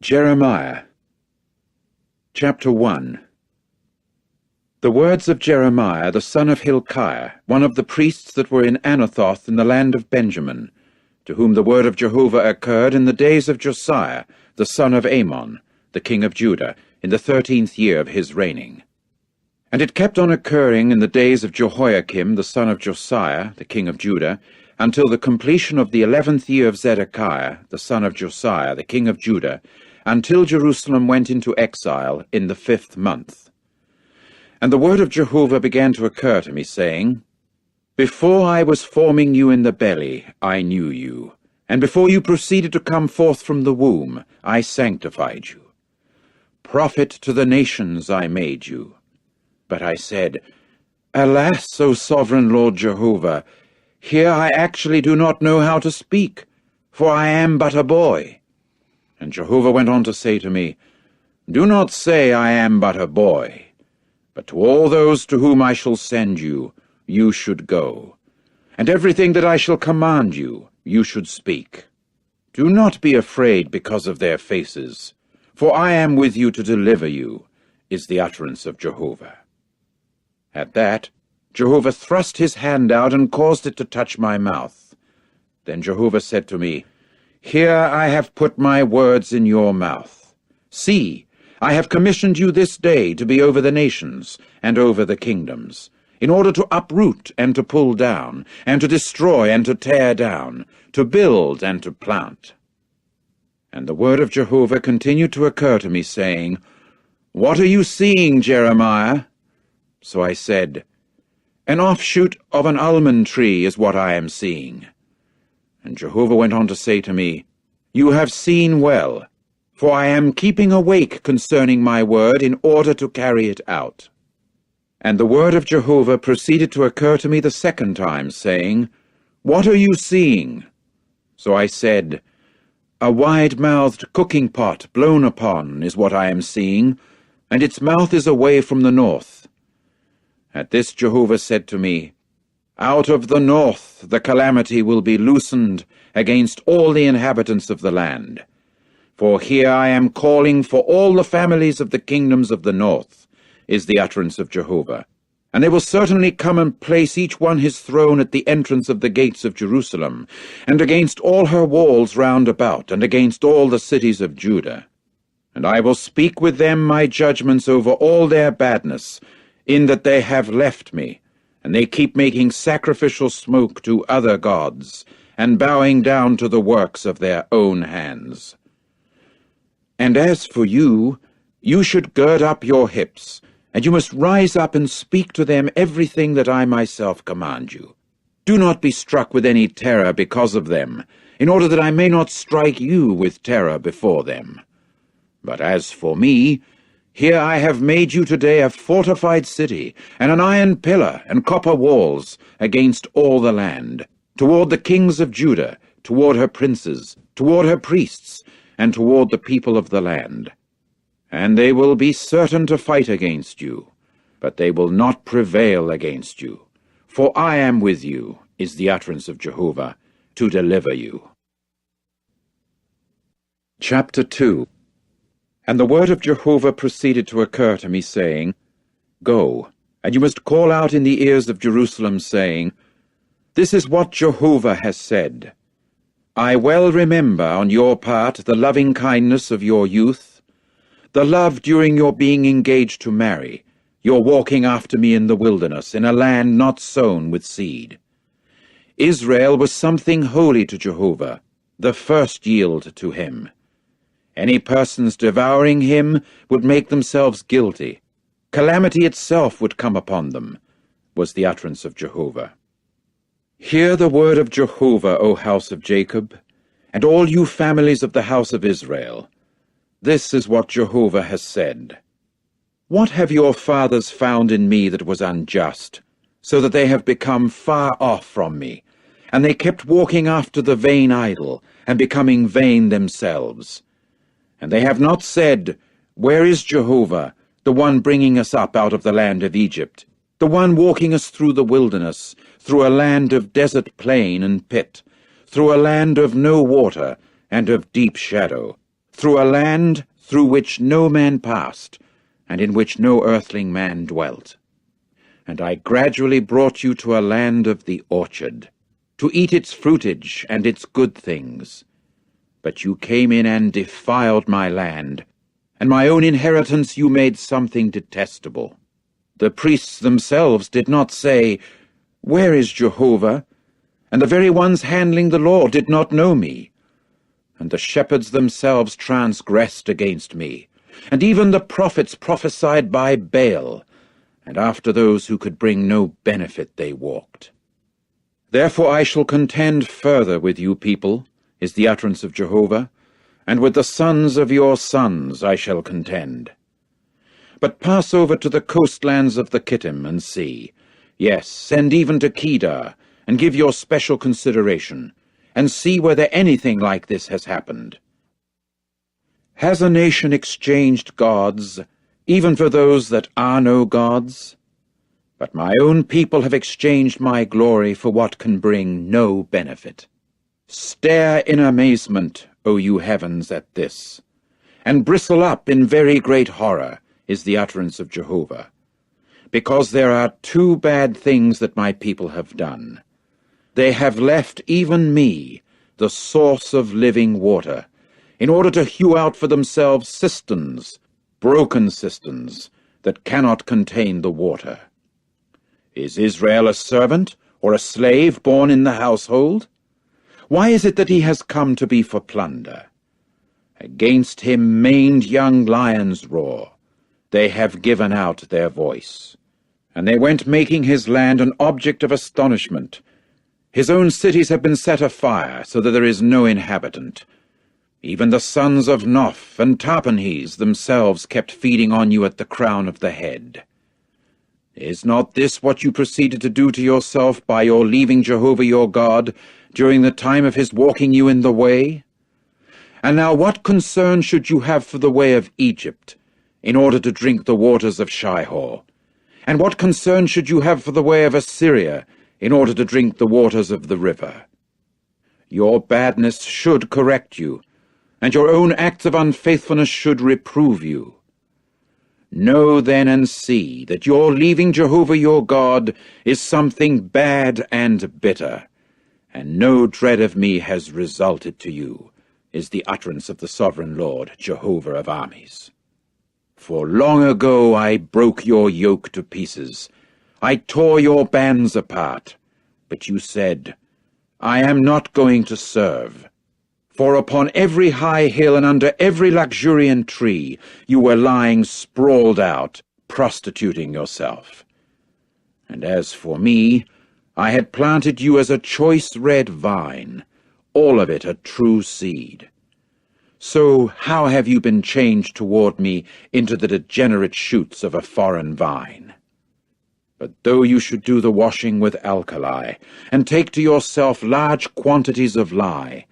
Jeremiah. Chapter 1. The words of Jeremiah the son of Hilkiah, one of the priests that were in Anathoth in the land of Benjamin, to whom the word of Jehovah occurred in the days of Josiah the son of Amon, the king of Judah, in the 13th year of his reigning. And it kept on occurring in the days of Jehoiakim the son of Josiah, the king of Judah, until the completion of the 11th year of Zedekiah the son of Josiah, the king of Judah, until Jerusalem went into exile in the 5th month. And the word of Jehovah began to occur to me, saying, Before I was forming you in the belly, I knew you, and before you proceeded to come forth from the womb, I sanctified you. Prophet to the nations I made you. But I said, Alas, O sovereign Lord Jehovah, here I actually do not know how to speak, for I am but a boy. And Jehovah went on to say to me, Do not say I am but a boy, but to all those to whom I shall send you, you should go, and everything that I shall command you, you should speak. Do not be afraid because of their faces, for I am with you to deliver you, is the utterance of Jehovah. At that, Jehovah thrust his hand out and caused it to touch my mouth. Then Jehovah said to me, Here I have put my words in your mouth. See, I have commissioned you this day to be over the nations and over the kingdoms, in order to uproot and to pull down, and to destroy and to tear down, to build and to plant. And the word of Jehovah continued to occur to me, saying, What are you seeing, Jeremiah? So I said, An offshoot of an almond tree is what I am seeing. And Jehovah went on to say to me, You have seen well, for I am keeping awake concerning my word in order to carry it out. And the word of Jehovah proceeded to occur to me the second time, saying, What are you seeing? So I said, A wide-mouthed cooking pot blown upon is what I am seeing, and its mouth is away from the north. At this Jehovah said to me, Out of the north the calamity will be loosened against all the inhabitants of the land. For here I am calling for all the families of the kingdoms of the north, is the utterance of Jehovah. And they will certainly come and place each one his throne at the entrance of the gates of Jerusalem, and against all her walls round about, and against all the cities of Judah. And I will speak with them my judgments over all their badness, in that they have left me, and they keep making sacrificial smoke to other gods, and bowing down to the works of their own hands. And as for you, you should gird up your hips, and you must rise up and speak to them everything that I myself command you. Do not be struck with any terror because of them, in order that I may not strike you with terror before them. But as for me, here I have made you today a fortified city, and an iron pillar and copper walls against all the land, toward the kings of Judah, toward her princes, toward her priests, and toward the people of the land. And they will be certain to fight against you, but they will not prevail against you. For I am with you, is the utterance of Jehovah, to deliver you. Chapter 2. And the word of Jehovah proceeded to occur to me, saying, Go, and you must call out in the ears of Jerusalem, saying, This is what Jehovah has said. I well remember on your part the loving kindness of your youth, the love during your being engaged to marry, your walking after me in the wilderness, in a land not sown with seed. Israel was something holy to Jehovah, the first yield to him. Any persons devouring him would make themselves guilty. Calamity itself would come upon them, was the utterance of Jehovah. Hear the word of Jehovah, O house of Jacob, and all you families of the house of Israel. This is what Jehovah has said. What have your fathers found in me that was unjust, so that they have become far off from me, and they kept walking after the vain idol, and becoming vain themselves? And they have not said, Where is Jehovah, the one bringing us up out of the land of Egypt, the one walking us through the wilderness, through a land of desert plain and pit, through a land of no water and of deep shadow, through a land through which no man passed, and in which no earthling man dwelt. And I gradually brought you to a land of the orchard, to eat its fruitage and its good things. But you came in and defiled my land, and my own inheritance you made something detestable. The priests themselves did not say, "Where is Jehovah?" And the very ones handling the law did not know me. And the shepherds themselves transgressed against me, and even the prophets prophesied by Baal, and after those who could bring no benefit they walked. Therefore I shall contend further with you people, is the utterance of Jehovah, and with the sons of your sons I shall contend. But pass over to the coastlands of the Kittim and see, yes, send even to Kedar, and give your special consideration, and see whether anything like this has happened. Has a nation exchanged gods, even for those that are no gods? But my own people have exchanged my glory for what can bring no benefit. Stare in amazement, O you heavens, at this, and bristle up in very great horror, is the utterance of Jehovah. Because there are two bad things that my people have done. They have left even me, the source of living water, in order to hew out for themselves cisterns, broken cisterns, that cannot contain the water. Is Israel a servant or a slave born in the household? Why is it that he has come to be for plunder? Against him maned young lions roar. They have given out their voice. And they went making his land an object of astonishment. His own cities have been set afire, so that there is no inhabitant. Even the sons of Noph and Tapanhes themselves kept feeding on you at the crown of the head. Is not this what you proceeded to do to yourself by your leaving Jehovah your God during the time of his walking you in the way? And now what concern should you have for the way of Egypt, in order to drink the waters of Shihor? And what concern should you have for the way of Assyria, in order to drink the waters of the river? Your badness should correct you, and your own acts of unfaithfulness should reprove you. Know then and see that your leaving Jehovah your God is something bad and bitter, and no dread of me has resulted to you, is the utterance of the sovereign Lord, Jehovah of armies. For long ago I broke your yoke to pieces, I tore your bands apart, but you said, I am not going to serve. For upon every high hill and under every luxuriant tree you were lying sprawled out, prostituting yourself. And as for me, I had planted you as a choice red vine, all of it a true seed. So how have you been changed toward me into the degenerate shoots of a foreign vine? But though you should do the washing with alkali, and take to yourself large quantities of lye,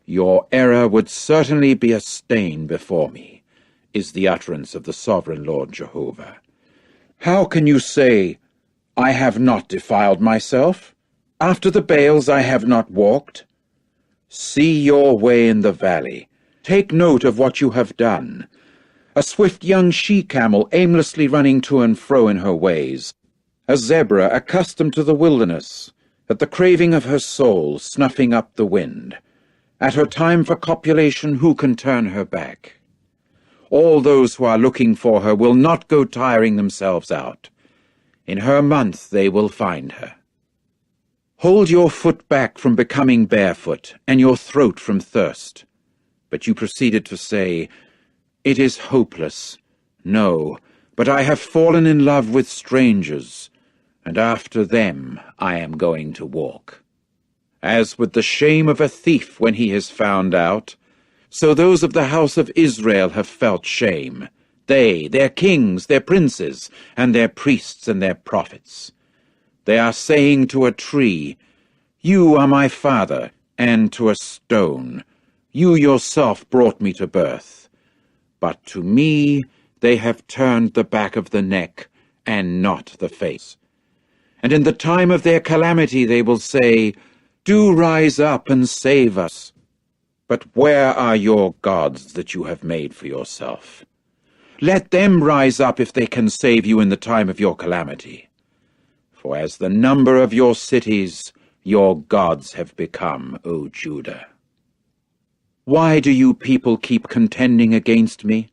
your error would certainly be a stain before me, is the utterance of the sovereign Lord Jehovah. How can you say, I have not defiled myself? After the Baals I have not walked? See your way in the valley. Take note of what you have done. A swift young she-camel aimlessly running to and fro in her ways, a zebra accustomed to the wilderness, at the craving of her soul snuffing up the wind. At her time for copulation, who can turn her back? All those who are looking for her will not go tiring themselves out. In her month they will find her. Hold your foot back from becoming barefoot, and your throat from thirst. But you proceeded to say, It is hopeless. No, but I have fallen in love with strangers, and after them I am going to walk. As with the shame of a thief when he is found out, so those of the house of Israel have felt shame, they, their kings, their princes, and their priests and their prophets. They are saying to a tree, You are my father, and to a stone, You yourself brought me to birth. But to me they have turned the back of the neck, and not the face. And in the time of their calamity they will say, Do rise up and save us. But where are your gods that you have made for yourself? Let them rise up if they can save you in the time of your calamity. For as the number of your cities, your gods have become, O Judah. Why do you people keep contending against me?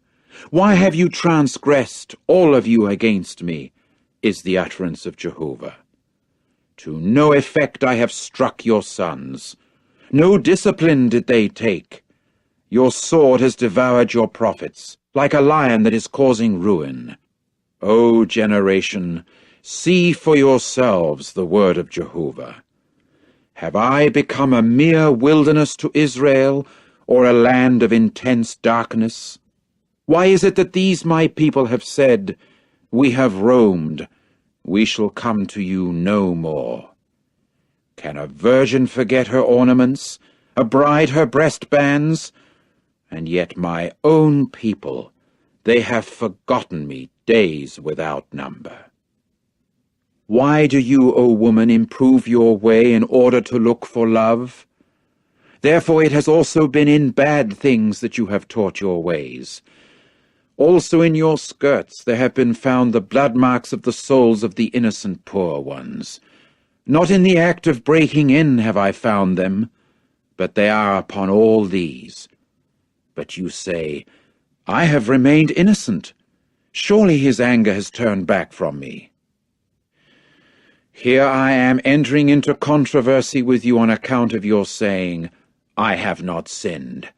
Why have you transgressed, all of you, against me, is the utterance of Jehovah. To no effect I have struck your sons. No discipline did they take. Your sword has devoured your prophets, like a lion that is causing ruin. O generation, see for yourselves the word of Jehovah. Have I become a mere wilderness to Israel, or a land of intense darkness? Why is it that these my people have said, "We have roamed, we shall come to you no more"? Can a virgin forget her ornaments, a bride her breastbands? And yet my own people, they have forgotten me days without number. Why do you, O woman, improve your way in order to look for love? Therefore it has also been in bad things that you have taught your ways. Also in your skirts there have been found the blood marks of the souls of the innocent poor ones. Not in the act of breaking in have I found them, but they are upon all these. But you say, I have remained innocent. Surely his anger has turned back from me. Here I am entering into controversy with you on account of your saying, I have not sinned.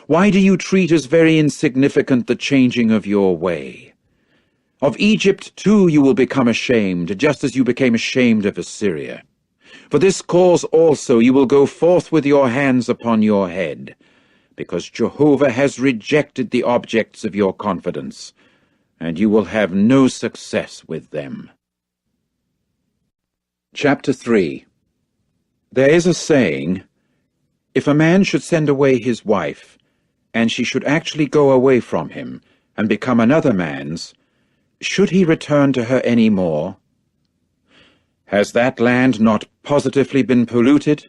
Why do you treat as very insignificant the changing of your way? Of Egypt too you will become ashamed, just as you became ashamed of Assyria. For this cause also you will go forth with your hands upon your head, because Jehovah has rejected the objects of your confidence, and you will have no success with them. Chapter 3. There is a saying, if a man should send away his wife, and she should actually go away from him, and become another man's, should he return to her any more? Has that land not positively been polluted?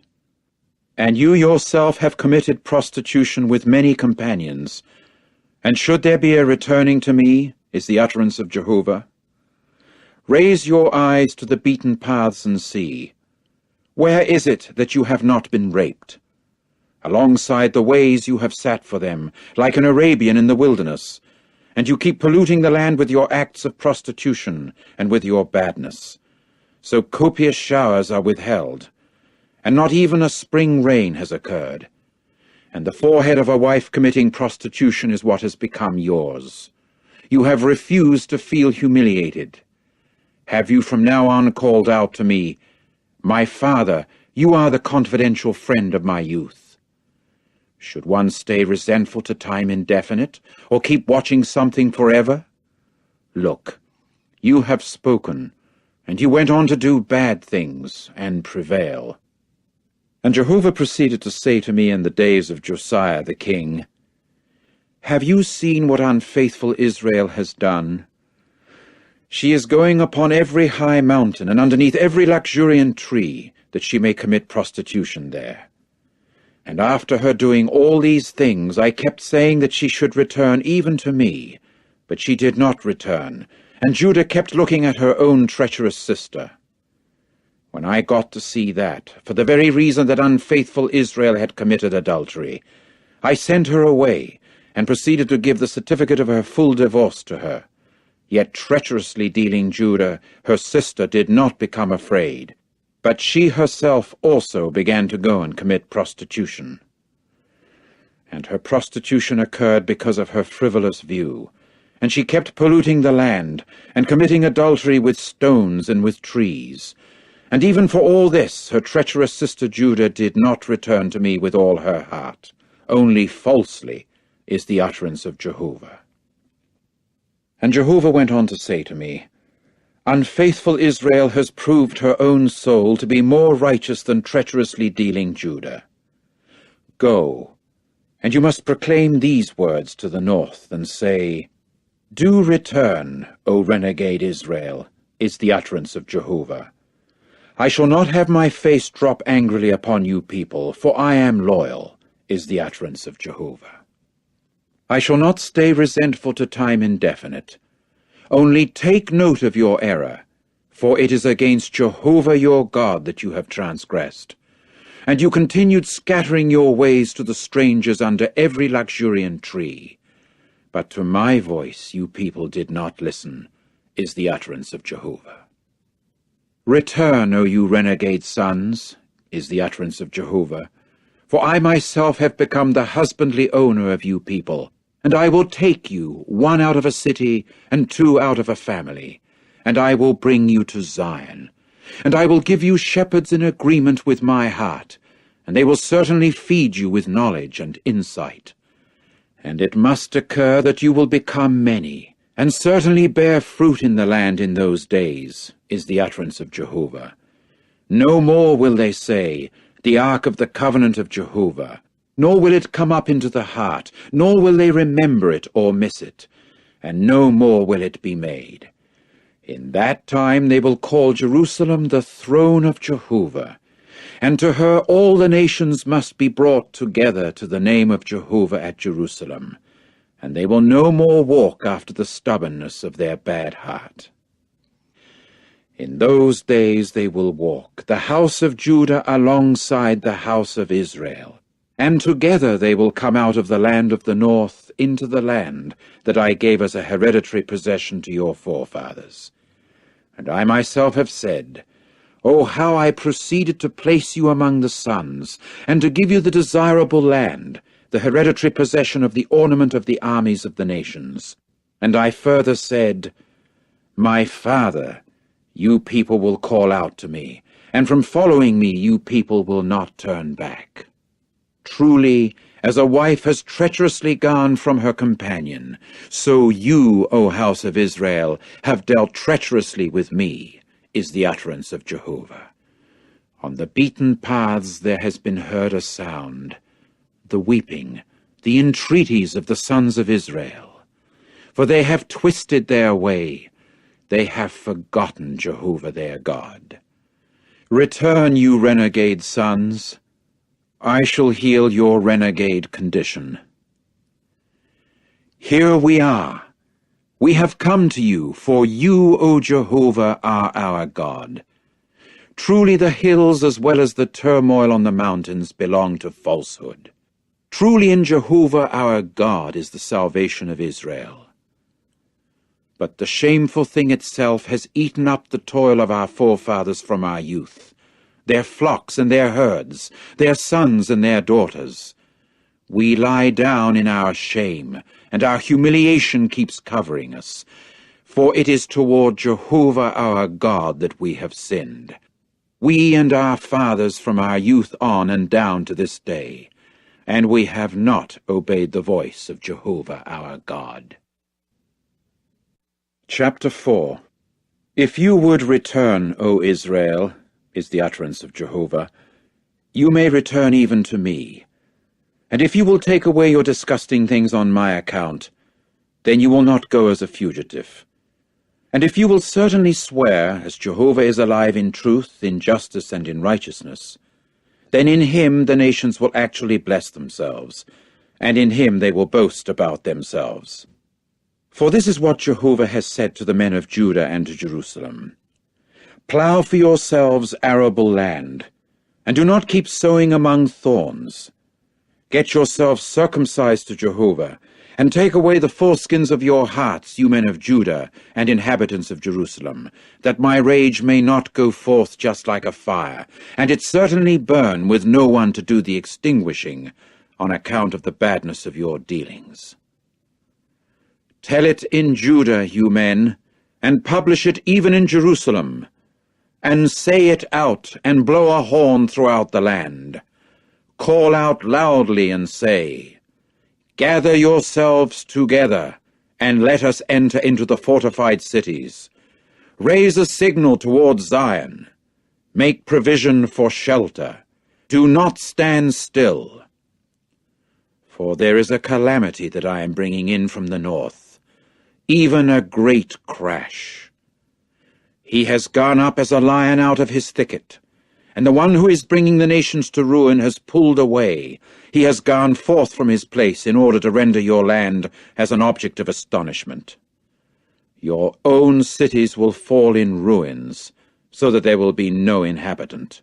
And you yourself have committed prostitution with many companions. And should there be a returning to me, is the utterance of Jehovah? Raise your eyes to the beaten paths and see. Where is it that you have not been raped? Alongside the ways you have sat for them, like an Arabian in the wilderness, and you keep polluting the land with your acts of prostitution and with your badness. So copious showers are withheld, and not even a spring rain has occurred. And the forehead of a wife committing prostitution is what has become yours. You have refused to feel humiliated. Have you from now on called out to me, My father, you are the confidential friend of my youth? Should one stay resentful to time indefinite, or keep watching something forever? Look, you have spoken, and you went on to do bad things, and prevail. And Jehovah proceeded to say to me in the days of Josiah the king, Have you seen what unfaithful Israel has done? She is going upon every high mountain, and underneath every luxuriant tree, that she may commit prostitution there. And after her doing all these things, I kept saying that she should return even to me. But she did not return, and Judah kept looking at her own treacherous sister. When I got to see that, for the very reason that unfaithful Israel had committed adultery, I sent her away, and proceeded to give the certificate of her full divorce to her. Yet treacherously dealing Judah, her sister did not become afraid. But she herself also began to go and commit prostitution. And her prostitution occurred because of her frivolous view, and she kept polluting the land, and committing adultery with stones and with trees. And even for all this, her treacherous sister Judah did not return to me with all her heart. Only falsely is the utterance of Jehovah. And Jehovah went on to say to me, Unfaithful Israel has proved her own soul to be more righteous than treacherously dealing Judah. Go, and you must proclaim these words to the north, and say, Do return, O renegade Israel, is the utterance of Jehovah. I shall not have my face drop angrily upon you people, for I am loyal, is the utterance of Jehovah. I shall not stay resentful to time indefinite. Only take note of your error, for it is against Jehovah your God that you have transgressed. And you continued scattering your ways to the strangers under every luxuriant tree. But to my voice you people did not listen, is the utterance of Jehovah. Return, O you renegade sons, is the utterance of Jehovah. For I myself have become the husbandly owner of you people, and I will take you, one out of a city, and two out of a family, and I will bring you to Zion. And I will give you shepherds in agreement with my heart, and they will certainly feed you with knowledge and insight. And it must occur that you will become many, and certainly bear fruit in the land in those days, is the utterance of Jehovah. No more will they say, the ark of the covenant of Jehovah, nor will it come up into the heart, nor will they remember it or miss it, and no more will it be made. In that time they will call Jerusalem the throne of Jehovah, and to her all the nations must be brought together to the name of Jehovah at Jerusalem, and they will no more walk after the stubbornness of their bad heart. In those days they will walk, the house of Judah alongside the house of Israel, and together they will come out of the land of the north into the land that I gave as a hereditary possession to your forefathers. And I myself have said, Oh, how I proceeded to place you among the sons, and to give you the desirable land, the hereditary possession of the ornament of the armies of the nations. And I further said, My Father, you people will call out to me, and from following me you people will not turn back. Truly, as a wife has treacherously gone from her companion, so you, O house of Israel, have dealt treacherously with me, is the utterance of Jehovah. On the beaten paths there has been heard a sound, the weeping, the entreaties of the sons of Israel. For they have twisted their way, they have forgotten Jehovah their God. Return, you renegade sons, I shall heal your renegade condition. Here we are. We have come to you, for you, O Jehovah, are our God. Truly the hills as well as the turmoil on the mountains belong to falsehood. Truly in Jehovah our God is the salvation of Israel. But the shameful thing itself has eaten up the toil of our forefathers from our youth, their flocks and their herds, their sons and their daughters. We lie down in our shame, and our humiliation keeps covering us. For it is toward Jehovah our God that we have sinned, we and our fathers from our youth on and down to this day, and we have not obeyed the voice of Jehovah our God. Chapter 4. If you would return, O Israel, is the utterance of Jehovah, you may return even to me. And if you will take away your disgusting things on my account, then you will not go as a fugitive. And if you will certainly swear, as Jehovah is alive in truth, in justice, and in righteousness, then in him the nations will actually bless themselves, and in him they will boast about themselves. For this is what Jehovah has said to the men of Judah and to Jerusalem. Plow for yourselves arable land, and do not keep sowing among thorns. Get yourselves circumcised to Jehovah, and take away the foreskins of your hearts, you men of Judah and inhabitants of Jerusalem, that my rage may not go forth just like a fire, and it certainly burn with no one to do the extinguishing, on account of the badness of your dealings. Tell it in Judah, you men, and publish it even in Jerusalem, and say it out, and blow a horn throughout the land. Call out loudly and say, Gather yourselves together, and let us enter into the fortified cities. Raise a signal toward Zion. Make provision for shelter. Do not stand still. For there is a calamity that I am bringing in from the north, even a great crash. He has gone up as a lion out of his thicket, and the one who is bringing the nations to ruin has pulled away. He has gone forth from his place in order to render your land as an object of astonishment. Your own cities will fall in ruins, so that there will be no inhabitant.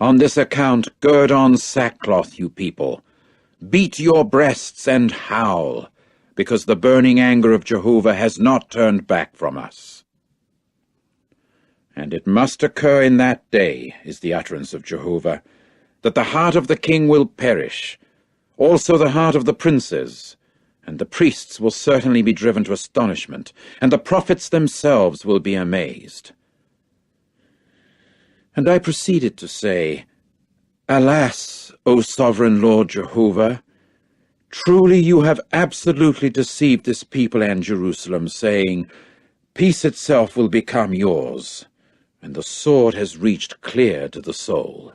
On this account, gird on sackcloth, you people. Beat your breasts and howl, because the burning anger of Jehovah has not turned back from us. And it must occur in that day, is the utterance of Jehovah, that the heart of the king will perish, also the heart of the princes, and the priests will certainly be driven to astonishment, and the prophets themselves will be amazed. And I proceeded to say, Alas, O sovereign Lord Jehovah, truly you have absolutely deceived this people and Jerusalem, saying, Peace itself will become yours, and the sword has reached clear to the soul.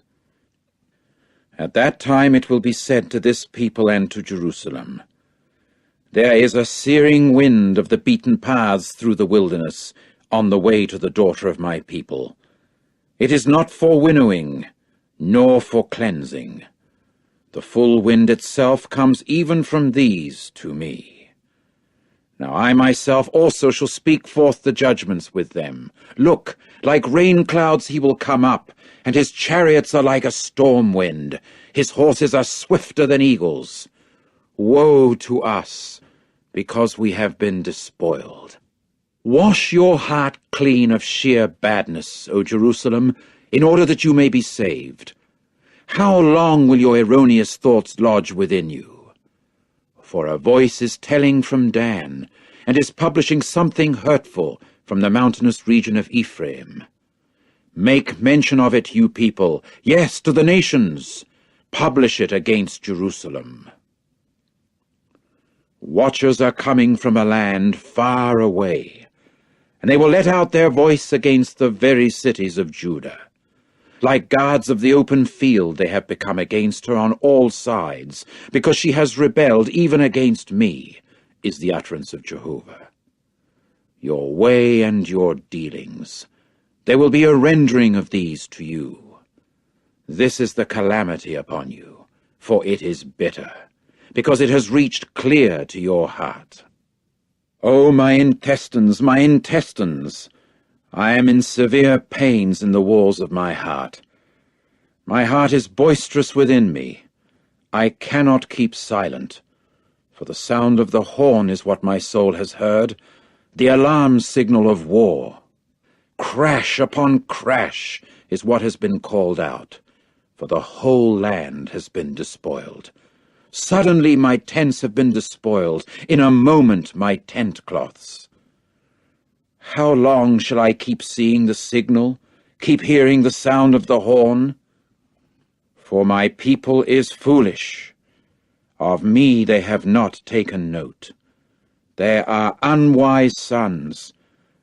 At that time it will be said to this people and to Jerusalem, There is a searing wind of the beaten paths through the wilderness, on the way to the daughter of my people. It is not for winnowing, nor for cleansing. The full wind itself comes even from these to me. Now I myself also shall speak forth the judgments with them. Look, like rain clouds he will come up, and his chariots are like a storm wind. His horses are swifter than eagles. Woe to us, because we have been despoiled. Wash your heart clean of sheer badness, O Jerusalem, in order that you may be saved. How long will your erroneous thoughts lodge within you? For a voice is telling from Dan, and is publishing something hurtful from the mountainous region of Ephraim. Make mention of it, you people, yes, to the nations. Publish it against Jerusalem. Watchers are coming from a land far away, and they will let out their voice against the very cities of Judah. Like guards of the open field they have become against her on all sides, because she has rebelled even against me, is the utterance of Jehovah. Your way and your dealings, there will be a rendering of these to you. This is the calamity upon you, for it is bitter, because it has reached clear to your heart. O my intestines, I am in severe pains in the walls of my heart. My heart is boisterous within me. I cannot keep silent, for the sound of the horn is what my soul has heard, the alarm signal of war. Crash upon crash is what has been called out, for the whole land has been despoiled. Suddenly my tents have been despoiled, in a moment my tent cloths. How long shall I keep seeing the signal, keep hearing the sound of the horn? For my people is foolish. Of me they have not taken note. They are unwise sons,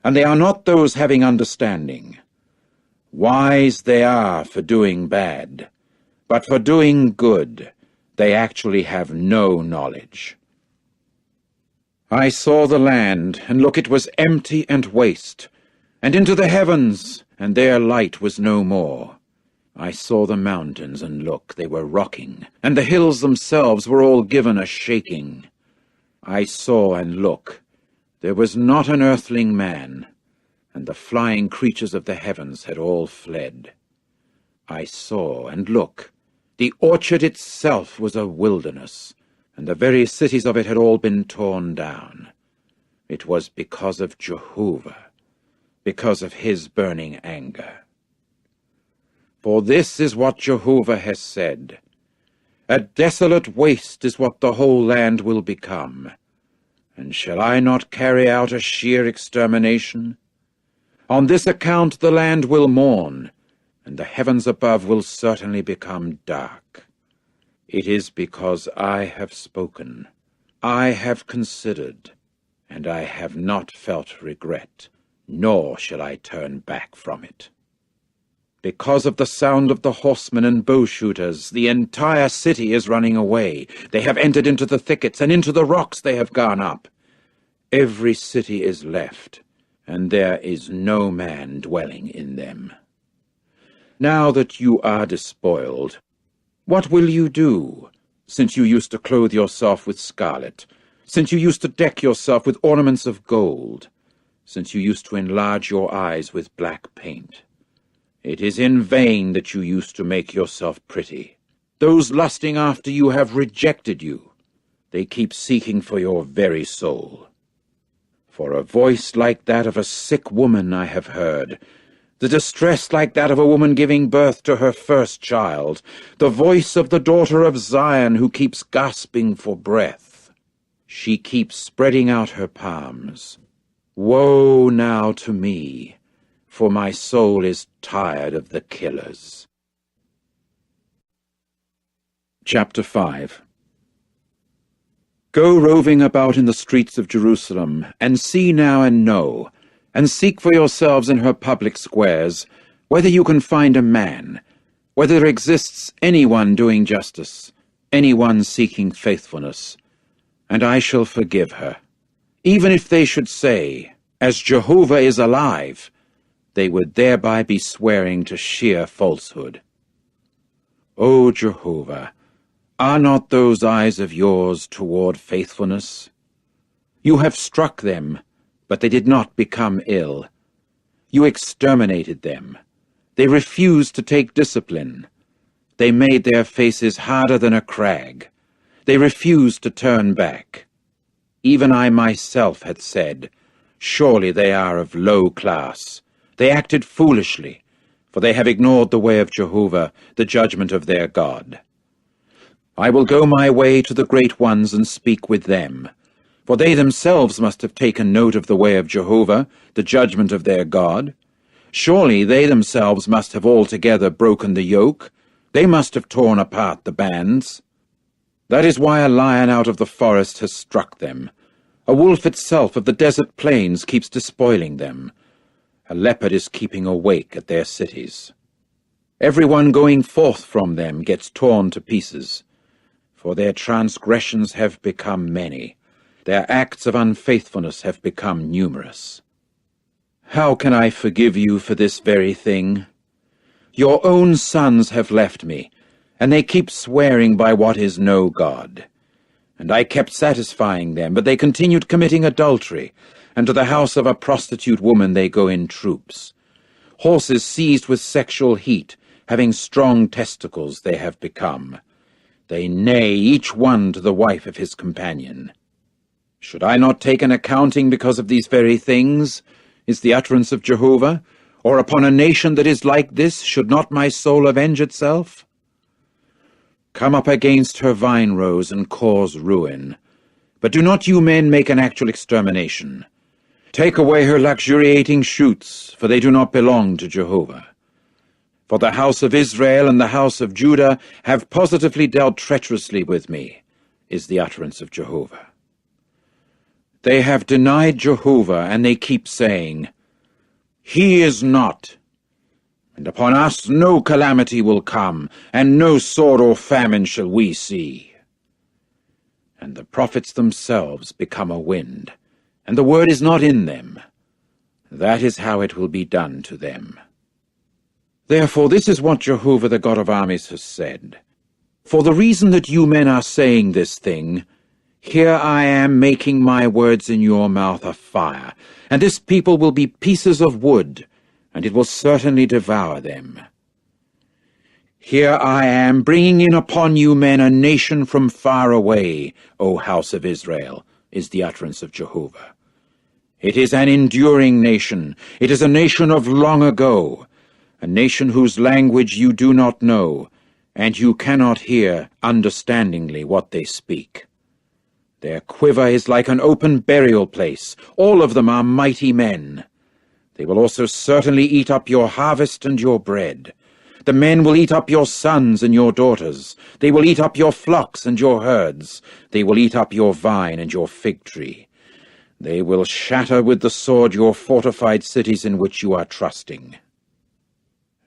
and they are not those having understanding. Wise they are for doing bad, but for doing good they actually have no knowledge. I saw the land, and look, it was empty and waste, and into the heavens, and their light was no more. I saw the mountains, and look, they were rocking, and the hills themselves were all given a shaking. I saw, and look, there was not an earthling man, and the flying creatures of the heavens had all fled. I saw, and look, the orchard itself was a wilderness, and the very cities of it had all been torn down. It was because of Jehovah, because of his burning anger. For this is what Jehovah has said, A desolate waste is what the whole land will become. And shall I not carry out a sheer extermination? On this account the land will mourn, and the heavens above will certainly become dark. It is because I have spoken, I have considered, and I have not felt regret, nor shall I turn back from it. Because of the sound of the horsemen and bow-shooters, the entire city is running away. They have entered into the thickets, and into the rocks they have gone up. Every city is left, and there is no man dwelling in them. Now that you are despoiled, what will you do, since you used to clothe yourself with scarlet, since you used to deck yourself with ornaments of gold, since you used to enlarge your eyes with black paint? It is in vain that you used to make yourself pretty. Those lusting after you have rejected you. They keep seeking for your very soul. For a voice like that of a sick woman I have heard, the distress like that of a woman giving birth to her first child, the voice of the daughter of Zion who keeps gasping for breath. She keeps spreading out her palms. Woe now to me, for my soul is tired of the killers. Chapter 5. Go roving about in the streets of Jerusalem, and see now and know, and seek for yourselves in her public squares, whether you can find a man, whether there exists anyone doing justice, anyone seeking faithfulness, and I shall forgive her. Even if they should say, as Jehovah is alive, they would thereby be swearing to sheer falsehood. O Jehovah, are not those eyes of yours toward faithfulness? You have struck them, but they did not become ill. You exterminated them. They refused to take discipline. They made their faces harder than a crag. They refused to turn back. Even I myself had said, surely they are of low class. They acted foolishly, for they have ignored the way of Jehovah, the judgment of their God. I will go my way to the great ones and speak with them, for they themselves must have taken note of the way of Jehovah, the judgment of their God. Surely they themselves must have altogether broken the yoke. They must have torn apart the bands. That is why a lion out of the forest has struck them. A wolf itself of the desert plains keeps despoiling them. A leopard is keeping awake at their cities. Everyone going forth from them gets torn to pieces, for their transgressions have become many. Their acts of unfaithfulness have become numerous. How can I forgive you for this very thing? Your own sons have left me, and they keep swearing by what is no God. And I kept satisfying them, but they continued committing adultery, and to the house of a prostitute woman they go in troops. Horses seized with sexual heat, having strong testicles they have become. They neigh each one to the wife of his companion. Should I not take an accounting because of these very things, is the utterance of Jehovah? Or upon a nation that is like this, should not my soul avenge itself? Come up against her vine rows and cause ruin. But do not you men make an actual extermination. Take away her luxuriating shoots, for they do not belong to Jehovah. For the house of Israel and the house of Judah have positively dealt treacherously with me, is the utterance of Jehovah. They have denied Jehovah, and they keep saying, He is not. And upon us no calamity will come, and no sword or famine shall we see. And the prophets themselves become a wind, and the word is not in them. That is how it will be done to them. Therefore this is what Jehovah the God of armies has said. For the reason that you men are saying this thing, here I am making my words in your mouth a fire, and this people will be pieces of wood, and it will certainly devour them. Here I am bringing in upon you men a nation from far away, O house of Israel, is the utterance of Jehovah. It is an enduring nation. It is a nation of long ago, a nation whose language you do not know, and you cannot hear understandingly what they speak. Their quiver is like an open burial place. All of them are mighty men. They will also certainly eat up your harvest and your bread. The men will eat up your sons and your daughters. They will eat up your flocks and your herds. They will eat up your vine and your fig tree. They will shatter with the sword your fortified cities in which you are trusting.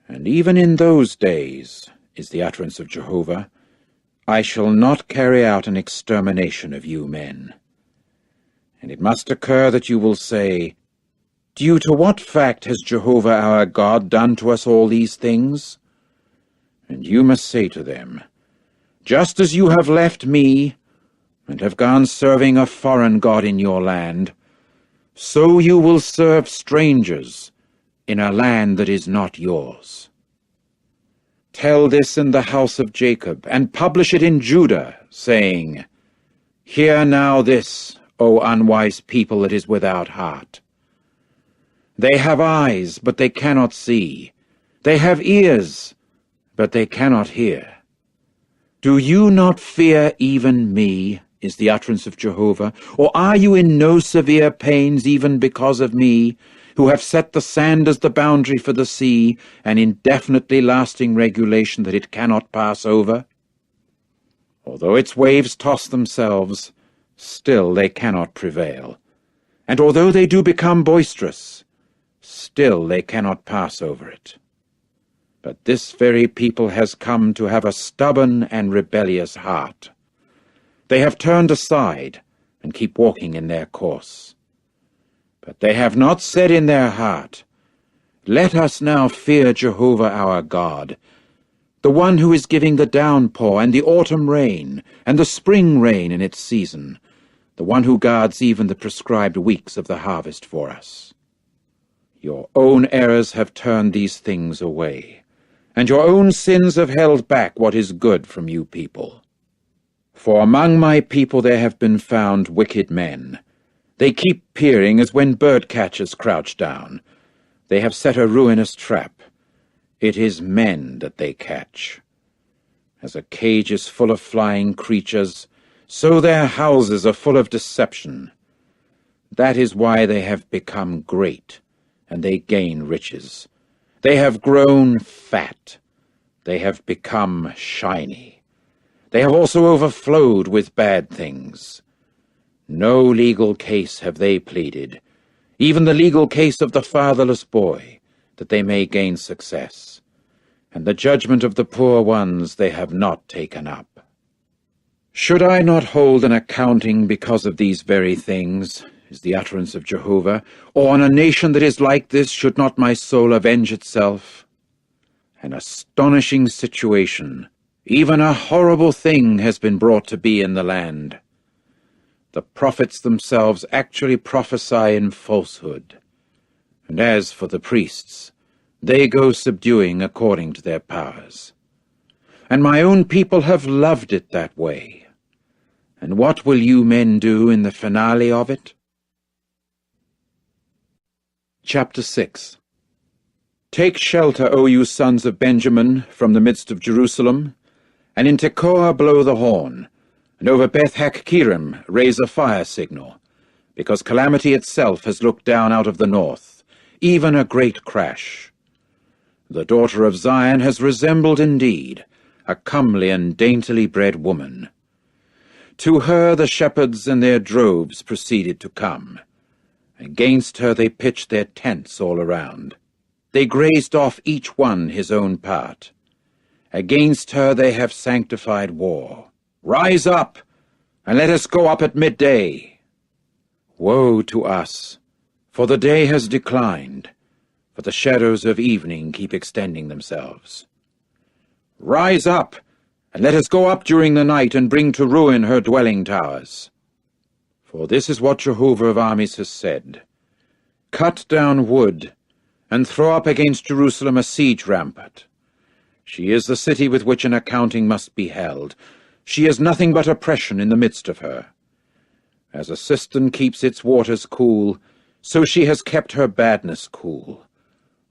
And even in those days, is the utterance of Jehovah, I shall not carry out an extermination of you men. And it must occur that you will say, Due to what fact has Jehovah our God done to us all these things? And you must say to them, just as you have left me, and have gone serving a foreign god in your land, so you will serve strangers in a land that is not yours. Tell this in the house of Jacob, and publish it in Judah, saying, hear now this, O unwise people that is without heart. They have eyes, but they cannot see. They have ears, but they cannot hear. Do you not fear even me, is the utterance of Jehovah? Or are you in no severe pains even because of me, who have set the sand as the boundary for the sea, an indefinitely lasting regulation that it cannot pass over? Although its waves toss themselves, still they cannot prevail. And although they do become boisterous, still they cannot pass over it. But this very people has come to have a stubborn and rebellious heart. They have turned aside and keep walking in their course. But they have not said in their heart, let us now fear Jehovah our God, the one who is giving the downpour and the autumn rain and the spring rain in its season, the one who guards even the prescribed weeks of the harvest for us. Your own errors have turned these things away, and your own sins have held back what is good from you people. For among my people there have been found wicked men. They keep peering as when bird-catchers crouch down. They have set a ruinous trap. It is men that they catch. As a cage is full of flying creatures, so their houses are full of deception. That is why they have become great, and they gain riches. They have grown fat. They have become shiny. They have also overflowed with bad things. No legal case have they pleaded, even the legal case of the fatherless boy, that they may gain success. And the judgment of the poor ones they have not taken up. Should I not hold an accounting because of these very things, is the utterance of Jehovah, or on a nation that is like this should not my soul avenge itself? An astonishing situation, even a horrible thing has been brought to be in the land. The prophets themselves actually prophesy in falsehood, and as for the priests, they go subduing according to their powers. And my own people have loved it that way. And what will you men do in the finale of it? Chapter 6. Take shelter, O you sons of Benjamin, from the midst of Jerusalem, and in Tekoa blow the horn, and over Beth-Hakkerem raise a fire signal, because calamity itself has looked down out of the north, even a great crash. The daughter of Zion has resembled indeed a comely and daintily bred woman. To her the shepherds and their droves proceeded to come. Against her they pitched their tents all around. They grazed off each one his own part. Against her they have sanctified war. Rise up, and let us go up at midday. Woe to us, for the day has declined, for the shadows of evening keep extending themselves. Rise up, and let us go up during the night and bring to ruin her dwelling towers. For this is what Jehovah of armies has said. Cut down wood, and throw up against Jerusalem a siege rampart. She is the city with which an accounting must be held. She is nothing but oppression in the midst of her. As a cistern keeps its waters cool, so she has kept her badness cool.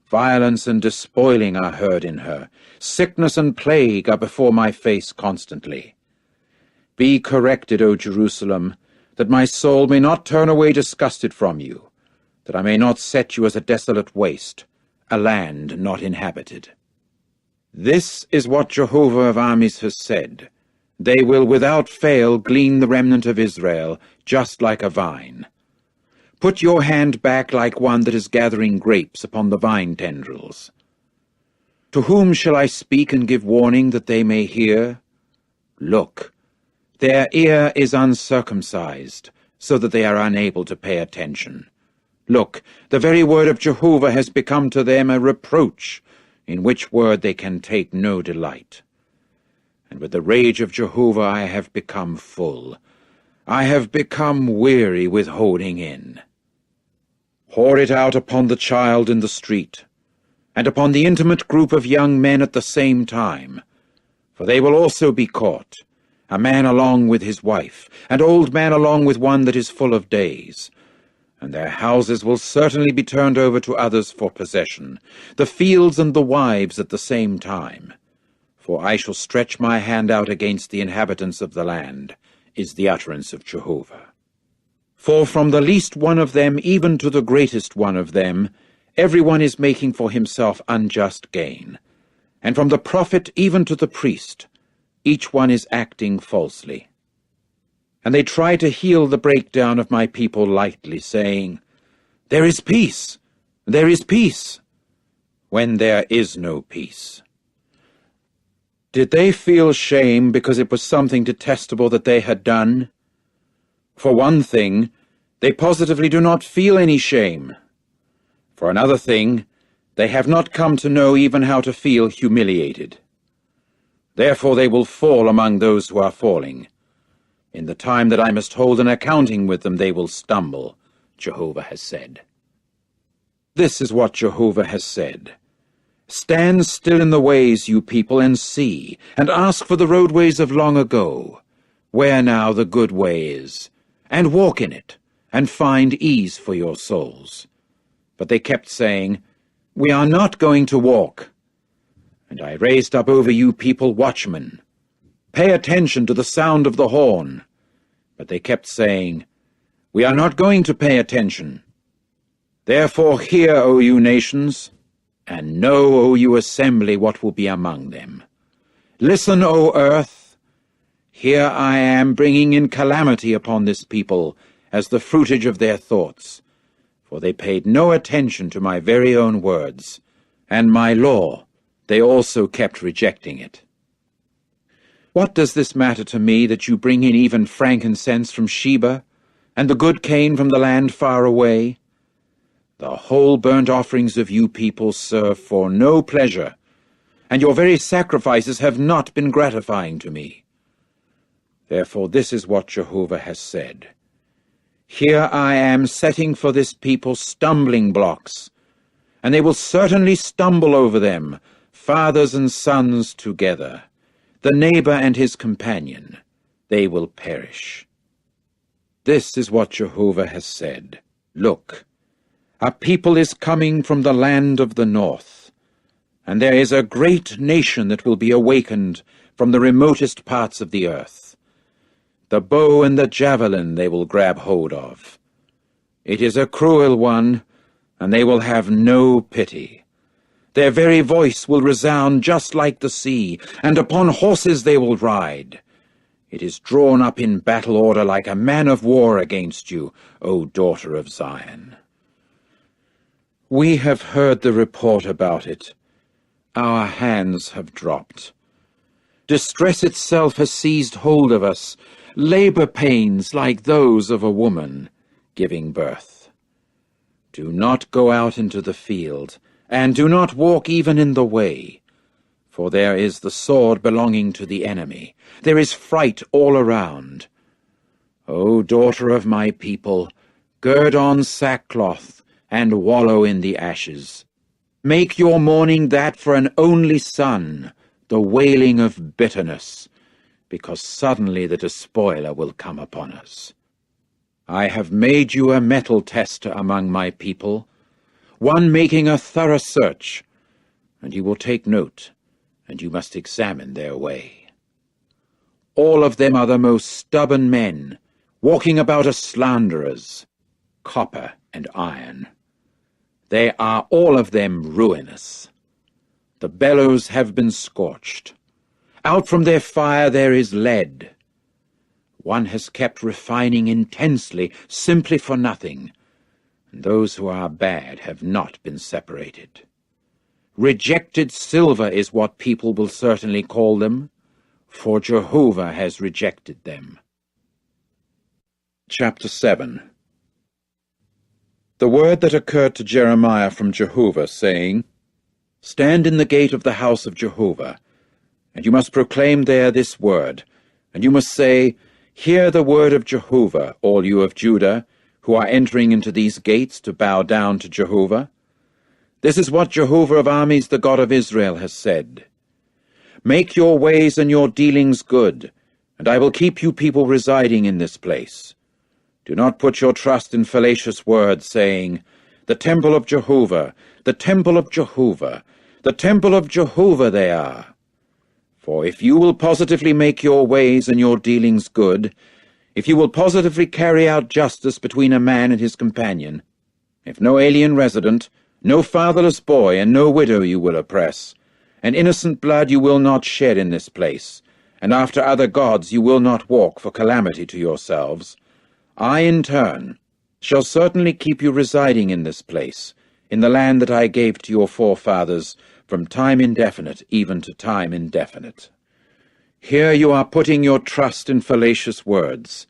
Violence and despoiling are heard in her. Sickness and plague are before my face constantly. Be corrected, O Jerusalem, that my soul may not turn away disgusted from you, that I may not set you as a desolate waste, a land not inhabited. This is what Jehovah of armies has said. They will without fail glean the remnant of Israel, just like a vine. Put your hand back like one that is gathering grapes upon the vine tendrils. To whom shall I speak and give warning that they may hear? Look, their ear is uncircumcised, so that they are unable to pay attention. Look, the very word of Jehovah has become to them a reproach, in which word they can take no delight. And with the rage of Jehovah I have become full. I have become weary with holding in. Pour it out upon the child in the street, and upon the intimate group of young men at the same time, for they will also be caught, a man along with his wife, and old man along with one that is full of days. And their houses will certainly be turned over to others for possession, the fields and the wives at the same time. For I shall stretch my hand out against the inhabitants of the land, is the utterance of Jehovah. For from the least one of them even to the greatest one of them, every one is making for himself unjust gain, and from the prophet even to the priest, each one is acting falsely. And they try to heal the breakdown of my people lightly, saying, "There is peace, there is peace," when there is no peace. Did they feel shame because it was something detestable that they had done? For one thing, they positively do not feel any shame. For another thing, they have not come to know even how to feel humiliated. Therefore they will fall among those who are falling. In the time that I must hold an accounting with them, they will stumble, Jehovah has said. This is what Jehovah has said. Stand still in the ways, you people, and see, and ask for the roadways of long ago, where now the good way is, and walk in it, and find ease for your souls. But they kept saying, "We are not going to walk." And I raised up over you people watchmen. Pay attention to the sound of the horn. But they kept saying, "We are not going to pay attention." Therefore hear, O you nations, and know, O you assembly, what will be among them. Listen, O earth. Here I am bringing in calamity upon this people as the fruitage of their thoughts, for they paid no attention to my very own words, and my law they also kept rejecting it. What does this matter to me, that you bring in even frankincense from Sheba, and the good cane from the land far away? The whole burnt offerings of you people serve for no pleasure, and your very sacrifices have not been gratifying to me. Therefore this is what Jehovah has said. Here I am setting for this people stumbling blocks, and they will certainly stumble over them, fathers and sons together. The neighbor and his companion, they will perish. This is what Jehovah has said. Look, a people is coming from the land of the north, and there is a great nation that will be awakened from the remotest parts of the earth. The bow and the javelin they will grab hold of. It is a cruel one, and they will have no pity. Their very voice will resound just like the sea, and upon horses they will ride. It is drawn up in battle order like a man of war against you, O daughter of Zion. We have heard the report about it. Our hands have dropped. Distress itself has seized hold of us, labor pains like those of a woman giving birth. Do not go out into the field, and do not walk even in the way, for there is the sword belonging to the enemy. There is fright all around. O daughter of my people, gird on sackcloth, and wallow in the ashes. Make your mourning that for an only son, the wailing of bitterness, because suddenly the despoiler will come upon us. I have made you a metal tester among my people, one making a thorough search, and you will take note, and you must examine their way. All of them are the most stubborn men, walking about as slanderers, copper and iron. They are all of them ruinous. The bellows have been scorched. Out from their fire there is lead. One has kept refining intensely, simply for nothing, and those who are bad have not been separated. Rejected silver is what people will certainly call them, for Jehovah has rejected them. Chapter 7. The word that occurred to Jeremiah from Jehovah, saying, Stand in the gate of the house of Jehovah, and you must proclaim there this word, and you must say, Hear the word of Jehovah, all you of Judah, who are entering into these gates to bow down to Jehovah. This is what Jehovah of armies, the God of Israel, has said. Make your ways and your dealings good, and I will keep you people residing in this place. Do not put your trust in fallacious words, saying, The temple of Jehovah, the temple of Jehovah, the temple of Jehovah they are. For if you will positively make your ways and your dealings good, if you will positively carry out justice between a man and his companion, if no alien resident, no fatherless boy, and no widow you will oppress, and innocent blood you will not shed in this place, and after other gods you will not walk for calamity to yourselves, I in turn shall certainly keep you residing in this place, in the land that I gave to your forefathers, from time indefinite even to time indefinite. Here you are putting your trust in fallacious words.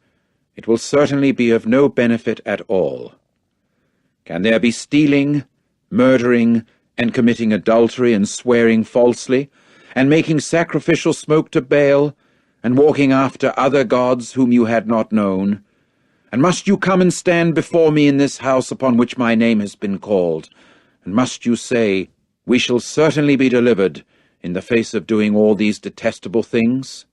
It will certainly be of no benefit at all. Can there be stealing, murdering, and committing adultery, and swearing falsely, and making sacrificial smoke to Baal, and walking after other gods whom you had not known? And must you come and stand before me in this house upon which my name has been called? And must you say, We shall certainly be delivered, in the face of doing all these detestable things?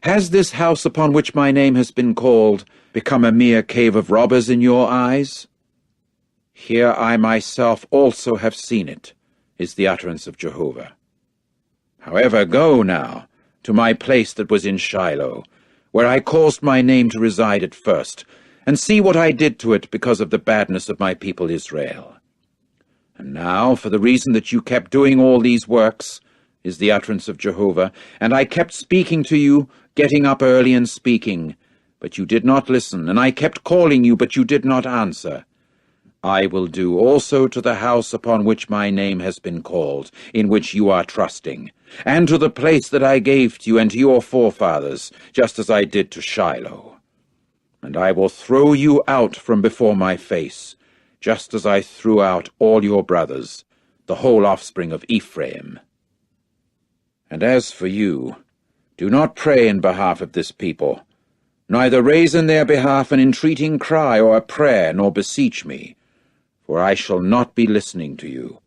Has this house upon which my name has been called become a mere cave of robbers in your eyes? Here I myself also have seen it, is the utterance of Jehovah. However, go now to my place that was in Shiloh, where I caused my name to reside at first, and see what I did to it because of the badness of my people Israel. And now, for the reason that you kept doing all these works, is the utterance of Jehovah, and I kept speaking to you, getting up early and speaking, but you did not listen, and I kept calling you, but you did not answer. I will do also to the house upon which my name has been called, in which you are trusting, and to the place that I gave to you and to your forefathers, just as I did to Shiloh. And I will throw you out from before my face, just as I threw out all your brothers, the whole offspring of Ephraim. And as for you, do not pray in behalf of this people, neither raise in their behalf an entreating cry or a prayer, nor beseech me, for I shall not be listening to you.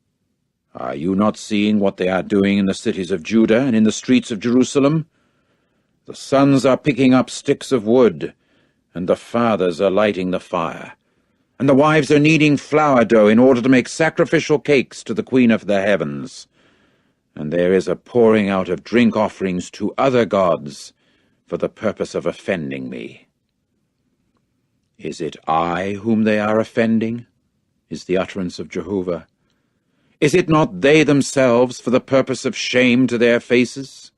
Are you not seeing what they are doing in the cities of Judah and in the streets of Jerusalem? The sons are picking up sticks of wood, and the fathers are lighting the fire, and the wives are kneading flour dough in order to make sacrificial cakes to the Queen of the heavens. And there is a pouring out of drink offerings to other gods for the purpose of offending me. Is it I whom they are offending? Is the utterance of Jehovah. Is it not they themselves for the purpose of shame to their faces?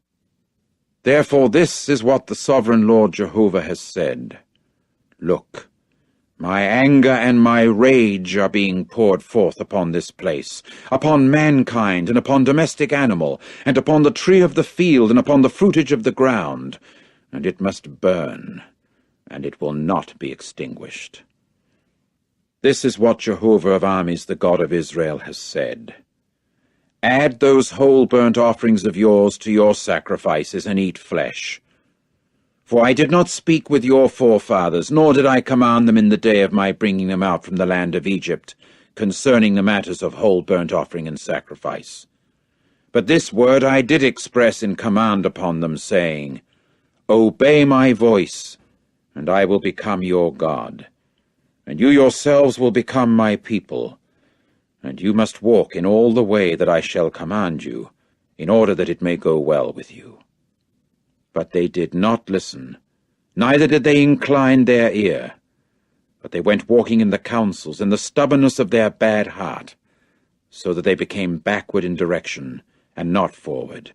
Therefore this is what the sovereign Lord Jehovah has said. Look, my anger and my rage are being poured forth upon this place, upon mankind, and upon domestic animal, and upon the tree of the field, and upon the fruitage of the ground, and it must burn, and it will not be extinguished. This is what Jehovah of armies, the God of Israel, has said. Add those whole burnt offerings of yours to your sacrifices, and eat flesh. For I did not speak with your forefathers, nor did I command them in the day of my bringing them out from the land of Egypt, concerning the matters of whole burnt offering and sacrifice. But this word I did express in command upon them, saying, Obey my voice, and I will become your God, and you yourselves will become my people, and you must walk in all the way that I shall command you, in order that it may go well with you. But they did not listen, neither did they incline their ear, but they went walking in the counsels, in the stubbornness of their bad heart, so that they became backward in direction, and not forward,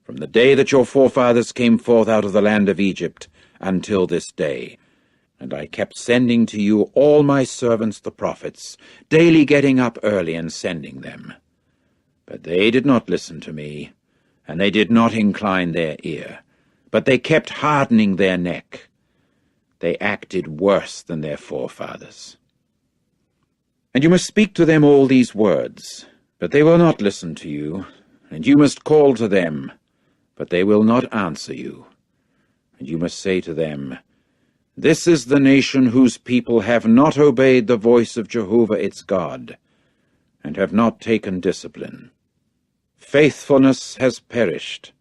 from the day that your forefathers came forth out of the land of Egypt until this day. And I kept sending to you all my servants the prophets, daily getting up early and sending them. But they did not listen to me, and they did not incline their ear, but they kept hardening their neck. They acted worse than their forefathers. And you must speak to them all these words. But they will not listen to you, and you must call to them, but they will not answer you. And you must say to them, This is the nation whose people have not obeyed the voice of Jehovah its God, and have not taken discipline. Faithfulness has perished,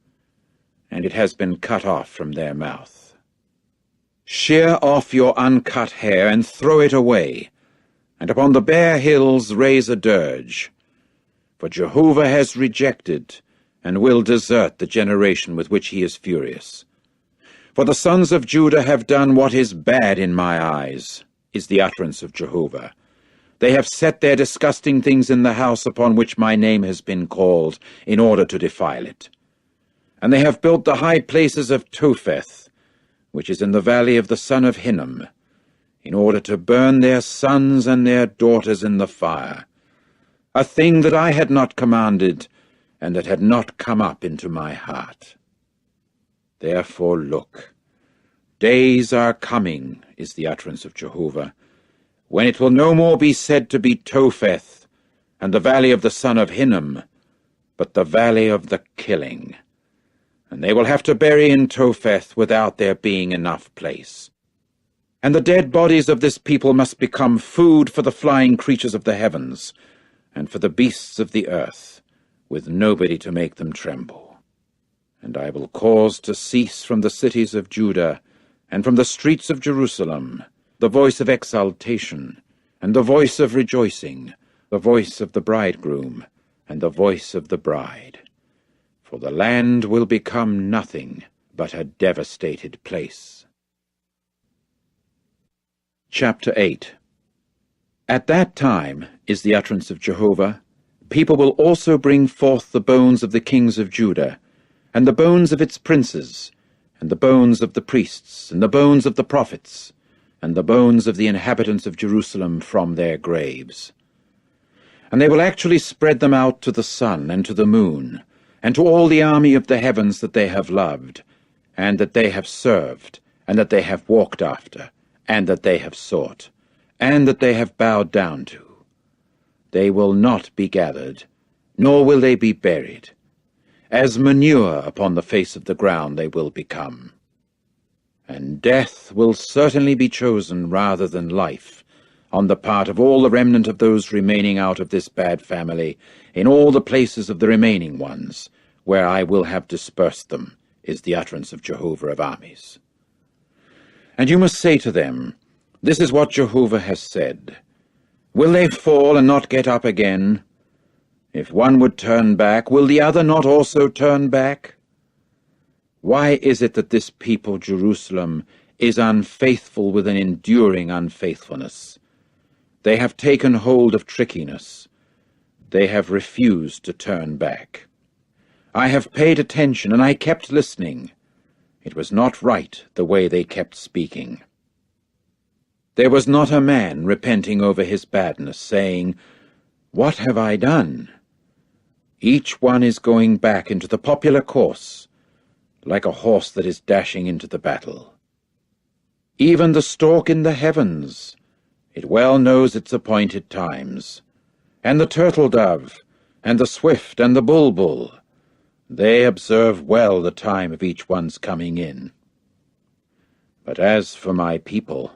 and it has been cut off from their mouth. Shear off your uncut hair and throw it away, and upon the bare hills raise a dirge. For Jehovah has rejected and will desert the generation with which he is furious. For the sons of Judah have done what is bad in my eyes, is the utterance of Jehovah. They have set their disgusting things in the house upon which my name has been called, in order to defile it. And they have built the high places of Topheth, which is in the valley of the son of Hinnom, in order to burn their sons and their daughters in the fire, a thing that I had not commanded, and that had not come up into my heart. Therefore look, days are coming, is the utterance of Jehovah, when it will no more be said to be Topheth, and the valley of the son of Hinnom, but the valley of the killing. And they will have to bury in Topheth without there being enough place. And the dead bodies of this people must become food for the flying creatures of the heavens, and for the beasts of the earth, with nobody to make them tremble. And I will cause to cease from the cities of Judah, and from the streets of Jerusalem, the voice of exultation, and the voice of rejoicing, the voice of the bridegroom, and the voice of the bride. For the land will become nothing but a devastated place. Chapter 8. At that time, is the utterance of Jehovah, people will also bring forth the bones of the kings of Judah, and the bones of its princes, and the bones of the priests, and the bones of the prophets, and the bones of the inhabitants of Jerusalem from their graves. And they will actually spread them out to the sun and to the moon, and to all the army of the heavens that they have loved, and that they have served, and that they have walked after, and that they have sought, and that they have bowed down to. They will not be gathered, nor will they be buried. As manure upon the face of the ground they will become. And death will certainly be chosen rather than life, on the part of all the remnant of those remaining out of this bad family, in all the places of the remaining ones, where I will have dispersed them, is the utterance of Jehovah of armies. And you must say to them, This is what Jehovah has said. Will they fall and not get up again? If one would turn back, will the other not also turn back? Why is it that this people, Jerusalem, is unfaithful with an enduring unfaithfulness? They have taken hold of trickiness. They have refused to turn back. I have paid attention, and I kept listening. It was not right the way they kept speaking. There was not a man repenting over his badness, saying, What have I done? Each one is going back into the popular course, like a horse that is dashing into the battle. Even the stork in the heavens, it well knows its appointed times, and the turtle-dove, and the swift, and the bulbul, they observe well the time of each one's coming in. But as for my people,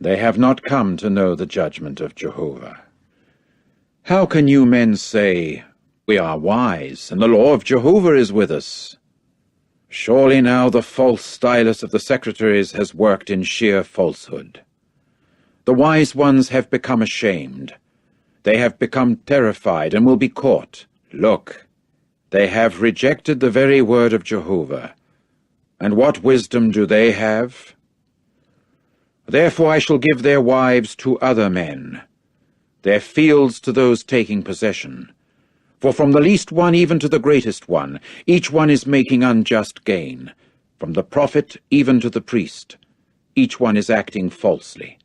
they have not come to know the judgment of Jehovah. How can you men say, We are wise, and the law of Jehovah is with us? Surely now the false stylus of the secretaries has worked in sheer falsehood. The wise ones have become ashamed. They have become terrified and will be caught. Look, they have rejected the very word of Jehovah. And what wisdom do they have? Therefore I shall give their wives to other men, their fields to those taking possession. For from the least one even to the greatest one, each one is making unjust gain. From the prophet even to the priest, each one is acting falsely.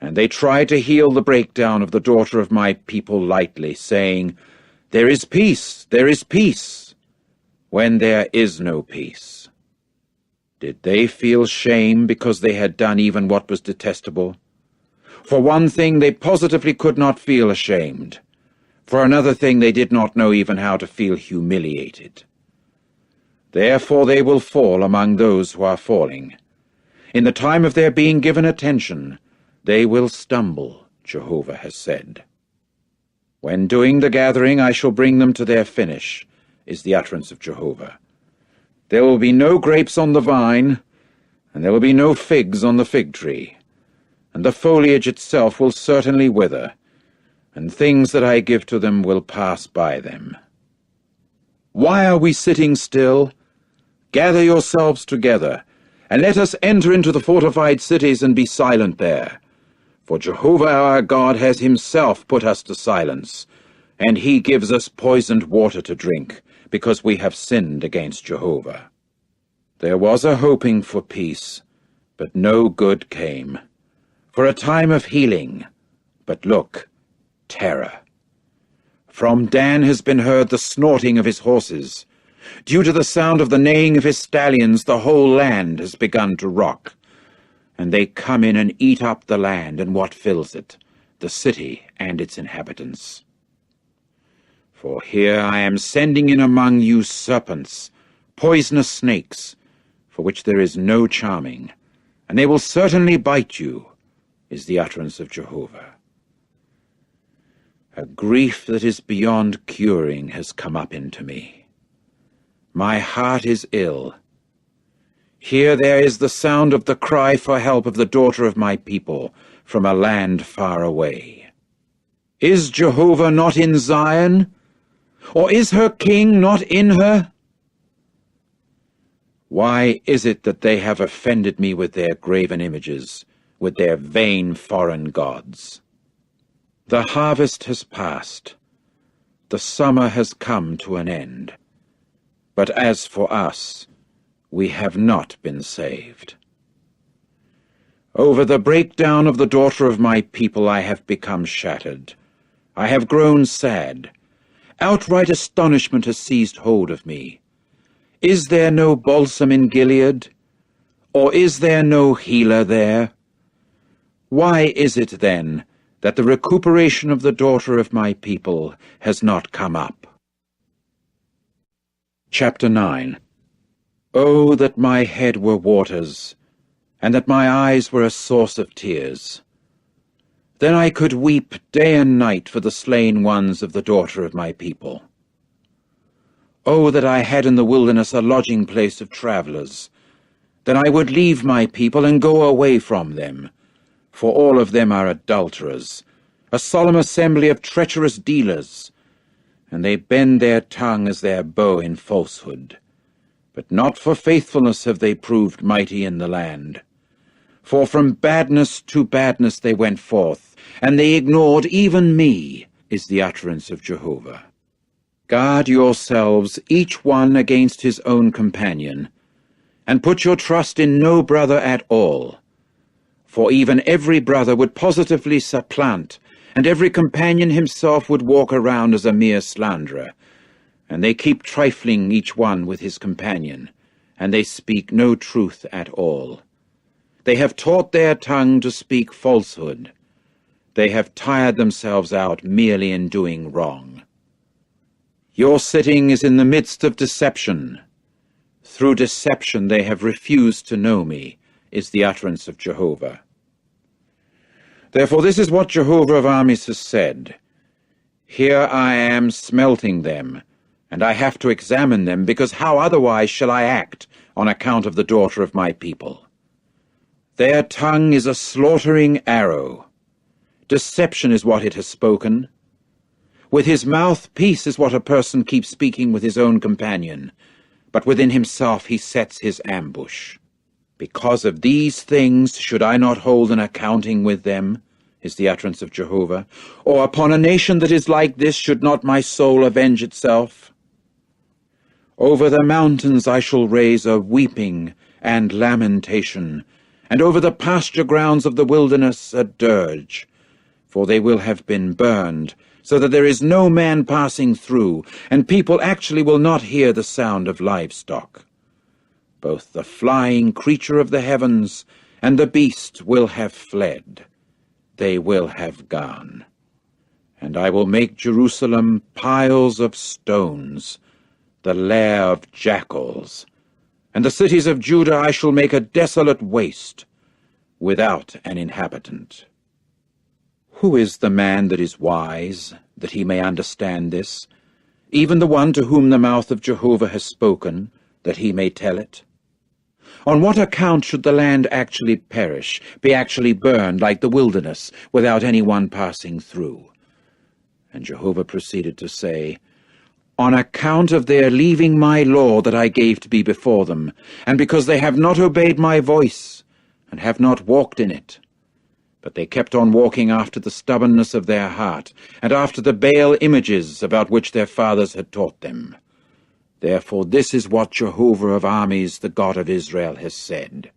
And they try to heal the breakdown of the daughter of my people lightly, saying, There is peace, when there is no peace. Did they feel shame because they had done even what was detestable? For one thing they positively could not feel ashamed, For another thing, they did not know even how to feel humiliated. Therefore they will fall among those who are falling. In the time of their being given attention, they will stumble, Jehovah has said. When doing the gathering, I shall bring them to their finish, is the utterance of Jehovah. There will be no grapes on the vine, and there will be no figs on the fig tree, and the foliage itself will certainly wither, and things that I give to them will pass by them. Why are we sitting still? Gather yourselves together, and let us enter into the fortified cities and be silent there. For Jehovah our God has himself put us to silence, and he gives us poisoned water to drink, because we have sinned against Jehovah. There was a hoping for peace, but no good came. For a time of healing, but look, terror. From Dan has been heard the snorting of his horses. Due to the sound of the neighing of his stallions, the whole land has begun to rock. And they come in and eat up the land and what fills it, the city and its inhabitants. For here I am sending in among you serpents, poisonous snakes, for which there is no charming, and they will certainly bite you, is the utterance of Jehovah. A grief that is beyond curing has come up into me. My heart is ill. Here there is the sound of the cry for help of the daughter of my people from a land far away. Is Jehovah not in Zion? Or is her king not in her? Why is it that they have offended me with their graven images, with their vain foreign gods? The harvest has passed. The summer has come to an end. But as for us, we have not been saved. Over the breakdown of the daughter of my people I have become shattered. I have grown sad. Outright astonishment has seized hold of me. Is there no balsam in Gilead? Or is there no healer there? Why is it, then, that the recuperation of the daughter of my people has not come up? Chapter 9. Oh, that my head were waters, and that my eyes were a source of tears. Then I could weep day and night for the slain ones of the daughter of my people. Oh, that I had in the wilderness a lodging place of travelers. Then I would leave my people and go away from them, for all of them are adulterers, a solemn assembly of treacherous dealers, and they bend their tongue as their bow in falsehood. But not for faithfulness have they proved mighty in the land. For from badness to badness they went forth, and they ignored even me, is the utterance of Jehovah. Guard yourselves, each one against his own companion, and put your trust in no brother at all. For even every brother would positively supplant, and every companion himself would walk around as a mere slanderer. And they keep trifling each one with his companion, and they speak no truth at all. They have taught their tongue to speak falsehood. They have tired themselves out merely in doing wrong. Your sitting is in the midst of deception. Through deception they have refused to know me, is the utterance of Jehovah. Therefore this is what Jehovah of armies has said. Here I am smelting them, and I have to examine them, because how otherwise shall I act on account of the daughter of my people? Their tongue is a slaughtering arrow. Deception is what it has spoken. With his mouth peace is what a person keeps speaking with his own companion, but within himself he sets his ambush. Because of these things should I not hold an accounting with them, is the utterance of Jehovah, or upon a nation that is like this should not my soul avenge itself? Over the mountains I shall raise a weeping and lamentation, and over the pasture grounds of the wilderness a dirge, for they will have been burned, so that there is no man passing through, and people actually will not hear the sound of livestock. Both the flying creature of the heavens and the beast will have fled. They will have gone. And I will make Jerusalem piles of stones, the lair of jackals, and the cities of Judah I shall make a desolate waste, without an inhabitant. Who is the man that is wise, that he may understand this, even the one to whom the mouth of Jehovah has spoken, that he may tell it? On what account should the land actually perish, be actually burned like the wilderness, without any one passing through? And Jehovah proceeded to say, On account of their leaving my law that I gave to be before them, and because they have not obeyed my voice, and have not walked in it. But they kept on walking after the stubbornness of their heart, and after the Baal images about which their fathers had taught them. Therefore this is what Jehovah of armies, the God of Israel, has said.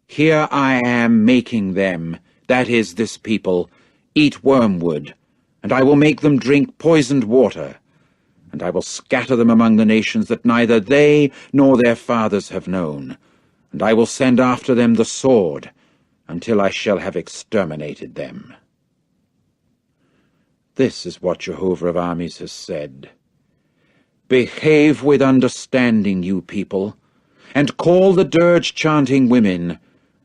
Here I am making them, that is, this people, eat wormwood, and I will make them drink poisoned water, and I will scatter them among the nations that neither they nor their fathers have known, and I will send after them the sword, until I shall have exterminated them. This is what Jehovah of armies has said. Behave with understanding, you people, and call the dirge-chanting women,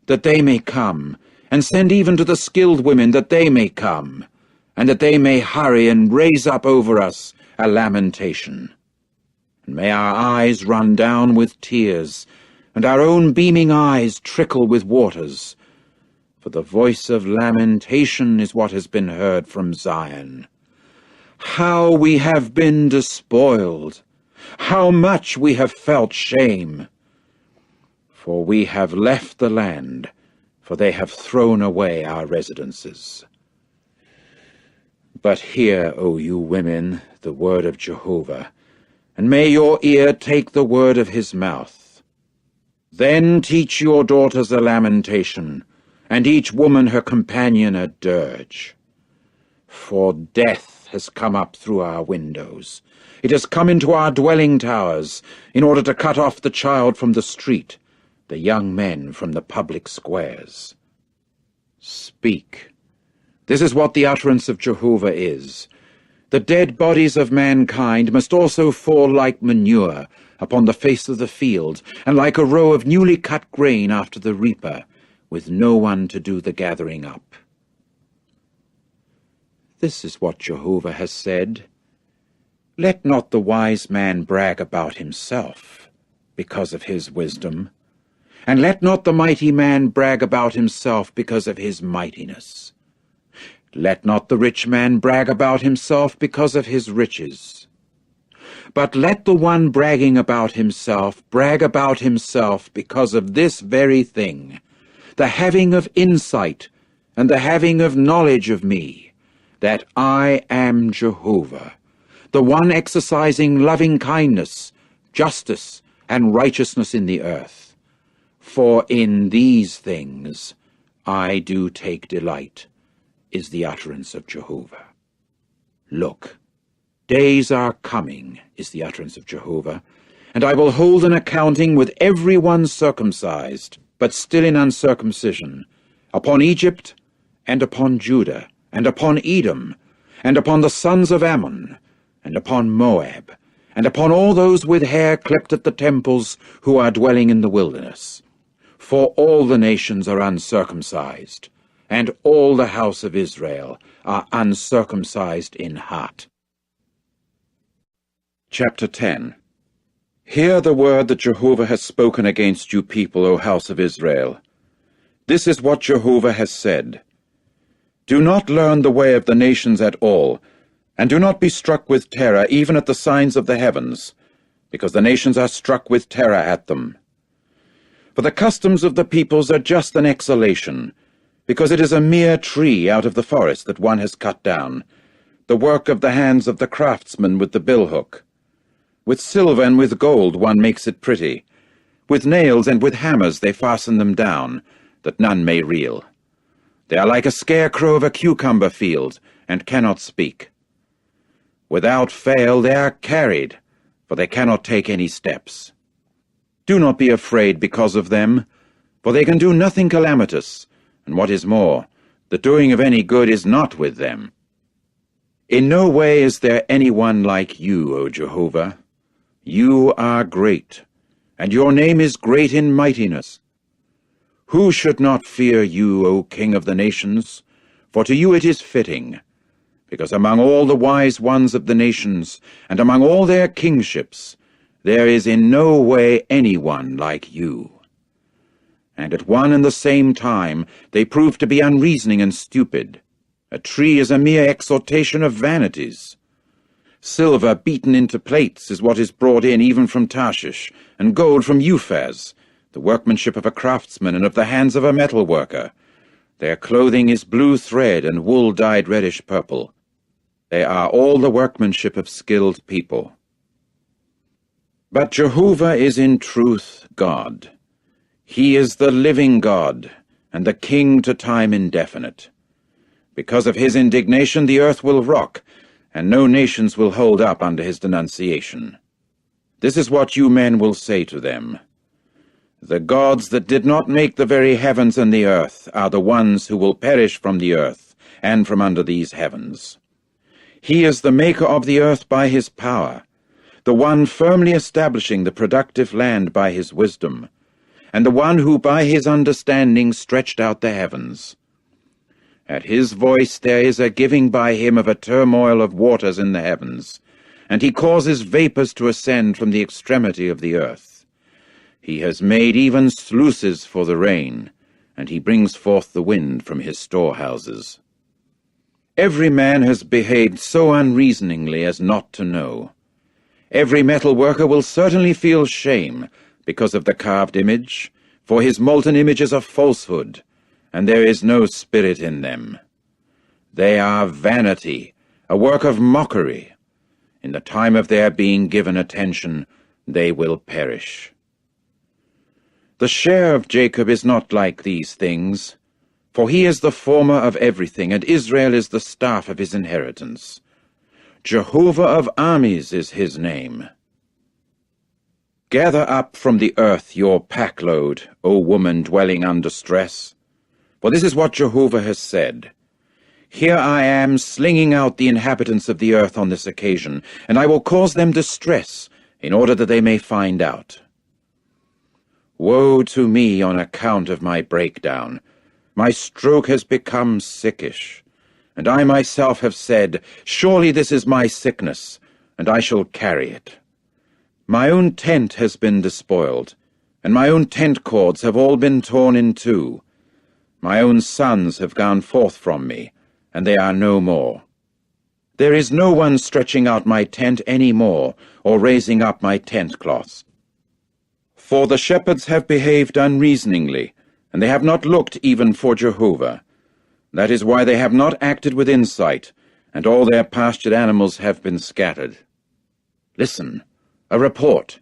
that they may come, and send even to the skilled women, that they may come, and that they may hurry and raise up over us a lamentation. And may our eyes run down with tears, and our own beaming eyes trickle with waters, for the voice of lamentation is what has been heard from Zion. How we have been despoiled! How much we have felt shame! For we have left the land, for they have thrown away our residences. But hear, O you women, the word of Jehovah, and may your ear take the word of his mouth. Then teach your daughters a lamentation, and each woman her companion a dirge. For death has come up through our windows. It has come into our dwelling towers, in order to cut off the child from the street, the young men from the public squares. Speak. This is what the utterance of Jehovah is. The dead bodies of mankind must also fall like manure upon the face of the field, and like a row of newly cut grain after the reaper, with no one to do the gathering up. This is what Jehovah has said. Let not the wise man brag about himself, because of his wisdom, and let not the mighty man brag about himself because of his mightiness. Let not the rich man brag about himself because of his riches. But let the one bragging about himself brag about himself because of this very thing, the having of insight and the having of knowledge of me, that I am Jehovah, the one exercising loving kindness, justice, and righteousness in the earth. For in these things I do take delight, is the utterance of Jehovah. Look, days are coming, is the utterance of Jehovah, and I will hold an accounting with every one circumcised, but still in uncircumcision, upon Egypt, and upon Judah, and upon Edom, and upon the sons of Ammon, and upon Moab, and upon all those with hair clipped at the temples who are dwelling in the wilderness. For all the nations are uncircumcised, and all the house of Israel are uncircumcised in heart. Chapter 10. Hear the word that Jehovah has spoken against you people, O house of Israel. This is what Jehovah has said. Do not learn the way of the nations at all, and do not be struck with terror even at the signs of the heavens, because the nations are struck with terror at them. For the customs of the peoples are just an exhalation, because it is a mere tree out of the forest that one has cut down, the work of the hands of the craftsman with the billhook. With silver and with gold one makes it pretty. With nails and with hammers they fasten them down, that none may reel. They are like a scarecrow of a cucumber field, and cannot speak. Without fail they are carried, for they cannot take any steps. Do not be afraid because of them, for they can do nothing calamitous, and what is more, the doing of any good is not with them. In no way is there anyone like you, O Jehovah. You are great, and your name is great in mightiness. Who should not fear you, O King of the nations? For to you it is fitting, because among all the wise ones of the nations, and among all their kingships, there is in no way anyone like you. And at one and the same time they prove to be unreasoning and stupid. A tree is a mere exhortation of vanities. Silver beaten into plates is what is brought in even from Tarshish, and gold from Uphaz, the workmanship of a craftsman and of the hands of a metal worker. Their clothing is blue thread and wool dyed reddish purple. They are all the workmanship of skilled people. But Jehovah is in truth God. He is the living God, and the King to time indefinite. Because of his indignation the earth will rock, and no nations will hold up under his denunciation. This is what you men will say to them. The gods that did not make the very heavens and the earth are the ones who will perish from the earth and from under these heavens. He is the maker of the earth by his power, the one firmly establishing the productive land by his wisdom, and the one who by his understanding stretched out the heavens. At his voice there is a giving by him of a turmoil of waters in the heavens, and he causes vapors to ascend from the extremity of the earth. He has made even sluices for the rain, and he brings forth the wind from his storehouses. Every man has behaved so unreasoningly as not to know. Every metal worker will certainly feel shame because of the carved image, for his molten image is a falsehood, and there is no spirit in them. They are vanity, a work of mockery. In the time of their being given attention, they will perish. The share of Jacob is not like these things, for he is the former of everything, and Israel is the staff of his inheritance. Jehovah of armies is his name. Gather up from the earth your packload, O woman dwelling under stress. For this is what Jehovah has said. Here I am slinging out the inhabitants of the earth on this occasion, and I will cause them distress, in order that they may find out. Woe to me on account of my breakdown. My stroke has become sickish, and I myself have said, surely this is my sickness, and I shall carry it. My own tent has been despoiled, and my own tent cords have all been torn in two. My own sons have gone forth from me, and they are no more. There is no one stretching out my tent any more, or raising up my tent cloths. For the shepherds have behaved unreasoningly, and they have not looked even for Jehovah. That is why they have not acted with insight, and all their pastured animals have been scattered. Listen, a report.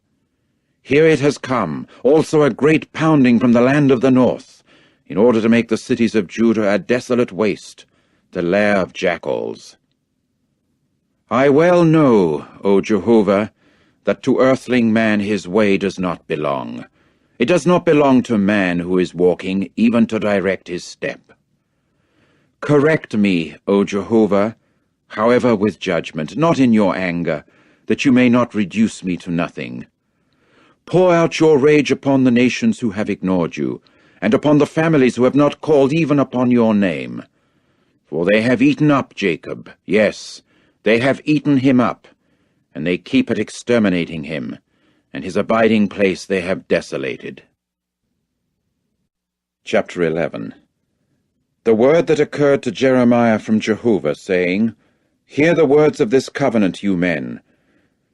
Here it has come, also a great pounding from the land of the north, in order to make the cities of Judah a desolate waste, the lair of jackals. I well know, O Jehovah, that to earthling man his way does not belong. It does not belong to man who is walking, even to direct his step. Correct me, O Jehovah, however with judgment, not in your anger, that you may not reduce me to nothing. Pour out your rage upon the nations who have ignored you, and upon the families who have not called even upon your name. For they have eaten up Jacob, yes, they have eaten him up, and they keep at exterminating him, and his abiding place they have desolated. Chapter 11. The word that occurred to Jeremiah from Jehovah, saying, Hear the words of this covenant, you men,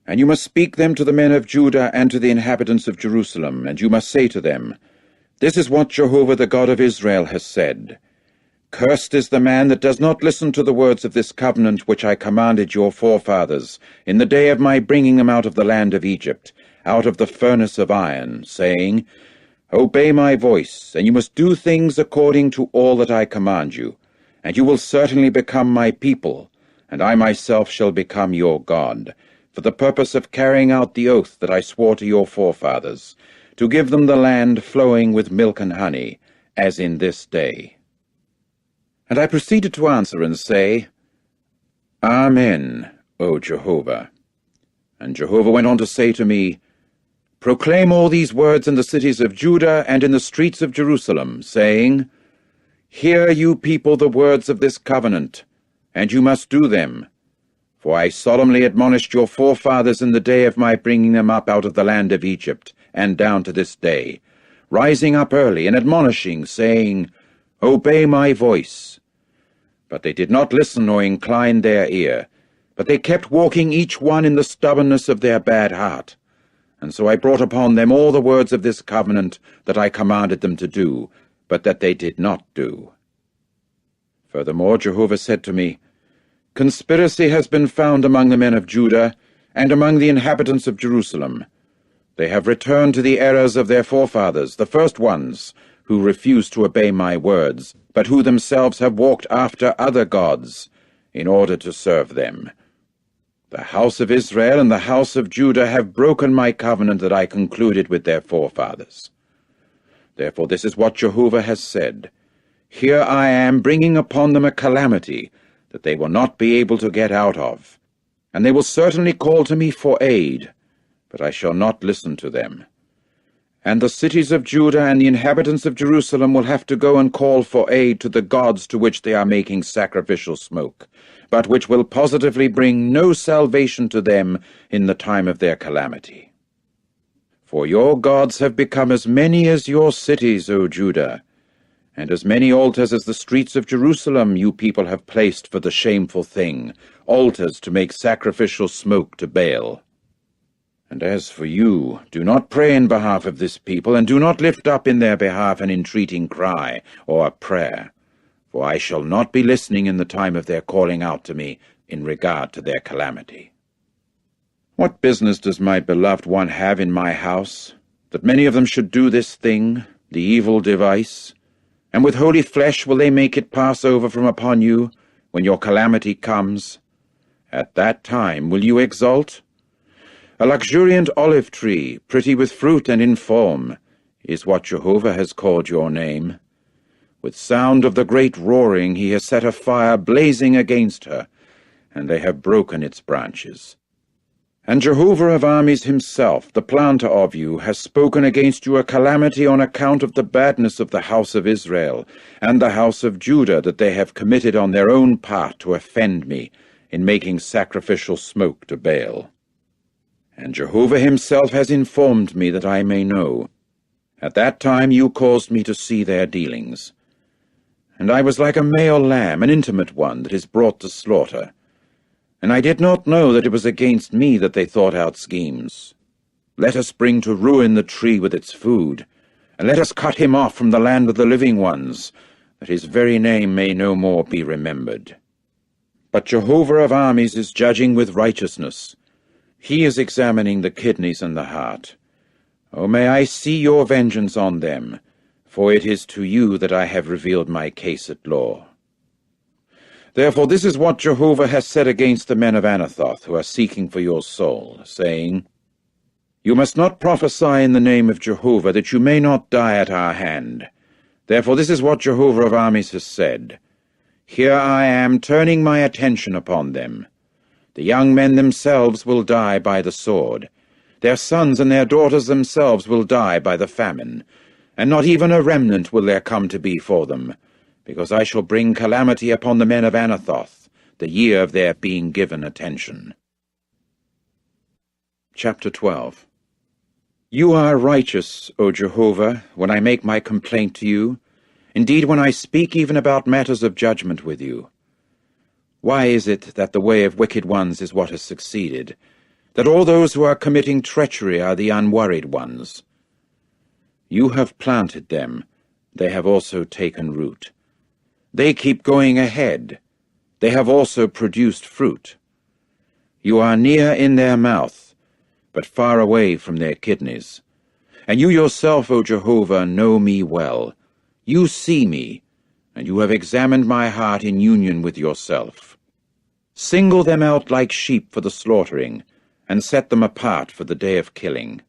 and you must speak them to the men of Judah and to the inhabitants of Jerusalem, and you must say to them, This is what Jehovah the God of Israel has said. Cursed is the man that does not listen to the words of this covenant which I commanded your forefathers in the day of my bringing them out of the land of Egypt, out of the furnace of iron, saying, Obey my voice, and you must do things according to all that I command you, and you will certainly become my people, and I myself shall become your God, for the purpose of carrying out the oath that I swore to your forefathers, to give them the land flowing with milk and honey, as in this day. And I proceeded to answer and say, Amen, O Jehovah. And Jehovah went on to say to me, Proclaim all these words in the cities of Judah and in the streets of Jerusalem, saying, Hear, you people, the words of this covenant, and you must do them. For I solemnly admonished your forefathers in the day of my bringing them up out of the land of Egypt, and down to this day, rising up early and admonishing, saying, Obey my voice. But they did not listen nor incline their ear, but they kept walking each one in the stubbornness of their bad heart. And so I brought upon them all the words of this covenant that I commanded them to do, but that they did not do. Furthermore, Jehovah said to me, Conspiracy has been found among the men of Judah and among the inhabitants of Jerusalem. They have returned to the errors of their forefathers, the first ones, who refused to obey my words, but who themselves have walked after other gods, in order to serve them. The house of Israel and the house of Judah have broken my covenant that I concluded with their forefathers. Therefore this is what Jehovah has said, Here I am bringing upon them a calamity that they will not be able to get out of, and they will certainly call to me for aid, but I shall not listen to them. And the cities of Judah and the inhabitants of Jerusalem will have to go and call for aid to the gods to which they are making sacrificial smoke, but which will positively bring no salvation to them in the time of their calamity. For your gods have become as many as your cities, O Judah, and as many altars as the streets of Jerusalem you people have placed for the shameful thing, altars to make sacrificial smoke to Baal. And as for you, do not pray in behalf of this people, and do not lift up in their behalf an entreating cry or a prayer, for I shall not be listening in the time of their calling out to me in regard to their calamity. What business does my beloved one have in my house, that many of them should do this thing, the evil device? And with holy flesh will they make it pass over from upon you, when your calamity comes? At that time will you exult? A luxuriant olive tree, pretty with fruit and in form, is what Jehovah has called your name. With sound of the great roaring he has set a fire blazing against her, and they have broken its branches. And Jehovah of armies himself, the planter of you, has spoken against you a calamity on account of the badness of the house of Israel and the house of Judah that they have committed on their own part to offend me in making sacrificial smoke to Baal. And Jehovah himself has informed me that I may know. At that time you caused me to see their dealings. And I was like a male lamb, an intimate one, that is brought to slaughter. And I did not know that it was against me that they thought out schemes. Let us bring to ruin the tree with its food, and let us cut him off from the land of the living ones, that his very name may no more be remembered. But Jehovah of armies is judging with righteousness. He is examining the kidneys and the heart. O may I see your vengeance on them, for it is to you that I have revealed my case at law. Therefore this is what Jehovah has said against the men of Anathoth, who are seeking for your soul, saying, You must not prophesy in the name of Jehovah, that you may not die at our hand. Therefore this is what Jehovah of armies has said, Here I am turning my attention upon them. The young men themselves will die by the sword. Their sons and their daughters themselves will die by the famine, and not even a remnant will there come to be for them, because I shall bring calamity upon the men of Anathoth, the year of their being given attention. Chapter 12. You are righteous, O Jehovah, when I make my complaint to you, indeed when I speak even about matters of judgment with you. Why is it that the way of wicked ones is what has succeeded, that all those who are committing treachery are the unworried ones? You have planted them, they have also taken root. They keep going ahead, they have also produced fruit. You are near in their mouth, but far away from their kidneys. And you yourself, O Jehovah, know me well. You see me, and you have examined my heart in union with yourself. Single them out like sheep for the slaughtering, and set them apart for the day of killing.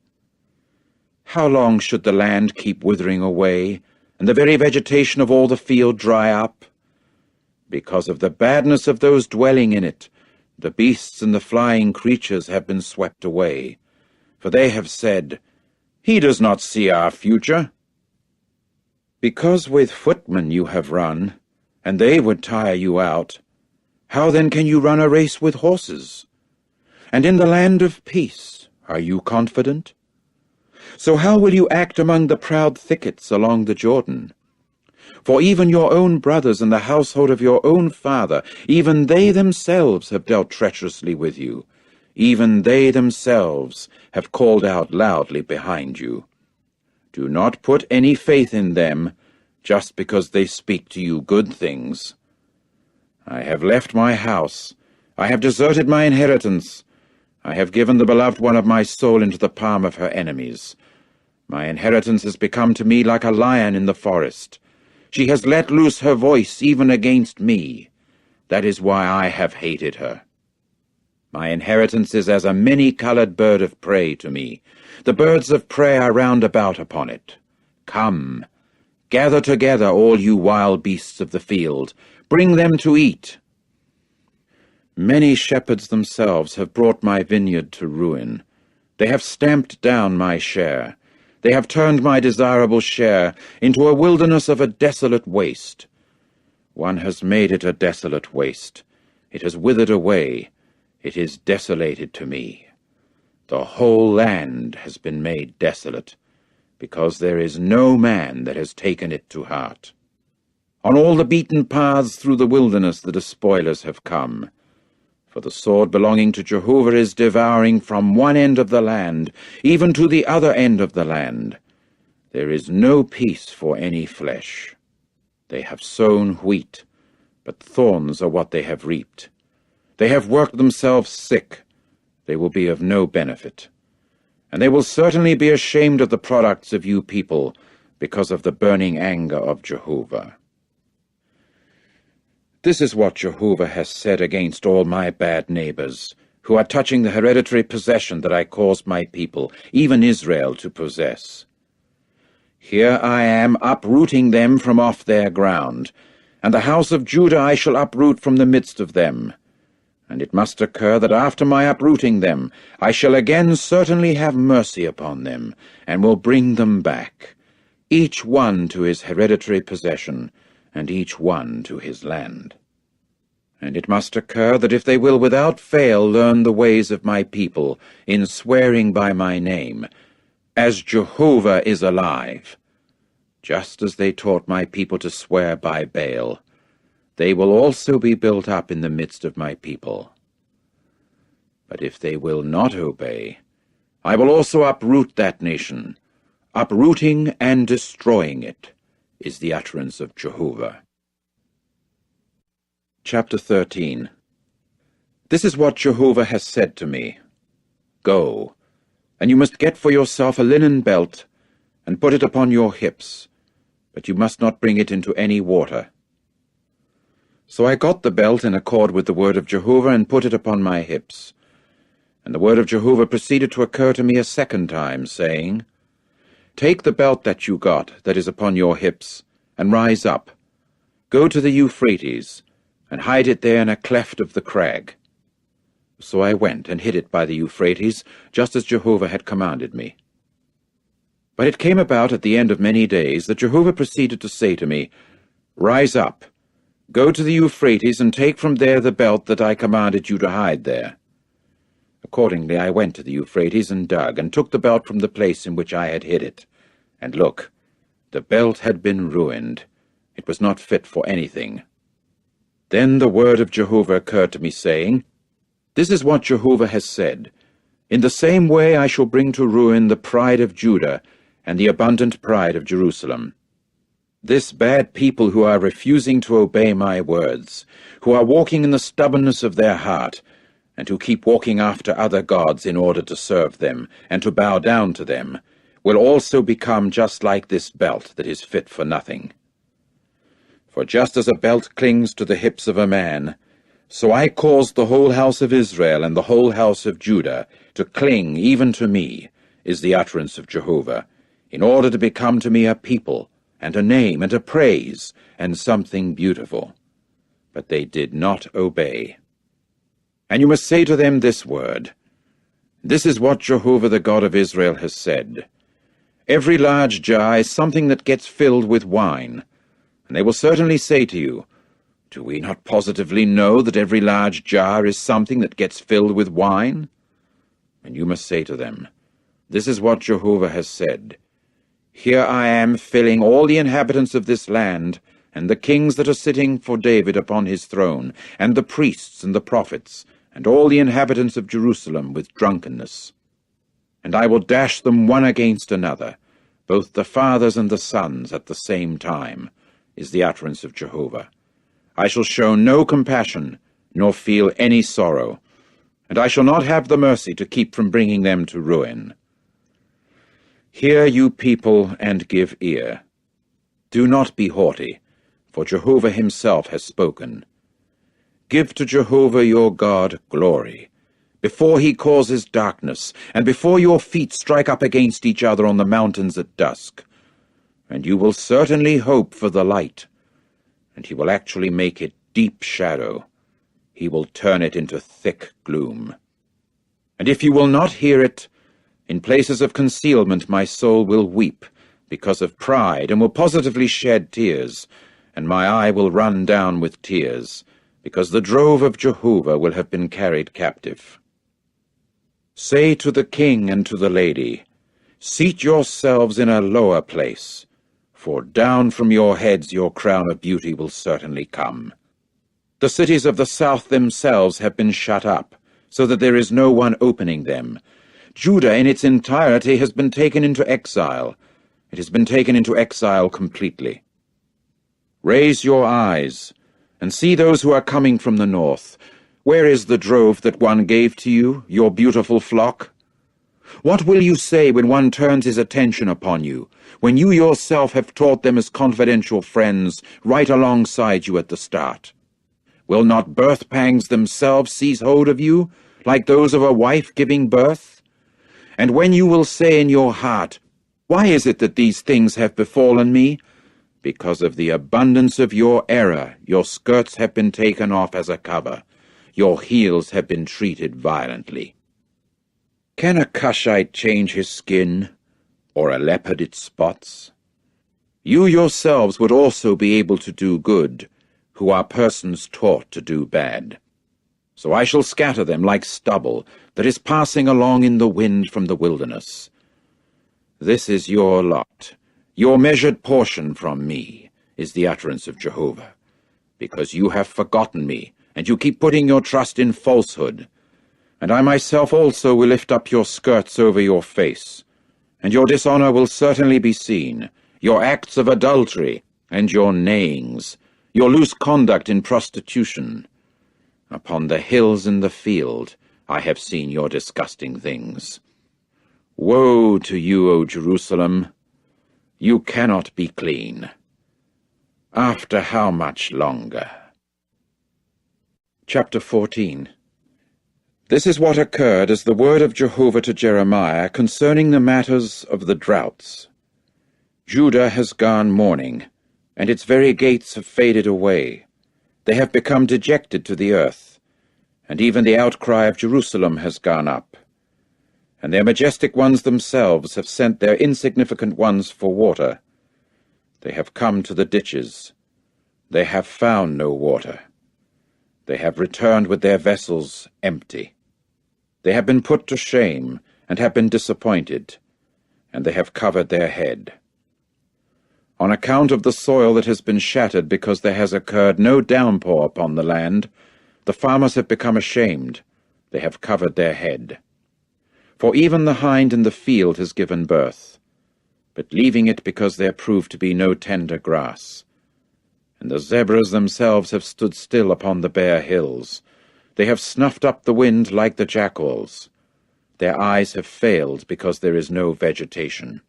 How long should the land keep withering away, and the very vegetation of all the field dry up? Because of the badness of those dwelling in it, The beasts and the flying creatures have been swept away, for they have said, "He does not see our future." Because with footmen you have run, and they would tire you out, how then can you run a race with horses? And in the land of peace, are you confident? So how will you act among the proud thickets along the Jordan? For even your own brothers and the household of your own father, even they themselves have dealt treacherously with you. Even they themselves have called out loudly behind you. Do not put any faith in them, just because they speak to you good things. I have left my house. I have deserted my inheritance. I have given the beloved one of my soul into the palm of her enemies. My inheritance has become to me like a lion in the forest. She has let loose her voice even against me. That is why I have hated her. My inheritance is as a many-colored bird of prey to me. The birds of prey are round about upon it. Come, gather together all you wild beasts of the field. Bring them to eat. Many shepherds themselves have brought my vineyard to ruin. They have stamped down my share. They have turned my desirable share into a wilderness of a desolate waste. One has made it a desolate waste. It has withered away. It is desolated to me. The whole land has been made desolate, because there is no man that has taken it to heart. On all the beaten paths through the wilderness the despoilers have come. For the sword belonging to Jehovah is devouring from one end of the land, even to the other end of the land. There is no peace for any flesh. They have sown wheat, but thorns are what they have reaped. They have worked themselves sick. They will be of no benefit. And they will certainly be ashamed of the products of you people, because of the burning anger of Jehovah. This is what Jehovah has said against all my bad neighbors, who are touching the hereditary possession that I caused my people, even Israel, to possess. Here I am uprooting them from off their ground, and the house of Judah I shall uproot from the midst of them. And it must occur that after my uprooting them, I shall again certainly have mercy upon them, and will bring them back, each one to his hereditary possession, and each one to his land. And it must occur that if they will without fail learn the ways of my people, in swearing by my name, as Jehovah is alive, just as they taught my people to swear by Baal, they will also be built up in the midst of my people. But if they will not obey, I will also uproot that nation. Uprooting and destroying it is the utterance of Jehovah. Chapter 13. This is what Jehovah has said to me. Go, and you must get for yourself a linen belt, and put it upon your hips, but you must not bring it into any water. So I got the belt in accord with the word of Jehovah, and put it upon my hips. And the word of Jehovah proceeded to occur to me a second time, saying, Take the belt that you got, that is upon your hips, and rise up. Go to the Euphrates, and hide it there in a cleft of the crag. So I went and hid it by the Euphrates, just as Jehovah had commanded me. But it came about at the end of many days that Jehovah proceeded to say to me, Rise up, go to the Euphrates, and take from there the belt that I commanded you to hide there. Accordingly I went to the Euphrates and dug, and took the belt from the place in which I had hid it. And look, the belt had been ruined. It was not fit for anything. Then the word of Jehovah occurred to me, saying, This is what Jehovah has said. In the same way I shall bring to ruin the pride of Judah and the abundant pride of Jerusalem. This bad people who are refusing to obey my words, who are walking in the stubbornness of their heart, and who keep walking after other gods in order to serve them and to bow down to them, will also become just like this belt that is fit for nothing. For just as a belt clings to the hips of a man, so I caused the whole house of Israel and the whole house of Judah to cling even to me, is the utterance of Jehovah, in order to become to me a people, and a name, and a praise, and something beautiful. But they did not obey. And you must say to them this word, This is what Jehovah the God of Israel has said. Every large jar is something that gets filled with wine. And they will certainly say to you, Do we not positively know that every large jar is something that gets filled with wine? And you must say to them, This is what Jehovah has said. Here I am filling all the inhabitants of this land, and the kings that are sitting for David upon his throne, and the priests and the prophets, and all the inhabitants of Jerusalem with drunkenness. And I will dash them one against another, both the fathers and the sons at the same time, is the utterance of Jehovah. I shall show no compassion, nor feel any sorrow, and I shall not have the mercy to keep from bringing them to ruin. Hear, you people, and give ear. Do not be haughty, for Jehovah himself has spoken. Give to Jehovah your God glory, before he causes darkness, and before your feet strike up against each other on the mountains at dusk. And you will certainly hope for the light, and he will actually make it deep shadow. He will turn it into thick gloom. And if you will not hear it, in places of concealment my soul will weep because of pride, and will positively shed tears, and my eye will run down with tears, because the drove of Jehovah will have been carried captive. Say to the king and to the lady, Seat yourselves in a lower place, for down from your heads your crown of beauty will certainly come. The cities of the south themselves have been shut up, so that there is no one opening them. Judah in its entirety has been taken into exile. It has been taken into exile completely. Raise your eyes, and see those who are coming from the north. Where is the drove that one gave to you, your beautiful flock? What will you say when one turns his attention upon you, when you yourself have taught them as confidential friends right alongside you at the start? Will not birth pangs themselves seize hold of you, like those of a wife giving birth? And when you will say in your heart, Why is it that these things have befallen me? Because of the abundance of your error, your skirts have been taken off as a cover. Your heels have been treated violently. Can a Cushite change his skin, or a leopard its spots? You yourselves would also be able to do good, who are persons taught to do bad. So I shall scatter them like stubble that is passing along in the wind from the wilderness. This is your lot, your measured portion from me, is the utterance of Jehovah, because you have forgotten me, and you keep putting your trust in falsehood. And I myself also will lift up your skirts over your face, and your dishonor will certainly be seen, your acts of adultery, and your neighings, your loose conduct in prostitution. Upon the hills and the field I have seen your disgusting things. Woe to you, O Jerusalem! You cannot be clean. After how much longer? Chapter 14. This is what occurred as the word of Jehovah to Jeremiah concerning the matters of the droughts. Judah has gone mourning, and its very gates have faded away. They have become dejected to the earth, and even the outcry of Jerusalem has gone up. And their majestic ones themselves have sent their insignificant ones for water. They have come to the ditches. They have found no water. They have returned with their vessels empty. They have been put to shame, and have been disappointed, and they have covered their head. On account of the soil that has been shattered because there has occurred no downpour upon the land, the farmers have become ashamed. They have covered their head. For even the hind in the field has given birth, but leaving it because there proved to be no tender grass. And the zebras themselves have stood still upon the bare hills. They have snuffed up the wind like the jackals. Their eyes have failed because there is no vegetation.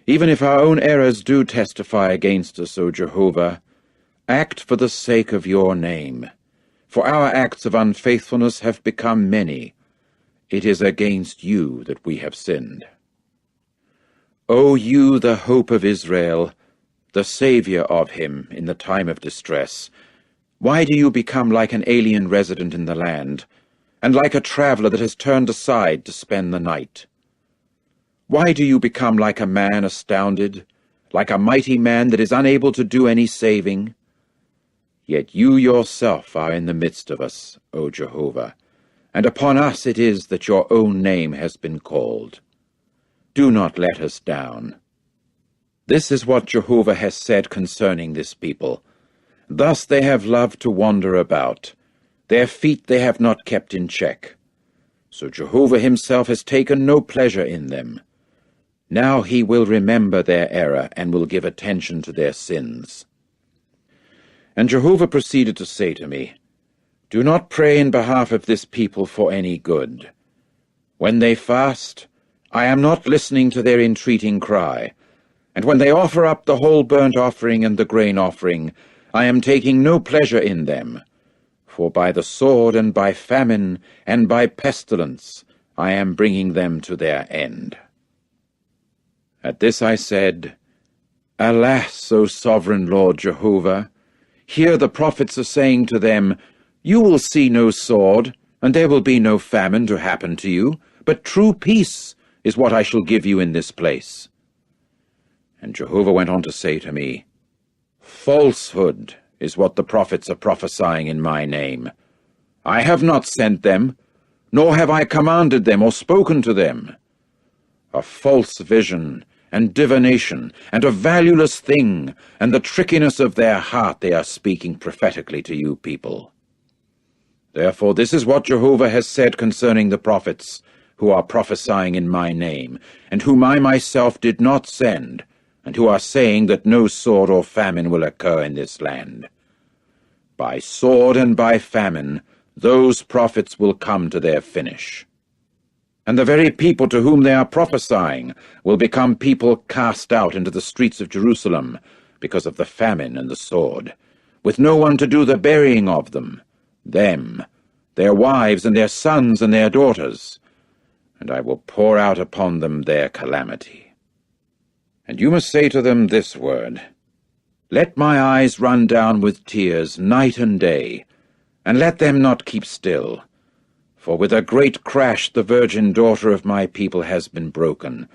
Even if our own errors do testify against us, O Jehovah, act for the sake of your name. For our acts of unfaithfulness have become many. It is against you that we have sinned. O you, the hope of Israel, the Savior of him in the time of distress, Why do you become like an alien resident in the land, and like a traveler that has turned aside to spend the night? Why do you become like a man astounded, like a mighty man that is unable to do any saving? Yet you yourself are in the midst of us, O Jehovah, and upon us it is that your own name has been called. Do not let us down. This is what Jehovah has said concerning this people. Thus they have loved to wander about. Their feet they have not kept in check. So Jehovah himself has taken no pleasure in them. Now he will remember their error and will give attention to their sins. And Jehovah proceeded to say to me, Do not pray in behalf of this people for any good. When they fast, I am not listening to their entreating cry, and when they offer up the whole burnt offering and the grain offering, I am taking no pleasure in them. For by the sword and by famine and by pestilence I am bringing them to their end. At this I said, Alas, O sovereign Lord Jehovah! Here the prophets are saying to them, You will see no sword, and there will be no famine to happen to you, but true peace is what I shall give you in this place. And Jehovah went on to say to me, Falsehood is what the prophets are prophesying in my name. I have not sent them, nor have I commanded them or spoken to them. A false vision and divination, and a valueless thing, and the trickiness of their heart they are speaking prophetically to you people. Therefore this is what Jehovah has said concerning the prophets, who are prophesying in my name, and whom I myself did not send, and who are saying that no sword or famine will occur in this land. By sword and by famine, those prophets will come to their finish. And the very people to whom they are prophesying will become people cast out into the streets of Jerusalem because of the famine and the sword, with no one to do the burying of them, their wives and their sons and their daughters, and I will pour out upon them their calamity. And you must say to them this word, Let my eyes run down with tears night and day, and let them not keep still. For with a great crash the virgin daughter of my people has been broken,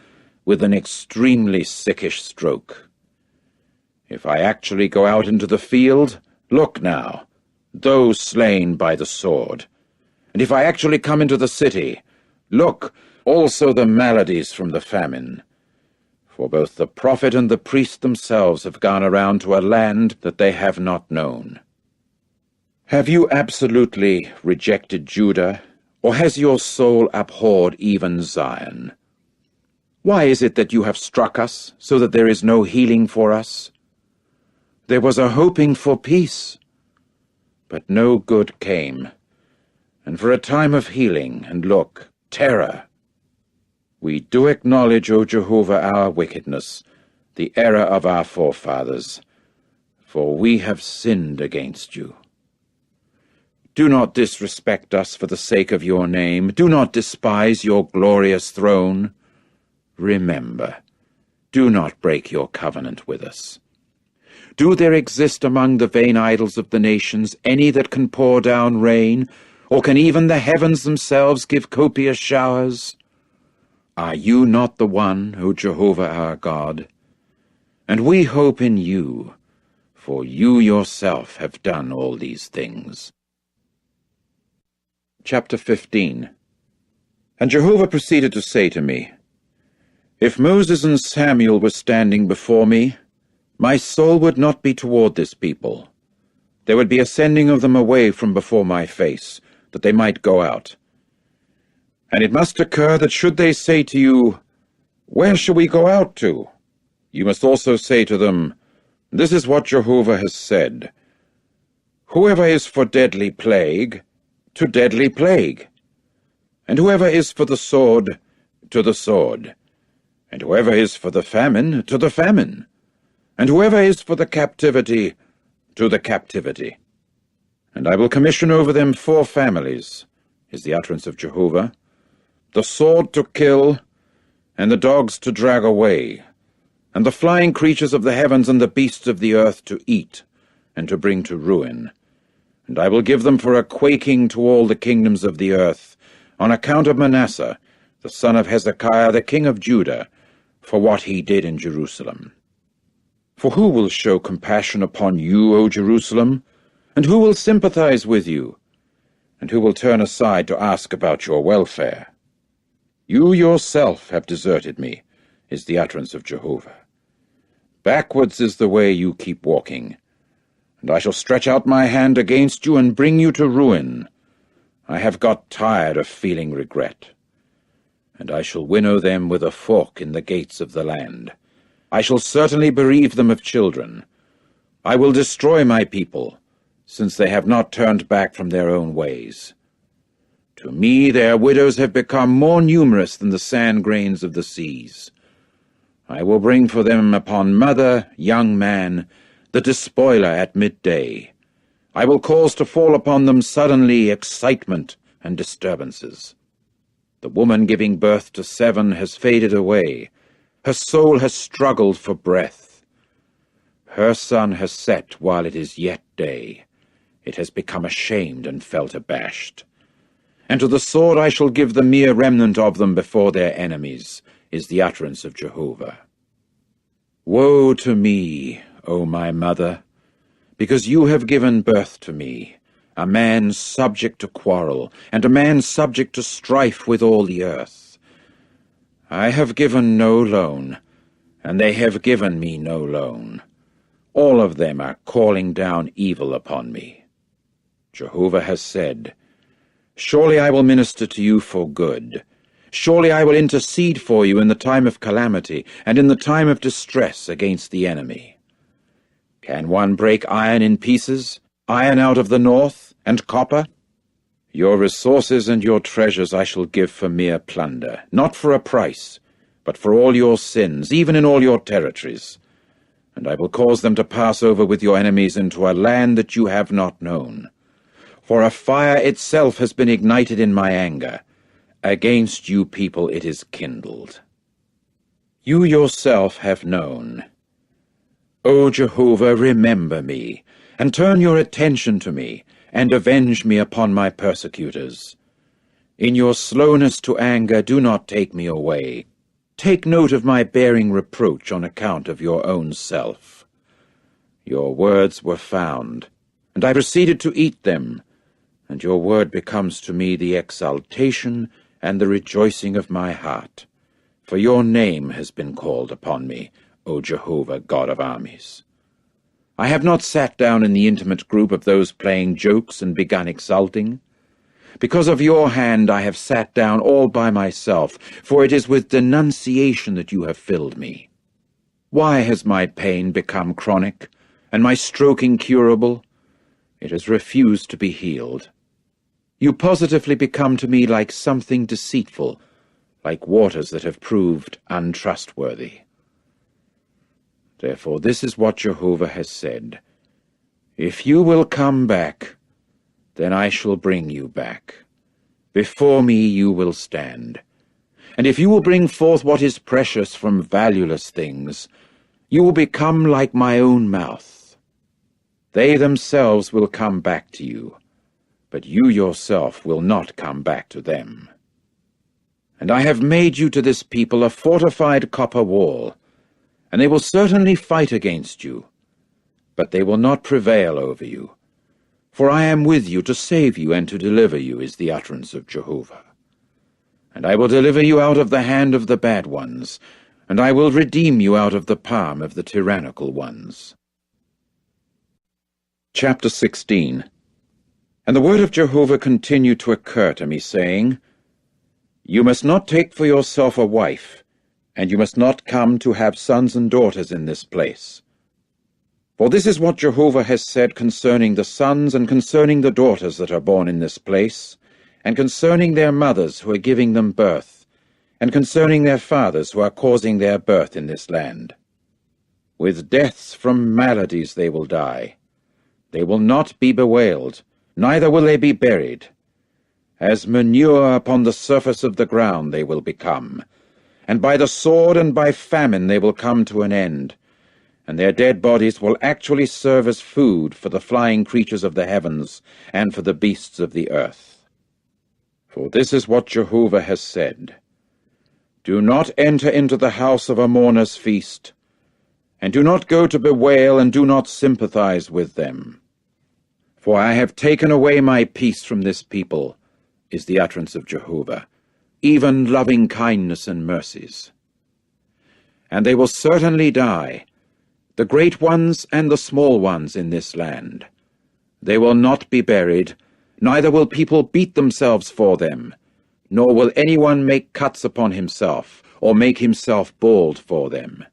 with an extremely sickish stroke. If I actually go out into the field, look now, those slain by the sword. And if I actually come into the city, look, also the maladies from the famine. For both the prophet and the priest themselves have gone around to a land that they have not known. Have you absolutely rejected Judah, or has your soul abhorred even Zion? Why is it that you have struck us, so that there is no healing for us? There was a hoping for peace, but no good came, and for a time of healing, and look, terror. We do acknowledge, O Jehovah, our wickedness, the error of our forefathers, for we have sinned against you. Do not disrespect us for the sake of your name. Do not despise your glorious throne. Remember, do not break your covenant with us. Do there exist among the vain idols of the nations any that can pour down rain, or can even the heavens themselves give copious showers? Are you not the one, O Jehovah our God? And we hope in you, for you yourself have done all these things. Chapter 15. And Jehovah proceeded to say to me, If Moses and Samuel were standing before me, my soul would not be toward this people. There would be a sending of them away from before my face, that they might go out. And it must occur that should they say to you, Where shall we go out to? You must also say to them, This is what Jehovah has said. Whoever is for deadly plague, to deadly plague. And whoever is for the sword, to the sword. And whoever is for the famine, to the famine. And whoever is for the captivity, to the captivity. And I will commission over them 4 families, is the utterance of Jehovah, the sword to kill, and the dogs to drag away, and the flying creatures of the heavens and the beasts of the earth to eat, and to bring to ruin. And I will give them for a quaking to all the kingdoms of the earth, on account of Manasseh, the son of Hezekiah, the king of Judah, for what he did in Jerusalem. For who will show compassion upon you, O Jerusalem? And who will sympathize with you? And who will turn aside to ask about your welfare? You yourself have deserted me, is the utterance of Jehovah. Backwards is the way you keep walking, and I shall stretch out my hand against you and bring you to ruin. I have got tired of feeling regret, and I shall winnow them with a fork in the gates of the land. I shall certainly bereave them of children. I will destroy my people, since they have not turned back from their own ways. To me their widows have become more numerous than the sand grains of the seas. I will bring for them upon mother, young man, the despoiler at midday. I will cause to fall upon them suddenly excitement and disturbances. The woman giving birth to 7 has faded away. Her soul has struggled for breath. Her sun has set while it is yet day. It has become ashamed and felt abashed. And to the sword I shall give the mere remnant of them before their enemies, is the utterance of Jehovah. Woe to me, O my mother, because you have given birth to me, a man subject to quarrel, and a man subject to strife with all the earth. I have given no loan, and they have given me no loan. All of them are calling down evil upon me. Jehovah has said, Surely I will minister to you for good. Surely I will intercede for you in the time of calamity, and in the time of distress against the enemy. Can one break iron in pieces, iron out of the north, and copper? Your resources and your treasures I shall give for mere plunder, not for a price, but for all your sins, even in all your territories. And I will cause them to pass over with your enemies into a land that you have not known. For a fire itself has been ignited in my anger. Against you people it is kindled. You yourself have known. O Jehovah, remember me, and turn your attention to me, and avenge me upon my persecutors. In your slowness to anger, do not take me away. Take note of my bearing reproach on account of your own self. Your words were found, and I proceeded to eat them, and your word becomes to me the exaltation and the rejoicing of my heart. For your name has been called upon me, O Jehovah, God of armies. I have not sat down in the intimate group of those playing jokes and begun exulting. Because of your hand I have sat down all by myself, for it is with denunciation that you have filled me. Why has my pain become chronic, and my stroke incurable? It has refused to be healed. You positively become to me like something deceitful, like waters that have proved untrustworthy. Therefore this is what Jehovah has said. If you will come back, then I shall bring you back. Before me you will stand. And if you will bring forth what is precious from valueless things, you will become like my own mouth. They themselves will come back to you, but you yourself will not come back to them. And I have made you to this people a fortified copper wall, and they will certainly fight against you, but they will not prevail over you. For I am with you to save you and to deliver you, is the utterance of Jehovah. And I will deliver you out of the hand of the bad ones, and I will redeem you out of the palm of the tyrannical ones. Chapter 16. And the word of Jehovah continued to occur to me, saying, You must not take for yourself a wife, and you must not come to have sons and daughters in this place. For this is what Jehovah has said concerning the sons and concerning the daughters that are born in this place, and concerning their mothers who are giving them birth, and concerning their fathers who are causing their birth in this land. With deaths from maladies they will die. They will not be bewailed, neither will they be buried. As manure upon the surface of the ground they will become, and by the sword and by famine they will come to an end, and their dead bodies will actually serve as food for the flying creatures of the heavens and for the beasts of the earth. For this is what Jehovah has said: Do not enter into the house of a mourner's feast, and do not go to bewail, and do not sympathize with them. For I have taken away my peace from this people, is the utterance of Jehovah, even loving kindness and mercies. And they will certainly die, the great ones and the small ones in this land. They will not be buried, neither will people beat themselves for them, nor will anyone make cuts upon himself, or make himself bald for them.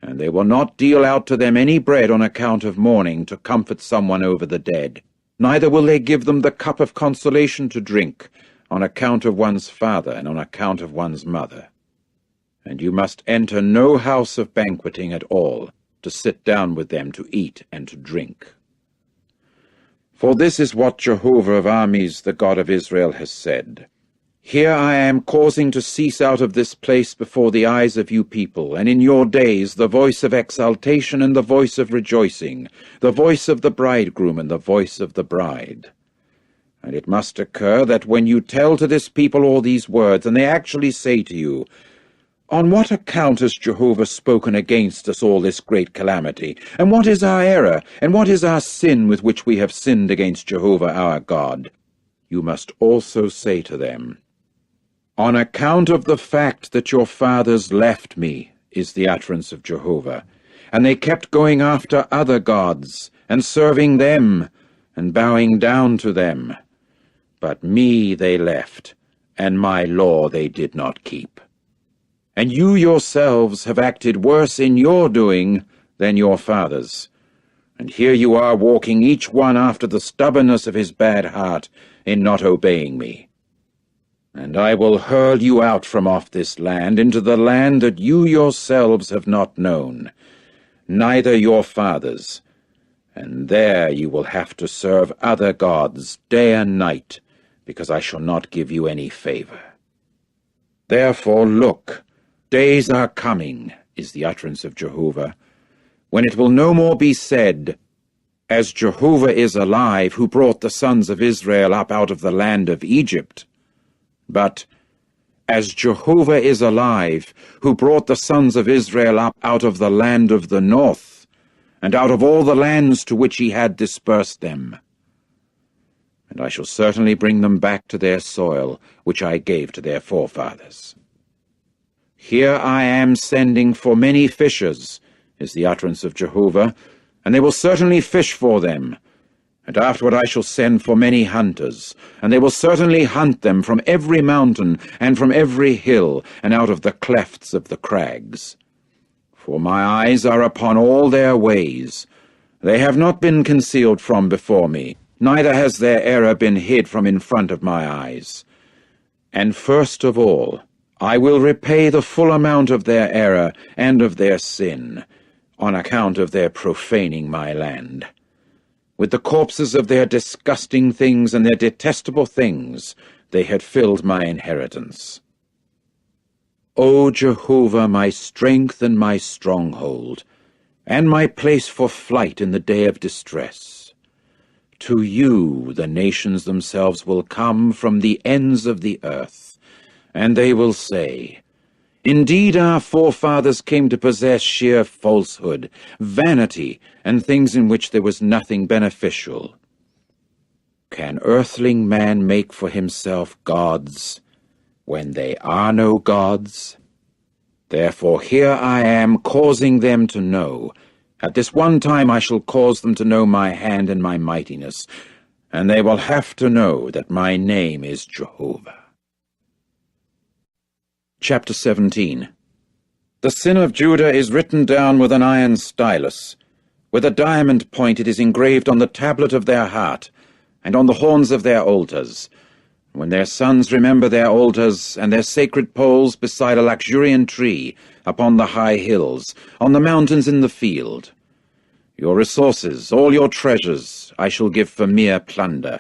And they will not deal out to them any bread on account of mourning to comfort someone over the dead, neither will they give them the cup of consolation to drink on account of one's father and on account of one's mother. And you must enter no house of banqueting at all, to sit down with them to eat and to drink. For this is what Jehovah of armies, the God of Israel, has said: Here I am causing to cease out of this place before the eyes of you people, and in your days the voice of exultation and the voice of rejoicing, the voice of the bridegroom and the voice of the bride. And it must occur that when you tell to this people all these words, and they actually say to you, On what account has Jehovah spoken against us all this great calamity? And what is our error, and what is our sin with which we have sinned against Jehovah our God? You must also say to them, On account of the fact that your fathers left me, is the utterance of Jehovah, and they kept going after other gods, and serving them, and bowing down to them. But me they left, and my law they did not keep. And you yourselves have acted worse in your doing than your fathers. And here you are walking each one after the stubbornness of his bad heart in not obeying me. And I will hurl you out from off this land into the land that you yourselves have not known, neither your fathers, and there you will have to serve other gods day and night, because I shall not give you any favor. Therefore look, days are coming, is the utterance of Jehovah, when it will no more be said, As Jehovah is alive, who brought the sons of Israel up out of the land of Egypt, but, As Jehovah is alive, who brought the sons of Israel up out of the land of the north, and out of all the lands to which he had dispersed them. And I shall certainly bring them back to their soil, which I gave to their forefathers. Here I am sending for many fishers, is the utterance of Jehovah, and they will certainly fish for them. And afterward I shall send for many hunters, and they will certainly hunt them from every mountain and from every hill, and out of the clefts of the crags. For my eyes are upon all their ways. They have not been concealed from before me, neither has their error been hid from in front of my eyes. And first of all, I will repay the full amount of their error and of their sin, on account of their profaning my land. With the corpses of their disgusting things and their detestable things, they had filled my inheritance. O Jehovah, my strength and my stronghold, and my place for flight in the day of distress. To you the nations themselves will come from the ends of the earth, and they will say, Indeed, our forefathers came to possess sheer falsehood, vanity, and things in which there was nothing beneficial. Can earthling man make for himself gods, when they are no gods? Therefore here I am causing them to know. At this one time I shall cause them to know my hand and my mightiness, and they will have to know that my name is Jehovah. Chapter 17. The sin of Judah is written down with an iron stylus. With a diamond point it is engraved on the tablet of their heart, and on the horns of their altars. When their sons remember their altars, and their sacred poles beside a luxuriant tree, upon the high hills, on the mountains in the field. Your resources, all your treasures, I shall give for mere plunder.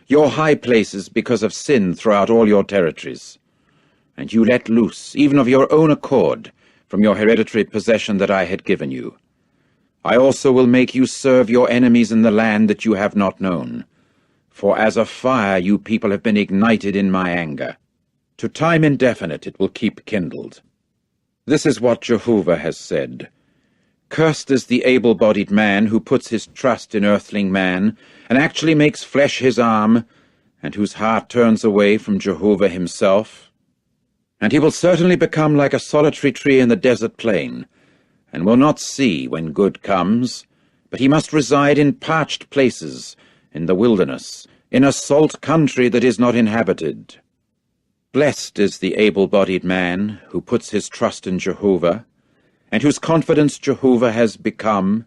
Your high places because of sin throughout all your territories. And you let loose, even of your own accord, from your hereditary possession that I had given you. I also will make you serve your enemies in the land that you have not known. For as a fire you people have been ignited in my anger. To time indefinite it will keep kindled. This is what Jehovah has said. Cursed is the able-bodied man who puts his trust in earthling man, and actually makes flesh his arm, and whose heart turns away from Jehovah himself. And he will certainly become like a solitary tree in the desert plain, and will not see when good comes, but he must reside in parched places, in the wilderness, in a salt country that is not inhabited. Blessed is the able-bodied man who puts his trust in Jehovah, and whose confidence Jehovah has become,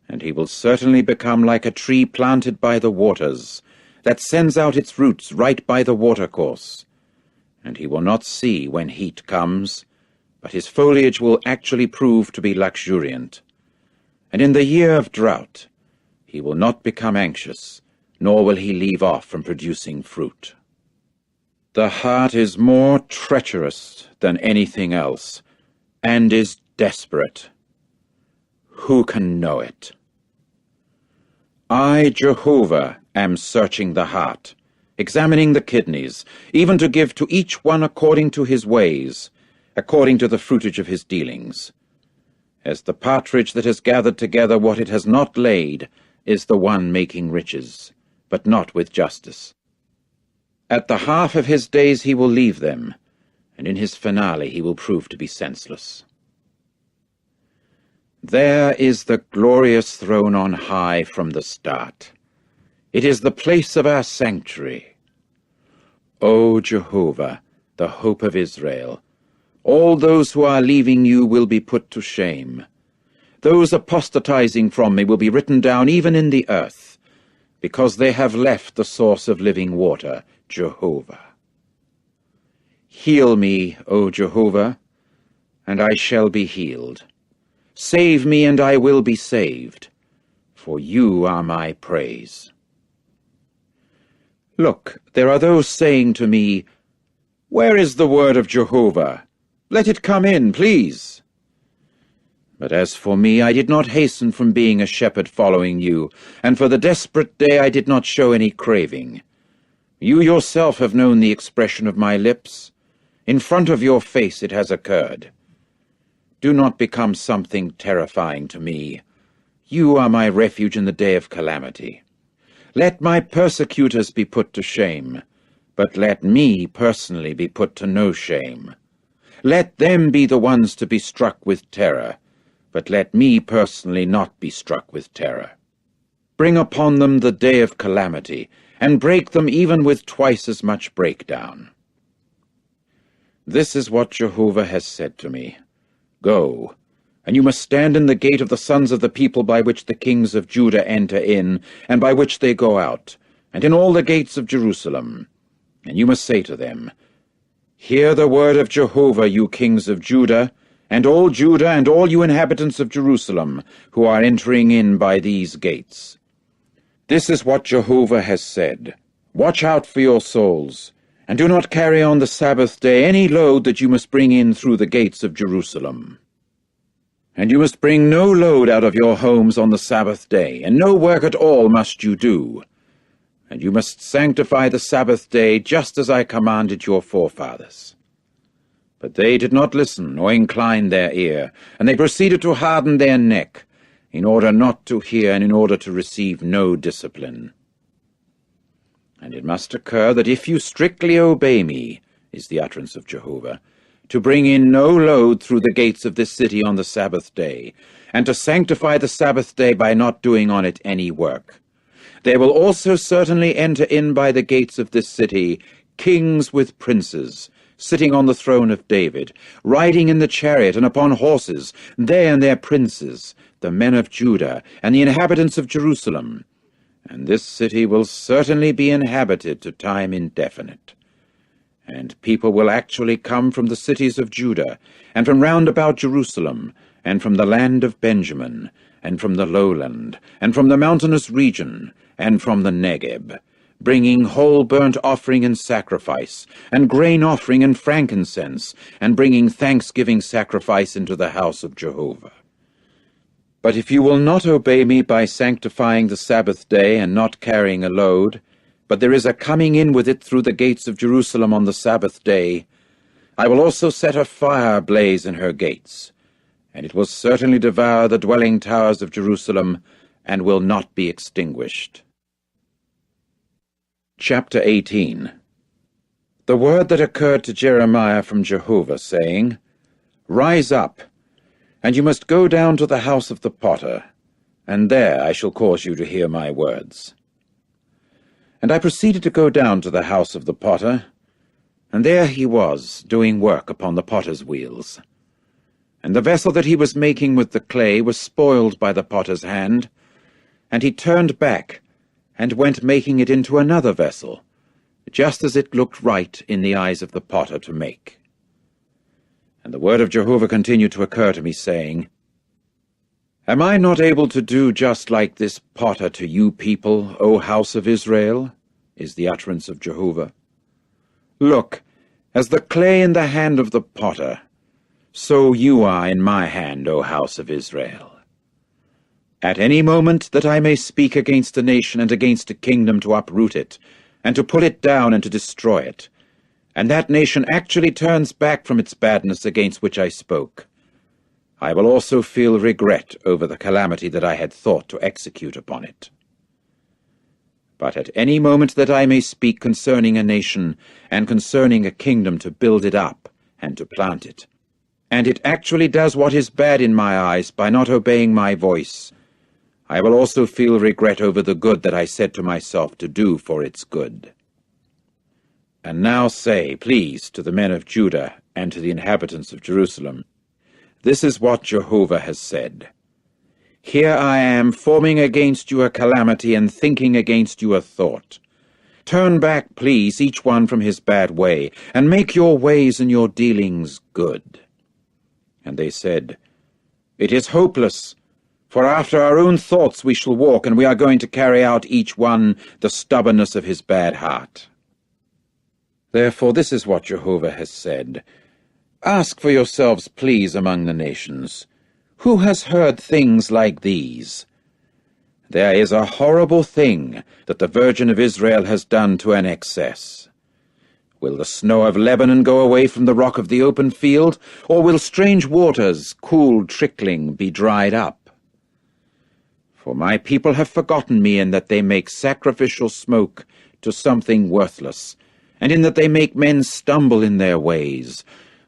and he will certainly become like a tree planted by the waters, that sends out its roots right by the watercourse, and he will not see when heat comes, but his foliage will actually prove to be luxuriant. And in the year of drought he will not become anxious, nor will he leave off from producing fruit. The heart is more treacherous than anything else, and is desperate. Who can know it? I, Jehovah, am searching the heart, examining the kidneys, even to give to each one according to his ways, according to the fruitage of his dealings. As the partridge that has gathered together what it has not laid is the one making riches, but not with justice. At the half of his days he will leave them, and in his finale he will prove to be senseless. There is the glorious throne on high from the start. It is the place of our sanctuary. O Jehovah, the hope of Israel, all those who are leaving you will be put to shame. Those apostatizing from me will be written down even in the earth, because they have left the source of living water, Jehovah. Heal me, O Jehovah, and I shall be healed. Save me, and I will be saved, for you are my praise. Look, there are those saying to me, Where is the word of Jehovah? Let it come in, please. But as for me, I did not hasten from being a shepherd following you, and for the desperate day I did not show any craving. You yourself have known the expression of my lips. In front of your face it has occurred. Do not become something terrifying to me. You are my refuge in the day of calamity. Let my persecutors be put to shame, but let me personally be put to no shame. Let them be the ones to be struck with terror, but let me personally not be struck with terror. Bring upon them the day of calamity, and break them even with twice as much breakdown. This is what Jehovah has said to me. Go, and you must stand in the gate of the sons of the people by which the kings of Judah enter in, and by which they go out, and in all the gates of Jerusalem. And you must say to them, Hear the word of Jehovah, you kings of Judah, and all you inhabitants of Jerusalem, who are entering in by these gates. This is what Jehovah has said. Watch out for your souls, and do not carry on the Sabbath day any load that you must bring in through the gates of Jerusalem. And you must bring no load out of your homes on the Sabbath day, and no work at all must you do. And you must sanctify the Sabbath day just as I commanded your forefathers. But they did not listen or incline their ear, and they proceeded to harden their neck, in order not to hear and in order to receive no discipline. And it must occur that if you strictly obey me, is the utterance of Jehovah, to bring in no load through the gates of this city on the Sabbath day, and to sanctify the Sabbath day by not doing on it any work, there will also certainly enter in by the gates of this city kings with princes, sitting on the throne of David, riding in the chariot and upon horses, they and their princes, the men of Judah, and the inhabitants of Jerusalem. And this city will certainly be inhabited to time indefinite. And people will actually come from the cities of Judah, and from round about Jerusalem, and from the land of Benjamin, and from the lowland, and from the mountainous region, and from the Negeb, bringing whole burnt offering and sacrifice, and grain offering and frankincense, and bringing thanksgiving sacrifice into the house of Jehovah. But if you will not obey me by sanctifying the Sabbath day and not carrying a load, but there is a coming in with it through the gates of Jerusalem on the Sabbath day, I will also set a fire ablaze in her gates, and it will certainly devour the dwelling towers of Jerusalem, and will not be extinguished. Chapter 18. The word that occurred to Jeremiah from Jehovah, saying, Rise up, and you must go down to the house of the potter, and there I shall cause you to hear my words. And I proceeded to go down to the house of the potter, and there he was, doing work upon the potter's wheels. And the vessel that he was making with the clay was spoiled by the potter's hand, and he turned back, and went making it into another vessel, just as it looked right in the eyes of the potter to make. And the word of Jehovah continued to occur to me, saying, Am I not able to do just like this potter to you people, O house of Israel? Is the utterance of Jehovah. Look, as the clay in the hand of the potter, so you are in my hand, O house of Israel. At any moment that I may speak against a nation and against a kingdom to uproot it, and to pull it down and to destroy it, and that nation actually turns back from its badness against which I spoke, I will also feel regret over the calamity that I had thought to execute upon it. But at any moment that I may speak concerning a nation and concerning a kingdom to build it up and to plant it, and it actually does what is bad in my eyes by not obeying my voice, I will also feel regret over the good that I said to myself to do for its good. And now say, please, to the men of Judah and to the inhabitants of Jerusalem, This is what Jehovah has said. Here I am forming against you a calamity and thinking against you a thought. Turn back, please, each one from his bad way, and make your ways and your dealings good. And they said, It is hopeless, for after our own thoughts we shall walk, and we are going to carry out each one the stubbornness of his bad heart. Therefore this is what Jehovah has said. Ask for yourselves, please, among the nations, who has heard things like these? There is a horrible thing that the Virgin of Israel has done to an excess. Will the snow of Lebanon go away from the rock of the open field, or will strange waters, cool trickling, be dried up? For my people have forgotten me in that they make sacrificial smoke to something worthless, and in that they make men stumble in their ways,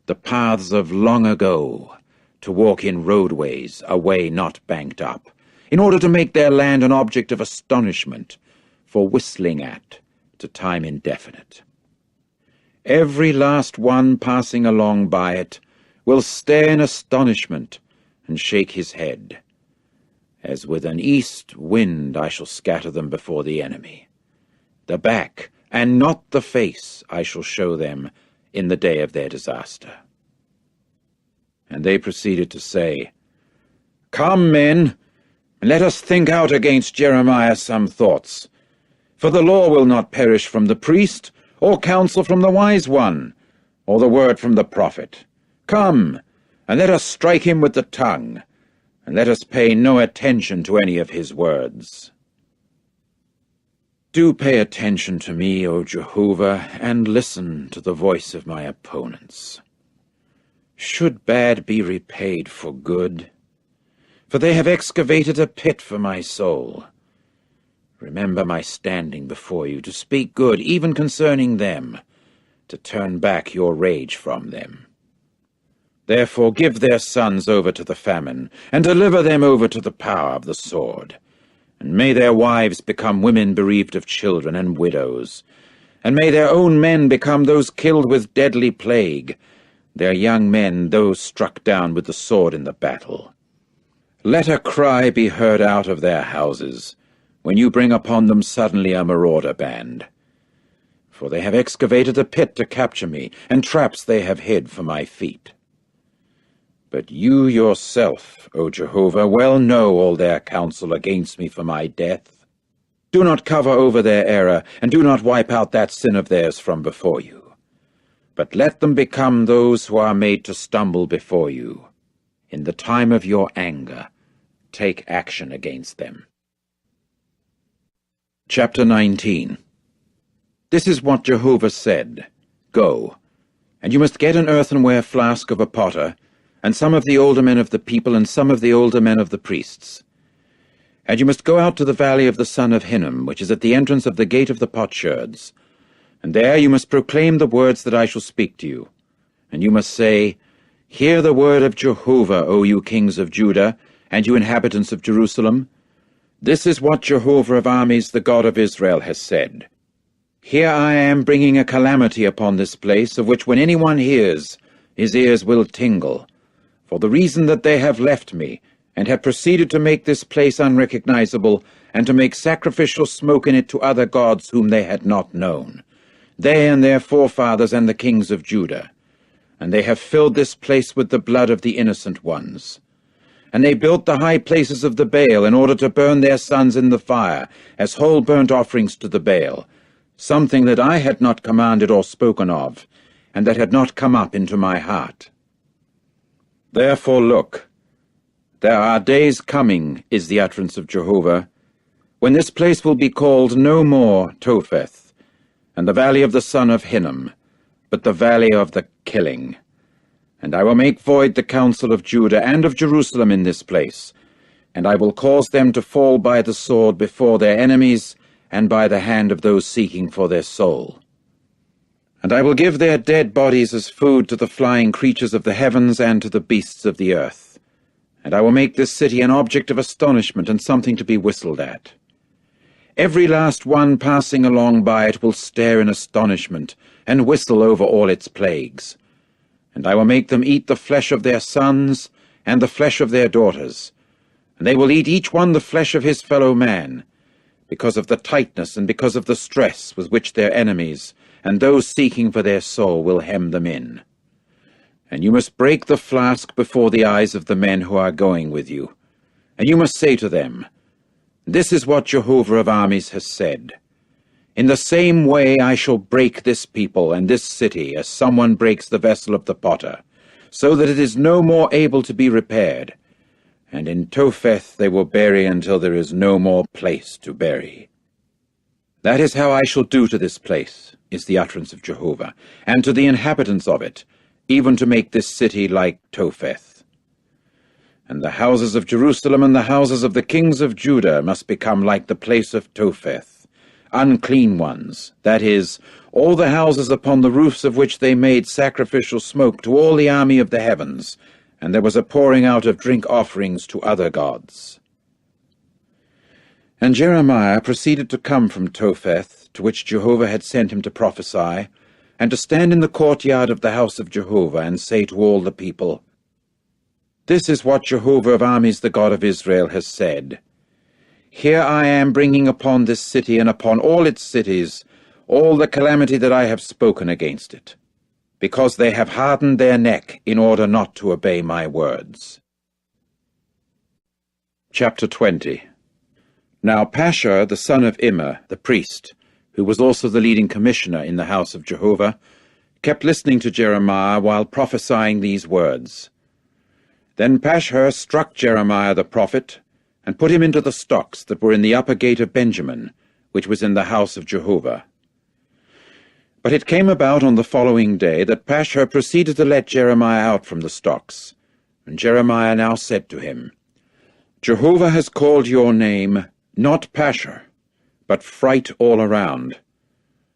the paths of long ago, to walk in roadways, a way not banked up, in order to make their land an object of astonishment, for whistling at, to time indefinite. Every last one passing along by it will stare in astonishment and shake his head. As with an east wind I shall scatter them before the enemy. The back, and not the face, I shall show them in the day of their disaster. And they proceeded to say, Come, men, and let us think out against Jeremiah some thoughts. For the law will not perish from the priest, or counsel from the wise one, or the word from the prophet. Come, and let us strike him with the tongue, and let us pay no attention to any of his words. Do pay attention to me, O Jehovah, and listen to the voice of my opponents. Should bad be repaid for good? For they have excavated a pit for my soul. Remember my standing before you, to speak good even concerning them, to turn back your rage from them. Therefore give their sons over to the famine, and deliver them over to the power of the sword. And may their wives become women bereaved of children and widows. And may their own men become those killed with deadly plague, their young men those struck down with the sword in the battle. Let a cry be heard out of their houses, when you bring upon them suddenly a marauder band. For they have excavated a pit to capture me, and traps they have hid for my feet. But you yourself, O Jehovah, well know all their counsel against me for my death. Do not cover over their error, and do not wipe out that sin of theirs from before you. But let them become those who are made to stumble before you. In the time of your anger, take action against them. Chapter 19. This is what Jehovah said. Go, and you must get an earthenware flask of a potter, and some of the older men of the people, and some of the older men of the priests. And you must go out to the valley of the son of Hinnom, which is at the entrance of the gate of the potsherds. And there you must proclaim the words that I shall speak to you. And you must say, Hear the word of Jehovah, O you kings of Judah, and you inhabitants of Jerusalem. This is what Jehovah of armies, the God of Israel, has said. Here I am bringing a calamity upon this place, of which when anyone hears, his ears will tingle, for the reason that they have left me, and have proceeded to make this place unrecognizable, and to make sacrificial smoke in it to other gods whom they had not known, they and their forefathers and the kings of Judah. And they have filled this place with the blood of the innocent ones. And they built the high places of the Baal in order to burn their sons in the fire, as whole burnt offerings to the Baal, something that I had not commanded or spoken of, and that had not come up into my heart. Therefore look, there are days coming, is the utterance of Jehovah, when this place will be called no more Topheth, and the valley of the son of Hinnom, but the valley of the killing. And I will make void the counsel of Judah and of Jerusalem in this place, and I will cause them to fall by the sword before their enemies, and by the hand of those seeking for their soul. And I will give their dead bodies as food to the flying creatures of the heavens and to the beasts of the earth. And I will make this city an object of astonishment and something to be whistled at. Every last one passing along by it will stare in astonishment and whistle over all its plagues. And I will make them eat the flesh of their sons and the flesh of their daughters, and they will eat each one the flesh of his fellow man, because of the tightness and because of the stress with which their enemies and those seeking for their soul will hem them in. And you must break the flask before the eyes of the men who are going with you, and you must say to them, This is what Jehovah of armies has said. In the same way I shall break this people and this city as someone breaks the vessel of the potter, so that it is no more able to be repaired. And in Topheth they will bury until there is no more place to bury. That is how I shall do to this place, is the utterance of Jehovah, and to the inhabitants of it, even to make this city like Topheth. And the houses of Jerusalem and the houses of the kings of Judah must become like the place of Topheth, unclean ones, that is, all the houses upon the roofs of which they made sacrificial smoke to all the army of the heavens, and there was a pouring out of drink offerings to other gods. And Jeremiah proceeded to come from Topheth, to which Jehovah had sent him to prophesy, and to stand in the courtyard of the house of Jehovah, and say to all the people, This is what Jehovah of armies, the God of Israel, has said. Here I am bringing upon this city and upon all its cities all the calamity that I have spoken against it, because they have hardened their neck in order not to obey my words. Chapter 20. Now Pashur, the son of Immer, the priest, who was also the leading commissioner in the house of Jehovah, kept listening to Jeremiah while prophesying these words. Then Pashur struck Jeremiah the prophet, and put him into the stocks that were in the upper gate of Benjamin, which was in the house of Jehovah. But it came about on the following day that Pashur proceeded to let Jeremiah out from the stocks. And Jeremiah now said to him, Jehovah has called your name not Pashur, but Fright all around.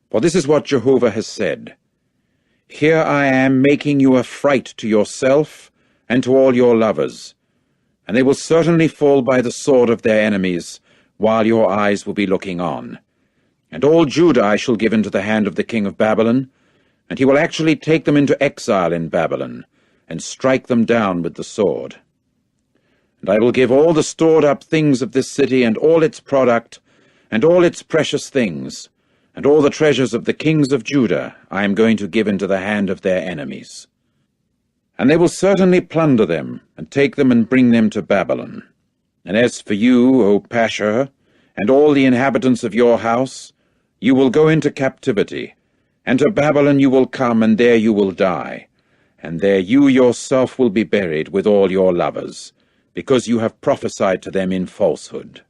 For this is what Jehovah has said. Here I am making you a fright to yourself and to all your lovers, and they will certainly fall by the sword of their enemies, while your eyes will be looking on. And all Judah I shall give into the hand of the king of Babylon, and he will actually take them into exile in Babylon, and strike them down with the sword. And I will give all the stored-up things of this city, and all its product, and all its precious things, and all the treasures of the kings of Judah I am going to give into the hand of their enemies. And they will certainly plunder them, and take them and bring them to Babylon. And as for you, O Pashur, and all the inhabitants of your house, you will go into captivity, and to Babylon you will come, and there you will die, and there you yourself will be buried with all your lovers, because you have prophesied to them in falsehood.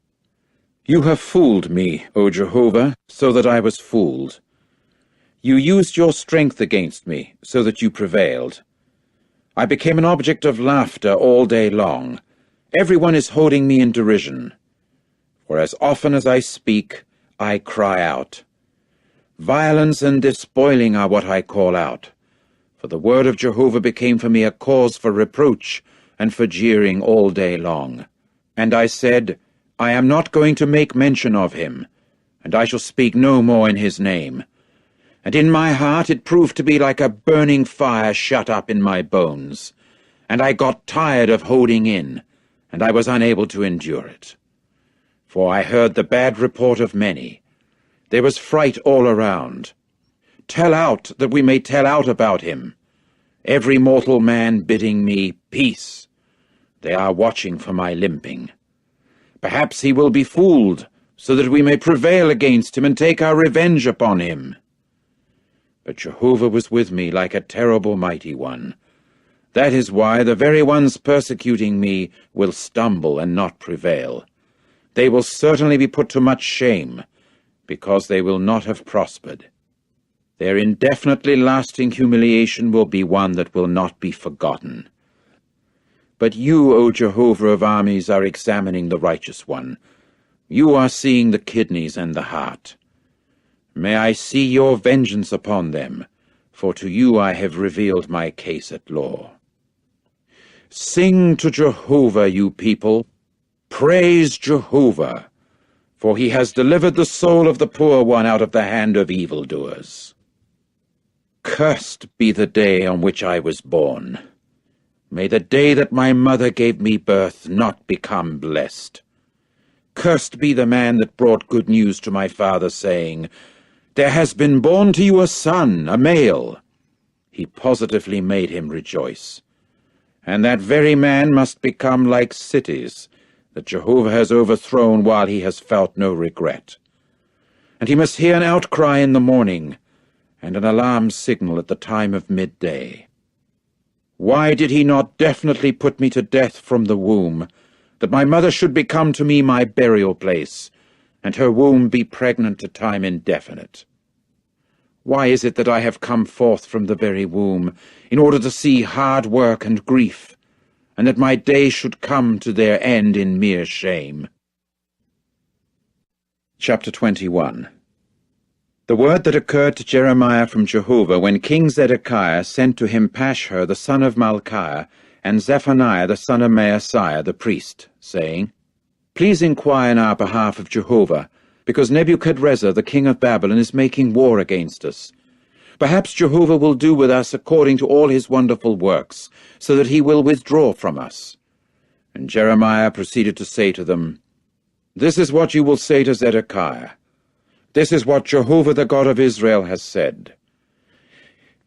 You have fooled me, O Jehovah, so that I was fooled. You used your strength against me, so that you prevailed. I became an object of laughter all day long. Everyone is holding me in derision. For as often as I speak, I cry out. Violence and despoiling are what I call out. For the word of Jehovah became for me a cause for reproach and for jeering all day long. And I said, I am not going to make mention of him, and I shall speak no more in his name. And in my heart it proved to be like a burning fire shut up in my bones, and I got tired of holding in, and I was unable to endure it. For I heard the bad report of many. There was fright all around. Tell out, that we may tell out about him. Every mortal man bidding me, peace. They are watching for my limping. Perhaps he will be fooled, so that we may prevail against him and take our revenge upon him. But Jehovah was with me like a terrible mighty one. That is why the very ones persecuting me will stumble and not prevail. They will certainly be put to much shame, because they will not have prospered. Their indefinitely lasting humiliation will be one that will not be forgotten. But you, O Jehovah of armies, are examining the righteous one. You are seeing the kidneys and the heart. May I see your vengeance upon them, for to you I have revealed my case at law. Sing to Jehovah, you people. Praise Jehovah, for he has delivered the soul of the poor one out of the hand of evildoers. Cursed be the day on which I was born. May the day that my mother gave me birth not become blessed. Cursed be the man that brought good news to my father, saying, There has been born to you a son, a male. He positively made him rejoice. And that very man must become like cities that Jehovah has overthrown while he has felt no regret. And he must hear an outcry in the morning, and an alarm signal at the time of midday. Why did he not definitely put me to death from the womb, that my mother should become to me my burial place, and her womb be pregnant to time indefinite? Why is it that I have come forth from the very womb, in order to see hard work and grief, and that my days should come to their end in mere shame? Chapter 21. The word that occurred to Jeremiah from Jehovah when King Zedekiah sent to him Pashhur the son of Malchiah, and Zephaniah the son of Maaseiah the priest, saying, Please inquire in our behalf of Jehovah, because Nebuchadrezzar the king of Babylon is making war against us. Perhaps Jehovah will do with us according to all his wonderful works, so that he will withdraw from us. And Jeremiah proceeded to say to them, This is what you will say to Zedekiah. This is what Jehovah the God of Israel has said.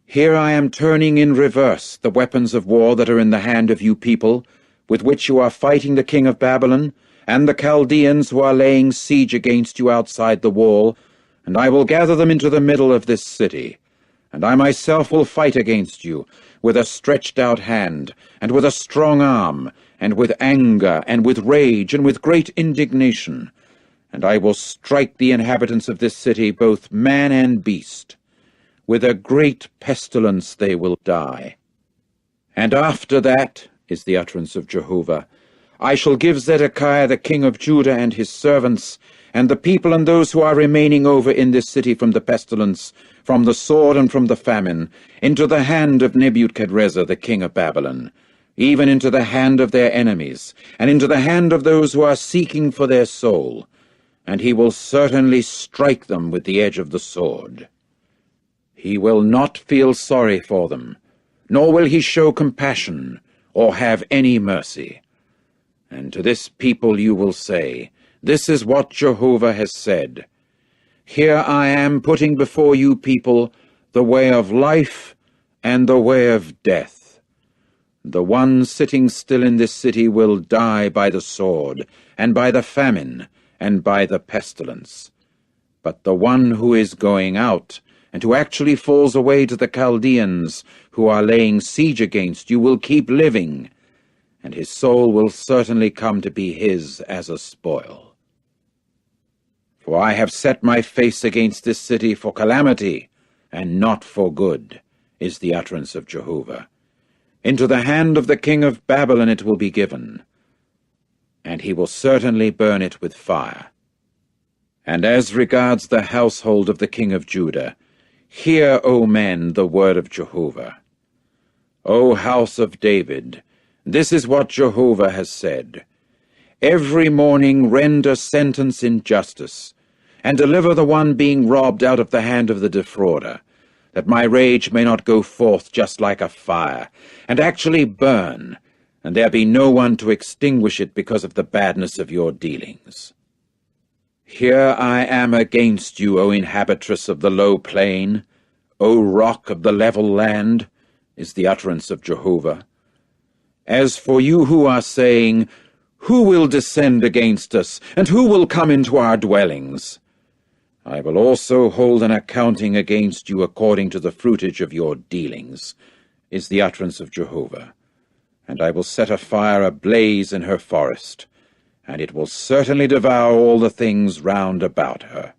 Here I am turning in reverse the weapons of war that are in the hand of you people, with which you are fighting the king of Babylon, and the Chaldeans who are laying siege against you outside the wall, and I will gather them into the middle of this city. And I myself will fight against you, with a stretched-out hand, and with a strong arm, and with anger, and with rage, and with great indignation. And I will strike the inhabitants of this city, both man and beast. With a great pestilence they will die. And after that, is the utterance of Jehovah, I shall give Zedekiah the king of Judah and his servants, and the people and those who are remaining over in this city from the pestilence, from the sword and from the famine, into the hand of Nebuchadrezzar the king of Babylon, even into the hand of their enemies, and into the hand of those who are seeking for their soul. And he will certainly strike them with the edge of the sword. He will not feel sorry for them, nor will he show compassion, or have any mercy. And to this people you will say, This is what Jehovah has said. Here I am putting before you people the way of life and the way of death. The one sitting still in this city will die by the sword, and by the famine, and by the pestilence. But the one who is going out, and who actually falls away to the Chaldeans, who are laying siege against you, will keep living, and his soul will certainly come to be his as a spoil. For I have set my face against this city for calamity, and not for good, is the utterance of Jehovah. Into the hand of the king of Babylon it will be given, and he will certainly burn it with fire. And as regards the household of the king of Judah, hear, O men, the word of Jehovah. O house of David, this is what Jehovah has said. Every morning render sentence in justice, and deliver the one being robbed out of the hand of the defrauder, that my rage may not go forth just like a fire, and actually burn, and there be no one to extinguish it because of the badness of your dealings. Here I am against you, O inhabitress of the low plain, O rock of the level land, is the utterance of Jehovah. As for you who are saying, who will descend against us, and who will come into our dwellings? I will also hold an accounting against you according to the fruitage of your dealings, is the utterance of Jehovah. And I will set a fire ablaze in her forest, and it will certainly devour all the things round about her.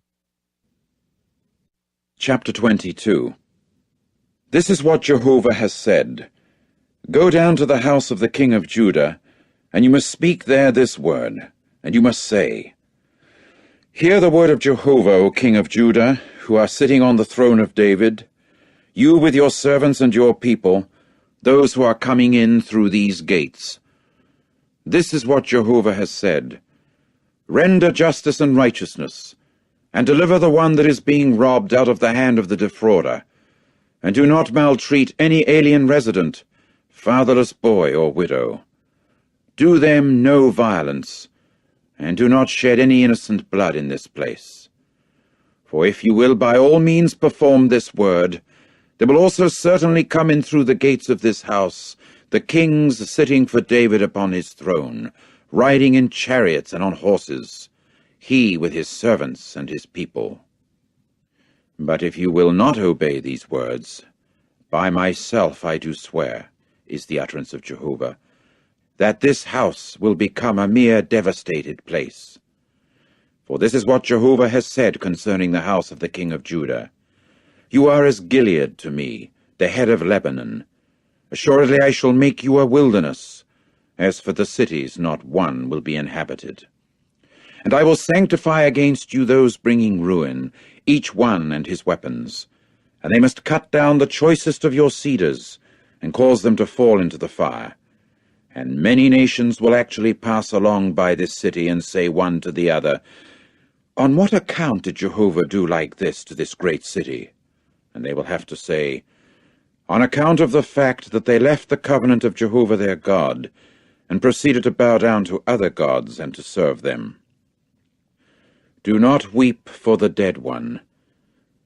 Chapter 22. This is what Jehovah has said. Go down to the house of the king of Judah, and you must speak there this word, and you must say, Hear the word of Jehovah, O king of Judah, who are sitting on the throne of David, you with your servants and your people, those who are coming in through these gates. This is what Jehovah has said. Render justice and righteousness, and deliver the one that is being robbed out of the hand of the defrauder, and do not maltreat any alien resident, fatherless boy or widow. Do them no violence, and do not shed any innocent blood in this place. For if you will by all means perform this word, there will also certainly come in through the gates of this house the kings sitting for David upon his throne, riding in chariots and on horses, he with his servants and his people. But if you will not obey these words, by myself I do swear, is the utterance of Jehovah, that this house will become a mere devastated place. For this is what Jehovah has said concerning the house of the king of Judah. You are as Gilead to me, the head of Lebanon. Assuredly I shall make you a wilderness. As for the cities, not one will be inhabited. And I will sanctify against you those bringing ruin, each one and his weapons. And they must cut down the choicest of your cedars, and cause them to fall into the fire. And many nations will actually pass along by this city and say one to the other, On what account did Jehovah do like this to this great city? And they will have to say, On account of the fact that they left the covenant of Jehovah their God, and proceeded to bow down to other gods and to serve them. Do not weep for the dead one,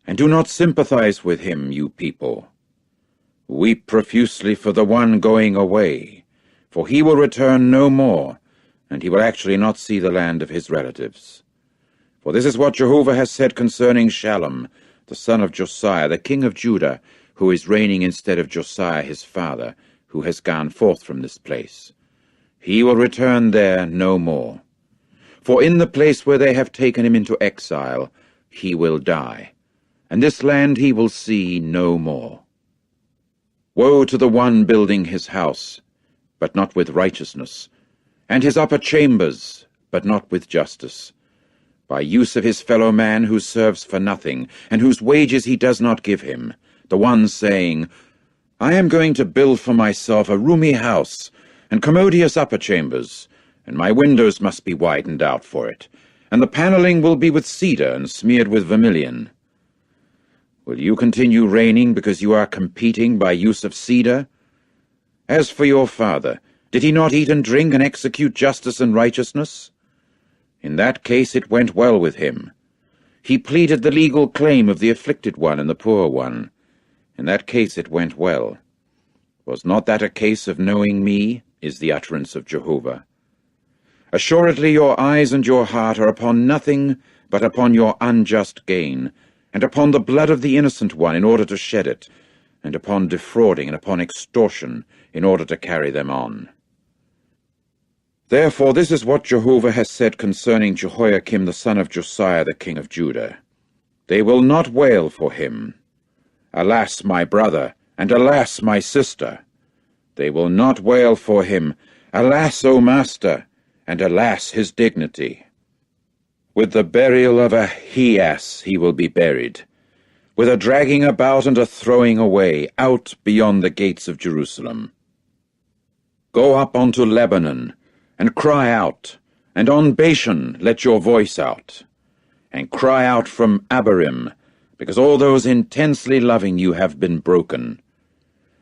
and do not sympathize with him, you people. Weep profusely for the one going away, for he will return no more, and he will actually not see the land of his relatives. For this is what Jehovah has said concerning Shallum, the son of Josiah, the king of Judah, who is reigning instead of Josiah his father, who has gone forth from this place. He will return there no more. For in the place where they have taken him into exile, he will die, and this land he will see no more. Woe to the one building his house, but not with righteousness, and his upper chambers, but not with justice, by use of his fellow man who serves for nothing, and whose wages he does not give him, the one saying, I am going to build for myself a roomy house, and commodious upper chambers, and my windows must be widened out for it, and the paneling will be with cedar and smeared with vermilion. Will you continue reigning because you are competing by use of cedar? As for your father, did he not eat and drink and execute justice and righteousness? In that case it went well with him. He pleaded the legal claim of the afflicted one and the poor one. In that case it went well. Was not that a case of knowing me, is the utterance of Jehovah? Assuredly your eyes and your heart are upon nothing but upon your unjust gain, and upon the blood of the innocent one in order to shed it, and upon defrauding and upon extortion in order to carry them on. Therefore this is what Jehovah has said concerning Jehoiakim the son of Josiah the king of Judah. They will not wail for him. Alas, my brother, and alas, my sister. They will not wail for him. Alas, O master, and alas, his dignity. With the burial of a he-ass he will be buried, with a dragging about and a throwing away, out beyond the gates of Jerusalem. Go up unto Lebanon, and cry out, and on Bashan let your voice out, and cry out from Abarim, because all those intensely loving you have been broken.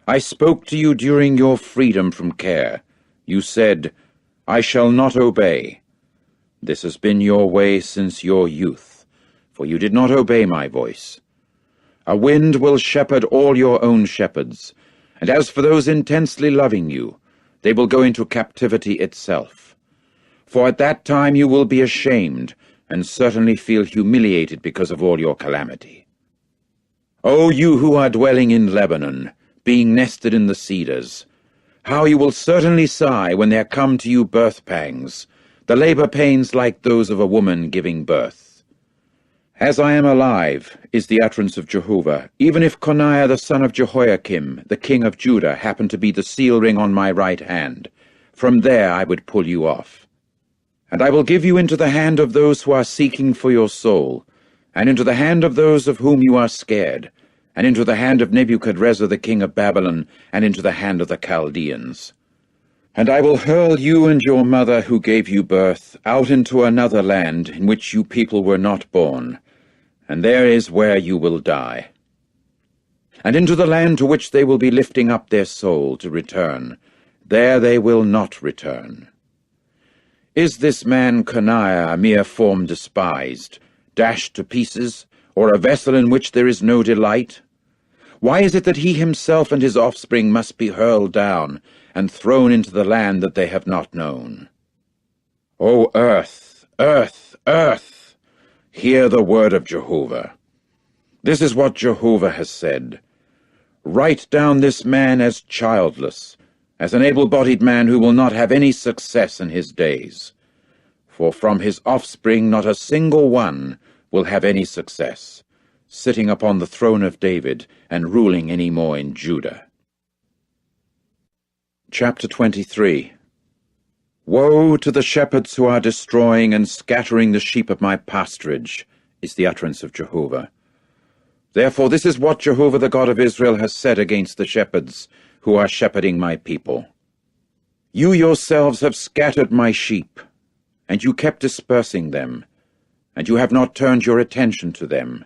I spoke to you during your freedom from care. You said, I shall not obey. This has been your way since your youth, for you did not obey my voice. A wind will shepherd all your own shepherds, and as for those intensely loving you, they will go into captivity itself. For at that time you will be ashamed, and certainly feel humiliated because of all your calamity. O you who are dwelling in Lebanon, being nested in the cedars, how you will certainly sigh when there come to you birth pangs, the labor pains like those of a woman giving birth. As I am alive, is the utterance of Jehovah, even if Coniah the son of Jehoiakim, the king of Judah, happened to be the seal ring on my right hand, from there I would pull you off. And I will give you into the hand of those who are seeking for your soul, and into the hand of those of whom you are scared, and into the hand of Nebuchadrezzar the king of Babylon, and into the hand of the Chaldeans. And I will hurl you and your mother who gave you birth out into another land in which you people were not born, and there is where you will die. And into the land to which they will be lifting up their soul to return, there they will not return. Is this man Coniah a mere form despised, dashed to pieces, or a vessel in which there is no delight? Why is it that he himself and his offspring must be hurled down, and thrown into the land that they have not known? O earth, earth, earth, hear the word of Jehovah. This is what Jehovah has said. Write down this man as childless, as an able-bodied man who will not have any success in his days. For from his offspring not a single one will have any success, sitting upon the throne of David and ruling any more in Judah. Chapter 23. Woe to the shepherds who are destroying and scattering the sheep of my pasturage, is the utterance of Jehovah. Therefore this is what Jehovah the God of Israel has said against the shepherds who are shepherding my people. You yourselves have scattered my sheep, and you kept dispersing them, and you have not turned your attention to them.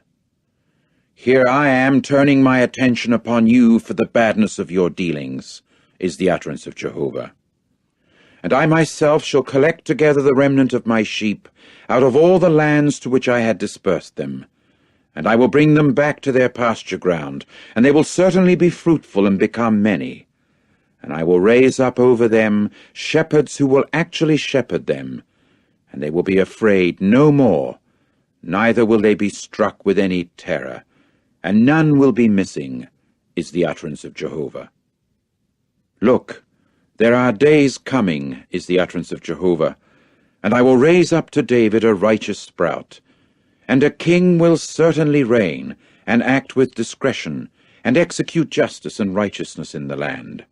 Here I am turning my attention upon you for the badness of your dealings, is the utterance of Jehovah. And I myself shall collect together the remnant of my sheep out of all the lands to which I had dispersed them, and I will bring them back to their pasture ground, and they will certainly be fruitful and become many. And I will raise up over them shepherds who will actually shepherd them, and they will be afraid no more, neither will they be struck with any terror, and none will be missing, is the utterance of Jehovah. Look, there are days coming, is the utterance of Jehovah, and I will raise up to David a righteous sprout, and a king will certainly reign, and act with discretion, and execute justice and righteousness in the land.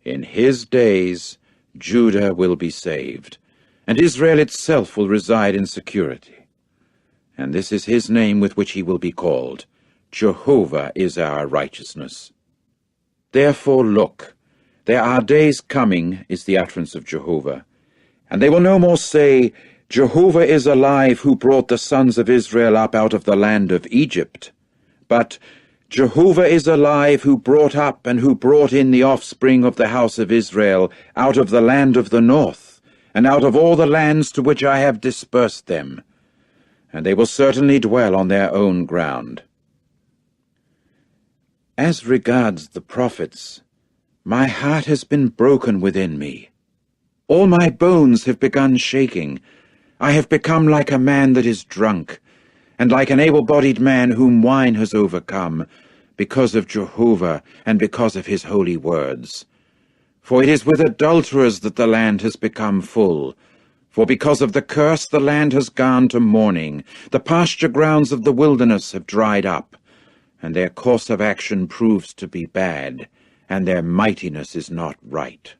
In his days Judah will be saved, and Israel itself will reside in security. And this is his name with which he will be called. Jehovah is our righteousness. Therefore look, there are days coming, is the utterance of Jehovah, and they will no more say, Jehovah is alive who brought the sons of Israel up out of the land of Egypt, but Jehovah is alive who brought up and who brought in the offspring of the house of Israel out of the land of the north, and out of all the lands to which I have dispersed them, and they will certainly dwell on their own ground. As regards the prophets, my heart has been broken within me. All my bones have begun shaking. I have become like a man that is drunk, and like an able-bodied man whom wine has overcome, because of Jehovah and because of his holy words. For it is with adulterers that the land has become full. For because of the curse the land has gone to mourning, the pasture grounds of the wilderness have dried up, and their course of action proves to be bad, and their mightiness is not right.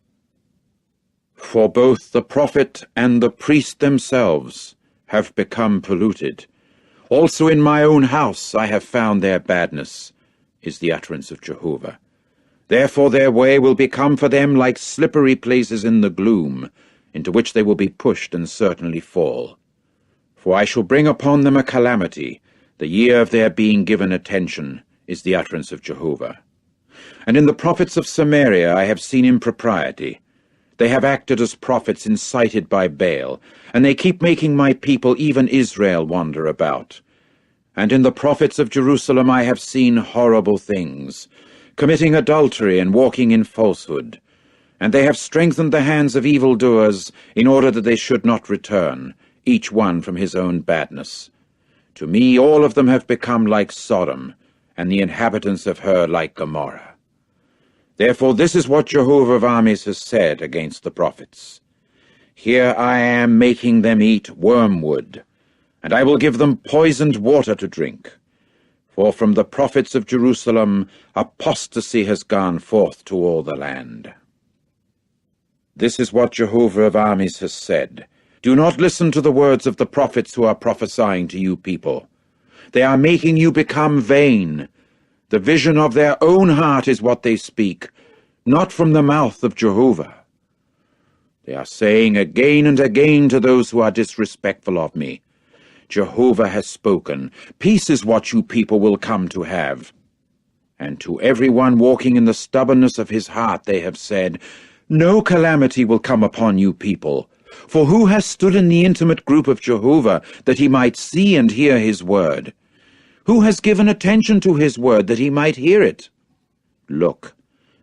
For both the prophet and the priest themselves have become polluted. Also in my own house I have found their badness, is the utterance of Jehovah. Therefore their way will become for them like slippery places in the gloom, into which they will be pushed and certainly fall. For I shall bring upon them a calamity, the year of their being given attention, is the utterance of Jehovah. And in the prophets of Samaria I have seen impropriety. They have acted as prophets incited by Baal, and they keep making my people, even Israel, wander about. And in the prophets of Jerusalem I have seen horrible things, committing adultery and walking in falsehood. And they have strengthened the hands of evildoers, in order that they should not return, each one from his own badness. To me all of them have become like Sodom, and the inhabitants of her like Gomorrah. Therefore this is what Jehovah of armies has said against the prophets. Here I am making them eat wormwood, and I will give them poisoned water to drink. For from the prophets of Jerusalem apostasy has gone forth to all the land. This is what Jehovah of armies has said. Do not listen to the words of the prophets who are prophesying to you people. They are making you become vain. The vision of their own heart is what they speak, not from the mouth of Jehovah. They are saying again and again to those who are disrespectful of me, Jehovah has spoken. Peace is what you people will come to have. And to everyone walking in the stubbornness of his heart they have said, no calamity will come upon you people. For who has stood in the intimate group of Jehovah, that he might see and hear his word? Who has given attention to his word, that he might hear it? Look,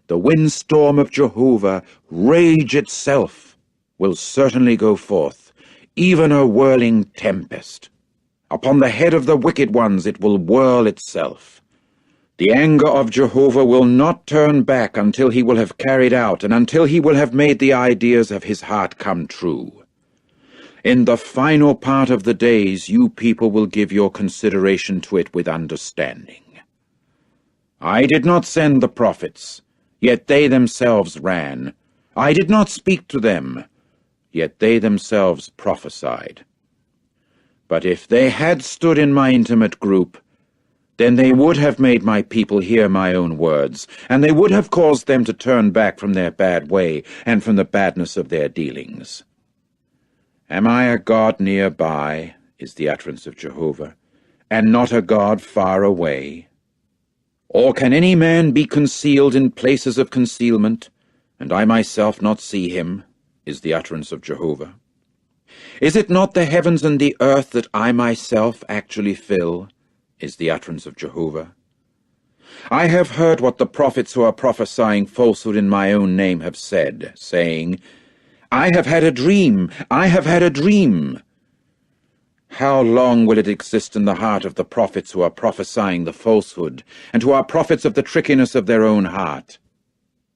the windstorm of Jehovah, rage itself, will certainly go forth, even a whirling tempest. Upon the head of the wicked ones it will whirl itself. The anger of Jehovah will not turn back until he will have carried out, and until he will have made the ideas of his heart come true. In the final part of the days you people will give your consideration to it with understanding. I did not send the prophets, yet they themselves ran. I did not speak to them, yet they themselves prophesied. But if they had stood in my intimate group, then they would have made my people hear my own words, and they would have caused them to turn back from their bad way and from the badness of their dealings. Am I a God nearby, is the utterance of Jehovah, and not a God far away? Or can any man be concealed in places of concealment, and I myself not see him, is the utterance of Jehovah? Is it not the heavens and the earth that I myself actually fill, is the utterance of Jehovah? I have heard what the prophets who are prophesying falsehood in my own name have said, saying, I have had a dream, I have had a dream. How long will it exist in the heart of the prophets who are prophesying the falsehood, and who are prophets of the trickiness of their own heart?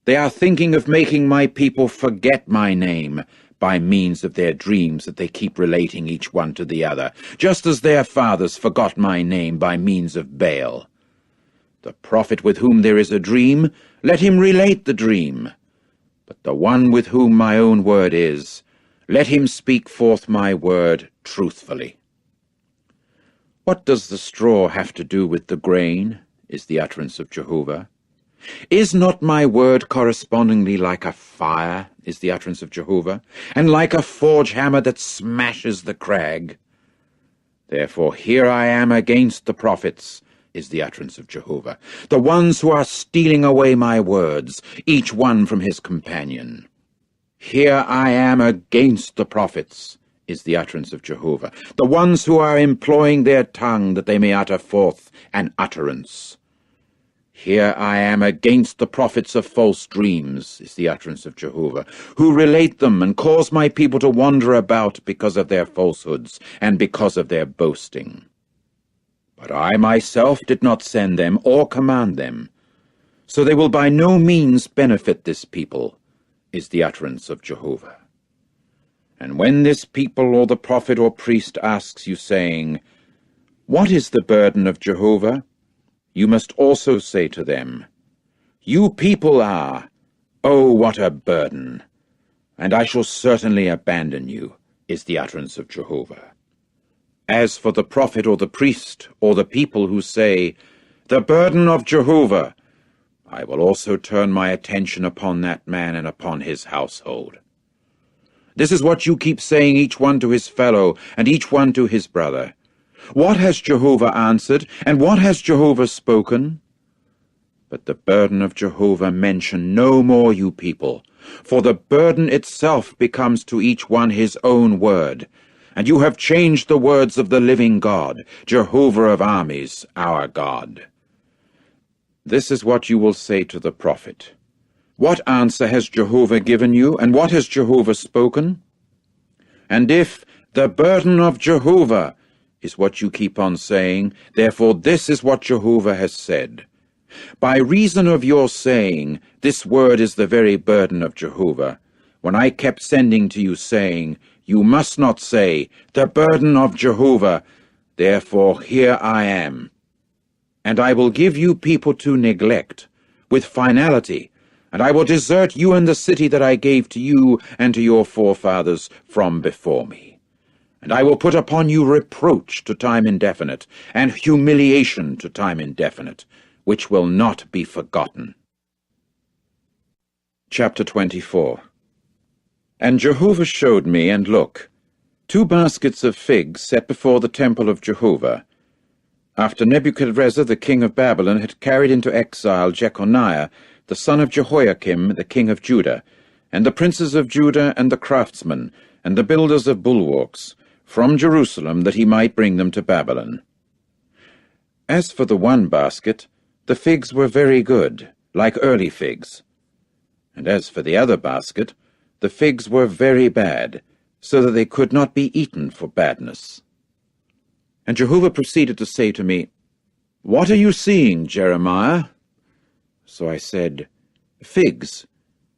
They are thinking of making my people forget my name by means of their dreams that they keep relating each one to the other, just as their fathers forgot my name by means of Baal. The prophet with whom there is a dream, let him relate the dream. But the one with whom my own word is, let him speak forth my word truthfully. What does the straw have to do with the grain, is the utterance of Jehovah? Is not my word correspondingly like a fire, is the utterance of Jehovah, and like a forge hammer that smashes the crag? Therefore here I am against the prophets, is the utterance of Jehovah, the ones who are stealing away my words, each one from his companion. Here I am against the prophets, is the utterance of Jehovah, the ones who are employing their tongue that they may utter forth an utterance. Here I am against the prophets of false dreams, is the utterance of Jehovah, who relate them and cause my people to wander about because of their falsehoods and because of their boasting. But I myself did not send them or command them, so they will by no means benefit this people, is the utterance of Jehovah. And when this people or the prophet or priest asks you, saying, What is the burden of Jehovah? You must also say to them, You people are, oh, what a burden! And I shall certainly abandon you, is the utterance of Jehovah. As for the prophet or the priest or the people who say, The burden of Jehovah, I will also turn my attention upon that man and upon his household. This is what you keep saying, each one to his fellow, and each one to his brother. What has Jehovah answered, and what has Jehovah spoken? But the burden of Jehovah mention no more, you people, for the burden itself becomes to each one his own word, and you have changed the words of the living God, Jehovah of armies, our God. This is what you will say to the prophet. What answer has Jehovah given you, and what has Jehovah spoken? And if the burden of Jehovah is what you keep on saying, therefore this is what Jehovah has said. By reason of your saying, This word is the very burden of Jehovah, when I kept sending to you, saying, You must not say, The burden of Jehovah, therefore here I am. And I will give you people to neglect, with finality, and I will desert you and the city that I gave to you and to your forefathers from before me. And I will put upon you reproach to time indefinite, and humiliation to time indefinite, which will not be forgotten. Chapter 24. And Jehovah showed me, and look, 2 baskets of figs set before the temple of Jehovah, after Nebuchadrezzar the king of Babylon had carried into exile Jeconiah, the son of Jehoiakim, the king of Judah, and the princes of Judah, and the craftsmen, and the builders of bulwarks, from Jerusalem, that he might bring them to Babylon. As for the one basket, the figs were very good, like early figs. And as for the other basket, the figs were very bad, so that they could not be eaten for badness. And Jehovah proceeded to say to me, What are you seeing, Jeremiah? So I said, Figs,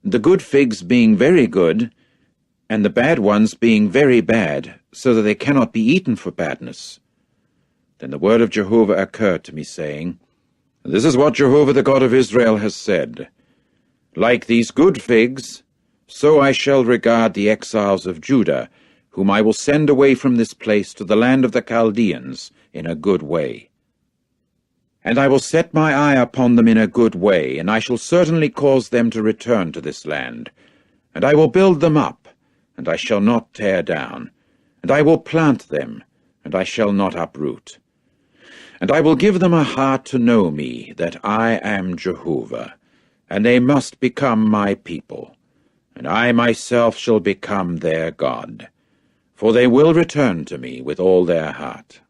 the good figs being very good, and the bad ones being very bad, so that they cannot be eaten for badness. Then the word of Jehovah occurred to me, saying, This is what Jehovah the God of Israel has said. Like these good figs, so I shall regard the exiles of Judah, whom I will send away from this place to the land of the Chaldeans in a good way. And I will set my eye upon them in a good way, and I shall certainly cause them to return to this land. And I will build them up, and I shall not tear down. And I will plant them, and I shall not uproot. And I will give them a heart to know me, that I am Jehovah, and they must become my people, and I myself shall become their God. For they will return to me with all their heart.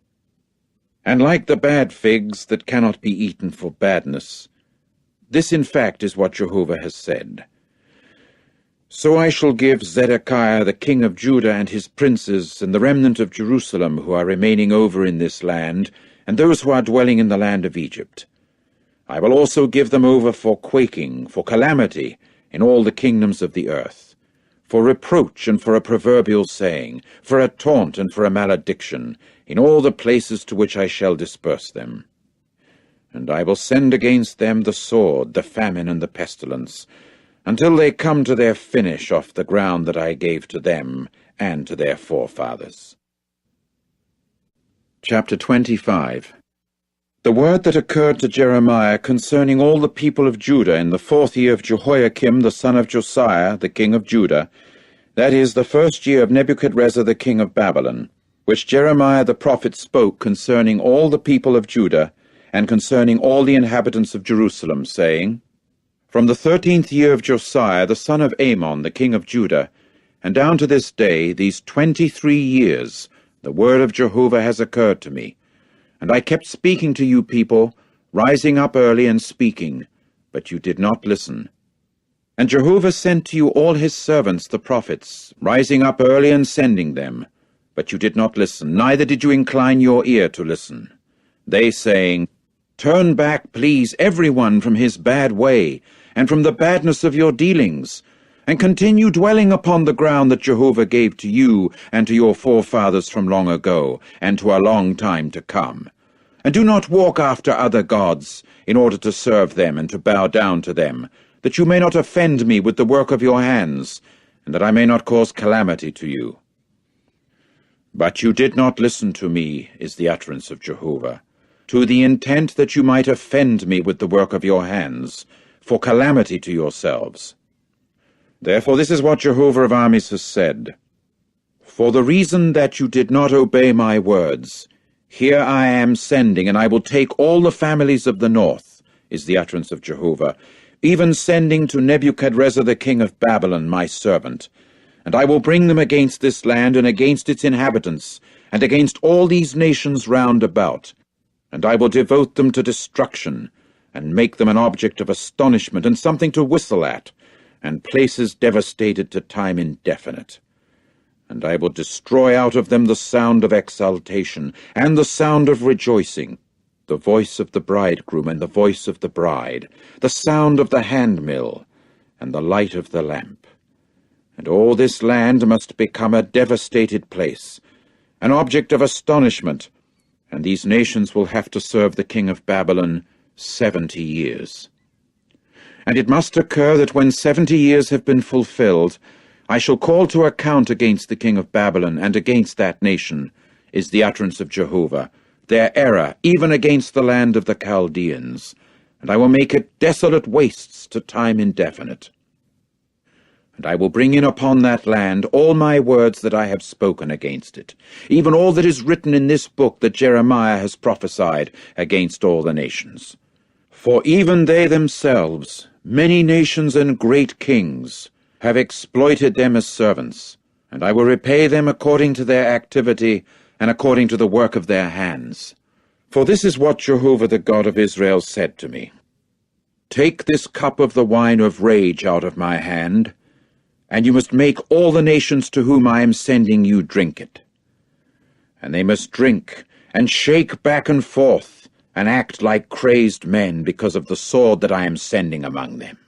And like the bad figs that cannot be eaten for badness, this in fact is what Jehovah has said. So I shall give Zedekiah the king of Judah and his princes and the remnant of Jerusalem who are remaining over in this land, and those who are dwelling in the land of Egypt. I will also give them over for quaking, for calamity, in all the kingdoms of the earth, for reproach and for a proverbial saying, for a taunt and for a malediction, in all the places to which I shall disperse them. And I will send against them the sword, the famine, and the pestilence, until they come to their finish off the ground that I gave to them and to their forefathers. Chapter 25. The word that occurred to Jeremiah concerning all the people of Judah in the 4th year of Jehoiakim the son of Josiah, the king of Judah, that is, the 1st year of Nebuchadrezzar the king of Babylon, which Jeremiah the prophet spoke concerning all the people of Judah, and concerning all the inhabitants of Jerusalem, saying, From the 13th year of Josiah the son of Amon the king of Judah, and down to this day, these 23 years, the word of Jehovah has occurred to me. And I kept speaking to you people, rising up early and speaking, but you did not listen. And Jehovah sent to you all his servants the prophets, rising up early and sending them, but you did not listen, neither did you incline your ear to listen. They saying, Turn back, please, everyone from his bad way, and from the badness of your dealings, and continue dwelling upon the ground that Jehovah gave to you and to your forefathers from long ago, and to a long time to come. And do not walk after other gods, in order to serve them and to bow down to them, that you may not offend me with the work of your hands, and that I may not cause calamity to you. But you did not listen to me, is the utterance of Jehovah, to the intent that you might offend me with the work of your hands, for calamity to yourselves. Therefore this is what Jehovah of armies has said. For the reason that you did not obey my words, here I am sending, and I will take all the families of the north, is the utterance of Jehovah, even sending to Nebuchadrezzar the king of Babylon, my servant. And I will bring them against this land, and against its inhabitants, and against all these nations round about. And I will devote them to destruction, and make them an object of astonishment, and something to whistle at, and places devastated to time indefinite. And I will destroy out of them the sound of exultation, and the sound of rejoicing, the voice of the bridegroom and the voice of the bride, the sound of the handmill, and the light of the lamp. And all this land must become a devastated place, an object of astonishment, and these nations will have to serve the king of Babylon 70 years. And it must occur that when 70 years have been fulfilled, I shall call to account against the king of Babylon and against that nation, is the utterance of Jehovah, their error, even against the land of the Chaldeans, and I will make it desolate wastes to time indefinite. And I will bring in upon that land all my words that I have spoken against it, even all that is written in this book that Jeremiah has prophesied against all the nations. For even they themselves, many nations and great kings, have exploited them as servants, and I will repay them according to their activity and according to the work of their hands. For this is what Jehovah the God of Israel said to me. Take this cup of the wine of rage out of my hand, and you must make all the nations to whom I am sending you drink it. And they must drink, and shake back and forth, and act like crazed men because of the sword that I am sending among them.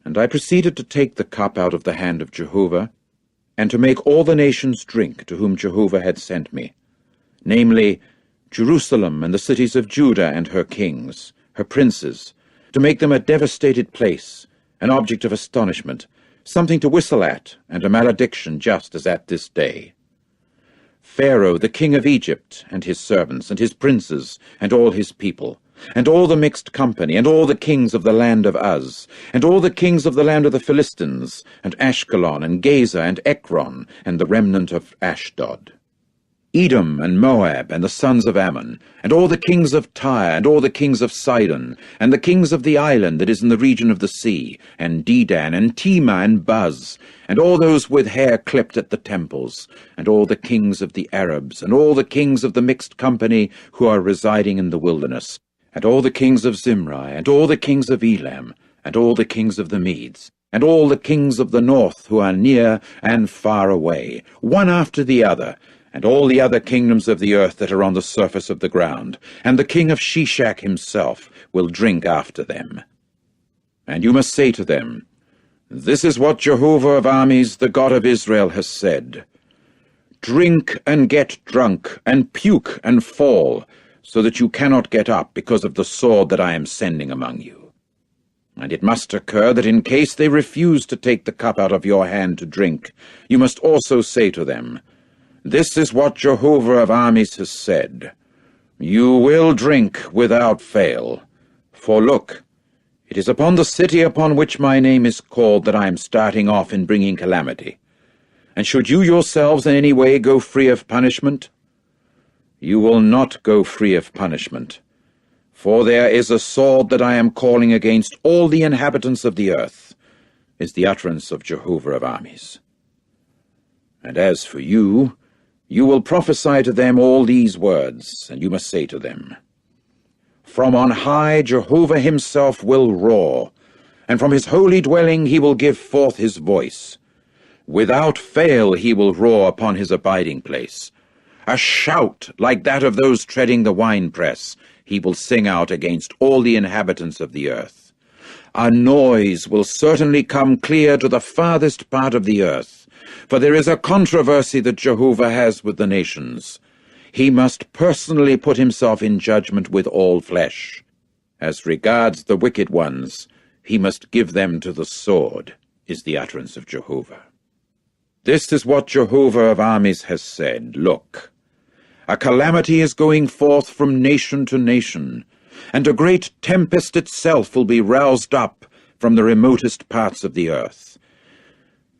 And I proceeded to take the cup out of the hand of Jehovah, and to make all the nations drink to whom Jehovah had sent me, namely, Jerusalem and the cities of Judah and her kings, her princes, to make them a devastated place, an object of astonishment, something to whistle at, and a malediction just as at this day. Pharaoh, the king of Egypt, and his servants, and his princes, and all his people, and all the mixed company, and all the kings of the land of Uz, and all the kings of the land of the Philistines, and Ashkelon, and Gaza, and Ekron, and the remnant of Ashdod. Edom and Moab, and the sons of Ammon, and all the kings of Tyre, and all the kings of Sidon, and the kings of the island that is in the region of the sea, and Dedan, and Tema, and Buz, and all those with hair clipped at the temples, and all the kings of the Arabs, and all the kings of the mixed company who are residing in the wilderness, and all the kings of Zimri, and all the kings of Elam, and all the kings of the Medes, and all the kings of the north who are near and far away, one after the other, and all the other kingdoms of the earth that are on the surface of the ground, and the king of Shishak himself will drink after them. And you must say to them, This is what Jehovah of armies, the God of Israel, has said. Drink and get drunk, and puke and fall, so that you cannot get up because of the sword that I am sending among you. And it must occur that in case they refuse to take the cup out of your hand to drink, you must also say to them, This is what Jehovah of armies has said. You will drink without fail. For look, it is upon the city upon which my name is called that I am starting off in bringing calamity. And should you yourselves in any way go free of punishment? You will not go free of punishment. For there is a sword that I am calling against all the inhabitants of the earth, is the utterance of Jehovah of armies. And as for you, you will prophesy to them all these words, and you must say to them, From on high Jehovah himself will roar, and from his holy dwelling he will give forth his voice. Without fail he will roar upon his abiding place. A shout like that of those treading the winepress he will sing out against all the inhabitants of the earth. A noise will certainly come clear to the farthest part of the earth, for there is a controversy that Jehovah has with the nations. He must personally put himself in judgment with all flesh. As regards the wicked ones, he must give them to the sword, is the utterance of Jehovah. This is what Jehovah of armies has said. Look, a calamity is going forth from nation to nation, and a great tempest itself will be roused up from the remotest parts of the earth.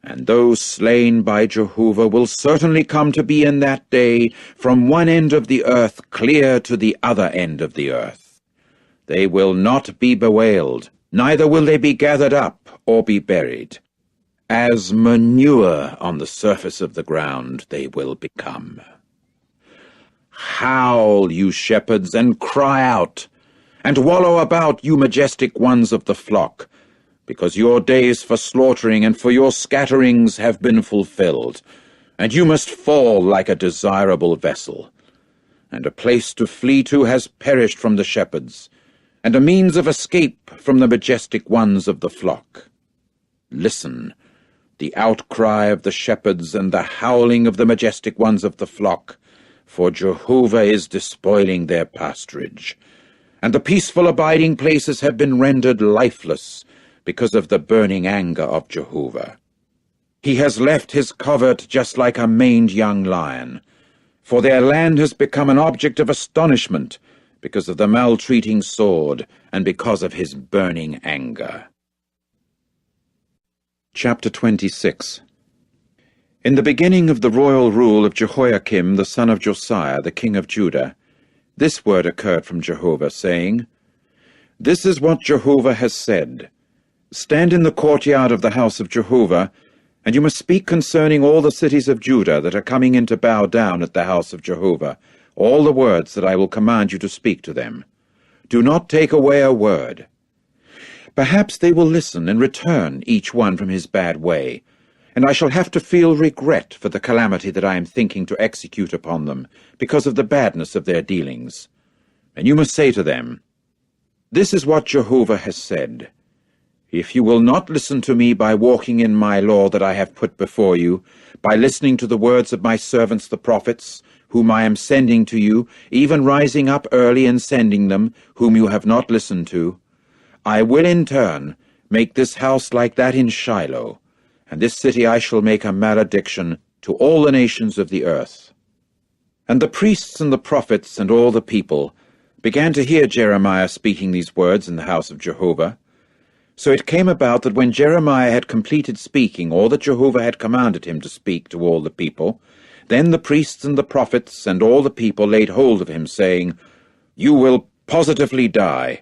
And those slain by Jehovah will certainly come to be in that day from one end of the earth clear to the other end of the earth. They will not be bewailed, neither will they be gathered up or be buried. As manure on the surface of the ground they will become. Howl, you shepherds, and cry out, and wallow about, you majestic ones of the flock, because your days for slaughtering and for your scatterings have been fulfilled, and you must fall like a desirable vessel. And a place to flee to has perished from the shepherds, and a means of escape from the majestic ones of the flock. Listen, the outcry of the shepherds and the howling of the majestic ones of the flock, for Jehovah is despoiling their pasturage, and the peaceful abiding places have been rendered lifeless because of the burning anger of Jehovah. He has left his covert just like a maned young lion, for their land has become an object of astonishment because of the maltreating sword and because of his burning anger. Chapter 26. In the beginning of the royal rule of Jehoiakim the son of Josiah, the king of Judah, this word occurred from Jehovah, saying, This is what Jehovah has said. Stand in the courtyard of the house of Jehovah, and you must speak concerning all the cities of Judah that are coming in to bow down at the house of Jehovah, all the words that I will command you to speak to them. Do not take away a word. Perhaps they will listen and return, each one from his bad way, and I shall have to feel regret for the calamity that I am thinking to execute upon them, because of the badness of their dealings. And you must say to them, This is what Jehovah has said. If you will not listen to me by walking in my law that I have put before you, by listening to the words of my servants the prophets, whom I am sending to you, even rising up early and sending them, whom you have not listened to, I will in turn make this house like that in Shiloh, and this city I shall make a malediction to all the nations of the earth. And the priests and the prophets and all the people began to hear Jeremiah speaking these words in the house of Jehovah. So it came about that when Jeremiah had completed speaking all that Jehovah had commanded him to speak to all the people, then the priests and the prophets and all the people laid hold of him, saying, You will positively die.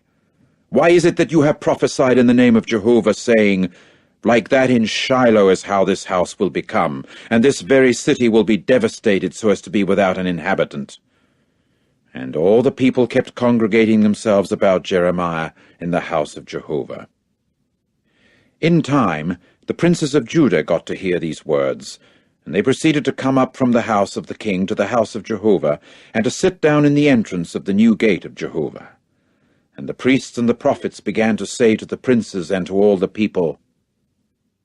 Why is it that you have prophesied in the name of Jehovah, saying, Like that in Shiloh is how this house will become, and this very city will be devastated so as to be without an inhabitant? And all the people kept congregating themselves about Jeremiah in the house of Jehovah. In time, the princes of Judah got to hear these words, and they proceeded to come up from the house of the king to the house of Jehovah, and to sit down in the entrance of the new gate of Jehovah. And the priests and the prophets began to say to the princes and to all the people,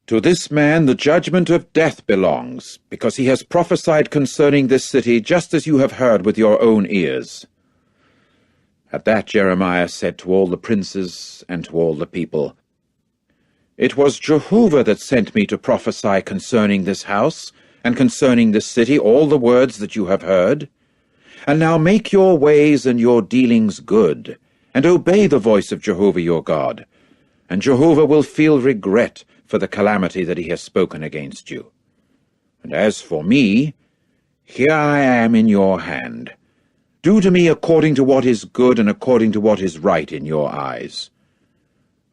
To this man the judgment of death belongs, because he has prophesied concerning this city just as you have heard with your own ears. At that Jeremiah said to all the princes and to all the people, It was Jehovah that sent me to prophesy concerning this house, and concerning this city all the words that you have heard. And now make your ways and your dealings good, and obey the voice of Jehovah your God, and Jehovah will feel regret for the calamity that he has spoken against you. And as for me, here I am in your hand. Do to me according to what is good and according to what is right in your eyes.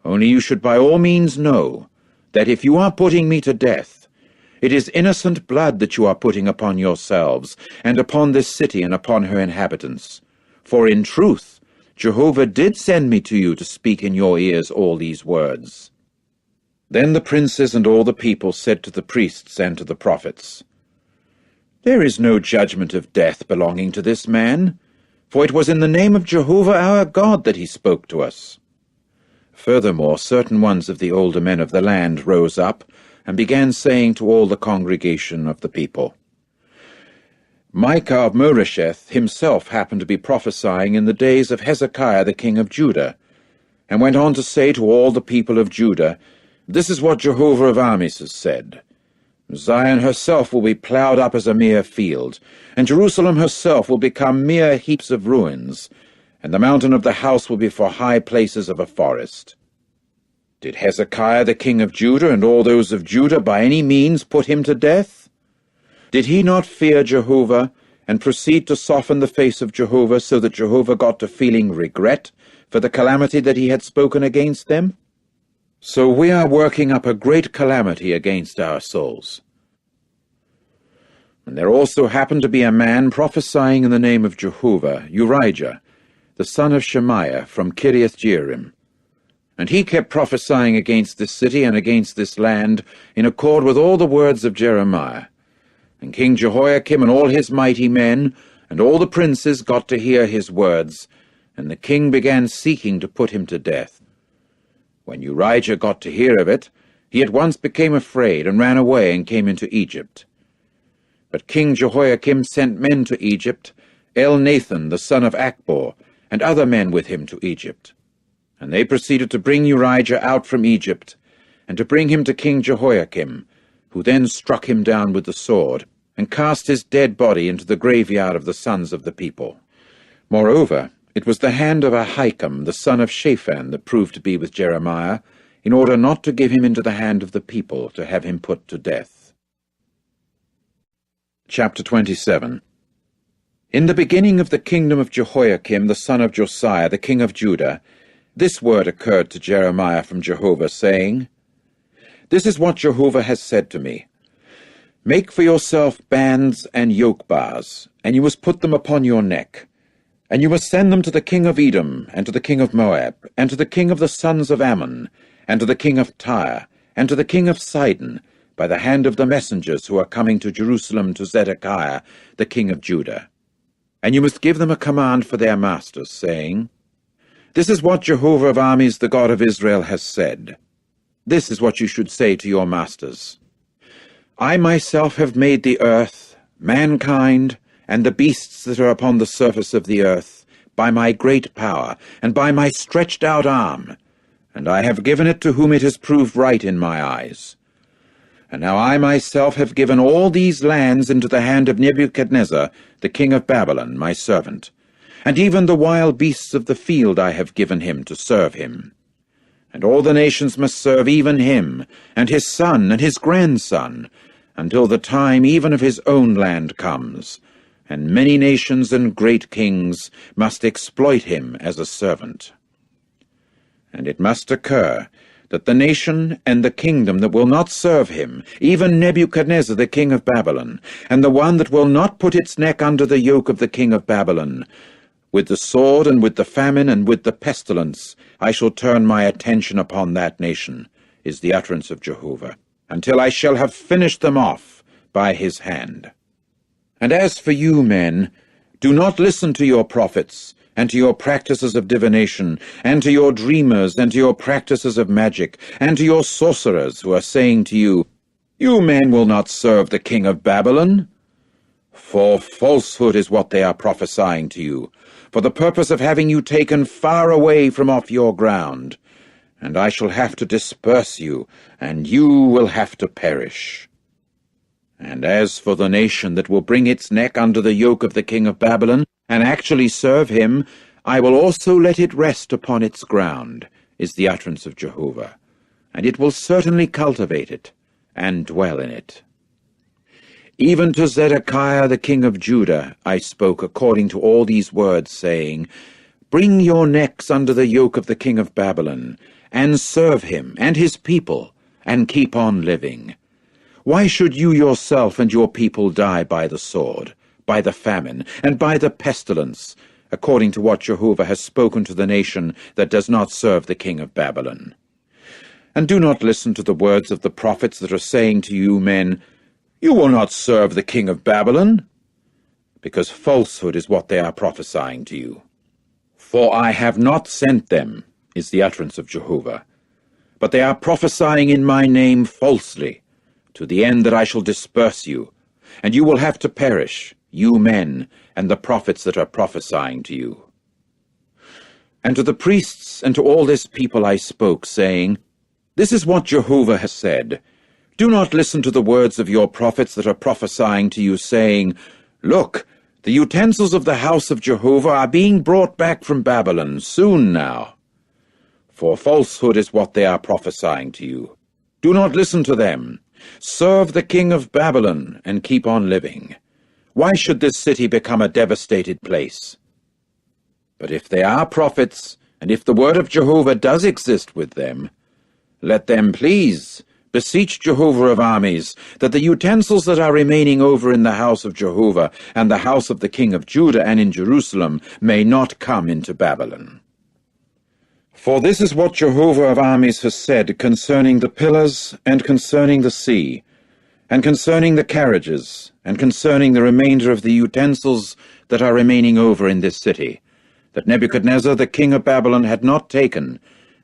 Only you should by all means know that if you are putting me to death, it is innocent blood that you are putting upon yourselves, and upon this city and upon her inhabitants. For in truth, Jehovah did send me to you to speak in your ears all these words. Then the princes and all the people said to the priests and to the prophets, There is no judgment of death belonging to this man, for it was in the name of Jehovah our God that he spoke to us. Furthermore, certain ones of the older men of the land rose up and began saying to all the congregation of the people, Micah of Moresheth himself happened to be prophesying in the days of Hezekiah the king of Judah, and went on to say to all the people of Judah, This is what Jehovah of armies has said. Zion herself will be ploughed up as a mere field, and Jerusalem herself will become mere heaps of ruins, and the mountain of the house will be for high places of a forest. Did Hezekiah the king of Judah and all those of Judah by any means put him to death? Did he not fear Jehovah, and proceed to soften the face of Jehovah, so that Jehovah got to feeling regret for the calamity that he had spoken against them? So we are working up a great calamity against our souls. And there also happened to be a man prophesying in the name of Jehovah, Urijah, the son of Shemaiah, from Kiriath-Jearim. And he kept prophesying against this city and against this land, in accord with all the words of Jeremiah. And King Jehoiakim and all his mighty men, and all the princes got to hear his words, and the king began seeking to put him to death. When Urijah got to hear of it, he at once became afraid, and ran away, and came into Egypt. But King Jehoiakim sent men to Egypt, Elnathan the son of Achbor, and other men with him to Egypt. And they proceeded to bring Urijah out from Egypt, and to bring him to King Jehoiakim, who then struck him down with the sword, and cast his dead body into the graveyard of the sons of the people. Moreover, it was the hand of Ahikam, the son of Shaphan, that proved to be with Jeremiah, in order not to give him into the hand of the people, to have him put to death. Chapter 27. In the beginning of the kingdom of Jehoiakim, the son of Josiah, the king of Judah, this word occurred to Jeremiah from Jehovah, saying, This is what Jehovah has said to me. Make for yourself bands and yoke bars, and you must put them upon your neck. And you must send them to the king of Edom, and to the king of Moab, and to the king of the sons of Ammon, and to the king of Tyre, and to the king of Sidon, by the hand of the messengers who are coming to Jerusalem to Zedekiah, the king of Judah. And you must give them a command for their masters, saying, This is what Jehovah of armies, the God of Israel, has said. This is what you should say to your masters. I myself have made the earth, mankind, and the beasts that are upon the surface of the earth, by my great power, and by my stretched out arm, and I have given it to whom it has proved right in my eyes. And now I myself have given all these lands into the hand of Nebuchadnezzar, the king of Babylon, my servant, and even the wild beasts of the field I have given him to serve him. And all the nations must serve even him, and his son, and his grandson, until the time even of his own land comes, and many nations and great kings must exploit him as a servant. And it must occur that the nation and the kingdom that will not serve him, even Nebuchadnezzar the king of Babylon, and the one that will not put its neck under the yoke of the king of Babylon, with the sword and with the famine and with the pestilence I shall turn my attention upon that nation, is the utterance of Jehovah, until I shall have finished them off by his hand. And as for you, men, do not listen to your prophets, and to your practices of divination, and to your dreamers, and to your practices of magic, and to your sorcerers, who are saying to you, You men will not serve the king of Babylon. For falsehood is what they are prophesying to you, for the purpose of having you taken far away from off your ground. And I shall have to disperse you, and you will have to perish. And as for the nation that will bring its neck under the yoke of the king of Babylon, and actually serve him, I will also let it rest upon its ground, is the utterance of Jehovah, and it will certainly cultivate it, and dwell in it. Even to Zedekiah the king of Judah I spoke according to all these words, saying, Bring your necks under the yoke of the king of Babylon, and serve him and his people, and keep on living. Why should you yourself and your people die by the sword, by the famine, and by the pestilence, according to what Jehovah has spoken to the nation that does not serve the king of Babylon? And do not listen to the words of the prophets that are saying to you, men, You will not serve the king of Babylon, because falsehood is what they are prophesying to you. For I have not sent them, is the utterance of Jehovah. But they are prophesying in my name falsely, to the end that I shall disperse you, and you will have to perish, you men, and the prophets that are prophesying to you. And to the priests and to all this people I spoke, saying, This is what Jehovah has said. Do not listen to the words of your prophets that are prophesying to you, saying, Look, the utensils of the house of Jehovah are being brought back from Babylon, soon now. For falsehood is what they are prophesying to you. Do not listen to them. Serve the king of Babylon, and keep on living. Why should this city become a devastated place? But if they are prophets, and if the word of Jehovah does exist with them, let them please beseech Jehovah of armies, that the utensils that are remaining over in the house of Jehovah and the house of the king of Judah and in Jerusalem may not come into Babylon. For this is what Jehovah of armies has said concerning the pillars, and concerning the sea, and concerning the carriages, and concerning the remainder of the utensils that are remaining over in this city, that Nebuchadnezzar the king of Babylon had not taken,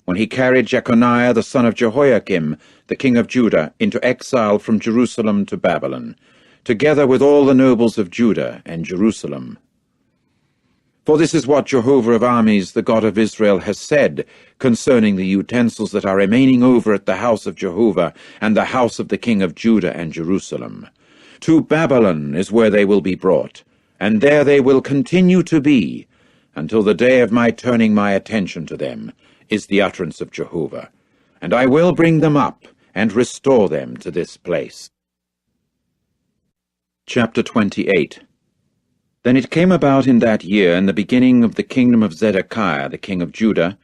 when he carried Jeconiah the son of Jehoiakim, the king of Judah, into exile from Jerusalem to Babylon, together with all the nobles of Judah and Jerusalem. For this is what Jehovah of armies, the God of Israel, has said concerning the utensils that are remaining over at the house of Jehovah and the house of the king of Judah and Jerusalem. To Babylon is where they will be brought, and there they will continue to be, until the day of my turning my attention to them, is the utterance of Jehovah. And I will bring them up, and restore them to this place. Chapter 28. Then it came about in that year, in the beginning of the kingdom of Zedekiah the king of Judah,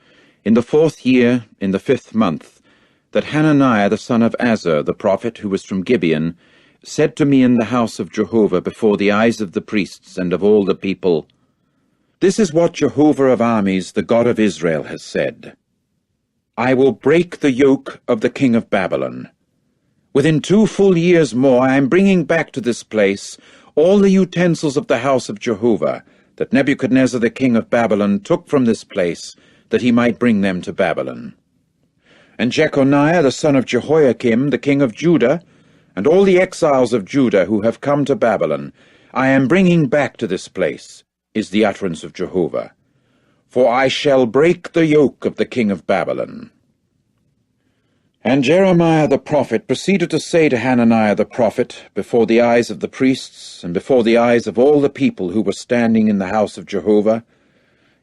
in the 4th year, in the 5th month, that Hananiah the son of Azur, the prophet, who was from Gibeon, said to me in the house of Jehovah before the eyes of the priests and of all the people, This is what Jehovah of armies, the God of Israel, has said. I will break the yoke of the king of Babylon. Within 2 full years more I am bringing back to this place all the utensils of the house of Jehovah, that Nebuchadnezzar the king of Babylon took from this place, that he might bring them to Babylon. And Jeconiah the son of Jehoiakim, the king of Judah, and all the exiles of Judah who have come to Babylon, I am bringing back to this place, is the utterance of Jehovah. For I shall break the yoke of the king of Babylon. And Jeremiah the prophet proceeded to say to Hananiah the prophet, before the eyes of the priests, and before the eyes of all the people who were standing in the house of Jehovah,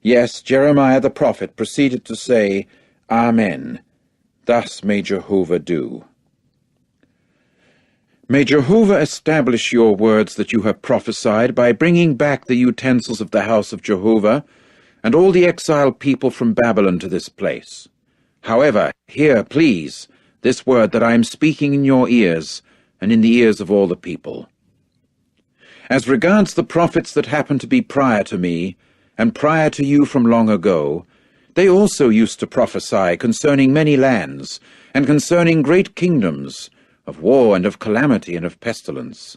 yes, Jeremiah the prophet proceeded to say, Amen. Thus may Jehovah do. May Jehovah establish your words that you have prophesied by bringing back the utensils of the house of Jehovah, and all the exiled people from Babylon to this place. However, hear, please, this word that I am speaking in your ears, and in the ears of all the people. As regards the prophets that happened to be prior to me, and prior to you from long ago, they also used to prophesy concerning many lands, and concerning great kingdoms, of war and of calamity and of pestilence.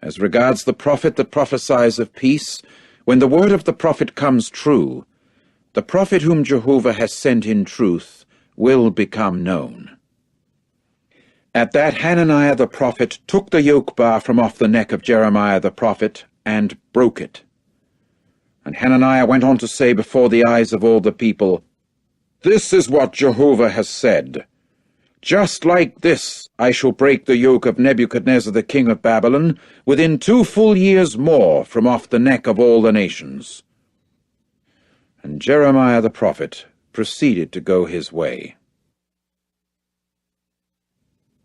As regards the prophet that prophesies of peace, when the word of the prophet comes true, the prophet whom Jehovah has sent in truth will become known. At that Hananiah the prophet took the yoke bar from off the neck of Jeremiah the prophet, and broke it. And Hananiah went on to say before the eyes of all the people, This is what Jehovah has said. Just like this I shall break the yoke of Nebuchadnezzar the king of Babylon within 2 full years more from off the neck of all the nations. And Jeremiah the prophet proceeded to go his way.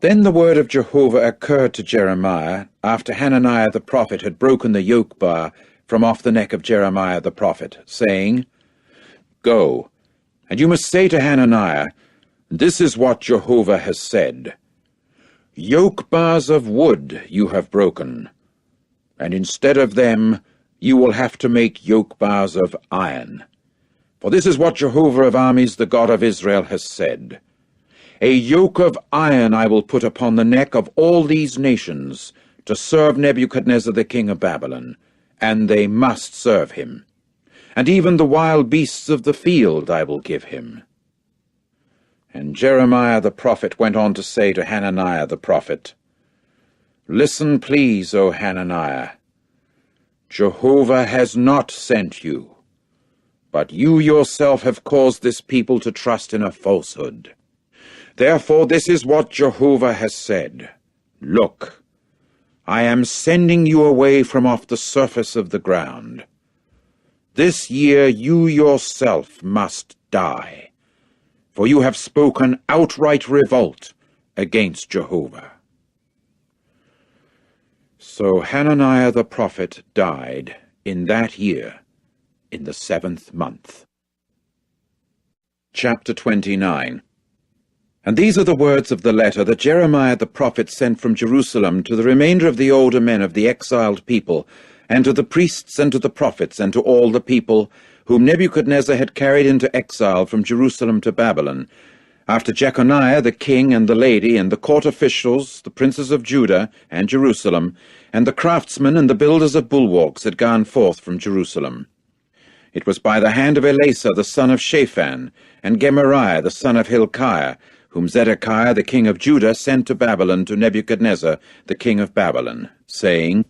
Then the word of Jehovah occurred to Jeremiah, after Hananiah the prophet had broken the yoke bar from off the neck of Jeremiah the prophet, saying, Go, and you must say to Hananiah, This is what Jehovah has said. Yoke bars of wood you have broken, and instead of them you will have to make yoke bars of iron. For this is what Jehovah of armies, the God of Israel, has said. A yoke of iron I will put upon the neck of all these nations, to serve Nebuchadnezzar the king of Babylon, and they must serve him. And even the wild beasts of the field I will give him. And Jeremiah the prophet went on to say to Hananiah the prophet, "Listen, please, O Hananiah. Jehovah has not sent you, but you yourself have caused this people to trust in a falsehood. Therefore this is what Jehovah has said. Look, I am sending you away from off the surface of the ground. This year you yourself must die, for you have spoken outright revolt against Jehovah." So Hananiah the prophet died in that year, in the 7th month. Chapter 29. And these are the words of the letter that Jeremiah the prophet sent from Jerusalem to the remainder of the older men of the exiled people, and to the priests and to the prophets and to all the people, whom Nebuchadnezzar had carried into exile from Jerusalem to Babylon, after Jeconiah the king and the lady and the court officials, the princes of Judah and Jerusalem, and the craftsmen and the builders of bulwarks had gone forth from Jerusalem. It was by the hand of Elasah the son of Shaphan, and Gemariah the son of Hilkiah, whom Zedekiah the king of Judah sent to Babylon to Nebuchadnezzar the king of Babylon, saying,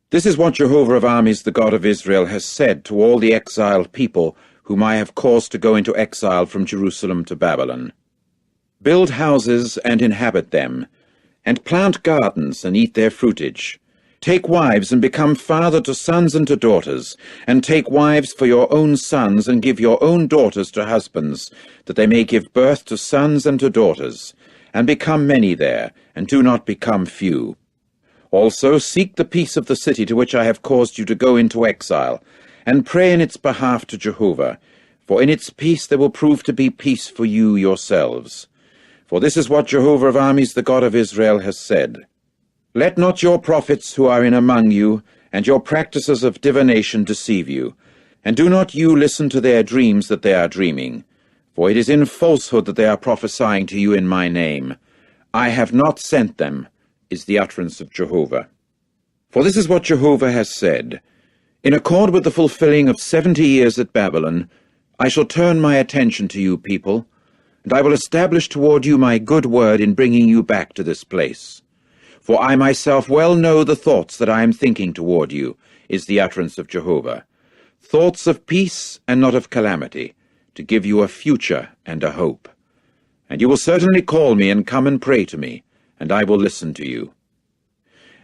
"This is what Jehovah of armies, the God of Israel, has said to all the exiled people whom I have caused to go into exile from Jerusalem to Babylon. Build houses and inhabit them, and plant gardens and eat their fruitage. Take wives and become father to sons and to daughters, and take wives for your own sons and give your own daughters to husbands, that they may give birth to sons and to daughters, and become many there, and do not become few. Also seek the peace of the city to which I have caused you to go into exile, and pray in its behalf to Jehovah, for in its peace there will prove to be peace for you yourselves. For this is what Jehovah of armies, the God of Israel, has said. Let not your prophets who are in among you, and your practices of divination deceive you, and do not you listen to their dreams that they are dreaming, for it is in falsehood that they are prophesying to you in my name. I have not sent them, is the utterance of Jehovah. For this is what Jehovah has said. In accord with the fulfilling of 70 years at Babylon, I shall turn my attention to you people, and I will establish toward you my good word in bringing you back to this place. For I myself well know the thoughts that I am thinking toward you, is the utterance of Jehovah. Thoughts of peace and not of calamity, to give you a future and a hope. And you will certainly call me and come and pray to me, and I will listen to you.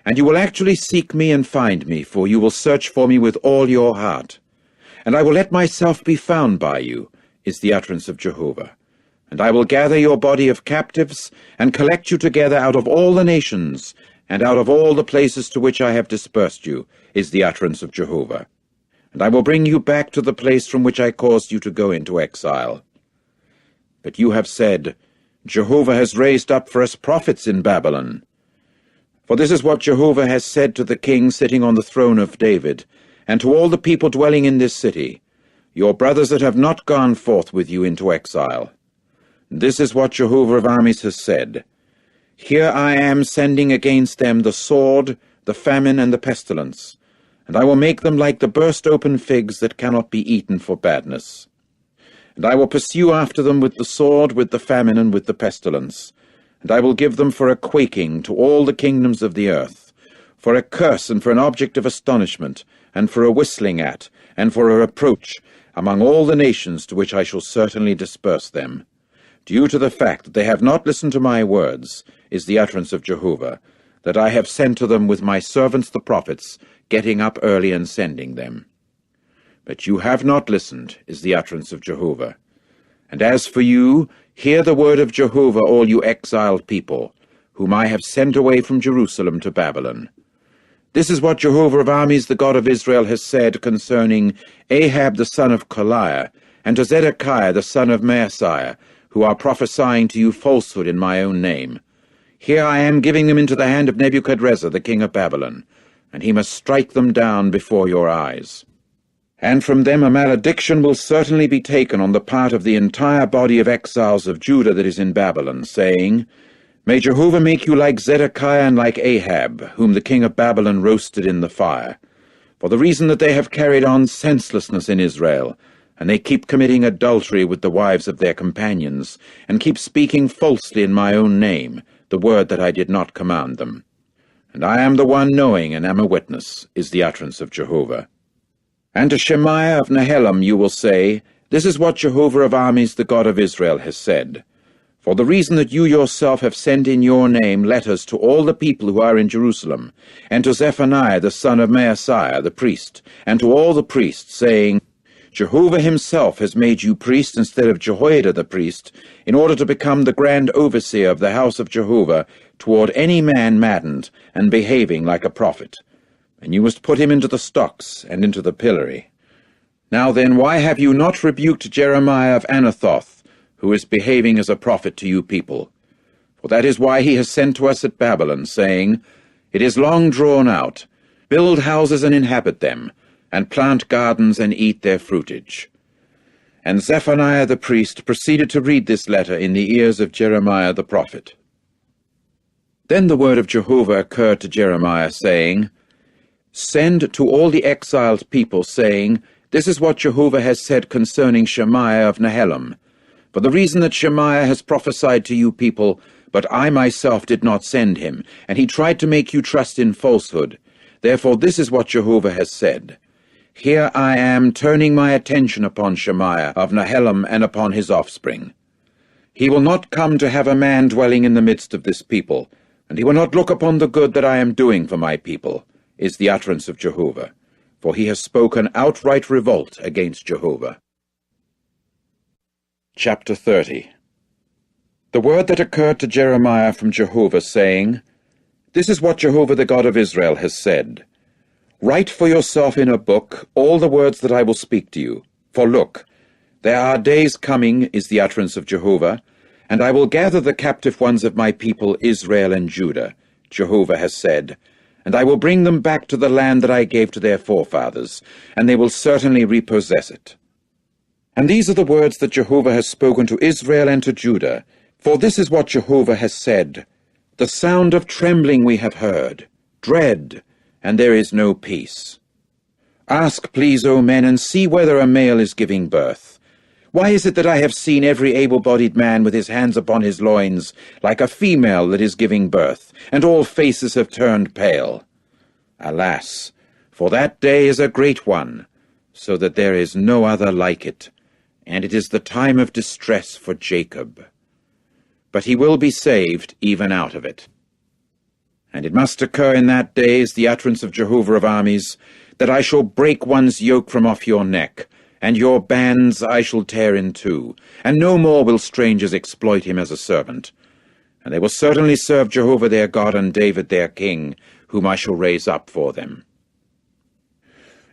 And you will actually seek me and find me, for you will search for me with all your heart. And I will let myself be found by you, is the utterance of Jehovah. And I will gather your body of captives, and collect you together out of all the nations, and out of all the places to which I have dispersed you, is the utterance of Jehovah. And I will bring you back to the place from which I caused you to go into exile. But you have said, Jehovah has raised up for us prophets in Babylon. For this is what Jehovah has said to the king sitting on the throne of David, and to all the people dwelling in this city, your brothers that have not gone forth with you into exile. This is what Jehovah of armies has said. Here I am sending against them the sword, the famine, and the pestilence, and I will make them like the burst-open figs that cannot be eaten for badness. And I will pursue after them with the sword, with the famine, and with the pestilence, and I will give them for a quaking to all the kingdoms of the earth, for a curse and for an object of astonishment, and for a whistling at, and for a reproach among all the nations to which I shall certainly disperse them. Due to the fact that they have not listened to my words, is the utterance of Jehovah, that I have sent to them with my servants the prophets, getting up early and sending them. But you have not listened, is the utterance of Jehovah. And as for you, hear the word of Jehovah, all you exiled people, whom I have sent away from Jerusalem to Babylon. This is what Jehovah of armies, the God of Israel, has said concerning Ahab the son of Koliah, and to Zedekiah the son of Maaseiah, who are prophesying to you falsehood in my own name. Here I am giving them into the hand of Nebuchadnezzar the king of Babylon, and he must strike them down before your eyes. And from them a malediction will certainly be taken on the part of the entire body of exiles of Judah that is in Babylon, saying, May Jehovah make you like Zedekiah and like Ahab, whom the king of Babylon roasted in the fire, for the reason that they have carried on senselessness in Israel, and they keep committing adultery with the wives of their companions, and keep speaking falsely in my own name, the word that I did not command them. And I am the one knowing and am a witness, is the utterance of Jehovah. And to Shemaiah of Nehelam you will say, This is what Jehovah of armies, the God of Israel, has said. For the reason that you yourself have sent in your name letters to all the people who are in Jerusalem, and to Zephaniah the son of Maaseiah the priest, and to all the priests, saying, Jehovah himself has made you priest instead of Jehoiada the priest, in order to become the grand overseer of the house of Jehovah toward any man maddened and behaving like a prophet. And you must put him into the stocks and into the pillory. Now then, why have you not rebuked Jeremiah of Anathoth, who is behaving as a prophet to you people? For that is why he has sent to us at Babylon, saying, It is long drawn out. Build houses and inhabit them, and plant gardens and eat their fruitage. And Zephaniah the priest proceeded to read this letter in the ears of Jeremiah the prophet. Then the word of Jehovah occurred to Jeremiah, saying, Send to all the exiled people, saying, This is what Jehovah has said concerning Shemaiah of Nehelam. For the reason that Shemaiah has prophesied to you people, but I myself did not send him, and he tried to make you trust in falsehood. Therefore this is what Jehovah has said. Here I am turning my attention upon Shemaiah of Nehelam and upon his offspring. He will not come to have a man dwelling in the midst of this people, and he will not look upon the good that I am doing for my people, is the utterance of Jehovah, for he has spoken outright revolt against Jehovah. Chapter 30. The word that occurred to Jeremiah from Jehovah, saying, This is what Jehovah the God of Israel has said. Write for yourself in a book all the words that I will speak to you. For look, there are days coming, is the utterance of Jehovah, and I will gather the captive ones of my people Israel and Judah, Jehovah has said, and I will bring them back to the land that I gave to their forefathers, and they will certainly repossess it. And these are the words that Jehovah has spoken to Israel and to Judah, for this is what Jehovah has said, The sound of trembling we have heard, dread, and there is no peace. Ask, please, O men, and see whether a male is giving birth. Why is it that I have seen every able-bodied man with his hands upon his loins, like a female that is giving birth, and all faces have turned pale? Alas, for that day is a great one, so that there is no other like it, and it is the time of distress for Jacob. But he will be saved even out of it. And it must occur in that day, is the utterance of Jehovah of armies, that I shall break one's yoke from off your neck, and your bands I shall tear in two, and no more will strangers exploit him as a servant. And they will certainly serve Jehovah their God and David their king, whom I shall raise up for them.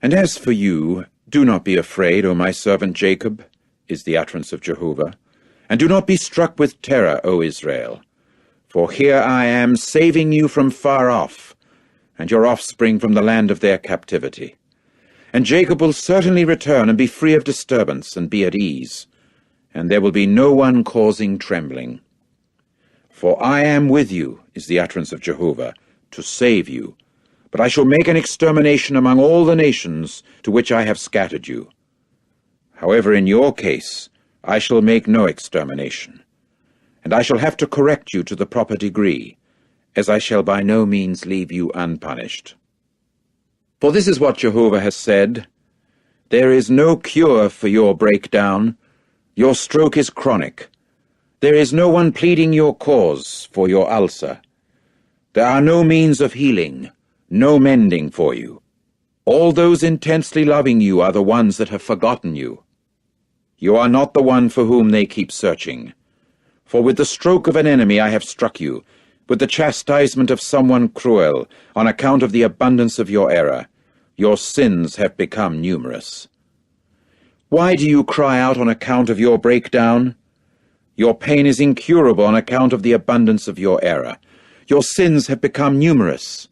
And as for you, do not be afraid, O my servant Jacob, is the utterance of Jehovah, and do not be struck with terror, O Israel. For here I am saving you from far off, and your offspring from the land of their captivity. And Jacob will certainly return and be free of disturbance and be at ease, and there will be no one causing trembling. For I am with you, is the utterance of Jehovah, to save you, but I shall make an extermination among all the nations to which I have scattered you. However, in your case, I shall make no extermination, and I shall have to correct you to the proper degree, as I shall by no means leave you unpunished. For this is what Jehovah has said, There is no cure for your breakdown, your stroke is chronic. There is no one pleading your cause for your ulcer. There are no means of healing, no mending for you. All those intensely loving you are the ones that have forgotten you. You are not the one for whom they keep searching. For with the stroke of an enemy I have struck you, with the chastisement of someone cruel, on account of the abundance of your error. Your sins have become numerous. Why do you cry out on account of your breakdown? Your pain is incurable on account of the abundance of your error. Your sins have become numerous.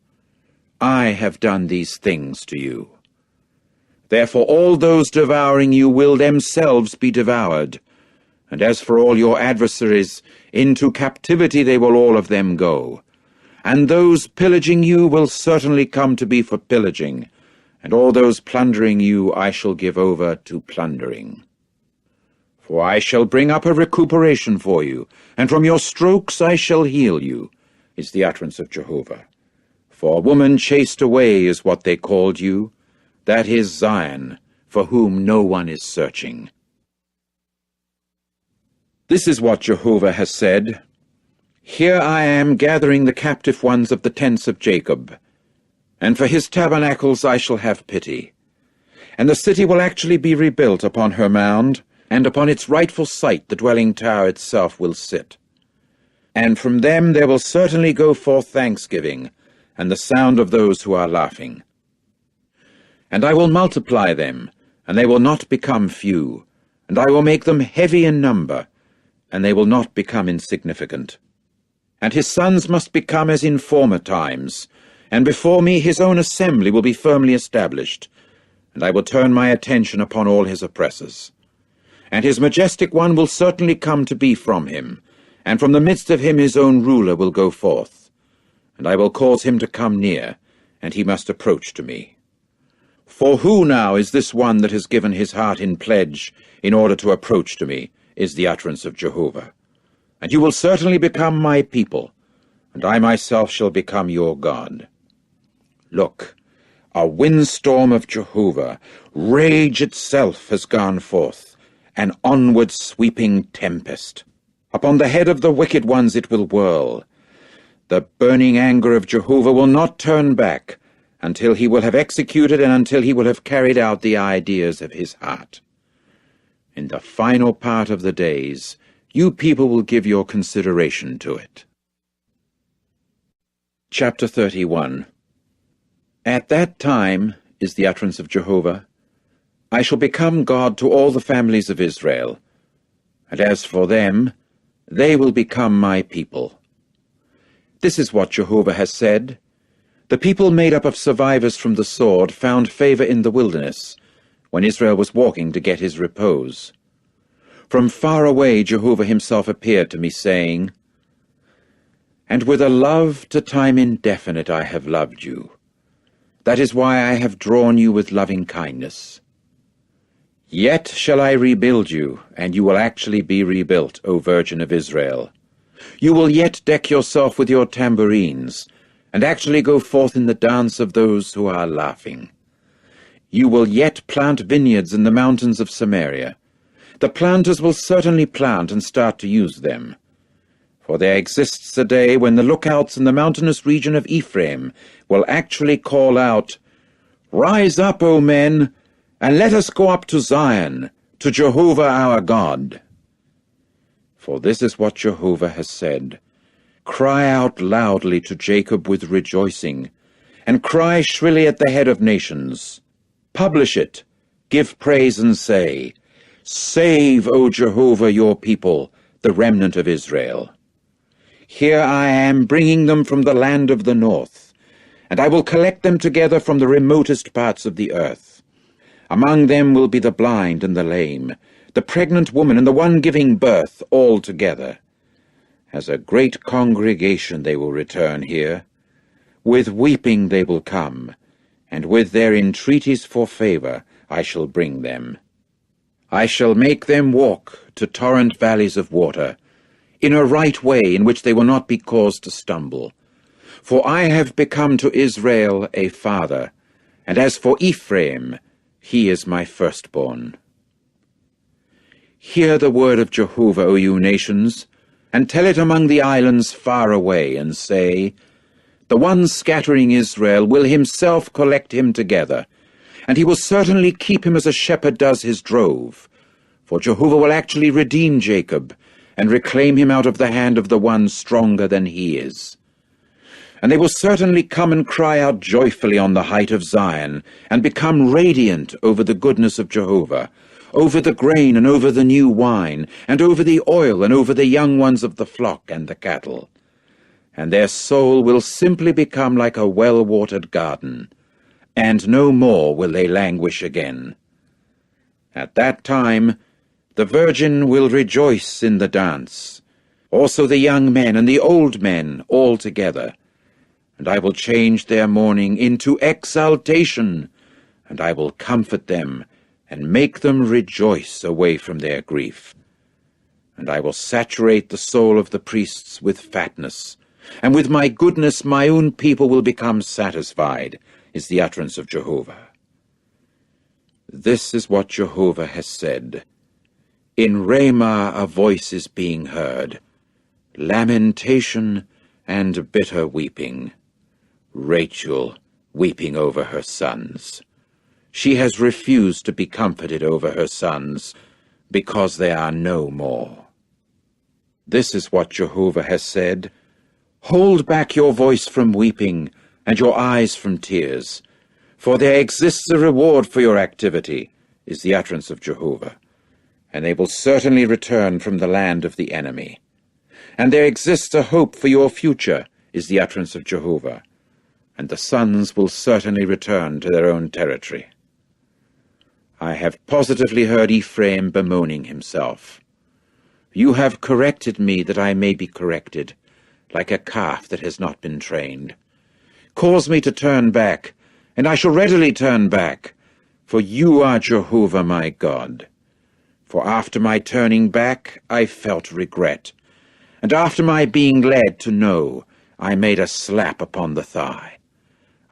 I have done these things to you. Therefore all those devouring you will themselves be devoured. And as for all your adversaries, into captivity they will all of them go. And those pillaging you will certainly come to be for pillaging, and all those plundering you I shall give over to plundering. For I shall bring up a recuperation for you, and from your strokes I shall heal you, is the utterance of Jehovah. For a woman chased away is what they called you, that is Zion, for whom no one is searching. This is what Jehovah has said. Here I am gathering the captive ones of the tents of Jacob, and for his tabernacles I shall have pity. And the city will actually be rebuilt upon her mound, and upon its rightful site the dwelling tower itself will sit. And from them there will certainly go forth thanksgiving, and the sound of those who are laughing. And I will multiply them, and they will not become few, and I will make them heavy in number, and they will not become insignificant. And his sons must become as in former times, and before me his own assembly will be firmly established, and I will turn my attention upon all his oppressors. And his majestic one will certainly come to be from him, and from the midst of him his own ruler will go forth. And I will cause him to come near, and he must approach to me. For who now is this one that has given his heart in pledge in order to approach to me, is the utterance of Jehovah. And you will certainly become my people, and I myself shall become your God. Look, a windstorm of Jehovah, rage itself has gone forth, an onward sweeping tempest. Upon the head of the wicked ones it will whirl. The burning anger of Jehovah will not turn back until he will have executed and until he will have carried out the ideas of his heart. In the final part of the days, you people will give your consideration to it. Chapter 31. At that time, is the utterance of Jehovah, I shall become God to all the families of Israel, and as for them, they will become my people. This is what Jehovah has said. The people made up of survivors from the sword found favor in the wilderness, when Israel was walking to get his repose. From far away Jehovah himself appeared to me, saying, And with a love to time indefinite I have loved you. That is why I have drawn you with loving kindness. Yet shall I rebuild you, and you will actually be rebuilt, O Virgin of Israel. You will yet deck yourself with your tambourines, and actually go forth in the dance of those who are laughing. You will yet plant vineyards in the mountains of Samaria. The planters will certainly plant and start to use them. For there exists a day when the lookouts in the mountainous region of Ephraim will actually call out, Rise up, O men, and let us go up to Zion, to Jehovah our God. For this is what Jehovah has said. Cry out loudly to Jacob with rejoicing, and cry shrilly at the head of nations. Publish it, give praise and say, Save, O Jehovah, your people, the remnant of Israel. Here I am bringing them from the land of the north, and I will collect them together from the remotest parts of the earth. Among them will be the blind and the lame, the pregnant woman and the one giving birth, all together. As a great congregation they will return here. With weeping they will come, and with their entreaties for favor I shall bring them. I shall make them walk to torrent valleys of water, in a right way in which they will not be caused to stumble. For I have become to Israel a father, and as for Ephraim, he is my firstborn. Hear the word of Jehovah, O you nations, and tell it among the islands far away, and say, The one scattering Israel will himself collect him together, and he will certainly keep him as a shepherd does his drove. For Jehovah will actually redeem Jacob, and reclaim him out of the hand of the one stronger than he is. And they will certainly come and cry out joyfully on the height of Zion, and become radiant over the goodness of Jehovah, over the grain and over the new wine, and over the oil and over the young ones of the flock and the cattle. And their soul will simply become like a well-watered garden, and no more will they languish again. At that time the virgin will rejoice in the dance, also the young men and the old men all together. And I will change their mourning into exaltation, and I will comfort them, and make them rejoice away from their grief. And I will saturate the soul of the priests with fatness, and with my goodness my own people will become satisfied, is the utterance of Jehovah. This is what Jehovah has said. In Ramah a voice is being heard, lamentation and bitter weeping. Rachel weeping over her sons. She has refused to be comforted over her sons, because they are no more. This is what Jehovah has said. Hold back your voice from weeping, and your eyes from tears, for there exists a reward for your activity, is the utterance of Jehovah, and they will certainly return from the land of the enemy. And there exists a hope for your future, is the utterance of Jehovah, and the sons will certainly return to their own territory. I have positively heard Ephraim bemoaning himself. You have corrected me that I may be corrected, like a calf that has not been trained. Cause me to turn back, and I shall readily turn back, for you are Jehovah my God. For after my turning back I felt regret, and after my being led to know, I made a slap upon the thigh.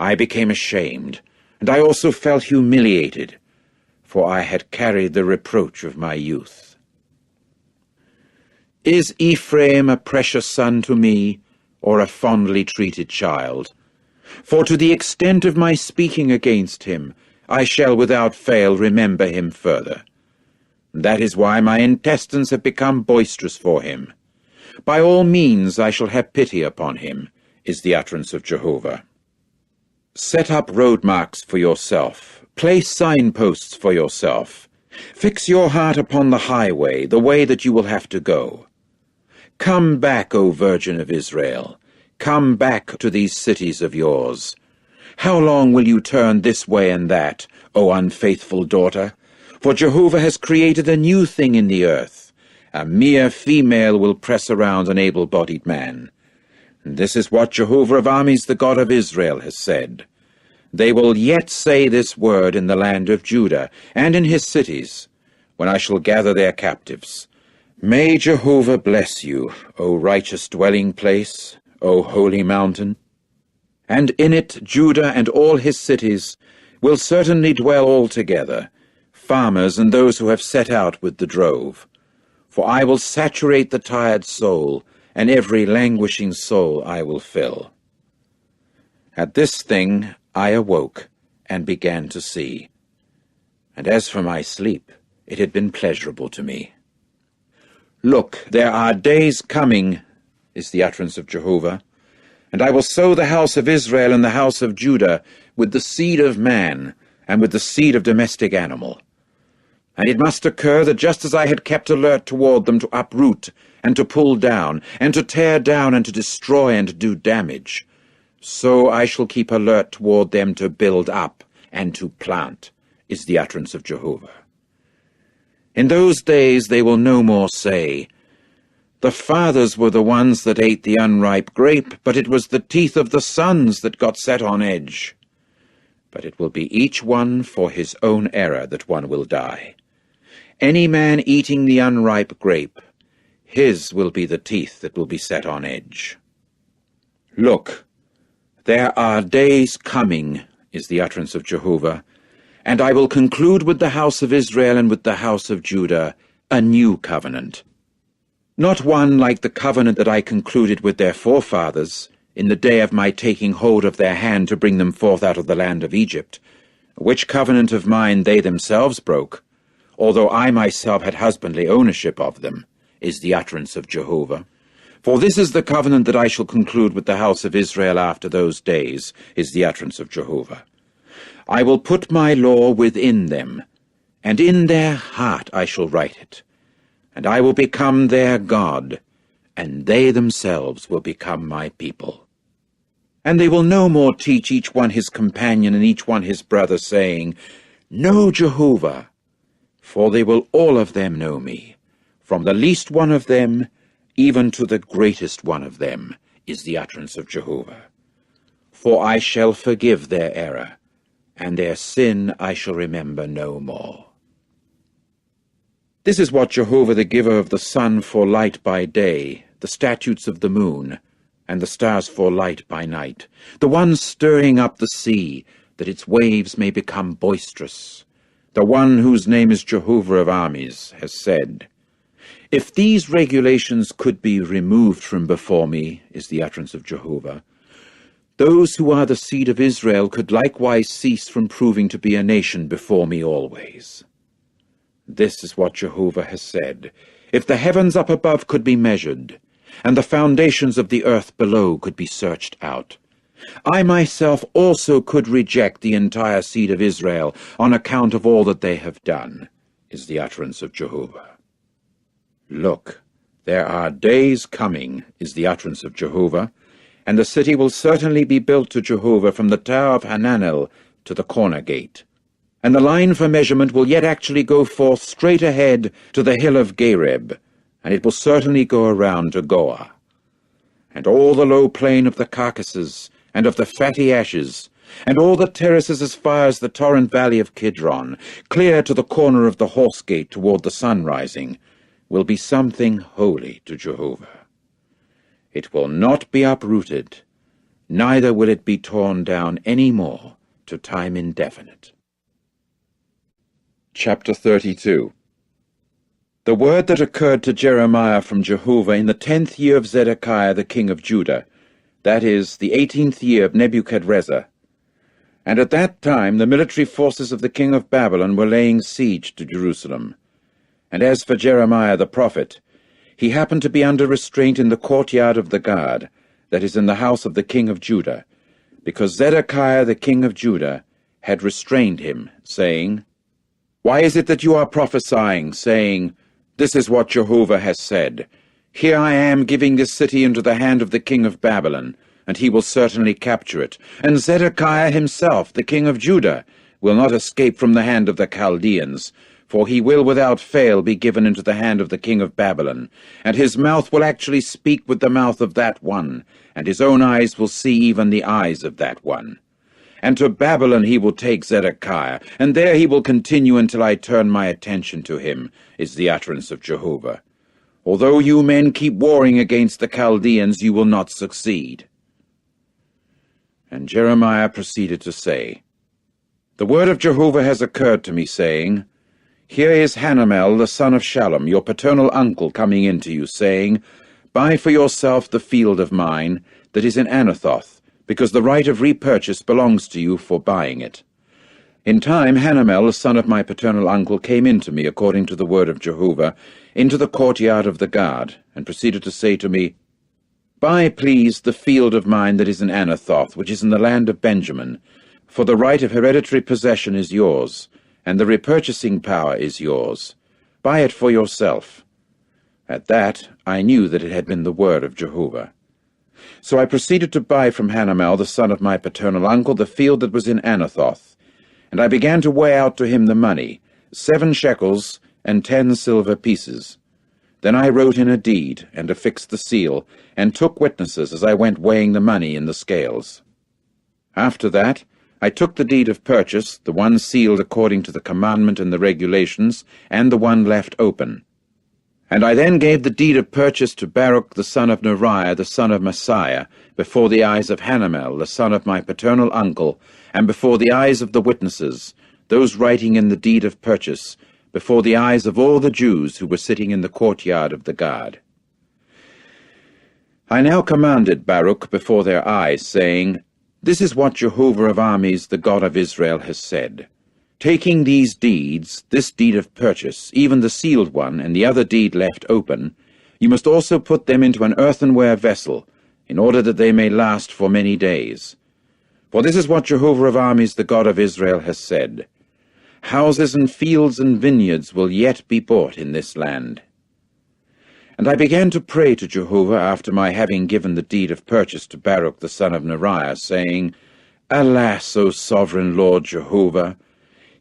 I became ashamed, and I also felt humiliated, for I had carried the reproach of my youth. Is Ephraim a precious son to me, or a fondly treated child? For to the extent of my speaking against him, I shall without fail remember him further. That is why my intestines have become boisterous for him. By all means I shall have pity upon him, is the utterance of Jehovah. Set up road marks for yourself. Place signposts for yourself. Fix your heart upon the highway, the way that you will have to go. Come back, O Virgin of Israel. Come back to these cities of yours. How long will you turn this way and that, O unfaithful daughter? For Jehovah has created a new thing in the earth. A mere female will press around an able-bodied man. And this is what Jehovah of armies, the God of Israel, has said. They will yet say this word in the land of Judah, and in his cities, when I shall gather their captives. May Jehovah bless you, O righteous dwelling place, O holy mountain. And in it Judah and all his cities will certainly dwell all together, farmers and those who have set out with the drove. For I will saturate the tired soul, and every languishing soul I will fill. At this thing I awoke, and began to see. And as for my sleep, it had been pleasurable to me. Look, there are days coming, is the utterance of Jehovah, and I will sow the house of Israel and the house of Judah with the seed of man, and with the seed of domestic animal. And it must occur that just as I had kept alert toward them to uproot, and to pull down, and to tear down, and to destroy, and to do damage, so I shall keep alert toward them to build up and to plant, is the utterance of Jehovah. In those days they will no more say, the fathers were the ones that ate the unripe grape, but it was the teeth of the sons that got set on edge. But it will be each one for his own error that one will die. Any man eating the unripe grape, his will be the teeth that will be set on edge. Look, there are days coming, is the utterance of Jehovah, and I will conclude with the house of Israel and with the house of Judah a new covenant. Not one like the covenant that I concluded with their forefathers in the day of my taking hold of their hand to bring them forth out of the land of Egypt, which covenant of mine they themselves broke, although I myself had husbandly ownership of them, is the utterance of Jehovah. For this is the covenant that I shall conclude with the house of Israel after those days, is the utterance of Jehovah. I will put my law within them, and in their heart I shall write it, and I will become their God, and they themselves will become my people. And they will no more teach each one his companion and each one his brother, saying, Know Jehovah, for they will all of them know me, from the least one of them even to the greatest one of them, is the utterance of Jehovah. For I shall forgive their error, and their sin I shall remember no more. This is what Jehovah, the giver of the sun for light by day, the statutes of the moon, and the stars for light by night, the one stirring up the sea, that its waves may become boisterous, the one whose name is Jehovah of armies, has said, "If these regulations could be removed from before me," is the utterance of Jehovah, "those who are the seed of Israel could likewise cease from proving to be a nation before me always." This is what Jehovah has said. If the heavens up above could be measured, and the foundations of the earth below could be searched out, I myself also could reject the entire seed of Israel on account of all that they have done, is the utterance of Jehovah. Look, there are days coming, is the utterance of Jehovah, and the city will certainly be built to Jehovah from the tower of Hananel to the corner gate. And the line for measurement will yet actually go forth straight ahead to the hill of Gareb, and it will certainly go around to Goah. And all the low plain of the carcasses, and of the fatty ashes, and all the terraces as far as the torrent valley of Kidron, clear to the corner of the horse gate toward the sun rising, will be something holy to Jehovah. It will not be uprooted, neither will it be torn down any more to time indefinite. Chapter 32. The word that occurred to Jeremiah from Jehovah in the 10th year of Zedekiah the king of Judah, that is, the 18th year of Nebuchadrezzar. And at that time the military forces of the king of Babylon were laying siege to Jerusalem. And as for Jeremiah the prophet, he happened to be under restraint in the courtyard of the guard, that is in the house of the king of Judah, because Zedekiah the king of Judah had restrained him, saying, "Why is it that you are prophesying, saying, 'This is what Jehovah has said. Here I am giving this city into the hand of the king of Babylon, and he will certainly capture it. And Zedekiah himself, the king of Judah, will not escape from the hand of the Chaldeans, for he will without fail be given into the hand of the king of Babylon, and his mouth will actually speak with the mouth of that one, and his own eyes will see even the eyes of that one. And to Babylon he will take Zedekiah, and there he will continue until I turn my attention to him, is the utterance of Jehovah. Although you men keep warring against the Chaldeans, you will not succeed." And Jeremiah proceeded to say, "The word of Jehovah has occurred to me, saying, Here is Hanamel, the son of Shallum, your paternal uncle, coming in to you, saying, Buy for yourself the field of mine that is in Anathoth, because the right of repurchase belongs to you for buying it. In time Hanamel, the son of my paternal uncle, came in to me, according to the word of Jehovah, into the courtyard of the guard, and proceeded to say to me, Buy, please, the field of mine that is in Anathoth, which is in the land of Benjamin, for the right of hereditary possession is yours, and the repurchasing power is yours. Buy it for yourself. At that I knew that it had been the word of Jehovah. So I proceeded to buy from Hanamel, the son of my paternal uncle, the field that was in Anathoth, and I began to weigh out to him the money, 7 shekels and 10 silver pieces. Then I wrote in a deed, and affixed the seal, and took witnesses as I went weighing the money in the scales. After that, I took the deed of purchase, the one sealed according to the commandment and the regulations, and the one left open. And I then gave the deed of purchase to Baruch the son of Neriah, the son of Messiah, before the eyes of Hanamel, the son of my paternal uncle, and before the eyes of the witnesses, those writing in the deed of purchase, before the eyes of all the Jews who were sitting in the courtyard of the guard. I now commanded Baruch before their eyes, saying, This is what Jehovah of armies, the God of Israel, has said. Taking these deeds, this deed of purchase, even the sealed one, and the other deed left open, you must also put them into an earthenware vessel, in order that they may last for many days. For this is what Jehovah of armies, the God of Israel, has said. Houses and fields and vineyards will yet be bought in this land. And I began to pray to Jehovah after my having given the deed of purchase to Baruch the son of Neriah, saying, Alas, O sovereign Lord Jehovah!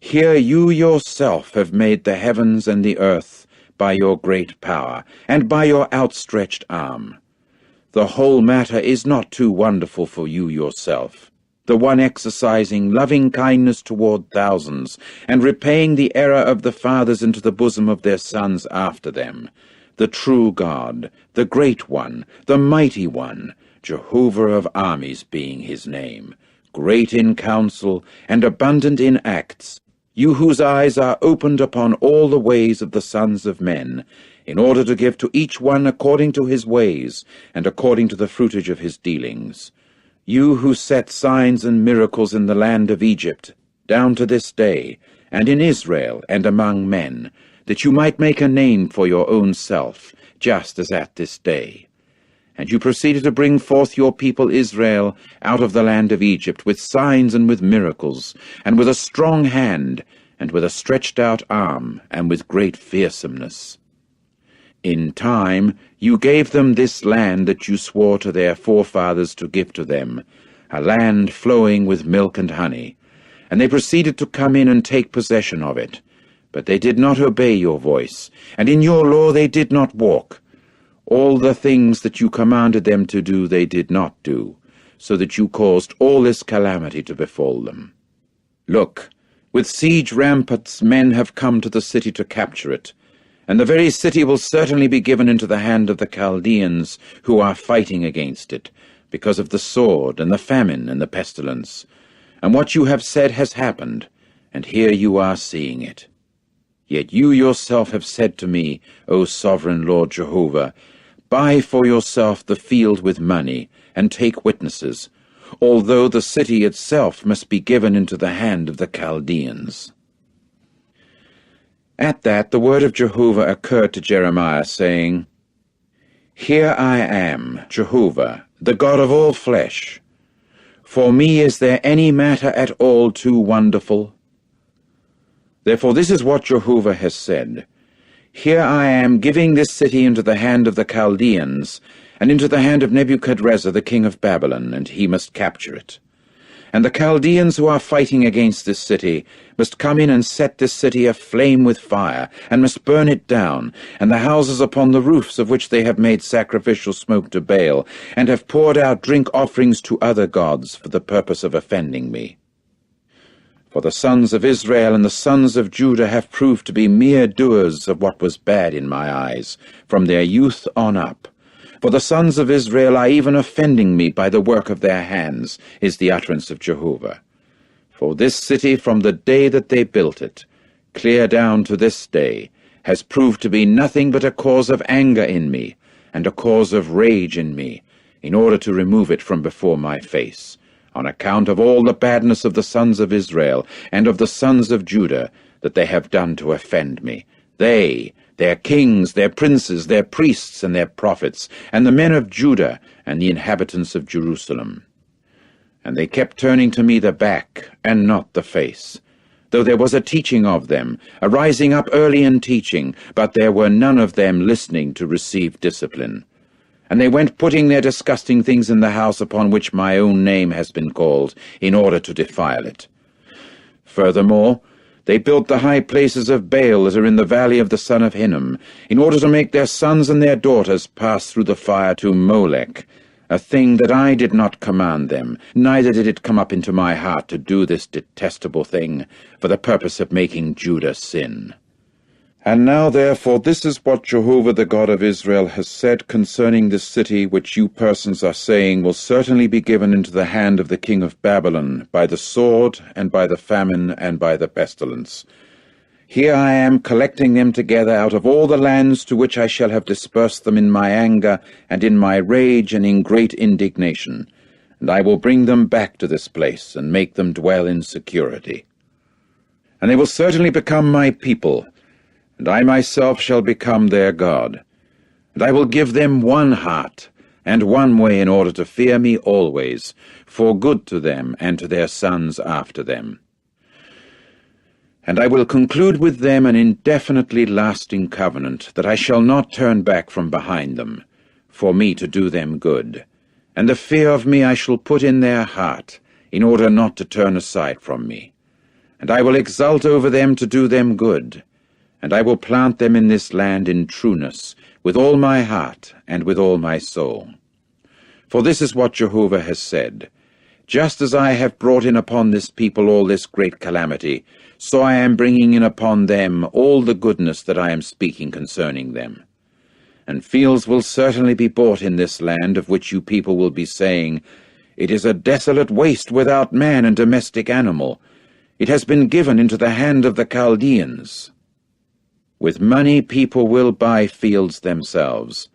Here you yourself have made the heavens and the earth by your great power, and by your outstretched arm. The whole matter is not too wonderful for you yourself. the one exercising loving kindness toward thousands, and repaying the error of the fathers into the bosom of their sons after them, the true God, the Great One, the Mighty One, Jehovah of armies being his name, great in counsel and abundant in acts, you whose eyes are opened upon all the ways of the sons of men, in order to give to each one according to his ways, and according to the fruitage of his dealings. You who set signs and miracles in the land of Egypt, down to this day, and in Israel and among men, that you might make a name for your own self, just as at this day. And you proceeded to bring forth your people Israel out of the land of Egypt with signs and with miracles, and with a strong hand, and with a stretched out arm, and with great fearsomeness. In time you gave them this land that you swore to their forefathers to give to them, a land flowing with milk and honey. And they proceeded to come in and take possession of it. But they did not obey your voice, and in your law they did not walk. All the things that you commanded them to do they did not do, so that you caused all this calamity to befall them. Look, with siege ramparts men have come to the city to capture it, and the very city will certainly be given into the hand of the Chaldeans who are fighting against it, because of the sword and the famine and the pestilence. And what you have said has happened, and here you are seeing it. Yet you yourself have said to me, O sovereign Lord Jehovah, buy for yourself the field with money, and take witnesses, although the city itself must be given into the hand of the Chaldeans. At that the word of Jehovah occurred to Jeremiah, saying, Here I am, Jehovah, the God of all flesh. For me is there any matter at all too wonderful? Therefore this is what Jehovah has said. Here I am giving this city into the hand of the Chaldeans, and into the hand of Nebuchadrezzar the king of Babylon, and he must capture it. And the Chaldeans who are fighting against this city must come in and set this city aflame with fire, and must burn it down, and the houses upon the roofs of which they have made sacrificial smoke to Baal, and have poured out drink offerings to other gods for the purpose of offending me. For the sons of Israel and the sons of Judah have proved to be mere doers of what was bad in my eyes, from their youth on up. For the sons of Israel are even offending me by the work of their hands, is the utterance of Jehovah. For this city from the day that they built it, clear down to this day, has proved to be nothing but a cause of anger in me, and a cause of rage in me, in order to remove it from before my face, on account of all the badness of the sons of Israel and of the sons of Judah that they have done to offend me. They, their kings, their princes, their priests, and their prophets, and the men of Judah, and the inhabitants of Jerusalem. And they kept turning to me the back, and not the face, though there was a teaching of them, a rising up early in teaching, but there were none of them listening to receive discipline. And they went putting their disgusting things in the house upon which my own name has been called, in order to defile it. Furthermore, they built the high places of Baal that are in the valley of the son of Hinnom, in order to make their sons and their daughters pass through the fire to Molech, a thing that I did not command them, neither did it come up into my heart to do this detestable thing, for the purpose of making Judah sin. And now, therefore, this is what Jehovah the God of Israel has said concerning this city, which you persons are saying will certainly be given into the hand of the king of Babylon, by the sword, and by the famine, and by the pestilence. Here I am collecting them together out of all the lands to which I shall have dispersed them in my anger, and in my rage, and in great indignation. And I will bring them back to this place, and make them dwell in security. And they will certainly become my people, and I myself shall become their God. And I will give them one heart, and one way in order to fear me always, for good to them and to their sons after them. And I will conclude with them an indefinitely lasting covenant, that I shall not turn back from behind them, for me to do them good. And the fear of me I shall put in their heart, in order not to turn aside from me. And I will exult over them to do them good, and I will plant them in this land in trueness, with all my heart and with all my soul. For this is what Jehovah has said, Just as I have brought in upon this people all this great calamity, so I am bringing in upon them all the goodness that I am speaking concerning them. And fields will certainly be bought in this land, of which you people will be saying, It is a desolate waste without man and domestic animal. It has been given into the hand of the Chaldeans. With money people will buy fields themselves,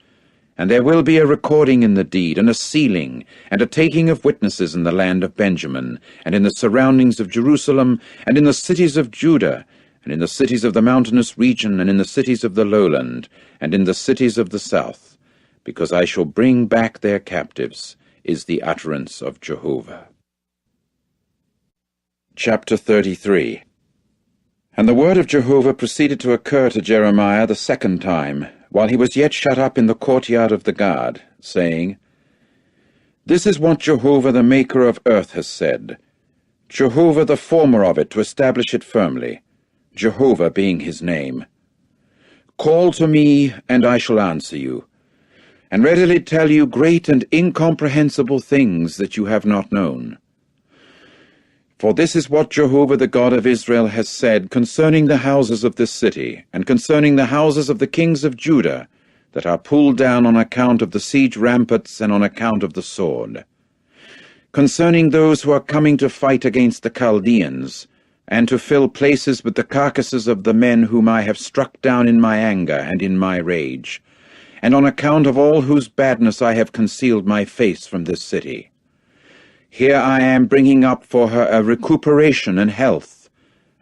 and there will be a recording in the deed, and a sealing, and a taking of witnesses in the land of Benjamin, and in the surroundings of Jerusalem, and in the cities of Judah, and in the cities of the mountainous region, and in the cities of the lowland, and in the cities of the south, because I shall bring back their captives, is the utterance of Jehovah. Chapter 33. And the word of Jehovah proceeded to occur to Jeremiah the second time, while he was yet shut up in the courtyard of the guard, saying, This is what Jehovah the Maker of earth has said, Jehovah the former of it, to establish it firmly, Jehovah being his name. Call to me, and I shall answer you, and readily tell you great and incomprehensible things that you have not known. For this is what Jehovah the God of Israel has said concerning the houses of this city, and concerning the houses of the kings of Judah, that are pulled down on account of the siege ramparts and on account of the sword. Concerning those who are coming to fight against the Chaldeans, and to fill places with the carcasses of the men whom I have struck down in my anger and in my rage, and on account of all whose badness I have concealed my face from this city. Here I am bringing up for her a recuperation and health,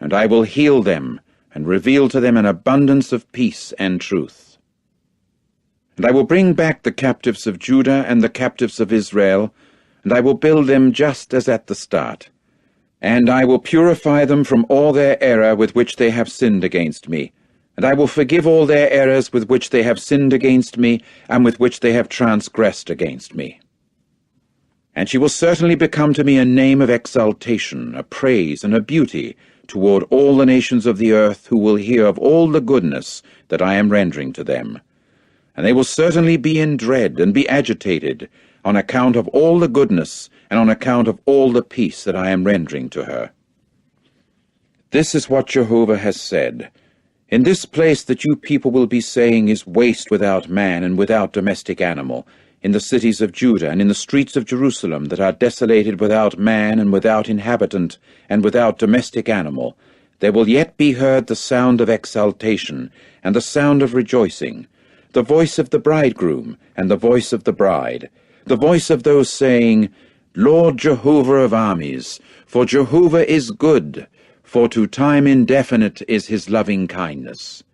and I will heal them, and reveal to them an abundance of peace and truth. And I will bring back the captives of Judah and the captives of Israel, and I will build them just as at the start. And I will purify them from all their error with which they have sinned against me, and I will forgive all their errors with which they have sinned against me, and with which they have transgressed against me. And she will certainly become to me a name of exaltation, a praise, and a beauty toward all the nations of the earth, who will hear of all the goodness that I am rendering to them. And they will certainly be in dread and be agitated on account of all the goodness and on account of all the peace that I am rendering to her. This is what Jehovah has said. In this place that you people will be saying is waste without man and without domestic animal, in the cities of Judah and in the streets of Jerusalem that are desolated without man and without inhabitant and without domestic animal, there will yet be heard the sound of exultation and the sound of rejoicing, the voice of the bridegroom and the voice of the bride, the voice of those saying, Lord Jehovah of armies, for Jehovah is good, for to time indefinite is his loving kindness.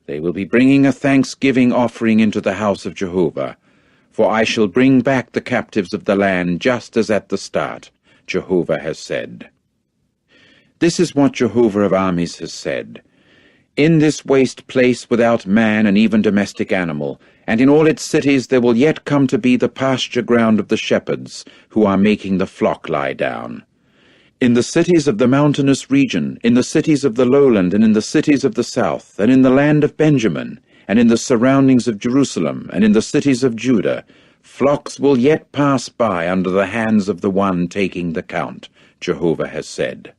They will be bringing a thanksgiving offering into the house of Jehovah, for I shall bring back the captives of the land just as at the start, Jehovah has said. This is what Jehovah of armies has said. In this waste place without man and even domestic animal, and in all its cities there will yet come to be the pasture ground of the shepherds, who are making the flock lie down. In the cities of the mountainous region, in the cities of the lowland, and in the cities of the south, and in the land of Benjamin, and in the surroundings of Jerusalem, and in the cities of Judah, flocks will yet pass by under the hands of the one taking the count, Jehovah has said.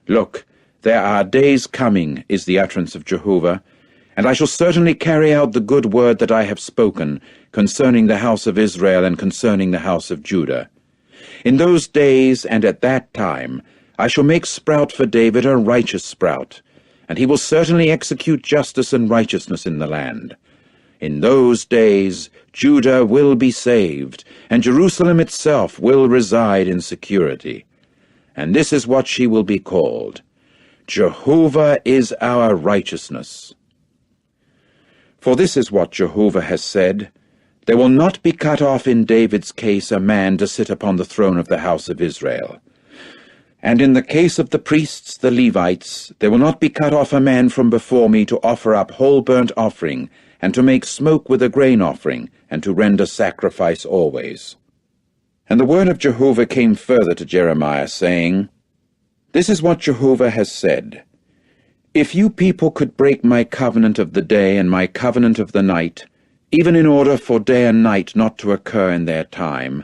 Look, there are days coming, is the utterance of Jehovah, and I shall certainly carry out the good word that I have spoken concerning the house of Israel and concerning the house of Judah. In those days and at that time I shall make sprout for David a righteous sprout, and he will certainly execute justice and righteousness in the land. In those days Judah will be saved, and Jerusalem itself will reside in security. And this is what she will be called: Jehovah is our righteousness. For this is what Jehovah has said: There will not be cut off in David's case a man to sit upon the throne of the house of Israel. And in the case of the priests, the Levites, there will not be cut off a man from before me to offer up whole burnt offering, and to make smoke with a grain offering, and to render sacrifice always. And the word of Jehovah came further to Jeremiah, saying, This is what Jehovah has said: If you people could break my covenant of the day and my covenant of the night, even in order for day and night not to occur in their time,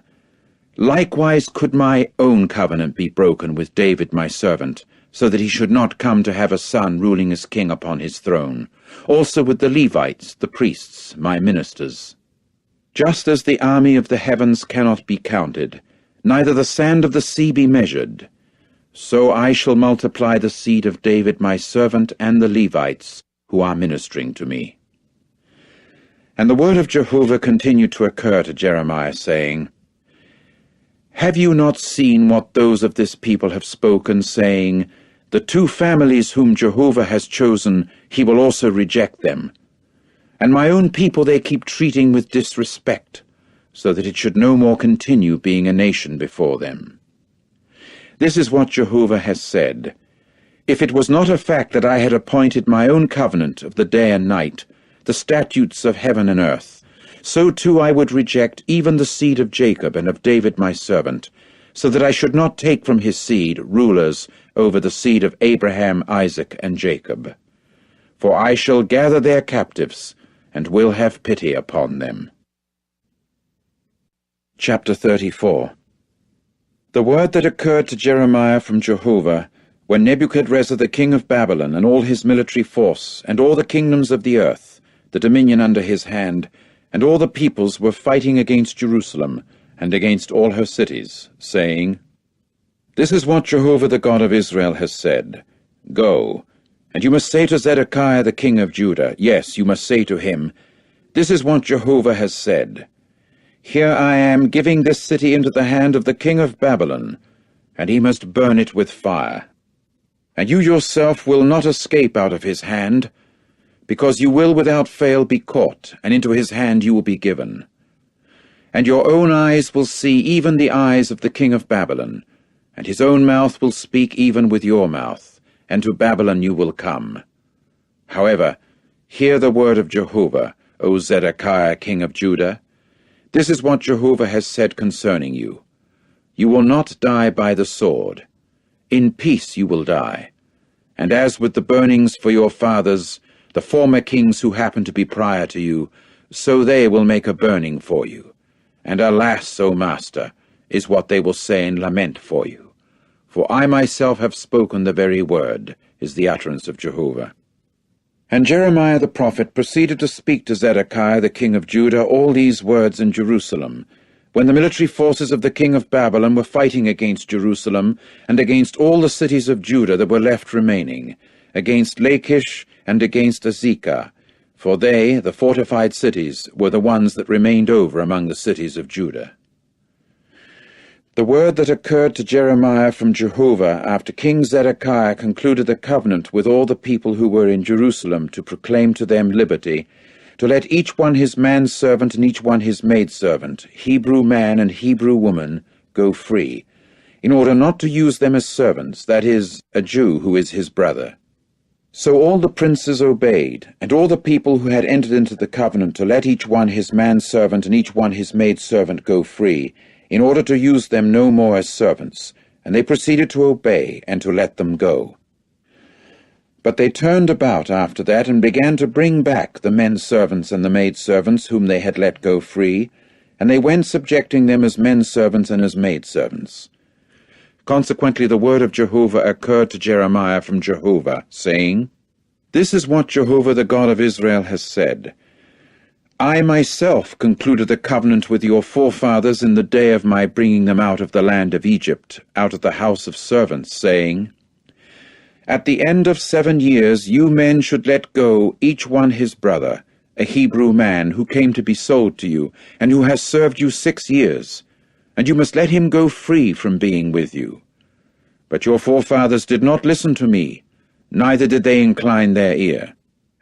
Likewise could my own covenant be broken with David my servant, so that he should not come to have a son ruling as king upon his throne, also with the Levites, the priests, my ministers. Just as the army of the heavens cannot be counted, neither the sand of the sea be measured, so I shall multiply the seed of David my servant and the Levites, who are ministering to me. And the word of Jehovah continued to occur to Jeremiah, saying, Have you not seen what those of this people have spoken, saying, The two families whom Jehovah has chosen, he will also reject them. And my own people they keep treating with disrespect, so that it should no more continue being a nation before them. This is what Jehovah has said. If it was not a fact that I had appointed my own covenant of the day and night, the statutes of heaven and earth, so too I would reject even the seed of Jacob and of David my servant, so that I should not take from his seed rulers over the seed of Abraham, Isaac, and Jacob. For I shall gather their captives, and will have pity upon them. Chapter 34. The word that occurred to Jeremiah from Jehovah, when Nebuchadrezzar the king of Babylon and all his military force, and all the kingdoms of the earth, the dominion under his hand, and all the peoples were fighting against Jerusalem, and against all her cities, saying, This is what Jehovah the God of Israel has said. Go, and you must say to Zedekiah the king of Judah, yes, you must say to him, This is what Jehovah has said. Here I am giving this city into the hand of the king of Babylon, and he must burn it with fire. And you yourself will not escape out of his hand, because you will without fail be caught, and into his hand you will be given. And your own eyes will see even the eyes of the king of Babylon, and his own mouth will speak even with your mouth, and to Babylon you will come. However, hear the word of Jehovah, O Zedekiah king of Judah. This is what Jehovah has said concerning you. You will not die by the sword. In peace you will die. And as with the burnings for your fathers, the former kings who happened to be prior to you, so they will make a burning for you. And alas, O master, is what they will say in lament for you. For I myself have spoken the very word, is the utterance of Jehovah. And Jeremiah the prophet proceeded to speak to Zedekiah the king of Judah all these words in Jerusalem, when the military forces of the king of Babylon were fighting against Jerusalem, and against all the cities of Judah that were left remaining, against Lachish and against Azekah, for they, the fortified cities, were the ones that remained over among the cities of Judah. The word that occurred to Jeremiah from Jehovah after King Zedekiah concluded the covenant with all the people who were in Jerusalem to proclaim to them liberty, to let each one his manservant and each one his maidservant, Hebrew man and Hebrew woman, go free, in order not to use them as servants, that is, a Jew who is his brother. So all the princes obeyed, and all the people who had entered into the covenant to let each one his manservant and each one his maidservant go free, in order to use them no more as servants, and they proceeded to obey and to let them go. But they turned about after that and began to bring back the men-servants and the maidservants whom they had let go free, and they went subjecting them as men-servants and as maidservants. Consequently the word of Jehovah occurred to Jeremiah from Jehovah, saying, This is what Jehovah the God of Israel has said. I myself concluded a covenant with your forefathers in the day of my bringing them out of the land of Egypt, out of the house of servants, saying, At the end of 7 years you men should let go each one his brother, a Hebrew man who came to be sold to you, and who has served you 6 years, and you must let him go free from being with you. But your forefathers did not listen to me, neither did they incline their ear.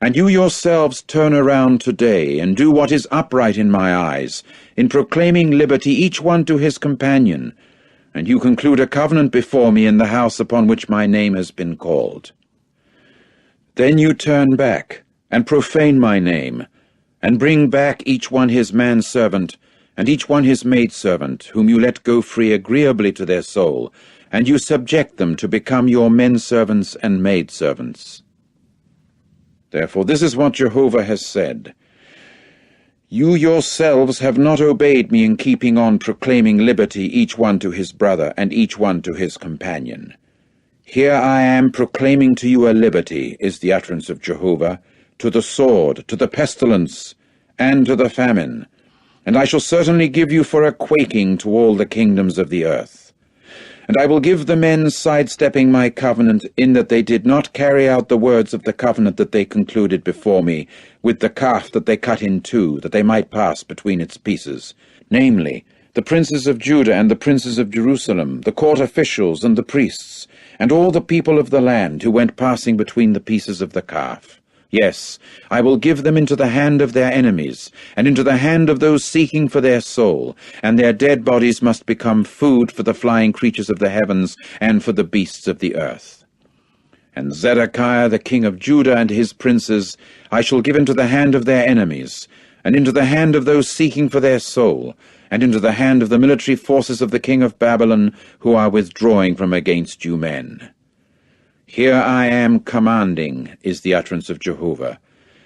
And you yourselves turn around today, and do what is upright in my eyes, in proclaiming liberty each one to his companion, and you conclude a covenant before me in the house upon which my name has been called. Then you turn back, and profane my name, and bring back each one his manservant, and each one his maidservant, whom you let go free agreeably to their soul, and you subject them to become your menservants and maidservants. Therefore this is what Jehovah has said. You yourselves have not obeyed me in keeping on proclaiming liberty, each one to his brother, and each one to his companion. Here I am proclaiming to you a liberty, is the utterance of Jehovah, to the sword, to the pestilence, and to the famine, and I shall certainly give you for a quaking to all the kingdoms of the earth. And I will give the men sidestepping my covenant, in that they did not carry out the words of the covenant that they concluded before me, with the calf that they cut in two, that they might pass between its pieces, namely, the princes of Judah and the princes of Jerusalem, the court officials and the priests, and all the people of the land who went passing between the pieces of the calf. Yes, I will give them into the hand of their enemies, and into the hand of those seeking for their soul, and their dead bodies must become food for the flying creatures of the heavens and for the beasts of the earth. And Zedekiah the king of Judah and his princes I shall give into the hand of their enemies, and into the hand of those seeking for their soul, and into the hand of the military forces of the king of Babylon, who are withdrawing from against you men. Here I am commanding, is the utterance of Jehovah,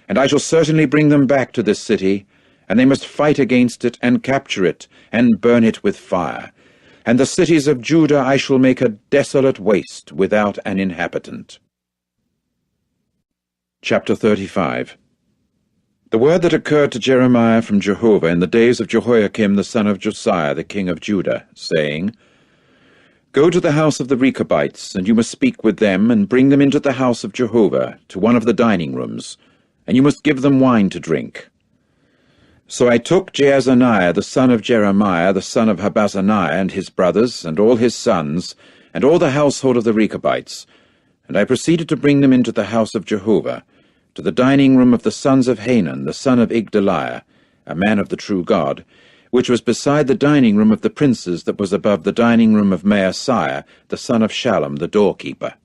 and I shall certainly bring them back to this city, and they must fight against it, and capture it, and burn it with fire. And the cities of Judah I shall make a desolate waste, without an inhabitant. Chapter 35. The word that occurred to Jeremiah from Jehovah in the days of Jehoiakim the son of Josiah the king of Judah, saying, Go to the house of the Rechabites, and you must speak with them, and bring them into the house of Jehovah, to one of the dining rooms, and you must give them wine to drink. So I took Jaazaniah the son of Jeremiah, the son of Habazaniah, and his brothers, and all his sons, and all the household of the Rechabites, and I proceeded to bring them into the house of Jehovah, to the dining room of the sons of Hanan, the son of Igdaliah, a man of the true God, which was beside the dining room of the princes that was above the dining room of Maaseiah, the son of Shallum, the doorkeeper.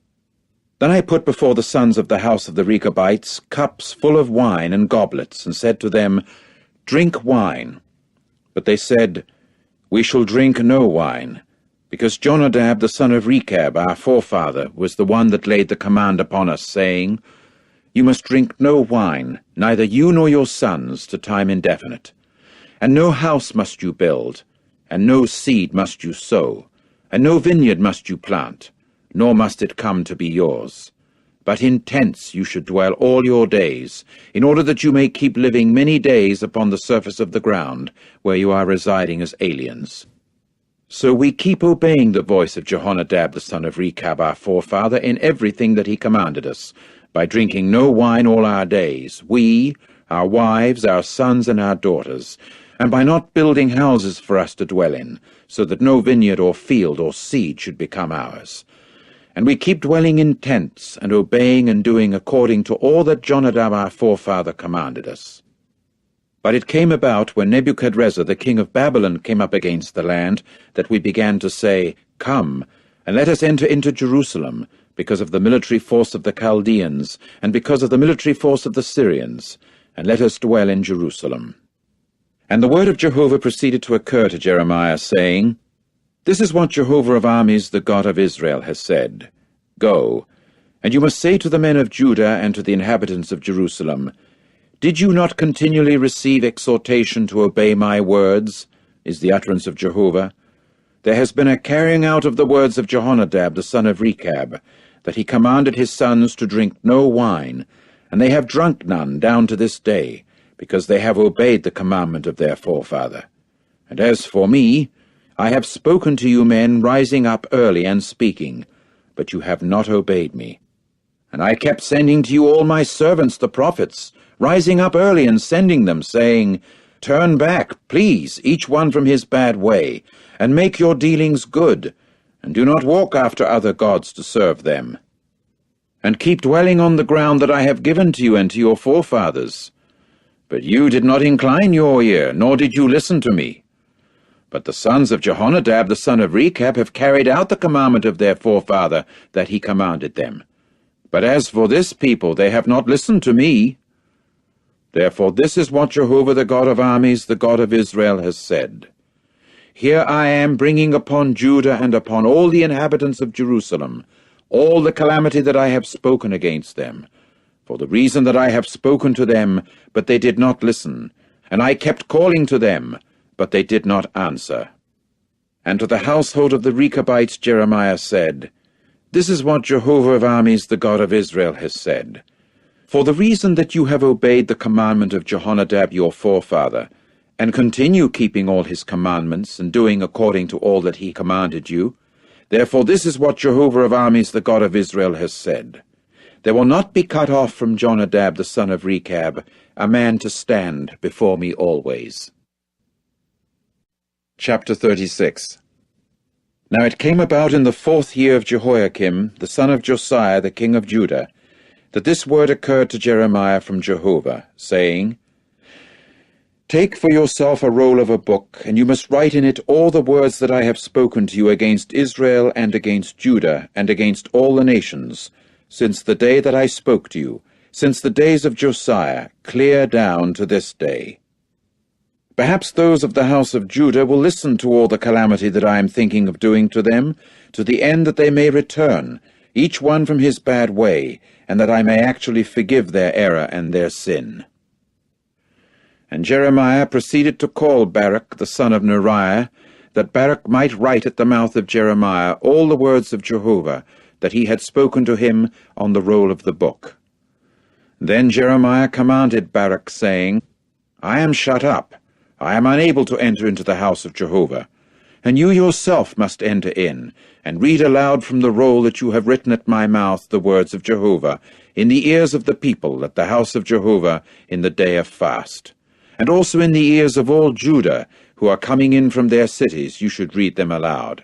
Then I put before the sons of the house of the Rechabites cups full of wine and goblets, and said to them, Drink wine. But they said, We shall drink no wine, because Jonadab the son of Rechab, our forefather, was the one that laid the command upon us, saying, You must drink no wine, neither you nor your sons, to time indefinite. And no house must you build, and no seed must you sow, and no vineyard must you plant, nor must it come to be yours. But in tents you should dwell all your days, in order that you may keep living many days upon the surface of the ground, where you are residing as aliens. So we keep obeying the voice of Jehonadab the son of Rechab our forefather in everything that he commanded us, by drinking no wine all our days, we, our wives, our sons, and our daughters, and by not building houses for us to dwell in, so that no vineyard or field or seed should become ours. And we keep dwelling in tents, and obeying and doing according to all that Jonadab our forefather commanded us. But it came about, when Nebuchadrezzar the king of Babylon came up against the land, that we began to say, Come, and let us enter into Jerusalem, because of the military force of the Chaldeans, and because of the military force of the Syrians, and let us dwell in Jerusalem. And the word of Jehovah proceeded to occur to Jeremiah, saying, This is what Jehovah of armies, the God of Israel, has said. Go, and you must say to the men of Judah and to the inhabitants of Jerusalem, Did you not continually receive exhortation to obey my words, is the utterance of Jehovah? There has been a carrying out of the words of Jehonadab the son of Rechab, that he commanded his sons to drink no wine, and they have drunk none down to this day, because they have obeyed the commandment of their forefather. And as for me, I have spoken to you men, rising up early and speaking, but you have not obeyed me. And I kept sending to you all my servants the prophets, rising up early and sending them, saying, Turn back, please, each one from his bad way, and make your dealings good, and do not walk after other gods to serve them. And keep dwelling on the ground that I have given to you and to your forefathers. But you did not incline your ear, nor did you listen to me. But the sons of Jehonadab the son of Rechab have carried out the commandment of their forefather that he commanded them. But as for this people, they have not listened to me. Therefore this is what Jehovah the God of armies, the God of Israel, has said. Here I am bringing upon Judah and upon all the inhabitants of Jerusalem all the calamity that I have spoken against them, for the reason that I have spoken to them, but they did not listen, and I kept calling to them, but they did not answer. And to the household of the Rechabites Jeremiah said, This is what Jehovah of armies, the God of Israel, has said. For the reason that you have obeyed the commandment of Jehonadab your forefather, and continue keeping all his commandments, and doing according to all that he commanded you, therefore this is what Jehovah of armies, the God of Israel, has said. There will not be cut off from Jonadab the son of Rechab a man to stand before me always. Chapter 36. Now it came about in the 4th year of Jehoiakim, the son of Josiah, the king of Judah, that this word occurred to Jeremiah from Jehovah, saying, Take for yourself a roll of a book, and you must write in it all the words that I have spoken to you against Israel and against Judah and against all the nations, since the day that I spoke to you, since the days of Josiah, clear down to this day. Perhaps those of the house of Judah will listen to all the calamity that I am thinking of doing to them, to the end that they may return, each one from his bad way, and that I may actually forgive their error and their sin. And Jeremiah proceeded to call Baruch the son of Neriah, that Baruch might write at the mouth of Jeremiah all the words of Jehovah, that he had spoken to him on the roll of the book. Then Jeremiah commanded Baruch, saying, I am shut up. I am unable to enter into the house of Jehovah, and you yourself must enter in, and read aloud from the roll that you have written at my mouth the words of Jehovah, in the ears of the people at the house of Jehovah in the day of fast. And also in the ears of all Judah, who are coming in from their cities, you should read them aloud.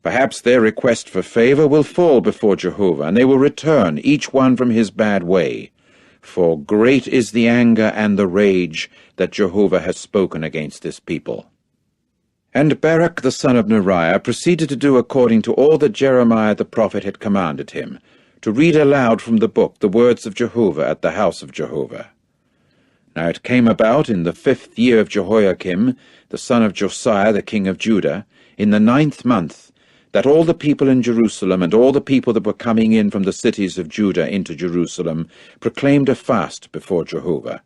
Perhaps their request for favor will fall before Jehovah, and they will return, each one from his bad way. For great is the anger and the rage that Jehovah has spoken against this people. And Baruch the son of Neriah proceeded to do according to all that Jeremiah the prophet had commanded him, to read aloud from the book the words of Jehovah at the house of Jehovah. Now it came about in the 5th year of Jehoiakim, the son of Josiah the king of Judah, in the 9th month, that all the people in Jerusalem and all the people that were coming in from the cities of Judah into Jerusalem proclaimed a fast before Jehovah.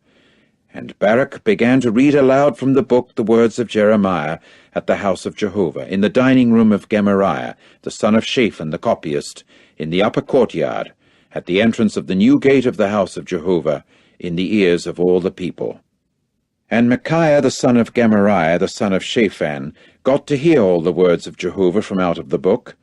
And Baruch began to read aloud from the book the words of Jeremiah at the house of Jehovah, in the dining room of Gemariah, the son of Shaphan the copyist, in the upper courtyard, at the entrance of the new gate of the house of Jehovah, in the ears of all the people. And Micaiah the son of Gemariah, the son of Shaphan, got to hear all the words of Jehovah from out of the book.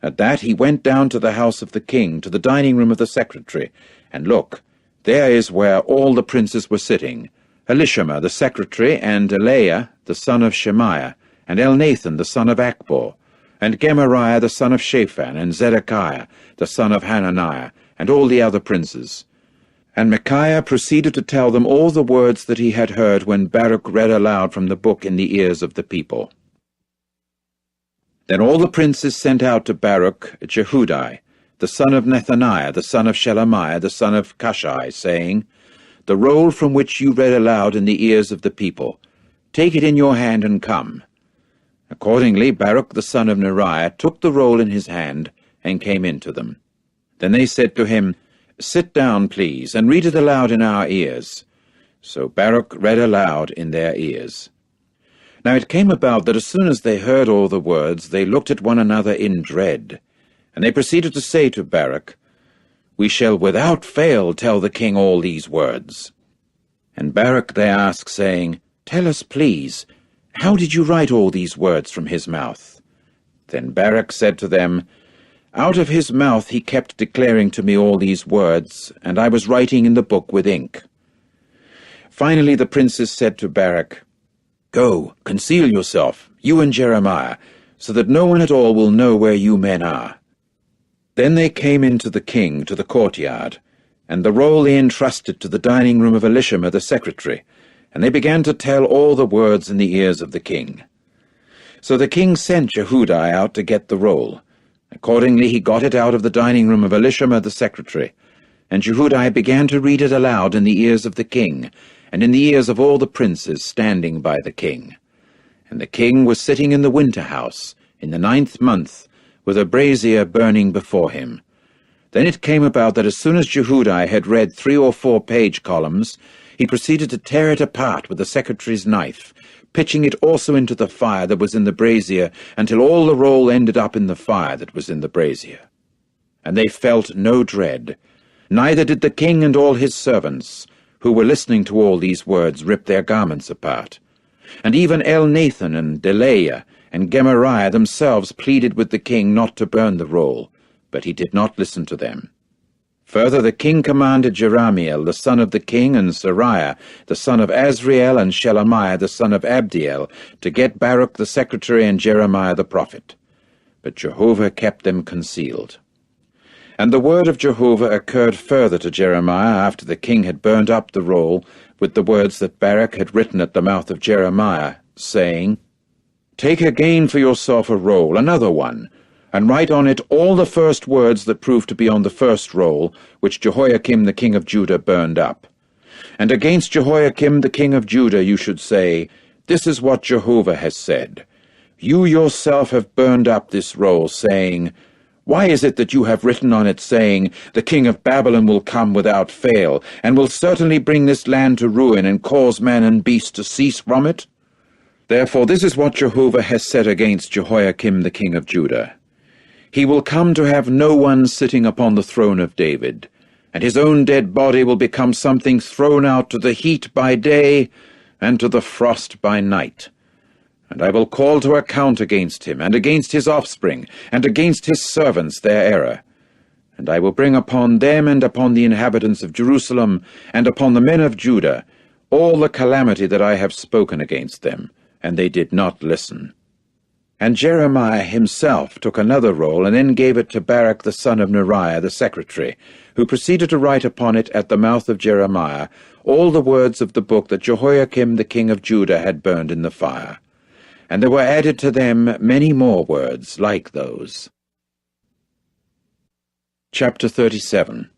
At that he went down to the house of the king, to the dining room of the secretary, and look, there is where all the princes were sitting, Elishama the secretary, and Eliah the son of Shemaiah, and Elnathan the son of Achbor, and Gemariah the son of Shaphan, and Zedekiah the son of Hananiah, and all the other princes. And Micaiah proceeded to tell them all the words that he had heard when Baruch read aloud from the book in the ears of the people. Then all the princes sent out to Baruch Jehudi, the son of Nethaniah, the son of Shelemiah, the son of Cushai, saying, The roll from which you read aloud in the ears of the people, take it in your hand and come. Accordingly Baruch the son of Neriah took the roll in his hand and came in to them. Then they said to him, Sit down, please, and read it aloud in our ears. So Baruch read aloud in their ears. Now it came about that as soon as they heard all the words, they looked at one another in dread. And they proceeded to say to Baruch, We shall without fail tell the king all these words. And Baruch they asked, saying, Tell us, please, how did you write all these words from his mouth? Then Baruch said to them, Out of his mouth he kept declaring to me all these words, and I was writing in the book with ink. Finally the princes said to Baruch, Go, conceal yourself, you and Jeremiah, so that no one at all will know where you men are. Then they came in to the king, to the courtyard, and the roll they entrusted to the dining room of Elishama the secretary, and they began to tell all the words in the ears of the king. So the king sent Jehudi out to get the roll. Accordingly he got it out of the dining room of Elishama the secretary, and Jehudi began to read it aloud in the ears of the king, and in the ears of all the princes standing by the king. And the king was sitting in the winter house, in the 9th month, with a brazier burning before him. Then it came about that as soon as Jehudi had read 3 or 4 page columns, he proceeded to tear it apart with the secretary's knife, pitching it also into the fire that was in the brazier, until all the roll ended up in the fire that was in the brazier. And they felt no dread, neither did the king and all his servants, who were listening to all these words, rip their garments apart. And even Elnathan and Delaiah and Gemariah themselves pleaded with the king not to burn the roll, but he did not listen to them. Further, the king commanded Jerahmeel, the son of the king, and Seraiah, the son of Azriel, and Shelemiah, the son of Abdiel, to get Baruch the secretary and Jeremiah the prophet. But Jehovah kept them concealed. And the word of Jehovah occurred further to Jeremiah after the king had burned up the roll with the words that Baruch had written at the mouth of Jeremiah, saying, Take again for yourself a roll, another one, and write on it all the first words that prove to be on the first roll, which Jehoiakim the king of Judah burned up. And against Jehoiakim the king of Judah you should say, This is what Jehovah has said. You yourself have burned up this roll, saying, Why is it that you have written on it, saying, The king of Babylon will come without fail, and will certainly bring this land to ruin, and cause man and beast to cease from it? Therefore this is what Jehovah has said against Jehoiakim the king of Judah. He will come to have no one sitting upon the throne of David, and his own dead body will become something thrown out to the heat by day and to the frost by night. And I will call to account against him, and against his offspring, and against his servants their error. And I will bring upon them and upon the inhabitants of Jerusalem, and upon the men of Judah, all the calamity that I have spoken against them, and they did not listen. And Jeremiah himself took another roll, and then gave it to Baruch the son of Neriah the secretary, who proceeded to write upon it at the mouth of Jeremiah all the words of the book that Jehoiakim the king of Judah had burned in the fire. And there were added to them many more words like those. Chapter 37.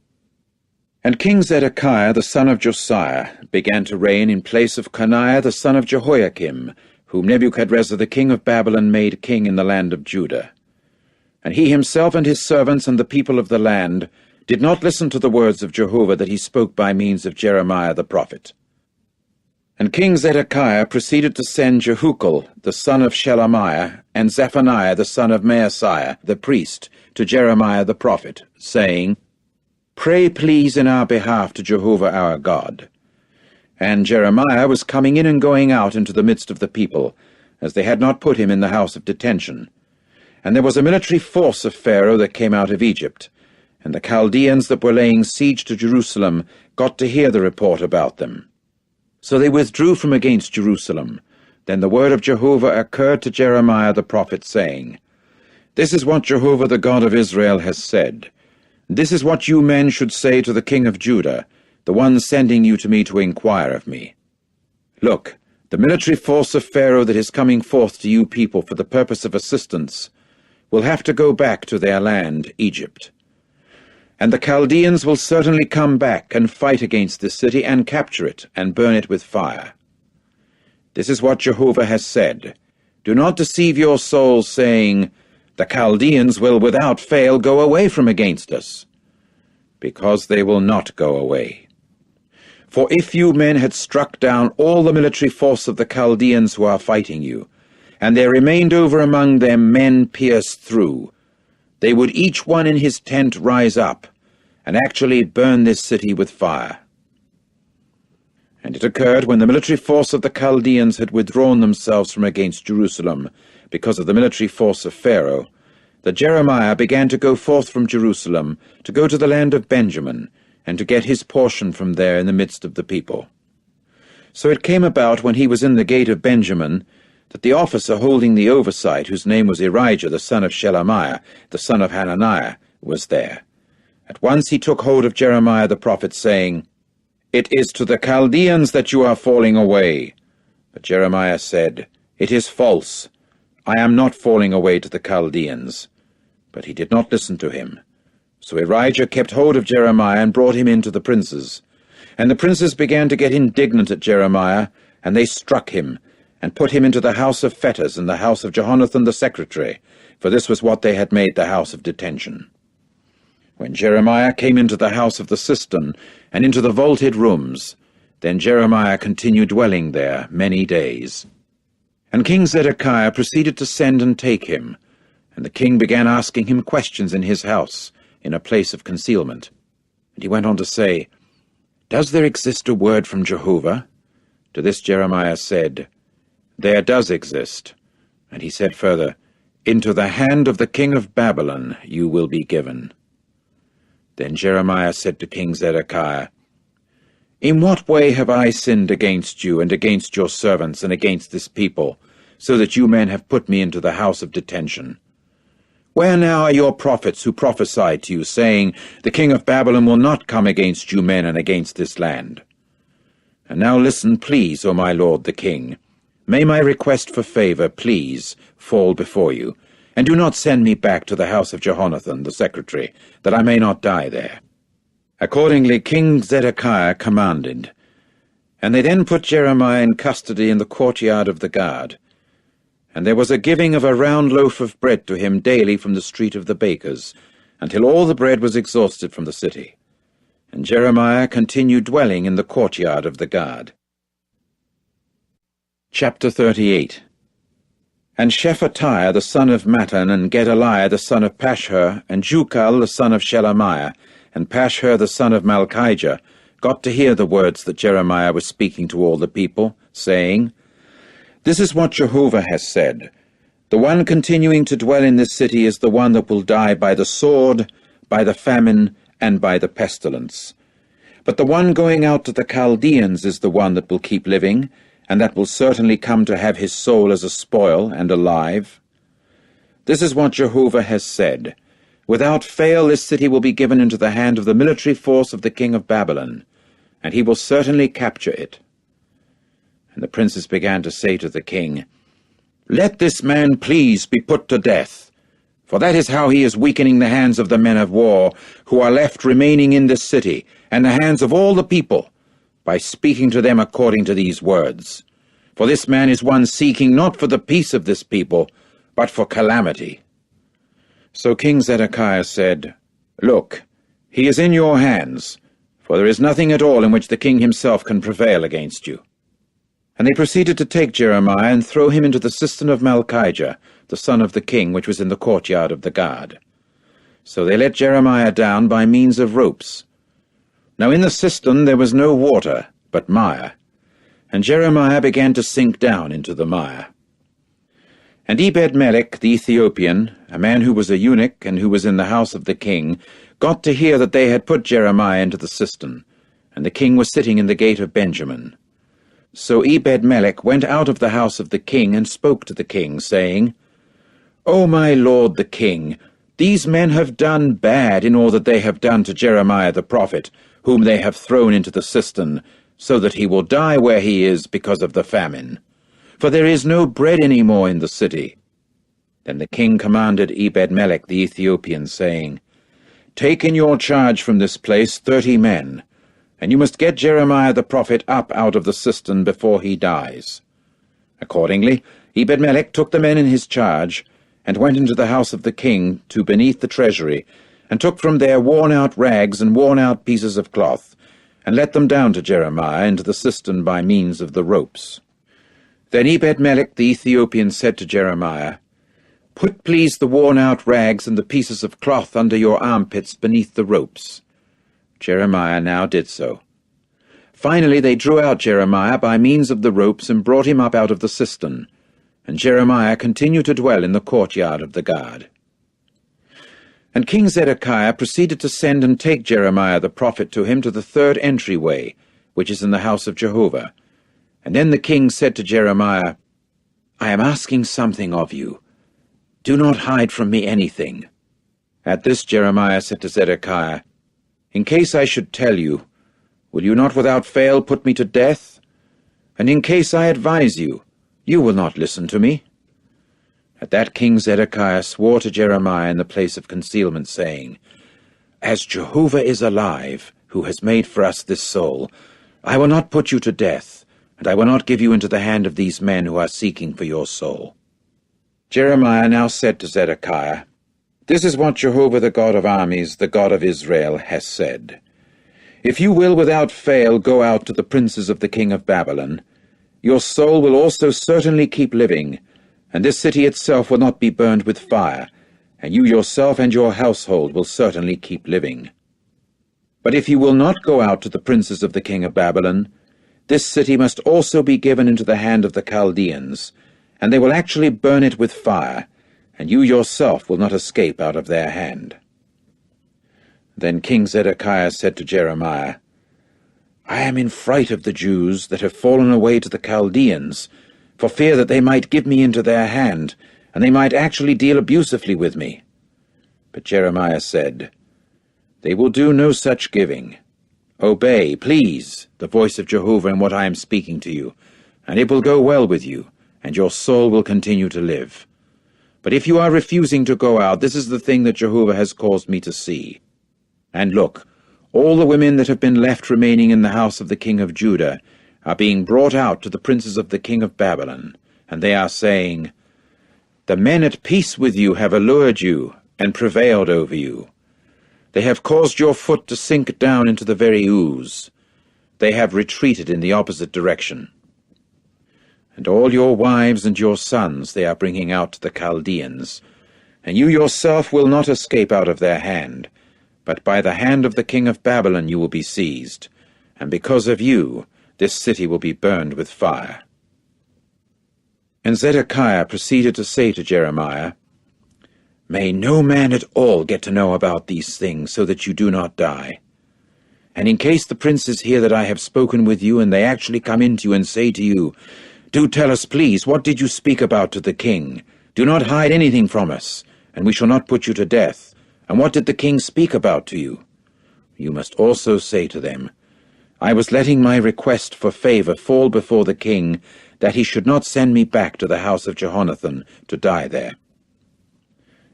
And King Zedekiah the son of Josiah began to reign in place of Coniah the son of Jehoiakim, whom Nebuchadrezzar the king of Babylon made king in the land of Judah. And he himself and his servants and the people of the land did not listen to the words of Jehovah that he spoke by means of Jeremiah the prophet. And King Zedekiah proceeded to send Jehucal the son of Shelemiah and Zephaniah the son of Maaseiah the priest to Jeremiah the prophet, saying, Pray please in our behalf to Jehovah our God. And Jeremiah was coming in and going out into the midst of the people, as they had not put him in the house of detention. And there was a military force of Pharaoh that came out of Egypt, and the Chaldeans that were laying siege to Jerusalem got to hear the report about them. So they withdrew from against Jerusalem. Then the word of Jehovah occurred to Jeremiah the prophet, saying, This is what Jehovah the God of Israel has said. This is what you men should say to the king of Judah, the one sending you to me to inquire of me. Look, the military force of Pharaoh that is coming forth to you people for the purpose of assistance will have to go back to their land, Egypt. And the Chaldeans will certainly come back and fight against this city and capture it and burn it with fire. This is what Jehovah has said. Do not deceive your souls, saying, The Chaldeans will without fail go away from against us, because they will not go away. For if you men had struck down all the military force of the Chaldeans who are fighting you, and there remained over among them men pierced through, they would each one in his tent rise up, and actually burn this city with fire. And it occurred, when the military force of the Chaldeans had withdrawn themselves from against Jerusalem, because of the military force of Pharaoh, that Jeremiah began to go forth from Jerusalem, to go to the land of Benjamin, and to get his portion from there in the midst of the people. So it came about, when he was in the gate of Benjamin, that the officer holding the oversight, whose name was Erijah the son of Shelemiah, the son of Hananiah, was there. At once he took hold of Jeremiah the prophet, saying, It is to the Chaldeans that you are falling away. But Jeremiah said, It is false. I am not falling away to the Chaldeans. But he did not listen to him. So Erijah kept hold of Jeremiah and brought him in to the princes. And the princes began to get indignant at Jeremiah, and they struck him, and put him into the house of fetters and the house of Jehonathan the secretary, for this was what they had made the house of detention. When Jeremiah came into the house of the cistern, and into the vaulted rooms, Then Jeremiah continued dwelling there many days. And King Zedekiah proceeded to send and take him, and the king began asking him questions in his house, in a place of concealment. And he went on to say, "Does there exist a word from Jehovah?" To this Jeremiah said, "There does exist." And he said further, "Into the hand of the king of Babylon you will be given." Then Jeremiah said to King Zedekiah, "In what way have I sinned against you and against your servants and against this people, so that you men have put me into the house of detention? Where now are your prophets who prophesied to you, saying, 'The king of Babylon will not come against you men and against this land'? And now listen, please, O my lord the king. May my request for favor, please, fall before you, and do not send me back to the house of Jehonathan the secretary, that I may not die there." Accordingly King Zedekiah commanded, and they then put Jeremiah in custody in the courtyard of the guard. And there was a giving of a round loaf of bread to him daily from the street of the bakers, until all the bread was exhausted from the city. And Jeremiah continued dwelling in the courtyard of the guard. Chapter 38. And Shephatiah the son of Mattan, and Gedaliah the son of Pashhur, and Jucal the son of Shelemiah, and Pashhur the son of Malchijah, got to hear the words that Jeremiah was speaking to all the people, saying, "This is what Jehovah has said. The one continuing to dwell in this city is the one that will die by the sword, by the famine, and by the pestilence. But the one going out to the Chaldeans is the one that will keep living, and that will certainly come to have his soul as a spoil and alive. This is what Jehovah has said. Without fail this city will be given into the hand of the military force of the king of Babylon, and he will certainly capture it." And the princes began to say to the king, "Let this man please be put to death, for that is how he is weakening the hands of the men of war who are left remaining in this city, and the hands of all the people, by speaking to them according to these words. For this man is one seeking not for the peace of this people, but for calamity." So King Zedekiah said, "Look, he is in your hands, for there is nothing at all in which the king himself can prevail against you." And they proceeded to take Jeremiah and throw him into the cistern of Malchijah, the son of the king, which was in the courtyard of the guard. So they let Jeremiah down by means of ropes. Now in the cistern there was no water, but mire, and Jeremiah began to sink down into the mire. And Ebed-melech the Ethiopian, a man who was a eunuch and who was in the house of the king, got to hear that they had put Jeremiah into the cistern, and the king was sitting in the gate of Benjamin. So Ebed-melech went out of the house of the king and spoke to the king, saying, "O my lord the king, these men have done bad in all that they have done to Jeremiah the prophet, whom they have thrown into the cistern, so that he will die where he is because of the famine. For there is no bread any more in the city." Then the king commanded Ebed-melech the Ethiopian, saying, "Take in your charge from this place 30 men, and you must get Jeremiah the prophet up out of the cistern before he dies." Accordingly, Ebed-melech took the men in his charge, and went into the house of the king to beneath the treasury, and took from there worn-out rags and worn-out pieces of cloth, and let them down to Jeremiah into the cistern by means of the ropes. Then Ebed-melech the Ethiopian said to Jeremiah, "Put please the worn-out rags and the pieces of cloth under your armpits beneath the ropes." Jeremiah now did so. Finally they drew out Jeremiah by means of the ropes and brought him up out of the cistern, and Jeremiah continued to dwell in the courtyard of the guard. And King Zedekiah proceeded to send and take Jeremiah the prophet to him to the third entryway, which is in the house of Jehovah. And then the king said to Jeremiah, "I am asking something of you. Do not hide from me anything." At this Jeremiah said to Zedekiah, "In case I should tell you, will you not without fail put me to death? And in case I advise you, you will not listen to me." At that King Zedekiah swore to Jeremiah in the place of concealment, saying, "As Jehovah is alive, who has made for us this soul, I will not put you to death, and I will not give you into the hand of these men who are seeking for your soul." Jeremiah now said to Zedekiah, "This is what Jehovah the God of armies, the God of Israel, has said. If you will without fail go out to the princes of the king of Babylon, your soul will also certainly keep living, and this city itself will not be burned with fire, and you yourself and your household will certainly keep living. But if you will not go out to the princes of the king of Babylon, this city must also be given into the hand of the Chaldeans, and they will actually burn it with fire, and you yourself will not escape out of their hand." Then King Zedekiah said to Jeremiah, "I am in fright of the Jews that have fallen away to the Chaldeans, for fear that they might give me into their hand, and they might actually deal abusively with me." But Jeremiah said, "They will do no such giving. Obey, please, the voice of Jehovah in what I am speaking to you, and it will go well with you, and your soul will continue to live. But if you are refusing to go out, this is the thing that Jehovah has caused me to see. And look, all the women that have been left remaining in the house of the king of Judah are being brought out to the princes of the king of Babylon, and they are saying, 'The men at peace with you have allured you and prevailed over you. They have caused your foot to sink down into the very ooze. They have retreated in the opposite direction. And all your wives and your sons they are bringing out to the Chaldeans, and you yourself will not escape out of their hand, but by the hand of the king of Babylon you will be seized, and because of you this city will be burned with fire.'" And Zedekiah proceeded to say to Jeremiah, "May no man at all get to know about these things, so that you do not die. And in case the princes hear that I have spoken with you, and they actually come in to you and say to you, 'Do tell us, please, what did you speak about to the king? Do not hide anything from us, and we shall not put you to death. And what did the king speak about to you?' You must also say to them, 'I was letting my request for favor fall before the king, that he should not send me back to the house of Jehonathan to die there.'"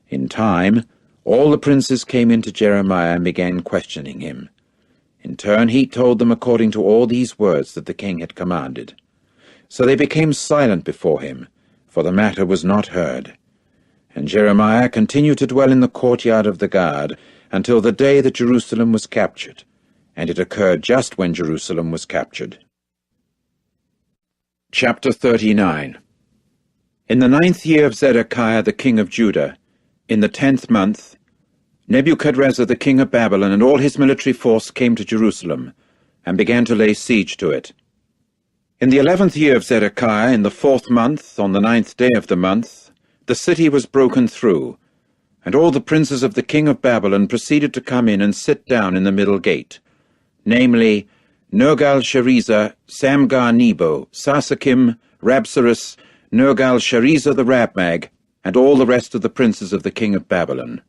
In time, all the princes came in to Jeremiah and began questioning him. In turn he told them according to all these words that the king had commanded. So they became silent before him, for the matter was not heard. And Jeremiah continued to dwell in the courtyard of the guard until the day that Jerusalem was captured, and it occurred just when Jerusalem was captured. Chapter 39. In the 9th year of Zedekiah the king of Judah, in the 10th month, Nebuchadrezzar the king of Babylon and all his military force came to Jerusalem, and began to lay siege to it. In the 11th year of Zedekiah, in the 4th month, on the 9th day of the month, the city was broken through, and all the princes of the king of Babylon proceeded to come in and sit down in the middle gate, namely, Nergal-Sharezer, Samgar-Nebo, Sarsakim, Rabsaris, Nergal-Sharezer the Rabmag, and all the rest of the princes of the king of Babylon.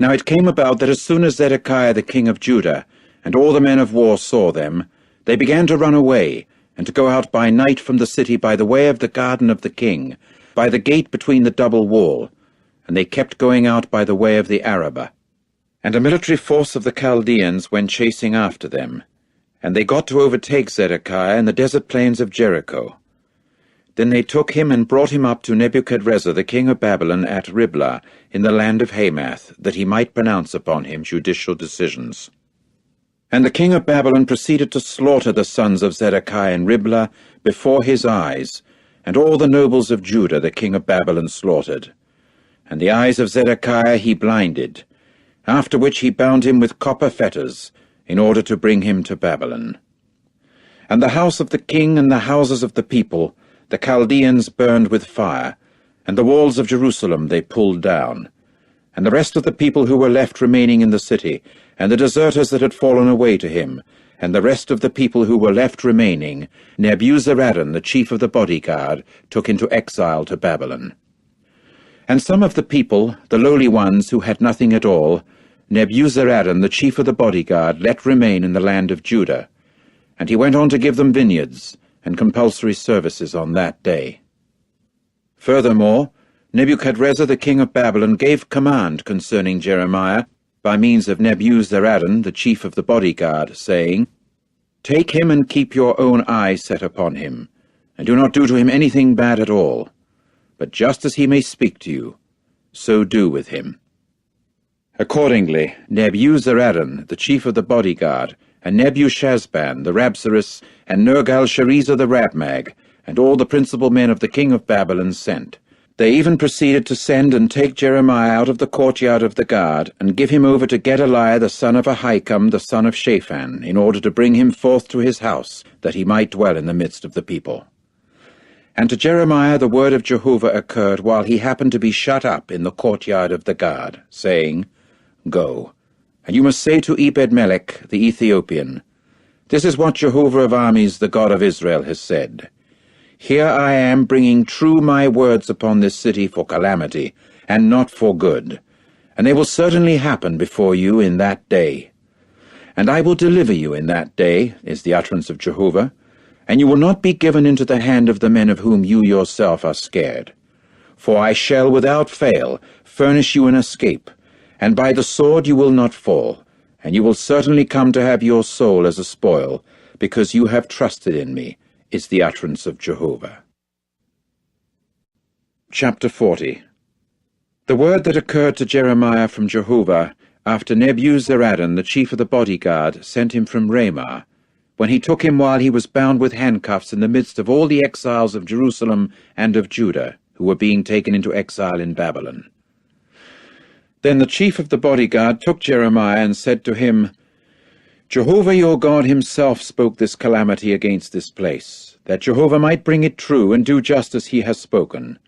Now it came about that as soon as Zedekiah the king of Judah and all the men of war saw them, they began to run away, and to go out by night from the city by the way of the garden of the king, by the gate between the double wall, and they kept going out by the way of the Arabah. And a military force of the Chaldeans went chasing after them, and they got to overtake Zedekiah in the desert plains of Jericho. Then they took him and brought him up to Nebuchadrezzar the king of Babylon at Riblah in the land of Hamath, that he might pronounce upon him judicial decisions. And the king of Babylon proceeded to slaughter the sons of Zedekiah in Riblah before his eyes, and all the nobles of Judah the king of Babylon slaughtered. And the eyes of Zedekiah he blinded, after which he bound him with copper fetters, in order to bring him to Babylon. And the house of the king and the houses of the people the Chaldeans burned with fire, and the walls of Jerusalem they pulled down. And the rest of the people who were left remaining in the city, and the deserters that had fallen away to him, and the rest of the people who were left remaining, Nebuzaradan, the chief of the bodyguard, took into exile to Babylon. And some of the people, the lowly ones who had nothing at all, Nebuzaradan, the chief of the bodyguard, let remain in the land of Judah, and he went on to give them vineyards and compulsory services on that day. Furthermore, Nebuchadrezzar the king of Babylon gave command concerning Jeremiah by means of Nebuzaradan, the chief of the bodyguard, saying, "Take him and keep your own eye set upon him, and do not do to him anything bad at all. But just as he may speak to you, so do with him." Accordingly, Nebuzaradan, the chief of the bodyguard, and Nebuchadnezzar the Rabsaris, and Nergal-Sharezer the Rabmag, and all the principal men of the king of Babylon sent. They even proceeded to send and take Jeremiah out of the courtyard of the guard, and give him over to Gedaliah the son of Ahikam the son of Shaphan, in order to bring him forth to his house, that he might dwell in the midst of the people. And to Jeremiah the word of Jehovah occurred while he happened to be shut up in the courtyard of the guard, saying, Go, and you must say to Ebed-melech the Ethiopian, This is what Jehovah of armies, the God of Israel, has said. Here I am bringing true my words upon this city for calamity, and not for good, and they will certainly happen before you in that day. And I will deliver you in that day, is the utterance of Jehovah, and you will not be given into the hand of the men of whom you yourself are scared. For I shall without fail furnish you an escape, and by the sword you will not fall, and you will certainly come to have your soul as a spoil, because you have trusted in me, is the utterance of Jehovah. Chapter 40. The word that occurred to Jeremiah from Jehovah, after Nebuzaradan, the chief of the bodyguard, sent him from Ramah, when he took him while he was bound with handcuffs in the midst of all the exiles of Jerusalem and of Judah, who were being taken into exile in Babylon. Then the chief of the bodyguard took Jeremiah and said to him, Jehovah your God himself spoke this calamity against this place, that Jehovah might bring it true and do just as he has spoken,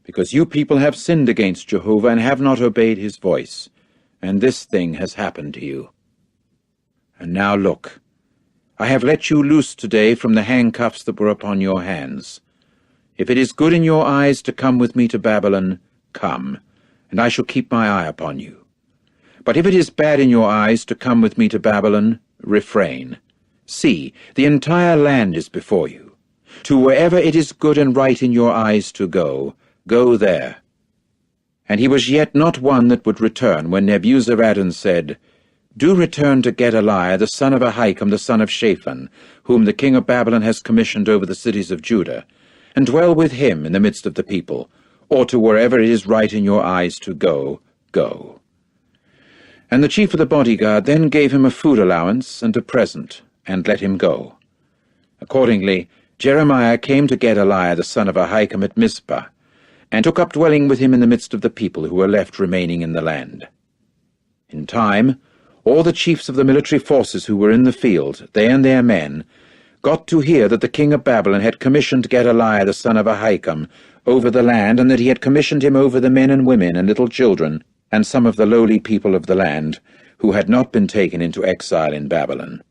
because you people have sinned against Jehovah and have not obeyed his voice, and this thing has happened to you. And now look, I have let you loose today from the handcuffs that were upon your hands. If it is good in your eyes to come with me to Babylon, come, and I shall keep my eye upon you. But if it is bad in your eyes to come with me to Babylon, refrain. See, the entire land is before you. To wherever it is good and right in your eyes to go, go there. And he was yet not one that would return, when Nebuzaradan said, Do return to Gedaliah the son of Ahikam the son of Shaphan, whom the king of Babylon has commissioned over the cities of Judah, and dwell with him in the midst of the people, or to wherever it is right in your eyes to go, go. And the chief of the bodyguard then gave him a food allowance and a present, and let him go. Accordingly, Jeremiah came to Gedaliah the son of Ahikam at Mizpah, and took up dwelling with him in the midst of the people who were left remaining in the land. In time, all the chiefs of the military forces who were in the field, they and their men, got to hear that the king of Babylon had commissioned Gedaliah the son of Ahikam over the land, and that he had commissioned him over the men and women and little children, and some of the lowly people of the land, who had not been taken into exile in Babylon.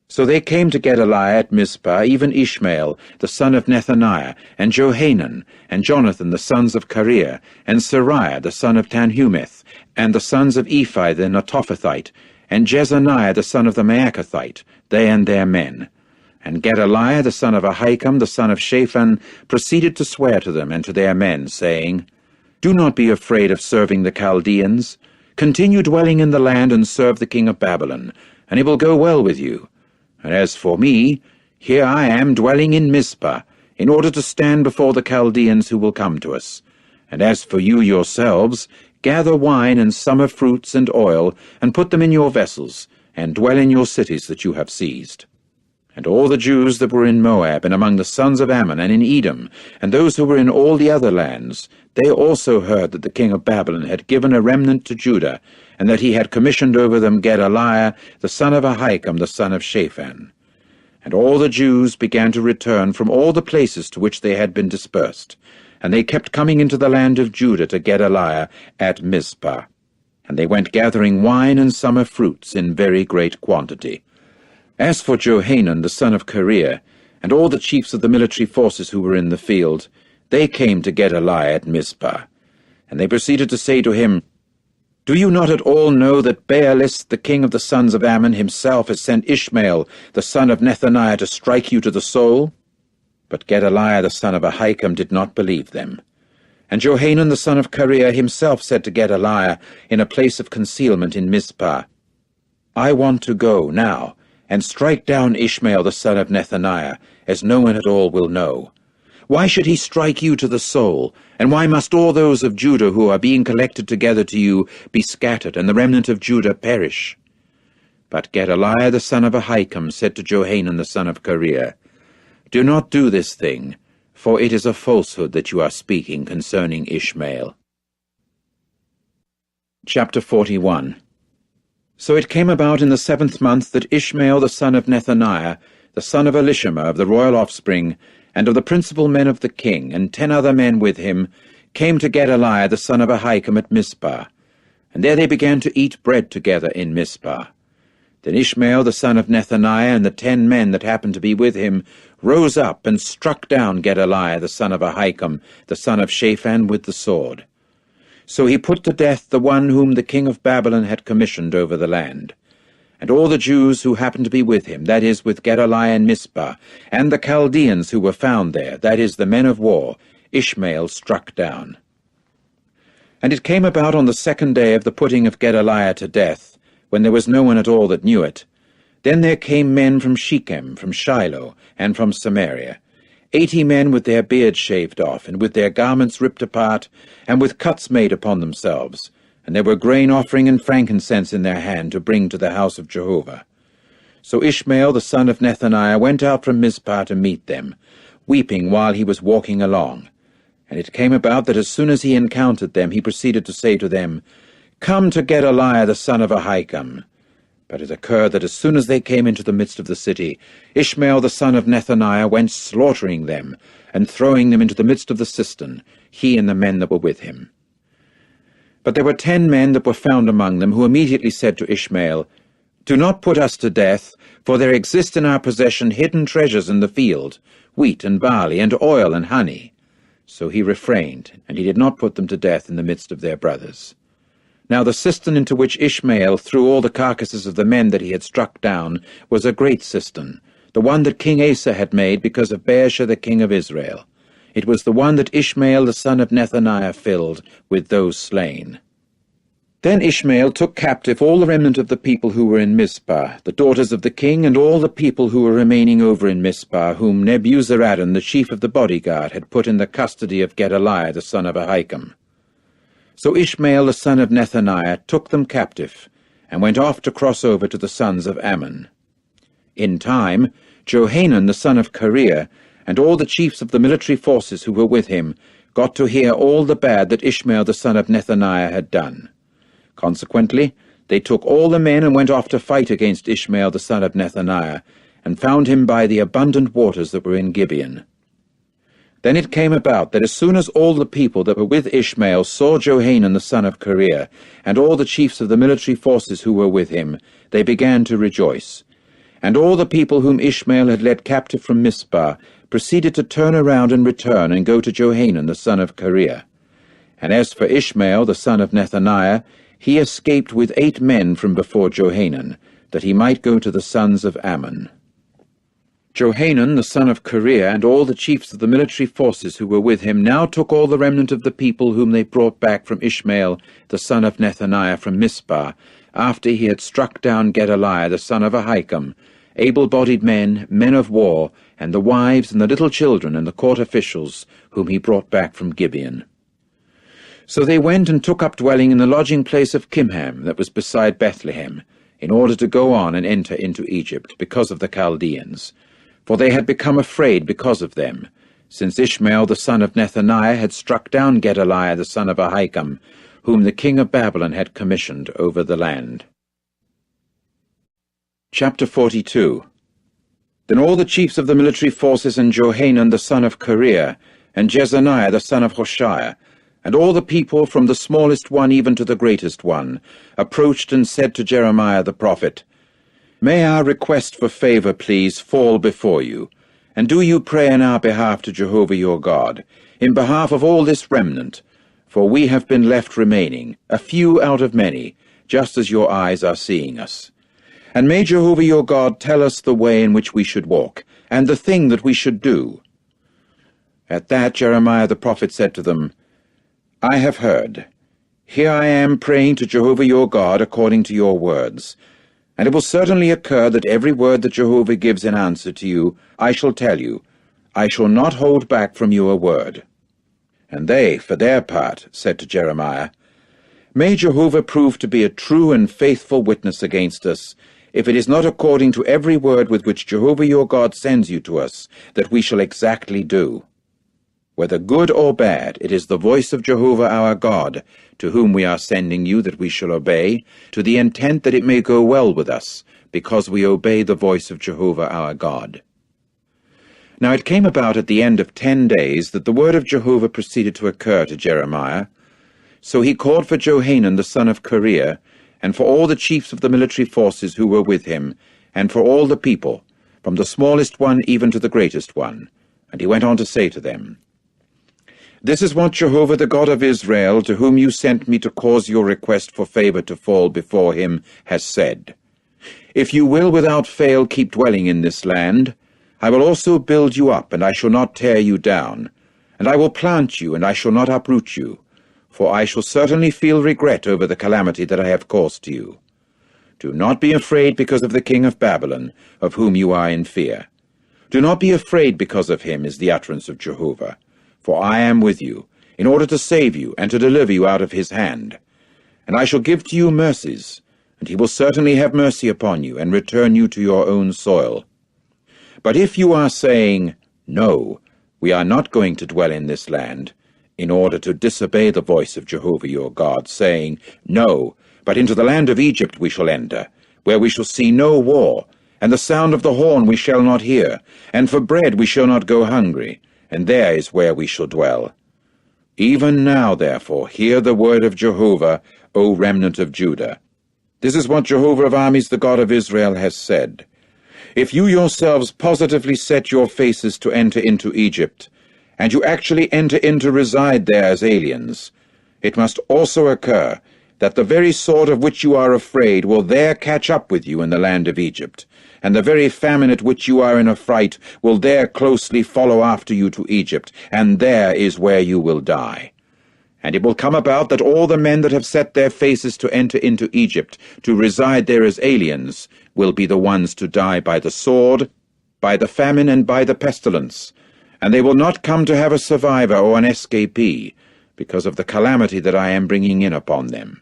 So they came to Gedaliah at Mizpah, even Ishmael, the son of Nethaniah, and Johanan, and Jonathan, the sons of Kareah, and Sariah, the son of Tanhumeth, and the sons of Ephi the Netophathite, and Jezaniah, the son of the Maacathite, they and their men. And Gedaliah, the son of Ahikam, the son of Shaphan, proceeded to swear to them and to their men, saying, Do not be afraid of serving the Chaldeans. Continue dwelling in the land and serve the king of Babylon, and it will go well with you. And as for me, here I am dwelling in Mizpah, in order to stand before the Chaldeans who will come to us. And as for you yourselves, gather wine and summer fruits and oil, and put them in your vessels, and dwell in your cities that you have seized. And all the Jews that were in Moab, and among the sons of Ammon, and in Edom, and those who were in all the other lands, they also heard that the king of Babylon had given a remnant to Judah, and that he had commissioned over them Gedaliah, the son of Ahikam, the son of Shaphan. And all the Jews began to return from all the places to which they had been dispersed, and they kept coming into the land of Judah to Gedaliah at Mizpah. And they went gathering wine and summer fruits in very great quantity. As for Johanan, the son of Kareah, and all the chiefs of the military forces who were in the field, they came to Gedaliah at Mizpah. And they proceeded to say to him, Do you not at all know that Baalis, the king of the sons of Ammon, himself has sent Ishmael, the son of Nethaniah, to strike you to the soul? But Gedaliah, the son of Ahikam, did not believe them. And Johanan, the son of Kareah, himself said to Gedaliah, in a place of concealment in Mizpah, I want to go now, and strike down Ishmael the son of Nethaniah, as no one at all will know. Why should he strike you to the soul, and why must all those of Judah who are being collected together to you be scattered, and the remnant of Judah perish? But Gedaliah the son of Ahikam said to Johanan the son of Kareah, "Do not do this thing, for it is a falsehood that you are speaking concerning Ishmael." Chapter 41. So it came about in the 7th month that Ishmael the son of Nethaniah, the son of Elishama of the royal offspring, and of the principal men of the king, and 10 other men with him, came to Gedaliah the son of Ahikam at Mizpah. And there they began to eat bread together in Mizpah. Then Ishmael the son of Nethaniah and the 10 men that happened to be with him rose up and struck down Gedaliah the son of Ahikam, the son of Shaphan, with the sword. So he put to death the one whom the king of Babylon had commissioned over the land. And all the Jews who happened to be with him, that is, with Gedaliah in Mizpah, and the Chaldeans who were found there, that is, the men of war, Ishmael struck down. And it came about on the 2nd day of the putting of Gedaliah to death, when there was no one at all that knew it. Then there came men from Shechem, from Shiloh, and from Samaria, 80 men with their beards shaved off, and with their garments ripped apart, and with cuts made upon themselves. And there were grain offering and frankincense in their hand to bring to the house of Jehovah. So Ishmael the son of Nethaniah went out from Mizpah to meet them, weeping while he was walking along. And it came about that as soon as he encountered them, he proceeded to say to them, "Come to Gedaliah the son of Ahikam." But it occurred that as soon as they came into the midst of the city, Ishmael the son of Nethaniah went slaughtering them, and throwing them into the midst of the cistern, he and the men that were with him. But there were 10 men that were found among them, who immediately said to Ishmael, "Do not put us to death, for there exist in our possession hidden treasures in the field, wheat and barley, and oil and honey." So he refrained, and he did not put them to death in the midst of their brothers. Now the cistern into which Ishmael threw all the carcasses of the men that he had struck down was a great cistern, the one that King Asa had made because of Baasha the king of Israel. It was the one that Ishmael the son of Nethaniah filled with those slain. Then Ishmael took captive all the remnant of the people who were in Mizpah, the daughters of the king, and all the people who were remaining over in Mizpah, whom Nebuzaradan the chief of the bodyguard had put in the custody of Gedaliah the son of Ahikam. So Ishmael the son of Nethaniah took them captive, and went off to cross over to the sons of Ammon. In time, Johanan the son of Kareah, and all the chiefs of the military forces who were with him, got to hear all the bad that Ishmael the son of Nethaniah had done. Consequently, they took all the men and went off to fight against Ishmael the son of Nethaniah, and found him by the abundant waters that were in Gibeon. Then it came about that as soon as all the people that were with Ishmael saw Johanan the son of Kareah, and all the chiefs of the military forces who were with him, they began to rejoice. And all the people whom Ishmael had led captive from Mizpah proceeded to turn around and return and go to Johanan the son of Kareah. And as for Ishmael the son of Nethaniah, he escaped with 8 men from before Johanan, that he might go to the sons of Ammon. Johanan the son of Kareah and all the chiefs of the military forces who were with him now took all the remnant of the people whom they brought back from Ishmael the son of Nethaniah from Mizpah, after he had struck down Gedaliah the son of Ahikam, able-bodied men, men of war, and the wives and the little children and the court officials whom he brought back from Gibeon. So they went and took up dwelling in the lodging place of Kimham that was beside Bethlehem, in order to go on and enter into Egypt, because of the Chaldeans. For they had become afraid because of them, since Ishmael the son of Nethaniah had struck down Gedaliah the son of Ahikam, whom the king of Babylon had commissioned over the land. Chapter 42. Then all the chiefs of the military forces and Johanan the son of Kareah, and Jezaniah the son of Hoshea, and all the people from the smallest one even to the greatest one, approached and said to Jeremiah the prophet, "May our request for favor, please, fall before you, and do you pray in our behalf to Jehovah your God, in behalf of all this remnant, for we have been left remaining, a few out of many, just as your eyes are seeing us. And may Jehovah your God tell us the way in which we should walk, and the thing that we should do." At that Jeremiah the prophet said to them, "I have heard. Here I am praying to Jehovah your God according to your words. And it will certainly occur that every word that Jehovah gives in answer to you, I shall tell you. I shall not hold back from you a word." And they, for their part, said to Jeremiah, "May Jehovah prove to be a true and faithful witness against us, if it is not according to every word with which Jehovah your God sends you to us, that we shall exactly do. Whether good or bad, it is the voice of Jehovah our God, to whom we are sending you, that we shall obey, to the intent that it may go well with us, because we obey the voice of Jehovah our God. Now it came about at the end of 10 days that the word of Jehovah proceeded to occur to Jeremiah. So he called for Johanan the son of Kareah, and for all the chiefs of the military forces who were with him, and for all the people, from the smallest one even to the greatest one. And he went on to say to them, This is what Jehovah the God of Israel, to whom you sent me to cause your request for favor to fall before him, has said, If you will without fail keep dwelling in this land, I will also build you up, and I shall not tear you down, and I will plant you, and I shall not uproot you, for I shall certainly feel regret over the calamity that I have caused to you. Do not be afraid because of the king of Babylon, of whom you are in fear. Do not be afraid because of him, is the utterance of Jehovah. For I am with you, in order to save you, and to deliver you out of his hand. And I shall give to you mercies, and he will certainly have mercy upon you, and return you to your own soil. But if you are saying, No, we are not going to dwell in this land, in order to disobey the voice of Jehovah your God, saying, No, but into the land of Egypt we shall enter, where we shall see no war, and the sound of the horn we shall not hear, and for bread we shall not go hungry, and there is where we shall dwell. Even now, therefore, hear the word of Jehovah, O remnant of Judah. This is what Jehovah of armies, the God of Israel, has said. If you yourselves positively set your faces to enter into Egypt, and you actually enter in to reside there as aliens, it must also occur that the very sword of which you are afraid will there catch up with you in the land of Egypt, and the very famine at which you are in affright will there closely follow after you to Egypt, and there is where you will die. And it will come about that all the men that have set their faces to enter into Egypt, to reside there as aliens, will be the ones to die by the sword, by the famine, and by the pestilence, and they will not come to have a survivor or an escapee, because of the calamity that I am bringing in upon them.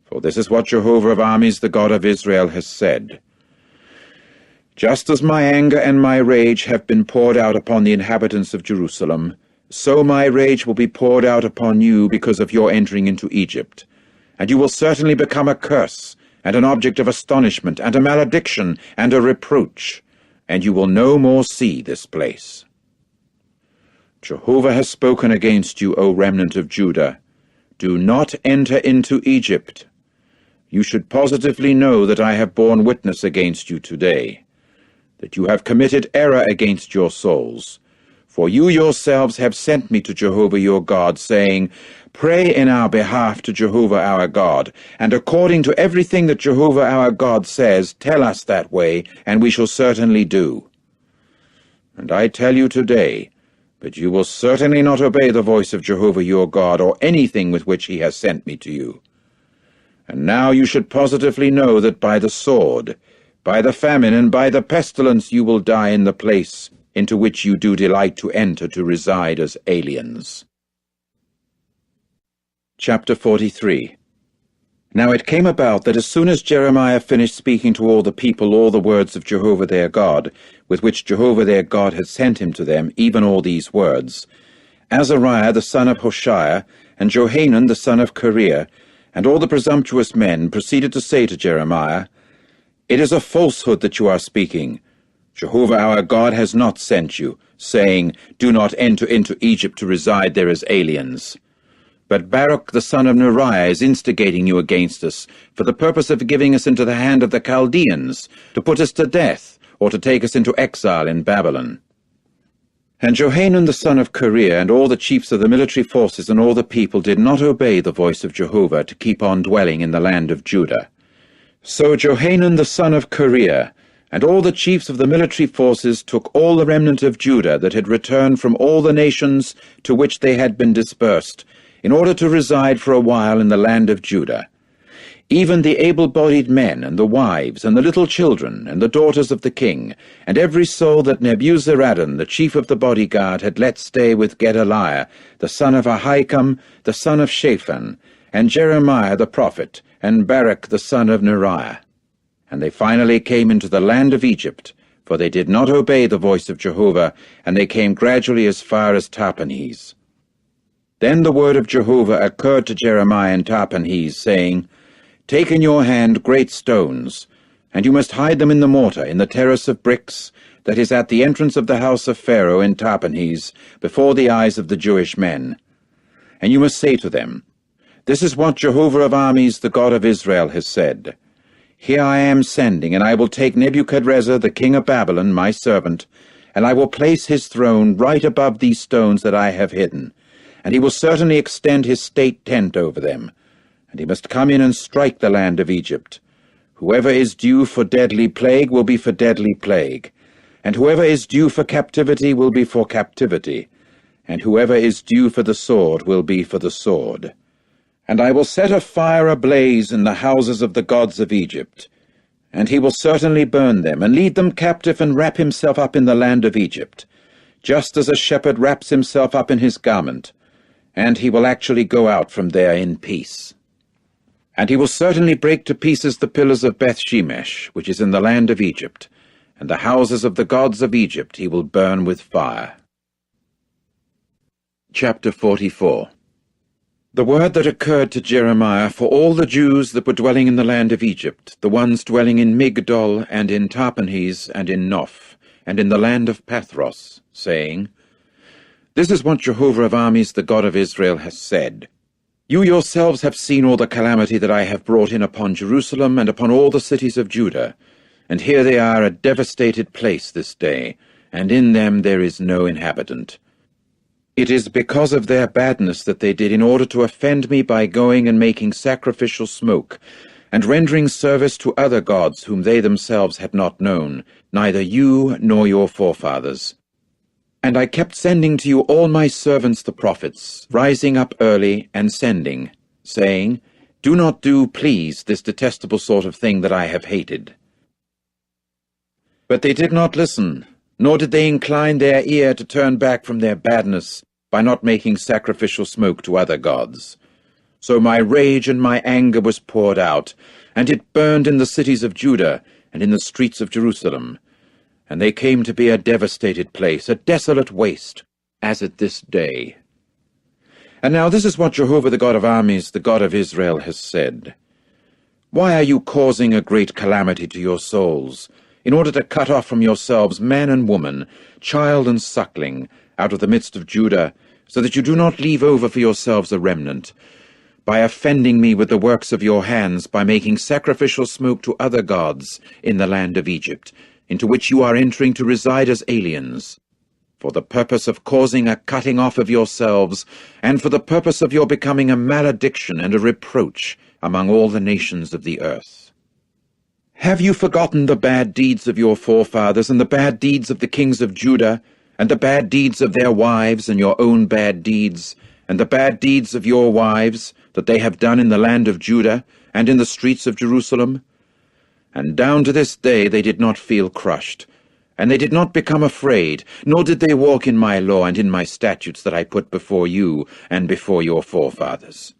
For this is what Jehovah of armies, the God of Israel, has said. Just as my anger and my rage have been poured out upon the inhabitants of Jerusalem, so my rage will be poured out upon you because of your entering into Egypt, and you will certainly become a curse, and an object of astonishment, and a malediction, and a reproach, and you will no more see this place. Jehovah has spoken against you, O remnant of Judah. Do not enter into Egypt. You should positively know that I have borne witness against you today, that you have committed error against your souls. For you yourselves have sent me to Jehovah your God, saying, Pray in our behalf to Jehovah our God, and according to everything that Jehovah our God says, tell us that way, and we shall certainly do. And I tell you today, but you will certainly not obey the voice of Jehovah your God, or anything with which he has sent me to you. And now you should positively know that by the sword, by the famine, and by the pestilence you will die in the place into which you do delight to enter to reside as aliens. Chapter 43. Now it came about that as soon as Jeremiah finished speaking to all the people all the words of Jehovah their God, with which Jehovah their God had sent him to them, even all these words, Azariah the son of Hoshea, and Johanan the son of Kareah, and all the presumptuous men proceeded to say to Jeremiah, It is a falsehood that you are speaking. Jehovah our God has not sent you, saying, Do not enter into Egypt to reside there as aliens. But Baruch the son of Neriah is instigating you against us, for the purpose of giving us into the hand of the Chaldeans, to put us to death, or to take us into exile in Babylon. And Johanan the son of Kareah, and all the chiefs of the military forces and all the people did not obey the voice of Jehovah to keep on dwelling in the land of Judah. So Johanan the son of Kareah, and all the chiefs of the military forces took all the remnant of Judah that had returned from all the nations to which they had been dispersed, in order to reside for a while in the land of Judah, even the able-bodied men, and the wives, and the little children, and the daughters of the king, and every soul that Nebuzaradan, the chief of the bodyguard, had let stay with Gedaliah, the son of Ahikam, the son of Shaphan, and Jeremiah the prophet, and Baruch the son of Neriah. And they finally came into the land of Egypt, for they did not obey the voice of Jehovah, and they came gradually as far as Tahpanhes. Then the word of Jehovah occurred to Jeremiah in Tahpanhes, saying, Take in your hand great stones, and you must hide them in the mortar, in the terrace of bricks, that is at the entrance of the house of Pharaoh in Tahpanhes, before the eyes of the Jewish men. And you must say to them, This is what Jehovah of armies, the God of Israel, has said. Here I am sending, and I will take Nebuchadrezzar, the king of Babylon, my servant, and I will place his throne right above these stones that I have hidden, and he will certainly extend his state tent over them, and he must come in and strike the land of Egypt. Whoever is due for deadly plague will be for deadly plague, and whoever is due for captivity will be for captivity, and whoever is due for the sword will be for the sword. And I will set a fire ablaze in the houses of the gods of Egypt, and he will certainly burn them, and lead them captive, and wrap himself up in the land of Egypt, just as a shepherd wraps himself up in his garment, and he will actually go out from there in peace. And he will certainly break to pieces the pillars of Beth-shemesh, which is in the land of Egypt, and the houses of the gods of Egypt he will burn with fire. Chapter 44. The word that occurred to Jeremiah for all the Jews that were dwelling in the land of Egypt, the ones dwelling in Migdol, and in Tahpanhes, and in Noph, and in the land of Pathros, saying, This is what Jehovah of armies, the God of Israel, has said. You yourselves have seen all the calamity that I have brought in upon Jerusalem and upon all the cities of Judah, and here they are a devastated place this day, and in them there is no inhabitant. It is because of their badness that they did in order to offend me by going and making sacrificial smoke, and rendering service to other gods whom they themselves had not known, neither you nor your forefathers. And I kept sending to you all my servants the prophets, rising up early and sending, saying, Do not do, please, this detestable sort of thing that I have hated. But they did not listen, nor did they incline their ear to turn back from their badness by not making sacrificial smoke to other gods. So my rage and my anger was poured out, and it burned in the cities of Judah and in the streets of Jerusalem. And they came to be a devastated place, a desolate waste, as at this day. And now this is what Jehovah the God of armies, the God of Israel, has said. Why are you causing a great calamity to your souls, in order to cut off from yourselves man and woman, child and suckling, out of the midst of Judah, so that you do not leave over for yourselves a remnant, by offending me with the works of your hands, by making sacrificial smoke to other gods in the land of Egypt, into which you are entering to reside as aliens, for the purpose of causing a cutting off of yourselves, and for the purpose of your becoming a malediction and a reproach among all the nations of the earth. Have you forgotten the bad deeds of your forefathers, and the bad deeds of the kings of Judah, and the bad deeds of their wives, and your own bad deeds, and the bad deeds of your wives, that they have done in the land of Judah, and in the streets of Jerusalem? And down to this day they did not feel crushed, and they did not become afraid, nor did they walk in my law and in my statutes that I put before you and before your forefathers.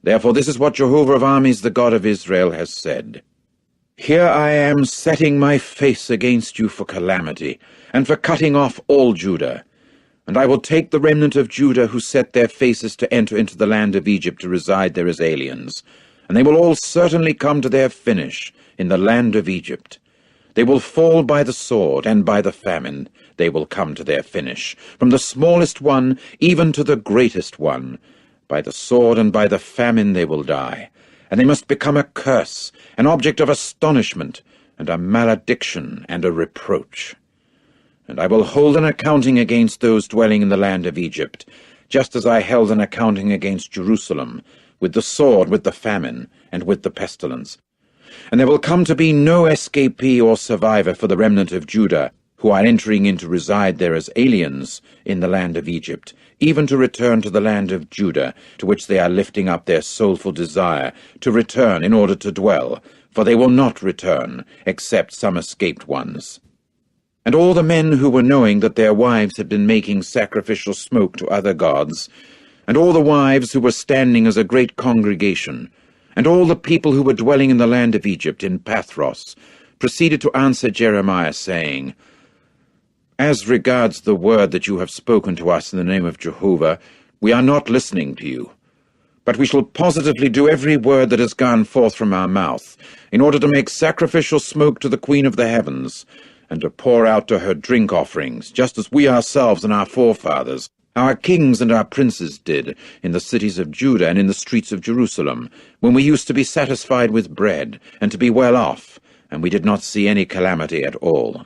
Therefore this is what Jehovah of armies, the God of Israel, has said. Here I am setting my face against you for calamity, and for cutting off all Judah. And I will take the remnant of Judah who set their faces to enter into the land of Egypt to reside there as aliens, and they will all certainly come to their finish in the land of Egypt. They will fall by the sword, and by the famine they will come to their finish, from the smallest one even to the greatest one. By the sword and by the famine they will die, and they must become a curse, an object of astonishment, and a malediction and a reproach. And I will hold an accounting against those dwelling in the land of Egypt, just as I held an accounting against Jerusalem, with the sword, with the famine, and with the pestilence. And there will come to be no escapee or survivor for the remnant of Judah, who are entering in to reside there as aliens in the land of Egypt, even to return to the land of Judah, to which they are lifting up their soulful desire, to return in order to dwell, for they will not return, except some escaped ones. And all the men who were knowing that their wives had been making sacrificial smoke to other gods, and all the wives who were standing as a great congregation, And all the people who were dwelling in the land of Egypt, in Pathros, proceeded to answer Jeremiah, saying, As regards the word that you have spoken to us in the name of Jehovah, we are not listening to you. But we shall positively do every word that has gone forth from our mouth, in order to make sacrificial smoke to the Queen of the heavens, and to pour out to her drink offerings, just as we ourselves and our forefathers, our kings and our princes did, in the cities of Judah and in the streets of Jerusalem, when we used to be satisfied with bread, and to be well off, and we did not see any calamity at all.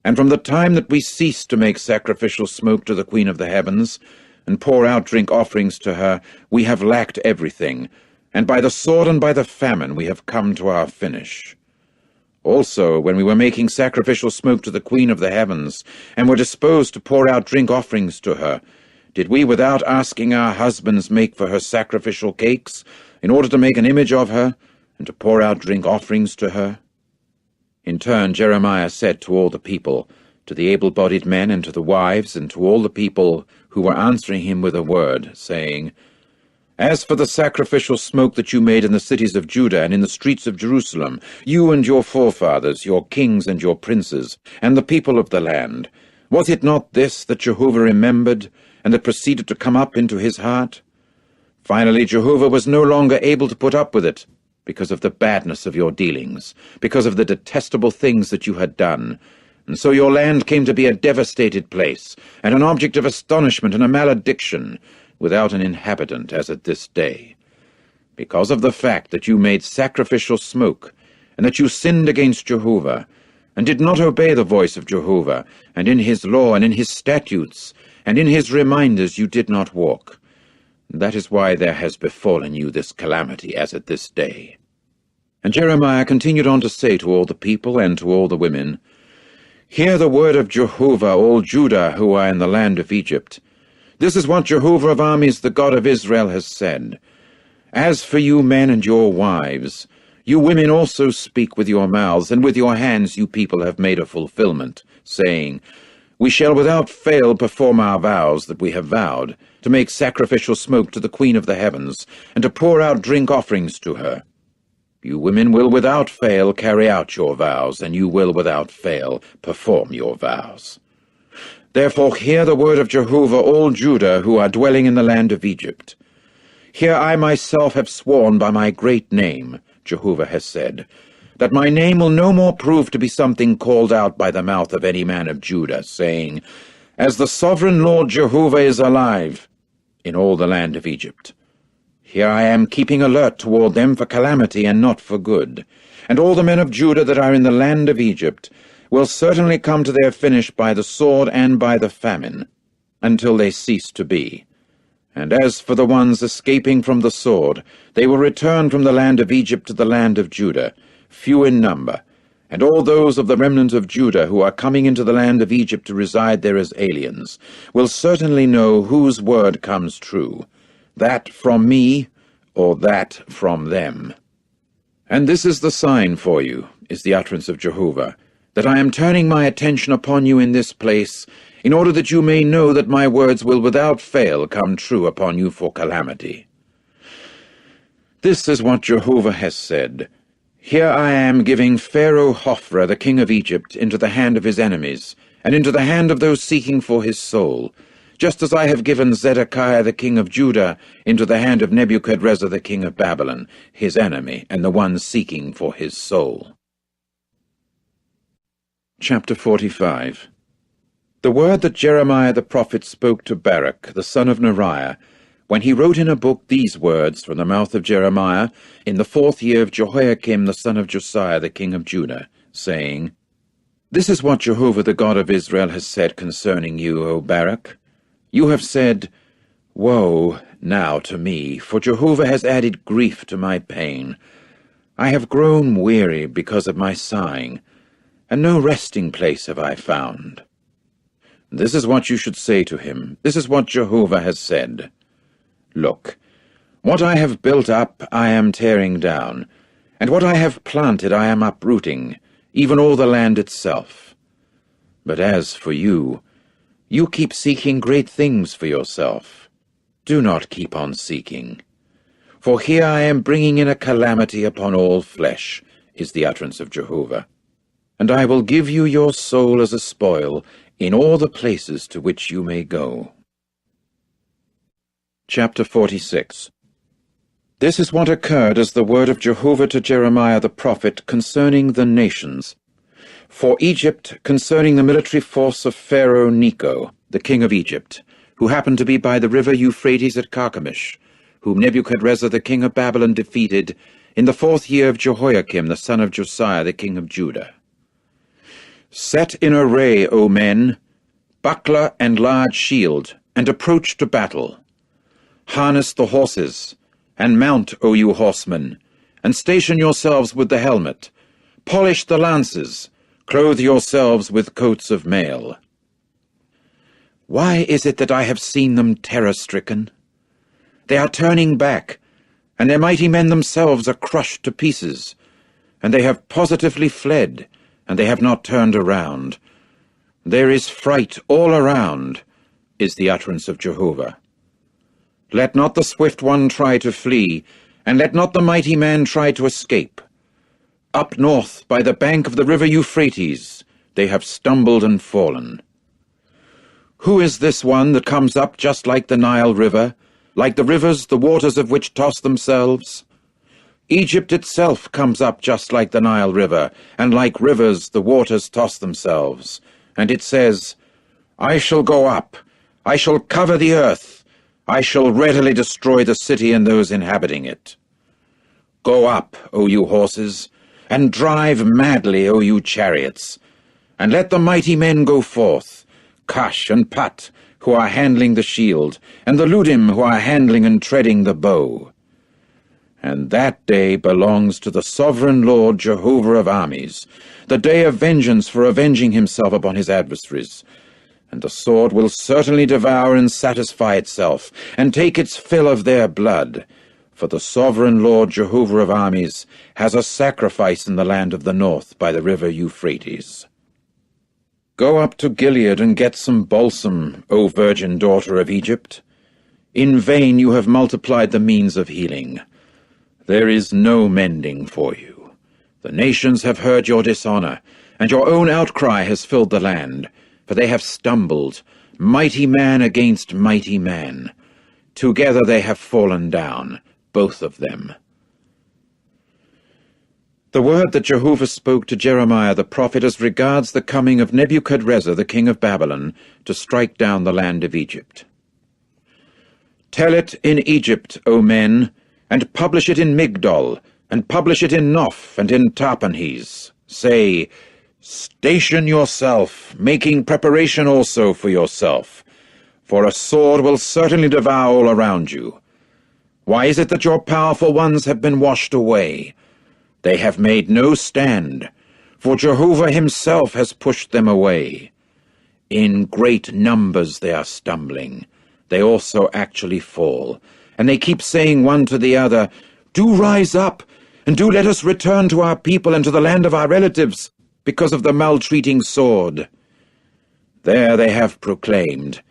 And from the time that we ceased to make sacrificial smoke to the Queen of the heavens, and pour out drink offerings to her, we have lacked everything, and by the sword and by the famine we have come to our finish. Also, when we were making sacrificial smoke to the Queen of the heavens, and were disposed to pour out drink offerings to her, did we without asking our husbands make for her sacrificial cakes, in order to make an image of her, and to pour out drink offerings to her? In turn Jeremiah said to all the people, to the able-bodied men and to the wives, and to all the people who were answering him with a word, saying, As for the sacrificial smoke that you made in the cities of Judah and in the streets of Jerusalem, you and your forefathers, your kings and your princes, and the people of the land, was it not this that Jehovah remembered, and that proceeded to come up into his heart? Finally Jehovah was no longer able to put up with it, because of the badness of your dealings, because of the detestable things that you had done. And so your land came to be a devastated place, and an object of astonishment and a malediction, without an inhabitant, as at this day. Because of the fact that you made sacrificial smoke, and that you sinned against Jehovah, and did not obey the voice of Jehovah, and in his law and in his statutes, and in his reminders you did not walk. That is why there has befallen you this calamity, as at this day. And Jeremiah continued on to say to all the people and to all the women, Hear the word of Jehovah, all Judah who are in the land of Egypt. This is what Jehovah of armies, the God of Israel, has said. As for you men and your wives, you women also speak with your mouths, and with your hands you people have made a fulfillment, saying, We shall without fail perform our vows that we have vowed, to make sacrificial smoke to the Queen of the heavens, and to pour out drink offerings to her. You women will without fail carry out your vows, and you will without fail perform your vows. Therefore hear the word of Jehovah, all Judah who are dwelling in the land of Egypt. Here I myself have sworn by my great name, Jehovah has said, that my name will no more prove to be something called out by the mouth of any man of Judah, saying, As the sovereign Lord Jehovah is alive, in all the land of Egypt. Here I am keeping alert toward them for calamity and not for good, and all the men of Judah that are in the land of Egypt will certainly come to their finish by the sword and by the famine, until they cease to be. And as for the ones escaping from the sword, they will return from the land of Egypt to the land of Judah, few in number, and all those of the remnant of Judah who are coming into the land of Egypt to reside there as aliens will certainly know whose word comes true, that from me, or that from them. And this is the sign for you, is the utterance of Jehovah, that I am turning my attention upon you in this place, in order that you may know that my words will without fail come true upon you for calamity. This is what Jehovah has said. Here I am giving Pharaoh Hophra, the king of Egypt, into the hand of his enemies, and into the hand of those seeking for his soul, just as I have given Zedekiah the king of Judah into the hand of Nebuchadrezzar the king of Babylon, his enemy, and the one seeking for his soul. Chapter 45. The word that Jeremiah the prophet spoke to Baruch, the son of Neriah, when he wrote in a book these words from the mouth of Jeremiah, in the 4th year of Jehoiakim the son of Josiah the king of Judah, saying, This is what Jehovah the God of Israel has said concerning you, O Baruch. You have said, Woe now to me, for Jehovah has added grief to my pain. I have grown weary because of my sighing, and no resting place have I found. This is what you should say to him. This is what Jehovah has said. Look, what I have built up I am tearing down, and what I have planted I am uprooting, even all the land itself. But as for you, you keep seeking great things for yourself. Do not keep on seeking. For here I am bringing in a calamity upon all flesh, is the utterance of Jehovah. And I will give you your soul as a spoil in all the places to which you may go. Chapter 46. This is what occurred as the word of Jehovah to Jeremiah the prophet concerning the nations. For Egypt, concerning the military force of Pharaoh Necho, the king of Egypt, who happened to be by the river Euphrates at Carchemish, whom Nebuchadrezzar the king of Babylon defeated in the 4th year of Jehoiakim the son of Josiah the king of Judah. Set in array, O men, buckler and large shield, and approach to battle. Harness the horses, and mount, O you horsemen, and station yourselves with the helmet. Polish the lances, clothe yourselves with coats of mail. Why is it that I have seen them terror-stricken? They are turning back, and their mighty men themselves are crushed to pieces, and they have positively fled, and they have not turned around. There is fright all around, is the utterance of Jehovah. Let not the swift one try to flee, and let not the mighty man try to escape. Up north, by the bank of the river Euphrates, they have stumbled and fallen. Who is this one that comes up just like the Nile River, like the rivers, the waters of which toss themselves? Egypt itself comes up just like the Nile River, and like rivers the waters toss themselves. And it says, I shall go up, I shall cover the earth, I shall readily destroy the city and those inhabiting it. Go up, O you horses, and drive madly, O you chariots, and let the mighty men go forth, Cush and Put, who are handling the shield, and the Ludim, who are handling and treading the bow. And that day belongs to the sovereign Lord Jehovah of armies, the day of vengeance for avenging himself upon his adversaries. And the sword will certainly devour and satisfy itself, and take its fill of their blood. For the sovereign Lord Jehovah of armies has a sacrifice in the land of the north by the river Euphrates. Go up to Gilead and get some balsam, O virgin daughter of Egypt. In vain you have multiplied the means of healing. There is no mending for you. The nations have heard your dishonor, and your own outcry has filled the land, for they have stumbled, mighty man against mighty man. Together they have fallen down, both of them. The word that Jehovah spoke to Jeremiah the prophet as regards the coming of Nebuchadrezzar the king of Babylon to strike down the land of Egypt. Tell it in Egypt, O men, and publish it in Migdol, and publish it in Noph and in Tahpanhes. Say, station yourself, making preparation also for yourself, for a sword will certainly devour all around you. Why is it that your powerful ones have been washed away? They have made no stand, for Jehovah himself has pushed them away. In great numbers they are stumbling. They also actually fall, and they keep saying one to the other, Do rise up, and do let us return to our people and to the land of our relatives, because of the maltreating sword. There they have proclaimed,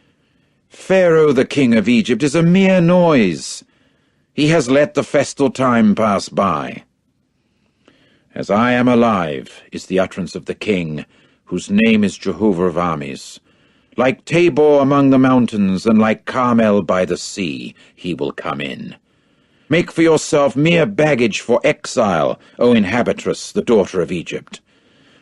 Pharaoh the king of Egypt is a mere noise. He has let the festal time pass by. As I am alive, is the utterance of the king, whose name is Jehovah of armies. Like Tabor among the mountains, and like Carmel by the sea, he will come in. Make for yourself mere baggage for exile, O inhabitress, the daughter of Egypt.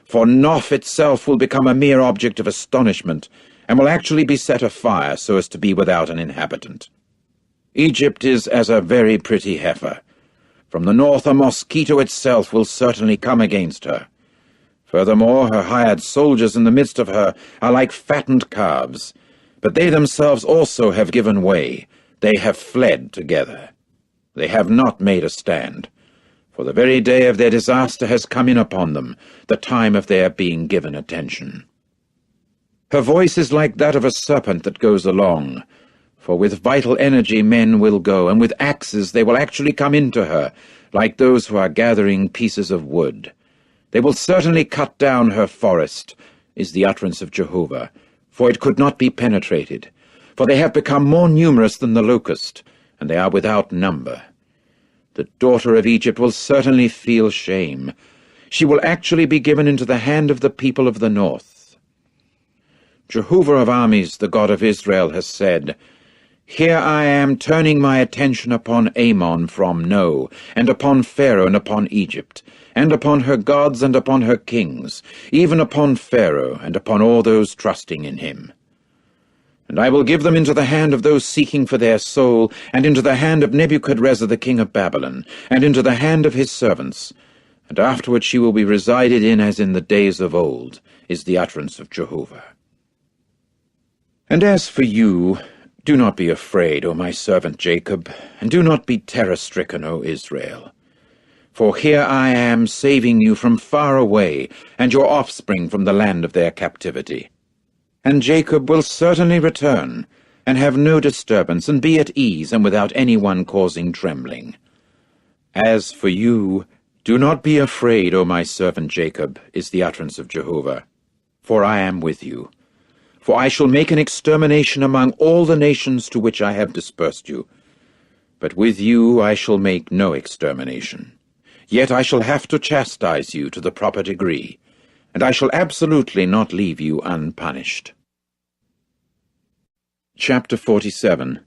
For Noph itself will become a mere object of astonishment, and will actually be set afire so as to be without an inhabitant. Egypt is as a very pretty heifer. From the north a mosquito itself will certainly come against her. Furthermore, her hired soldiers in the midst of her are like fattened calves, but they themselves also have given way. They have fled together. They have not made a stand, for the very day of their disaster has come in upon them, the time of their being given attention. Her voice is like that of a serpent that goes along, for with vital energy men will go, and with axes they will actually come into her, like those who are gathering pieces of wood. They will certainly cut down her forest, is the utterance of Jehovah, for it could not be penetrated, for they have become more numerous than the locust, and they are without number. The daughter of Egypt will certainly feel shame. She will actually be given into the hand of the people of the north. Jehovah of armies, the God of Israel, has said, Here I am turning my attention upon Ammon from No, and upon Pharaoh, and upon Egypt, and upon her gods, and upon her kings, even upon Pharaoh, and upon all those trusting in him. And I will give them into the hand of those seeking for their soul, and into the hand of Nebuchadrezzar the king of Babylon, and into the hand of his servants, and afterward she will be resided in as in the days of old, is the utterance of Jehovah. And as for you, do not be afraid, O my servant Jacob, and do not be terror-stricken, O Israel. For here I am saving you from far away, and your offspring from the land of their captivity. And Jacob will certainly return, and have no disturbance, and be at ease, and without anyone causing trembling. As for you, do not be afraid, O my servant Jacob, is the utterance of Jehovah, for I am with you. For I shall make an extermination among all the nations to which I have dispersed you. But with you I shall make no extermination. Yet I shall have to chastise you to the proper degree, and I shall absolutely not leave you unpunished. Chapter 47.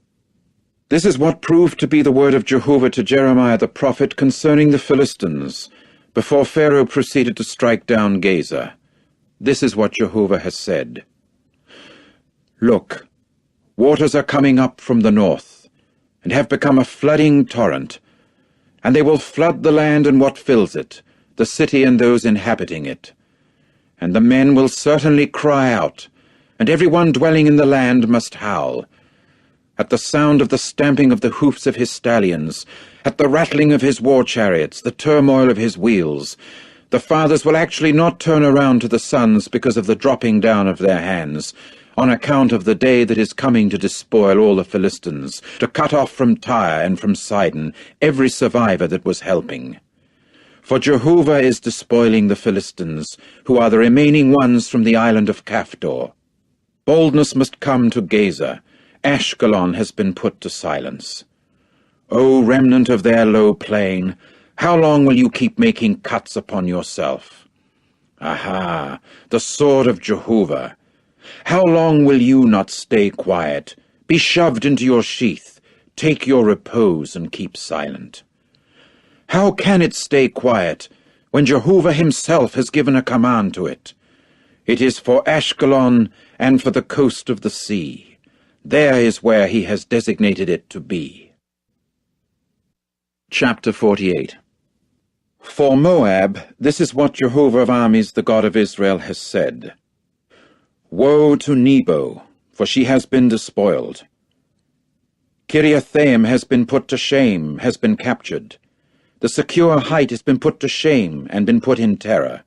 This is what proved to be the word of Jehovah to Jeremiah the prophet concerning the Philistines, before Pharaoh proceeded to strike down Gaza. This is what Jehovah has said. Look, waters are coming up from the north, and have become a flooding torrent, and they will flood the land and what fills it, the city and those inhabiting it. And the men will certainly cry out, and every one dwelling in the land must howl. At the sound of the stamping of the hoofs of his stallions, at the rattling of his war chariots, the turmoil of his wheels, the fathers will actually not turn around to the sons because of the dropping down of their hands, on account of the day that is coming to despoil all the Philistines, to cut off from Tyre and from Sidon every survivor that was helping. For Jehovah is despoiling the Philistines, who are the remaining ones from the island of Caphtor. Boldness must come to Gaza. Ashkelon has been put to silence. O remnant of their low plain, how long will you keep making cuts upon yourself? Aha, the sword of Jehovah! How long will you not stay quiet? Be shoved into your sheath. Take your repose and keep silent. How can it stay quiet when Jehovah himself has given a command to it? It is for Ashkelon and for the coast of the sea. There is where he has designated it to be. Chapter 48. For Moab, this is what Jehovah of armies, the God of Israel, has said. Woe to Nebo, for she has been despoiled. Kiriathaim has been put to shame, has been captured. The secure height has been put to shame and been put in terror.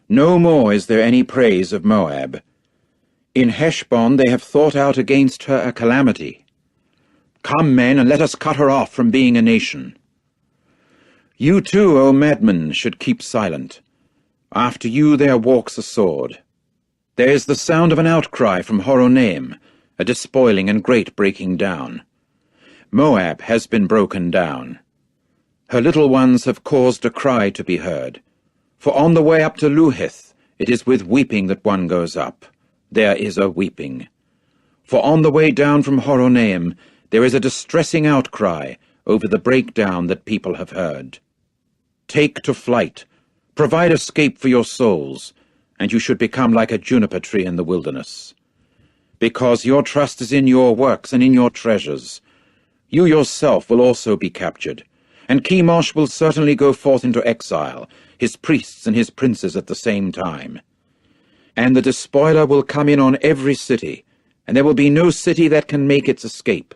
No more is there any praise of Moab. In Heshbon they have thought out against her a calamity. Come, men, and let us cut her off from being a nation. You too, O madmen, should keep silent. After you there walks a sword. There is the sound of an outcry from Horonaim, a despoiling and great breaking down. Moab has been broken down. Her little ones have caused a cry to be heard. For on the way up to Luhith, it is with weeping that one goes up. There is a weeping. For on the way down from Horonaim, there is a distressing outcry over the breakdown that people have heard. Take to flight. Provide escape for your souls, and you should become like a juniper tree in the wilderness. Because your trust is in your works and in your treasures. You yourself will also be captured, and Chemosh will certainly go forth into exile, his priests and his princes at the same time. And the despoiler will come in on every city, and there will be no city that can make its escape.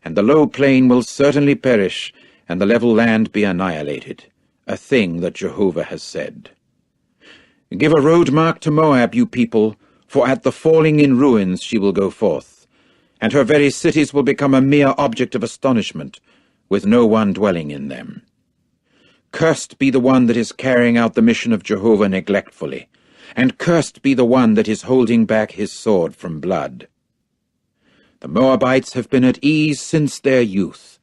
And the low plain will certainly perish, and the level land be annihilated, a thing that Jehovah has said. Give a road mark to Moab, you people, for at the falling in ruins she will go forth, and her very cities will become a mere object of astonishment, with no one dwelling in them. Cursed be the one that is carrying out the mission of Jehovah neglectfully, and cursed be the one that is holding back his sword from blood. The Moabites have been at ease since their youth.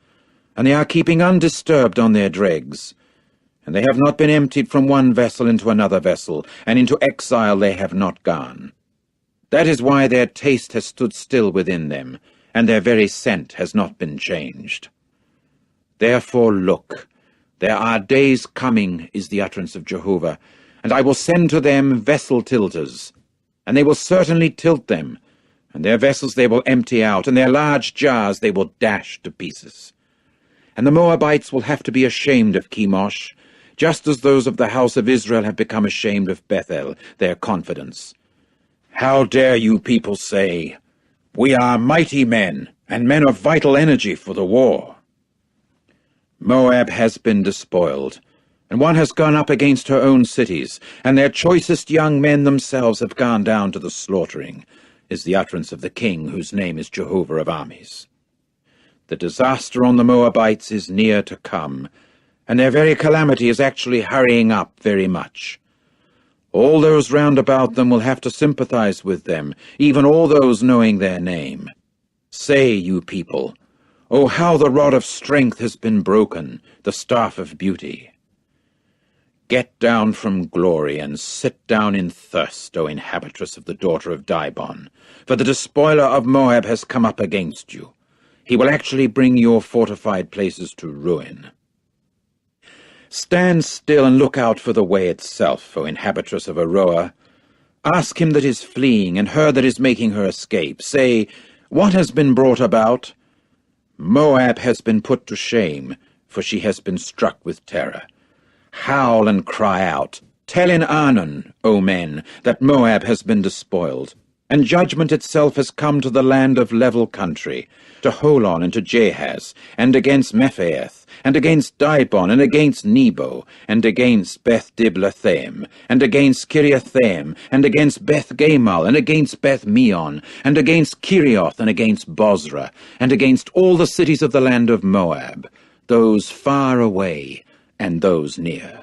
and they are keeping undisturbed on their dregs. And they have not been emptied from one vessel into another vessel, and into exile they have not gone. That is why their taste has stood still within them, and their very scent has not been changed. Therefore look, there are days coming, is the utterance of Jehovah, and I will send to them vessel tilters, and they will certainly tilt them, and their vessels they will empty out, and their large jars they will dash to pieces. And the Moabites will have to be ashamed of Chemosh, just as those of the house of Israel have become ashamed of Bethel, their confidence. How dare you people say, "We are mighty men, and men of vital energy for the war"? Moab has been despoiled, and one has gone up against her own cities, and their choicest young men themselves have gone down to the slaughtering, is the utterance of the king whose name is Jehovah of armies. The disaster on the Moabites is near to come, and their very calamity is actually hurrying up very much. All those round about them will have to sympathize with them, even all those knowing their name. Say, you people, oh, how the rod of strength has been broken, the staff of beauty. Get down from glory, and sit down in thirst, O inhabitress of the daughter of Dibon, for the despoiler of Moab has come up against you. He will actually bring your fortified places to ruin. Stand still and look out for the way itself, O inhabitress of Aroah. Ask him that is fleeing, and her that is making her escape. Say, what has been brought about? Moab has been put to shame, for she has been struck with terror. Howl and cry out. Tell in Arnon, O men, that Moab has been despoiled, and judgment itself has come to the land of level country, to Holon and to Jahaz, and against Mephaeth, and against Dibon, and against Nebo, and against Beth-Diblathaim, and against Kiriathaim, and against Beth-Gamal, and against Beth-Meon, and against Kirioth, and against Bozrah, and against all the cities of the land of Moab, those far away, and those near.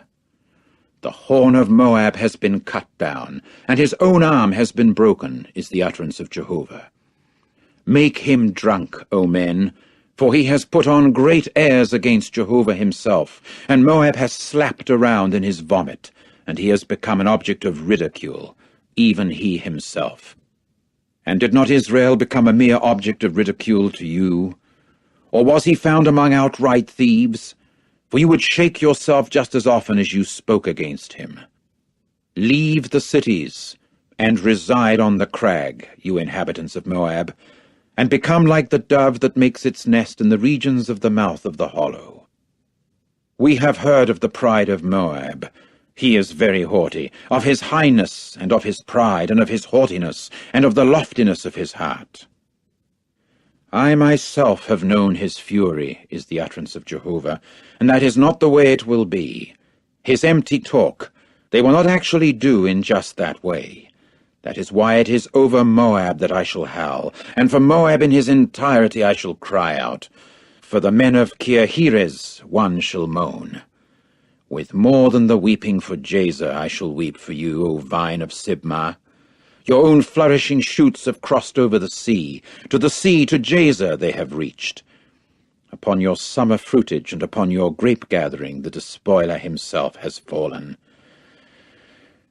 The horn of Moab has been cut down, and his own arm has been broken, is the utterance of Jehovah. Make him drunk, O men, for he has put on great airs against Jehovah himself, and Moab has slapped around in his vomit, and he has become an object of ridicule, even he himself. And did not Israel become a mere object of ridicule to you? Or was he found among outright thieves? For you would shake yourself just as often as you spoke against him. Leave the cities, and reside on the crag, you inhabitants of Moab, and become like the dove that makes its nest in the regions of the mouth of the hollow. We have heard of the pride of Moab. He is very haughty, of his highness, and of his pride, and of his haughtiness, and of the loftiness of his heart. I myself have known his fury, is the utterance of Jehovah, and that is not the way it will be. His empty talk, they will not actually do in just that way. That is why it is over Moab that I shall howl, and for Moab in his entirety I shall cry out. For the men of Kirheres one shall moan. With more than the weeping for Jazer I shall weep for you, O vine of Sibmah. Your own flourishing shoots have crossed over the sea. To Jazer they have reached. Upon your summer fruitage and upon your grape-gathering the despoiler himself has fallen.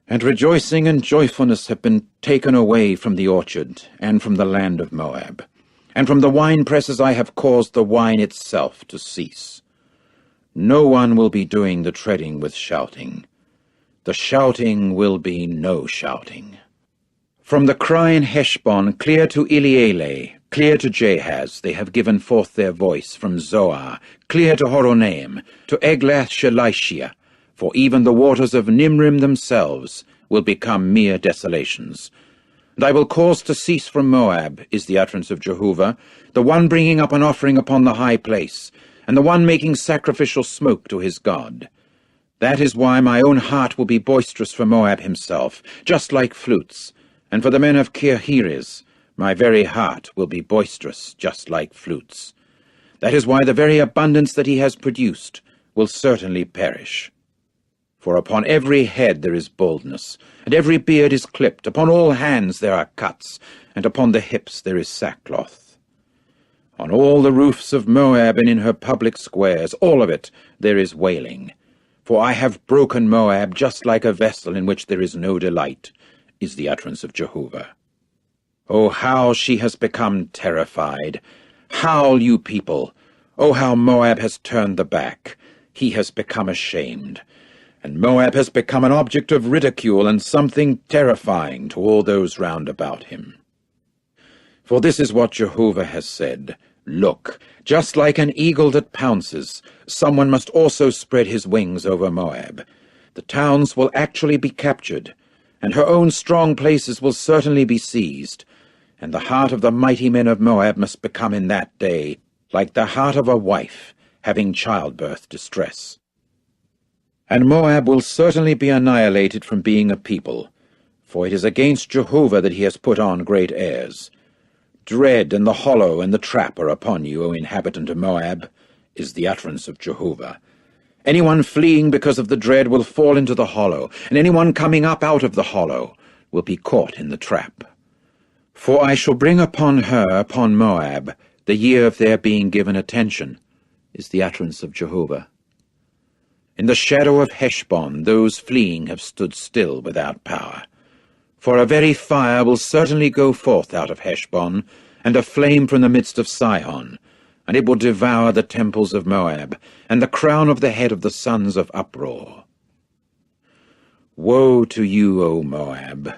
And rejoicing and joyfulness have been taken away from the orchard and from the land of Moab. And from the winepresses I have caused the wine itself to cease. No one will be doing the treading with shouting. The shouting will be no shouting. From the cry in Heshbon, clear to Elealeh, clear to Jahaz, they have given forth their voice, from Zoar, clear to Horonaim, to Eglath-Shalishah, for even the waters of Nimrim themselves will become mere desolations. And I will cause to cease from Moab, is the utterance of Jehovah, the one bringing up an offering upon the high place, and the one making sacrificial smoke to his God. That is why my own heart will be boisterous for Moab himself, just like flutes, and for the men of Kirheres, my very heart will be boisterous, just like flutes. That is why the very abundance that he has produced will certainly perish. For upon every head there is baldness, and every beard is clipped, upon all hands there are cuts, and upon the hips there is sackcloth. On all the roofs of Moab and in her public squares, all of it, there is wailing. For I have broken Moab just like a vessel in which there is no delight, is the utterance of Jehovah. Oh, how she has become terrified! Howl, you people! Oh, how Moab has turned the back! He has become ashamed. And Moab has become an object of ridicule and something terrifying to all those round about him. For this is what Jehovah has said. Look, just like an eagle that pounces, someone must also spread his wings over Moab. The towns will actually be captured, and her own strong places will certainly be seized, and the heart of the mighty men of Moab must become in that day like the heart of a wife having childbirth distress. And Moab will certainly be annihilated from being a people, for it is against Jehovah that he has put on great airs. Dread and the hollow and the trap are upon you, O inhabitant of Moab, is the utterance of Jehovah. Anyone fleeing because of the dread will fall into the hollow, and anyone coming up out of the hollow will be caught in the trap. For I shall bring upon her, upon Moab, the year of their being given attention, is the utterance of Jehovah. In the shadow of Heshbon those fleeing have stood still without power. For a very fire will certainly go forth out of Heshbon, and a flame from the midst of Sihon, and it will devour the temples of Moab, and the crown of the head of the sons of uproar. Woe to you, O Moab!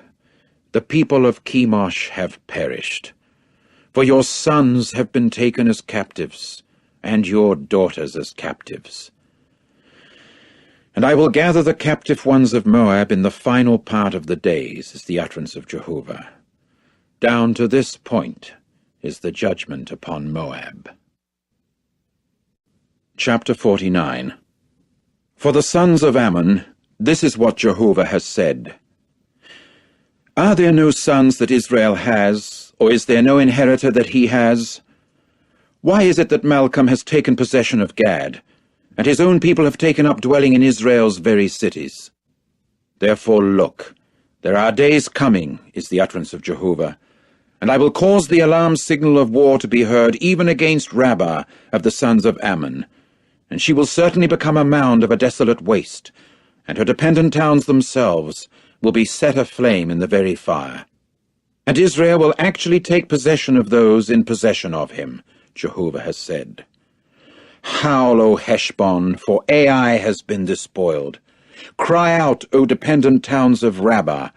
The people of Chemosh have perished. For your sons have been taken as captives, and your daughters as captives. And I will gather the captive ones of Moab in the final part of the days, is the utterance of Jehovah. Down to this point is the judgment upon Moab. Chapter 49. For the sons of Ammon, this is what Jehovah has said. Are there no sons that Israel has, or is there no inheritor that he has? Why is it that Malcolm has taken possession of Gad, and his own people have taken up dwelling in Israel's very cities? Therefore look, there are days coming, is the utterance of Jehovah, and I will cause the alarm signal of war to be heard even against Rabbah of the sons of Ammon, and she will certainly become a mound of a desolate waste, and her dependent towns themselves will be set aflame in the very fire. And Israel will actually take possession of those in possession of him, Jehovah has said. Howl, O Heshbon, for Ai has been despoiled. Cry out, O dependent towns of Rabbah,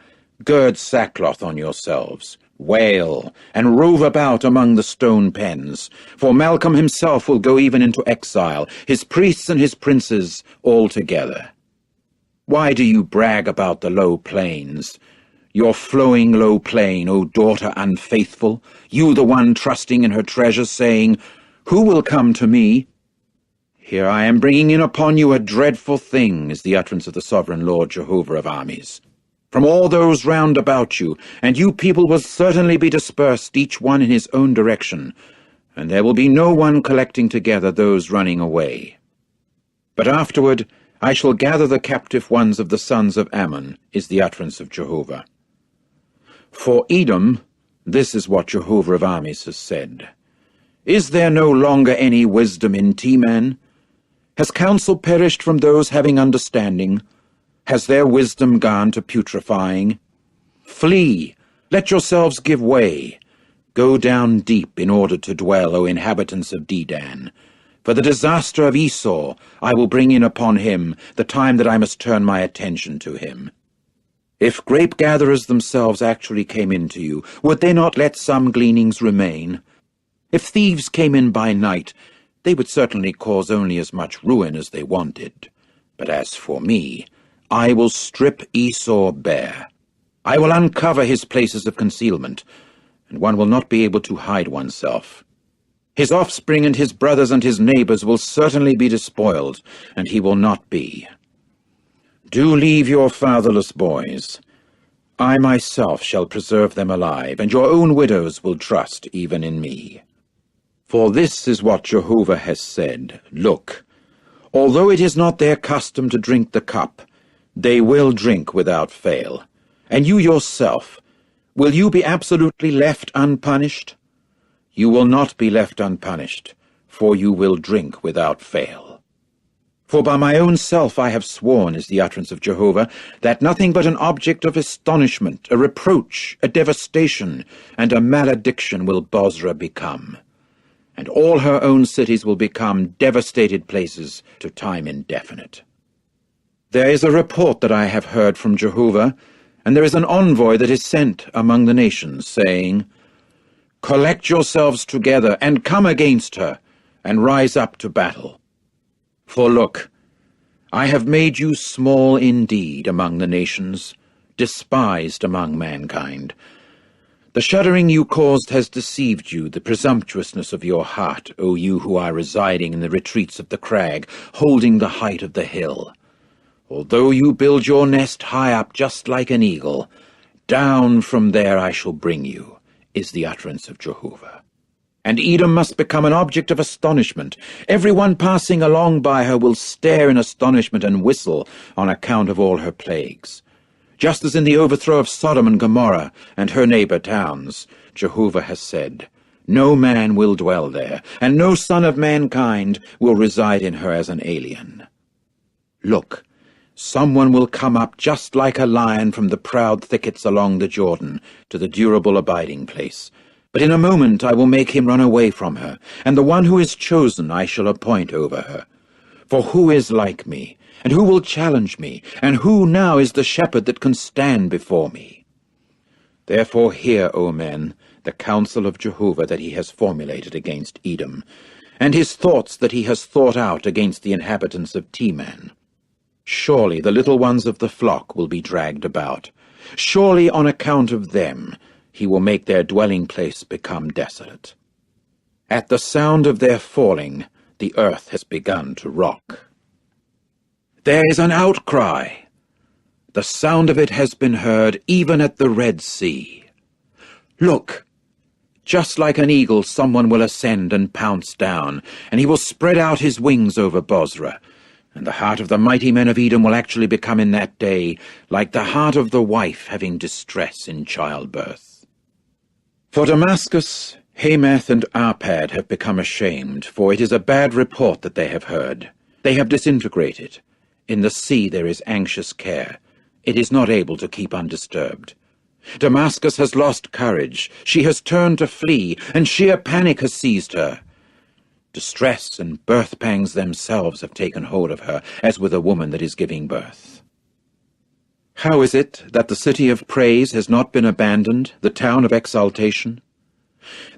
gird sackcloth on yourselves. Wail, and rove about among the stone pens, for Malcolm himself will go even into exile, his priests and his princes all together. Why do you brag about the low plains? Your flowing low plain, O daughter unfaithful, you the one trusting in her treasures, saying, Who will come to me? Here I am bringing in upon you a dreadful thing, is the utterance of the sovereign Lord Jehovah of armies. From all those round about you, and you people will certainly be dispersed, each one in his own direction, and there will be no one collecting together those running away. But afterward I shall gather the captive ones of the sons of Ammon, is the utterance of Jehovah. For Edom, this is what Jehovah of armies has said. Is there no longer any wisdom in Teman? Has counsel perished from those having understanding? Has their wisdom gone to putrefying? Flee, let yourselves give way. Go down deep in order to dwell, O inhabitants of Dedan. For the disaster of Esau I will bring in upon him the time that I must turn my attention to him. If grape-gatherers themselves actually came into you, would they not let some gleanings remain? If thieves came in by night, they would certainly cause only as much ruin as they wanted. But as for me, I will strip Esau bare. I will uncover his places of concealment, and one will not be able to hide oneself. His offspring and his brothers and his neighbors will certainly be despoiled, and he will not be. Do leave your fatherless boys. I myself shall preserve them alive, and your own widows will trust even in me. For this is what Jehovah has said. Look, although it is not their custom to drink the cup, they will drink without fail. And you yourself, will you be absolutely left unpunished? You will not be left unpunished, for you will drink without fail. For by my own self I have sworn, is the utterance of Jehovah, that nothing but an object of astonishment, a reproach, a devastation, and a malediction will Bozrah become. And all her own cities will become devastated places to time indefinite. There is a report that I have heard from Jehovah, and there is an envoy that is sent among the nations, saying, Collect yourselves together, and come against her, and rise up to battle. For look, I have made you small indeed among the nations, despised among mankind. The shuddering you caused has deceived you, the presumptuousness of your heart, O you who are residing in the retreats of the crag, holding the height of the hill. Although you build your nest high up just like an eagle, down from there I shall bring you, is the utterance of Jehovah. And Edom must become an object of astonishment. Everyone passing along by her will stare in astonishment and whistle on account of all her plagues. Just as in the overthrow of Sodom and Gomorrah and her neighbor towns, Jehovah has said, No man will dwell there, and no son of mankind will reside in her as an alien. Look, someone will come up just like a lion from the proud thickets along the Jordan to the durable abiding place. But in a moment I will make him run away from her, and the one who is chosen I shall appoint over her. For who is like me, and who will challenge me, and who now is the shepherd that can stand before me? Therefore hear, O men, the counsel of Jehovah that he has formulated against Edom, and his thoughts that he has thought out against the inhabitants of Teman. Surely the little ones of the flock will be dragged about. Surely on account of them he will make their dwelling place become desolate. At the sound of their falling, the earth has begun to rock. There is an outcry. The sound of it has been heard even at the Red Sea. Look, just like an eagle someone will ascend and pounce down, and he will spread out his wings over Bozrah, and the heart of the mighty men of Edom will actually become in that day like the heart of the wife having distress in childbirth. For Damascus, Hamath, and Arpad have become ashamed, for it is a bad report that they have heard. They have disintegrated. In the sea there is anxious care. It is not able to keep undisturbed. Damascus has lost courage. She has turned to flee, and sheer panic has seized her. Distress and birth pangs themselves have taken hold of her, as with a woman that is giving birth. How is it that the city of praise has not been abandoned, the town of exaltation?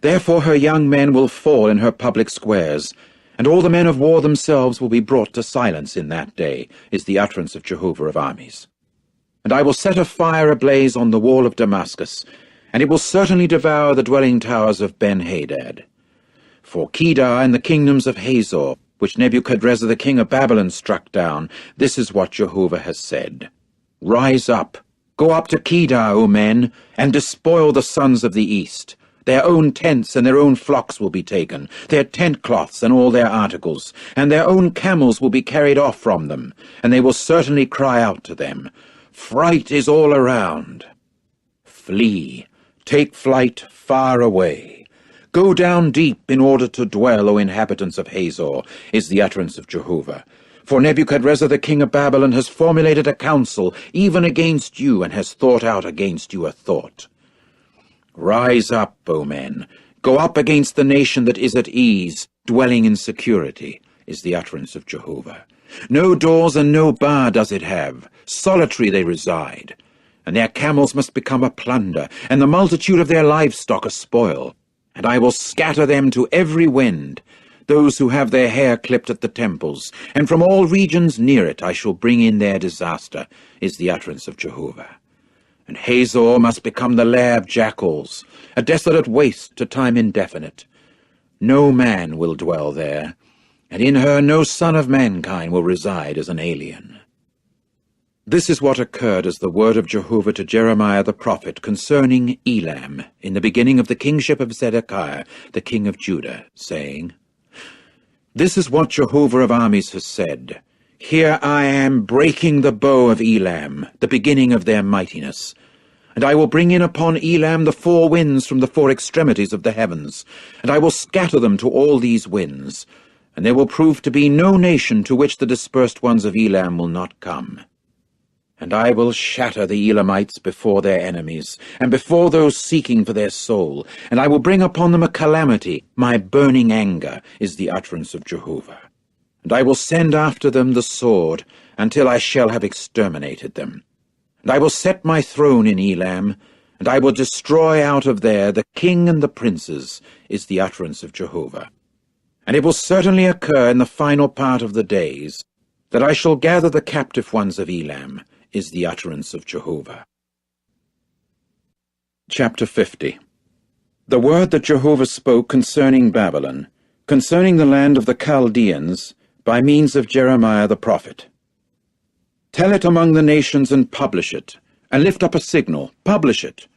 Therefore her young men will fall in her public squares, and all the men of war themselves will be brought to silence in that day, is the utterance of Jehovah of armies. And I will set a fire ablaze on the wall of Damascus, and it will certainly devour the dwelling towers of Ben-Hadad. For Kedar and the kingdoms of Hazor, which Nebuchadrezzar the king of Babylon struck down, this is what Jehovah has said. Rise up, go up to Kedar, O men, and despoil the sons of the east. Their own tents and their own flocks will be taken, their tent cloths and all their articles, and their own camels will be carried off from them, and they will certainly cry out to them, Fright is all around. Flee, take flight far away. Go down deep in order to dwell, O inhabitants of Hazor, is the utterance of Jehovah. For Nebuchadrezzar the king of Babylon has formulated a counsel even against you, and has thought out against you a thought. Rise up, O men, go up against the nation that is at ease, dwelling in security, is the utterance of Jehovah. No doors and no bar does it have, solitary they reside, and their camels must become a plunder, and the multitude of their livestock a spoil, and I will scatter them to every wind, those who have their hair clipped at the temples, and from all regions near it I shall bring in their disaster, is the utterance of Jehovah. And Hazor must become the lair of jackals, a desolate waste to time indefinite. No man will dwell there, and in her no son of mankind will reside as an alien. This is what occurred as the word of Jehovah to Jeremiah the prophet concerning Elam, in the beginning of the kingship of Zedekiah, the king of Judah, saying, This is what Jehovah of armies has said. Here I am breaking the bow of Elam, the beginning of their mightiness. And I will bring in upon Elam the four winds from the four extremities of the heavens, and I will scatter them to all these winds, and there will prove to be no nation to which the dispersed ones of Elam will not come. And I will shatter the Elamites before their enemies, and before those seeking for their soul, and I will bring upon them a calamity. My burning anger is the utterance of Jehovah. And I will send after them the sword, until I shall have exterminated them. And I will set my throne in Elam, and I will destroy out of there the king and the princes, is the utterance of Jehovah. And it will certainly occur in the final part of the days, that I shall gather the captive ones of Elam, is the utterance of Jehovah. Chapter 50. The word that Jehovah spoke concerning Babylon, concerning the land of the Chaldeans, by means of Jeremiah the prophet. Tell it among the nations and publish it, and lift up a signal, publish it.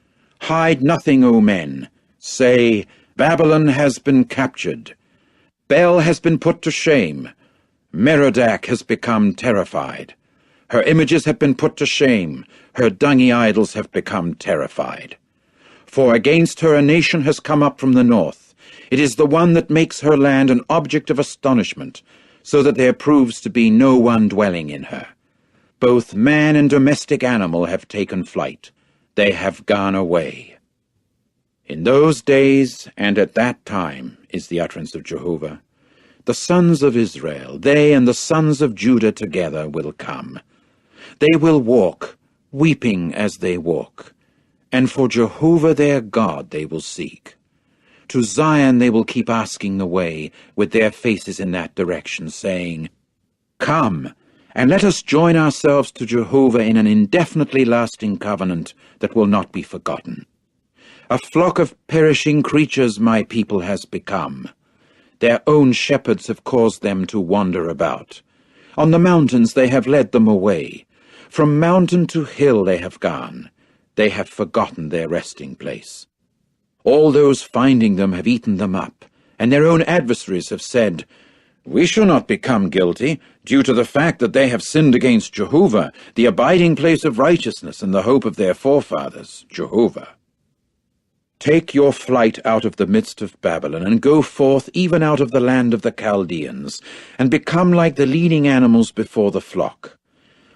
Hide nothing, O men. Say, Babylon has been captured. Bel has been put to shame. Merodach has become terrified. Her images have been put to shame. Her dungy idols have become terrified. For against her a nation has come up from the north. It is the one that makes her land an object of astonishment, so that there proves to be no one dwelling in her. Both man and domestic animal have taken flight. They have gone away. In those days and at that time, is the utterance of Jehovah, the sons of Israel, they and the sons of Judah together will come. They will walk, weeping as they walk, and for Jehovah their God they will seek. To Zion they will keep asking the way, with their faces in that direction, saying, Come, and let us join ourselves to Jehovah in an indefinitely lasting covenant that will not be forgotten. A flock of perishing creatures my people has become. Their own shepherds have caused them to wander about. On the mountains they have led them away. From mountain to hill they have gone. They have forgotten their resting place. All those finding them have eaten them up, and their own adversaries have said, We shall not become guilty, due to the fact that they have sinned against Jehovah, the abiding place of righteousness and the hope of their forefathers, Jehovah. Take your flight out of the midst of Babylon, and go forth even out of the land of the Chaldeans, and become like the leading animals before the flock.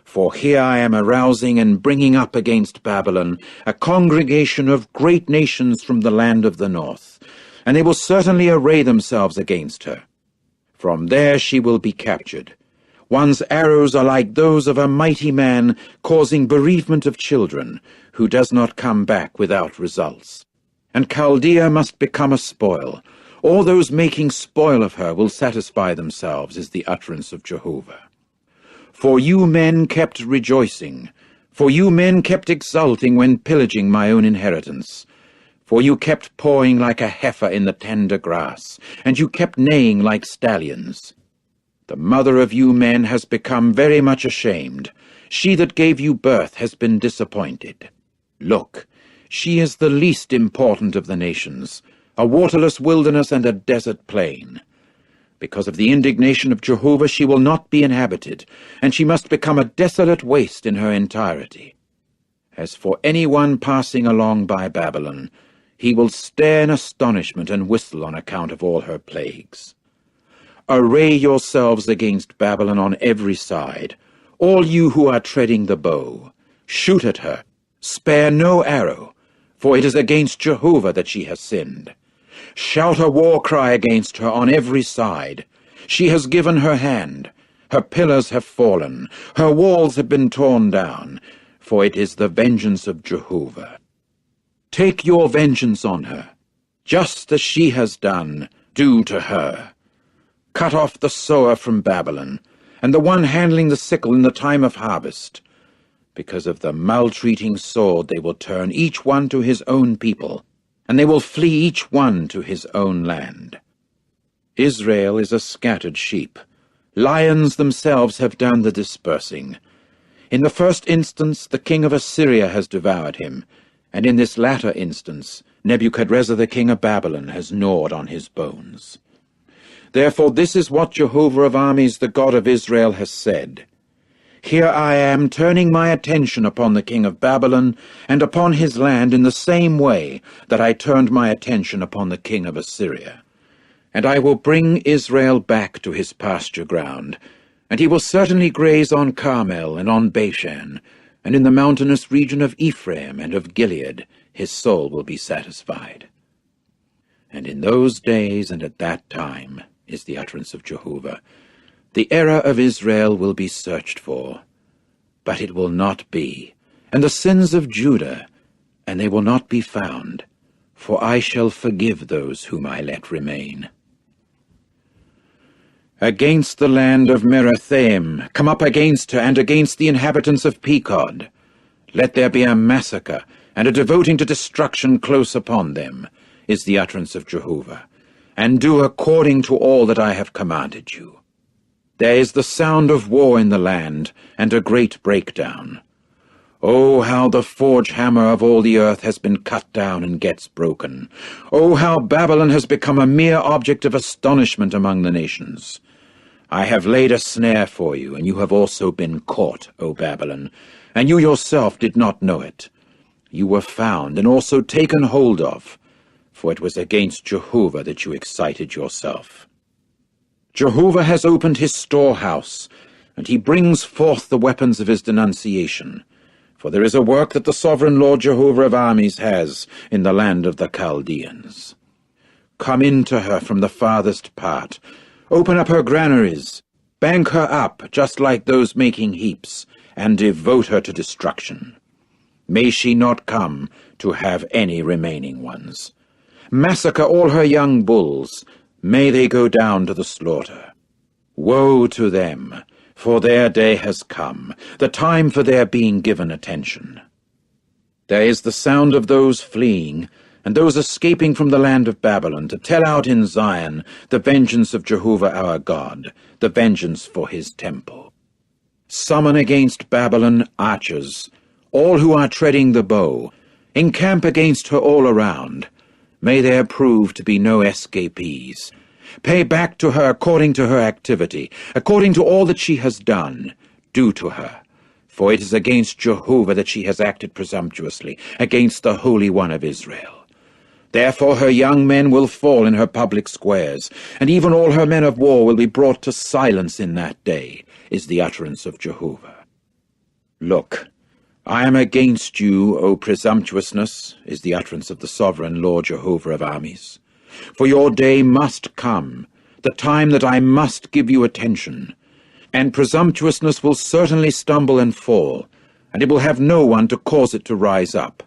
For here I am arousing and bringing up against Babylon a congregation of great nations from the land of the north, and they will certainly array themselves against her. From there she will be captured. One's arrows are like those of a mighty man causing bereavement of children, who does not come back without results. And Chaldea must become a spoil. All those making spoil of her will satisfy themselves, is the utterance of Jehovah. For you men kept rejoicing, for you men kept exulting when pillaging my own inheritance. For you kept pawing like a heifer in the tender grass, and you kept neighing like stallions. The mother of you men has become very much ashamed. She that gave you birth has been disappointed. Look, she is the least important of the nations, a waterless wilderness and a desert plain. Because of the indignation of Jehovah she will not be inhabited, and she must become a desolate waste in her entirety. As for anyone passing along by Babylon, he will stare in astonishment and whistle on account of all her plagues. Array yourselves against Babylon on every side, all you who are treading the bow. Shoot at her, spare no arrow, for it is against Jehovah that she has sinned. Shout a war cry against her on every side. She has given her hand. Her pillars have fallen. Her walls have been torn down, for it is the vengeance of Jehovah. Take your vengeance on her. Just as she has done, do to her. Cut off the sower from Babylon, and the one handling the sickle in the time of harvest. Because of the maltreating sword they will turn each one to his own people, and they will flee each one to his own land. Israel is a scattered sheep. Lions themselves have done the dispersing. In the first instance the king of Assyria has devoured him, and in this latter instance Nebuchadrezzar the king of Babylon has gnawed on his bones. Therefore this is what Jehovah of armies, the God of Israel, has said. Here I am turning my attention upon the king of Babylon and upon his land in the same way that I turned my attention upon the king of Assyria. And I will bring Israel back to his pasture ground, and he will certainly graze on Carmel and on Bashan, and in the mountainous region of Ephraim and of Gilead his soul will be satisfied. And in those days and at that time, is the utterance of Jehovah, the error of Israel will be searched for, but it will not be, and the sins of Judah, and they will not be found, for I shall forgive those whom I let remain. Against the land of Merathaim, come up against her, and against the inhabitants of Pekod. Let there be a massacre, and a devoting to destruction close upon them, is the utterance of Jehovah, and do according to all that I have commanded you. There is the sound of war in the land, and a great breakdown. Oh, how the forge hammer of all the earth has been cut down and gets broken. Oh, how Babylon has become a mere object of astonishment among the nations. I have laid a snare for you, and you have also been caught, O Babylon, and you yourself did not know it. You were found and also taken hold of, for it was against Jehovah that you excited yourself. Jehovah has opened his storehouse, and he brings forth the weapons of his denunciation. For there is a work that the sovereign Lord Jehovah of armies has in the land of the Chaldeans. Come in to her from the farthest part. Open up her granaries. Bank her up, just like those making heaps, and devote her to destruction. May she not come to have any remaining ones. Massacre all her young bulls. May they go down to the slaughter. Woe to them, for their day has come, the time for their being given attention. There is the sound of those fleeing, and those escaping from the land of Babylon, to tell out in Zion the vengeance of Jehovah our God, the vengeance for his temple. Summon against Babylon archers, all who are treading the bow. Encamp against her all around. May there prove to be no escapees. Pay back to her according to her activity, according to all that she has done. Do to her, for it is against Jehovah that she has acted presumptuously, against the Holy One of Israel. Therefore her young men will fall in her public squares, and even all her men of war will be brought to silence in that day, is the utterance of Jehovah. Look, I am against you, O presumptuousness, is the utterance of the sovereign Lord Jehovah of armies. For your day must come, the time that I must give you attention, and presumptuousness will certainly stumble and fall, and it will have no one to cause it to rise up.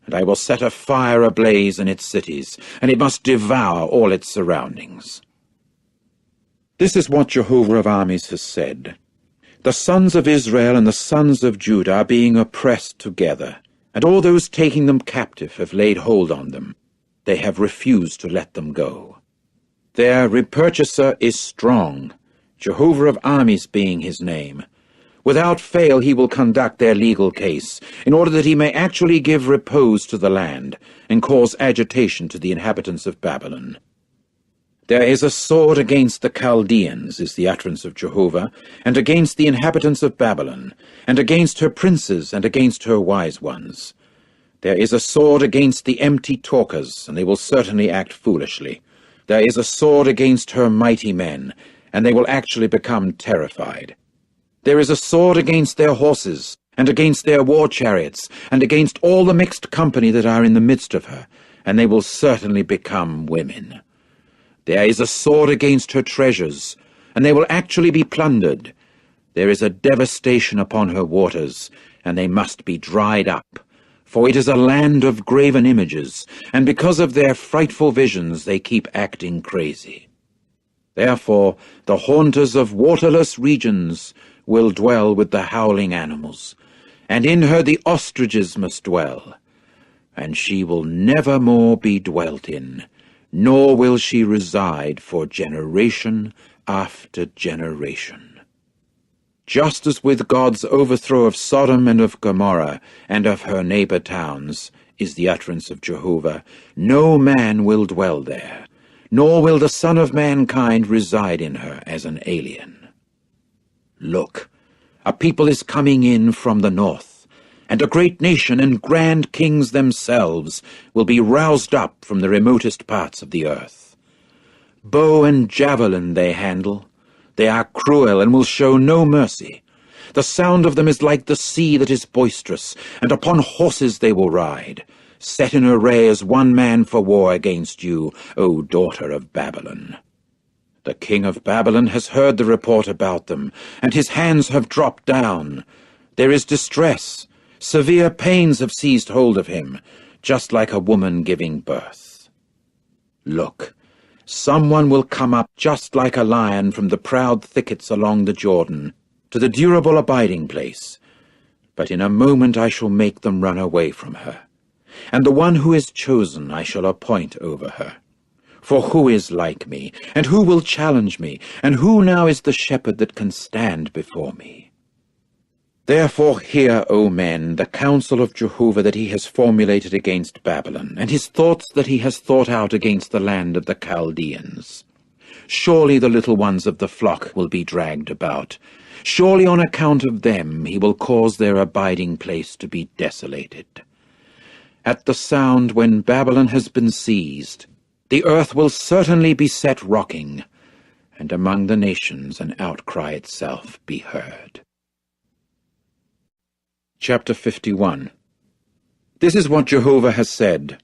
And I will set a fire ablaze in its cities, and it must devour all its surroundings. This is what Jehovah of armies has said. The sons of Israel and the sons of Judah are being oppressed together, and all those taking them captive have laid hold on them. They have refused to let them go. Their repurchaser is strong, Jehovah of armies being his name. Without fail he will conduct their legal case, in order that he may actually give repose to the land, and cause agitation to the inhabitants of Babylon. There is a sword against the Chaldeans, is the utterance of Jehovah, and against the inhabitants of Babylon, and against her princes, and against her wise ones. There is a sword against the empty talkers, and they will certainly act foolishly. There is a sword against her mighty men, and they will actually become terrified. There is a sword against their horses, and against their war chariots, and against all the mixed company that are in the midst of her, and they will certainly become women. There is a sword against her treasures, and they will actually be plundered. There is a devastation upon her waters, and they must be dried up. For it is a land of graven images, and because of their frightful visions they keep acting crazy. Therefore the haunters of waterless regions will dwell with the howling animals, and in her the ostriches must dwell. And she will never more be dwelt in, nor will she reside for generation after generation. Just as with God's overthrow of Sodom and of Gomorrah and of her neighbor towns, is the utterance of Jehovah, no man will dwell there, nor will the Son of Mankind reside in her as an alien. Look, A people is coming in from the north, and a great nation and grand kings themselves will be roused up from the remotest parts of the earth. Bow and javelin they handle. They are cruel and will show no mercy. The sound of them is like the sea that is boisterous, and upon horses they will ride, set in array as one man for war against you, O daughter of Babylon. The king of Babylon has heard the report about them, and his hands have dropped down. There is distress. Severe pains have seized hold of him, just like a woman giving birth. Look, someone will come up just like a lion from the proud thickets along the Jordan, to the durable abiding place. But in a moment I shall make them run away from her, and the one who is chosen I shall appoint over her. For who is like me, and who will challenge me, and who now is the shepherd that can stand before me? Therefore hear, O men, the counsel of Jehovah that he has formulated against Babylon, and his thoughts that he has thought out against the land of the Chaldeans. Surely the little ones of the flock will be dragged about. Surely on account of them he will cause their abiding place to be desolated. At the sound when Babylon has been seized, the earth will certainly be set rocking, and among the nations an outcry itself be heard. Chapter 51. This is what Jehovah has said.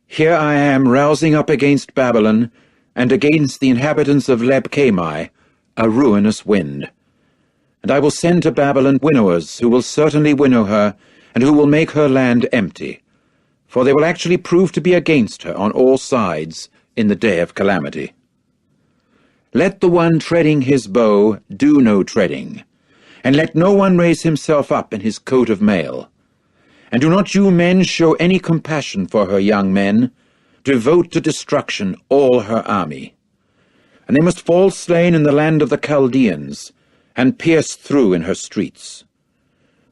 Here I am rousing up against Babylon, and against the inhabitants of Leb-Kamai, a ruinous wind. And I will send to Babylon winnowers, who will certainly winnow her, and who will make her land empty. For they will actually prove to be against her on all sides in the day of calamity. Let the one treading his bow do no treading, and let no one raise himself up in his coat of mail. And do not you men show any compassion for her young men, devote to destruction all her army. And they must fall slain in the land of the Chaldeans, and pierced through in her streets.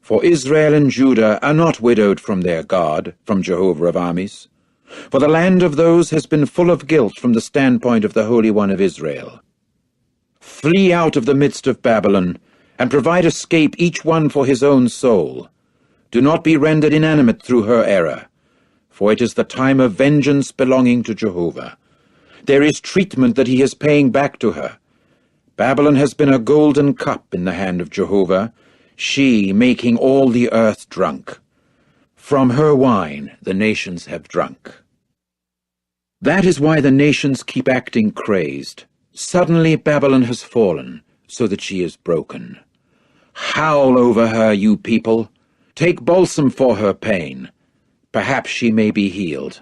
For Israel and Judah are not widowed from their God, from Jehovah of armies. For the land of those has been full of guilt from the standpoint of the Holy One of Israel. Flee out of the midst of Babylon, and provide escape each one for his own soul. Do not be rendered inanimate through her error, for it is the time of vengeance belonging to Jehovah. There is treatment that he is paying back to her. Babylon has been a golden cup in the hand of Jehovah, she making all the earth drunk. From her wine the nations have drunk. That is why the nations keep acting crazed. Suddenly Babylon has fallen, so that she is broken. Howl over her, you people. Take balsam for her pain. Perhaps she may be healed.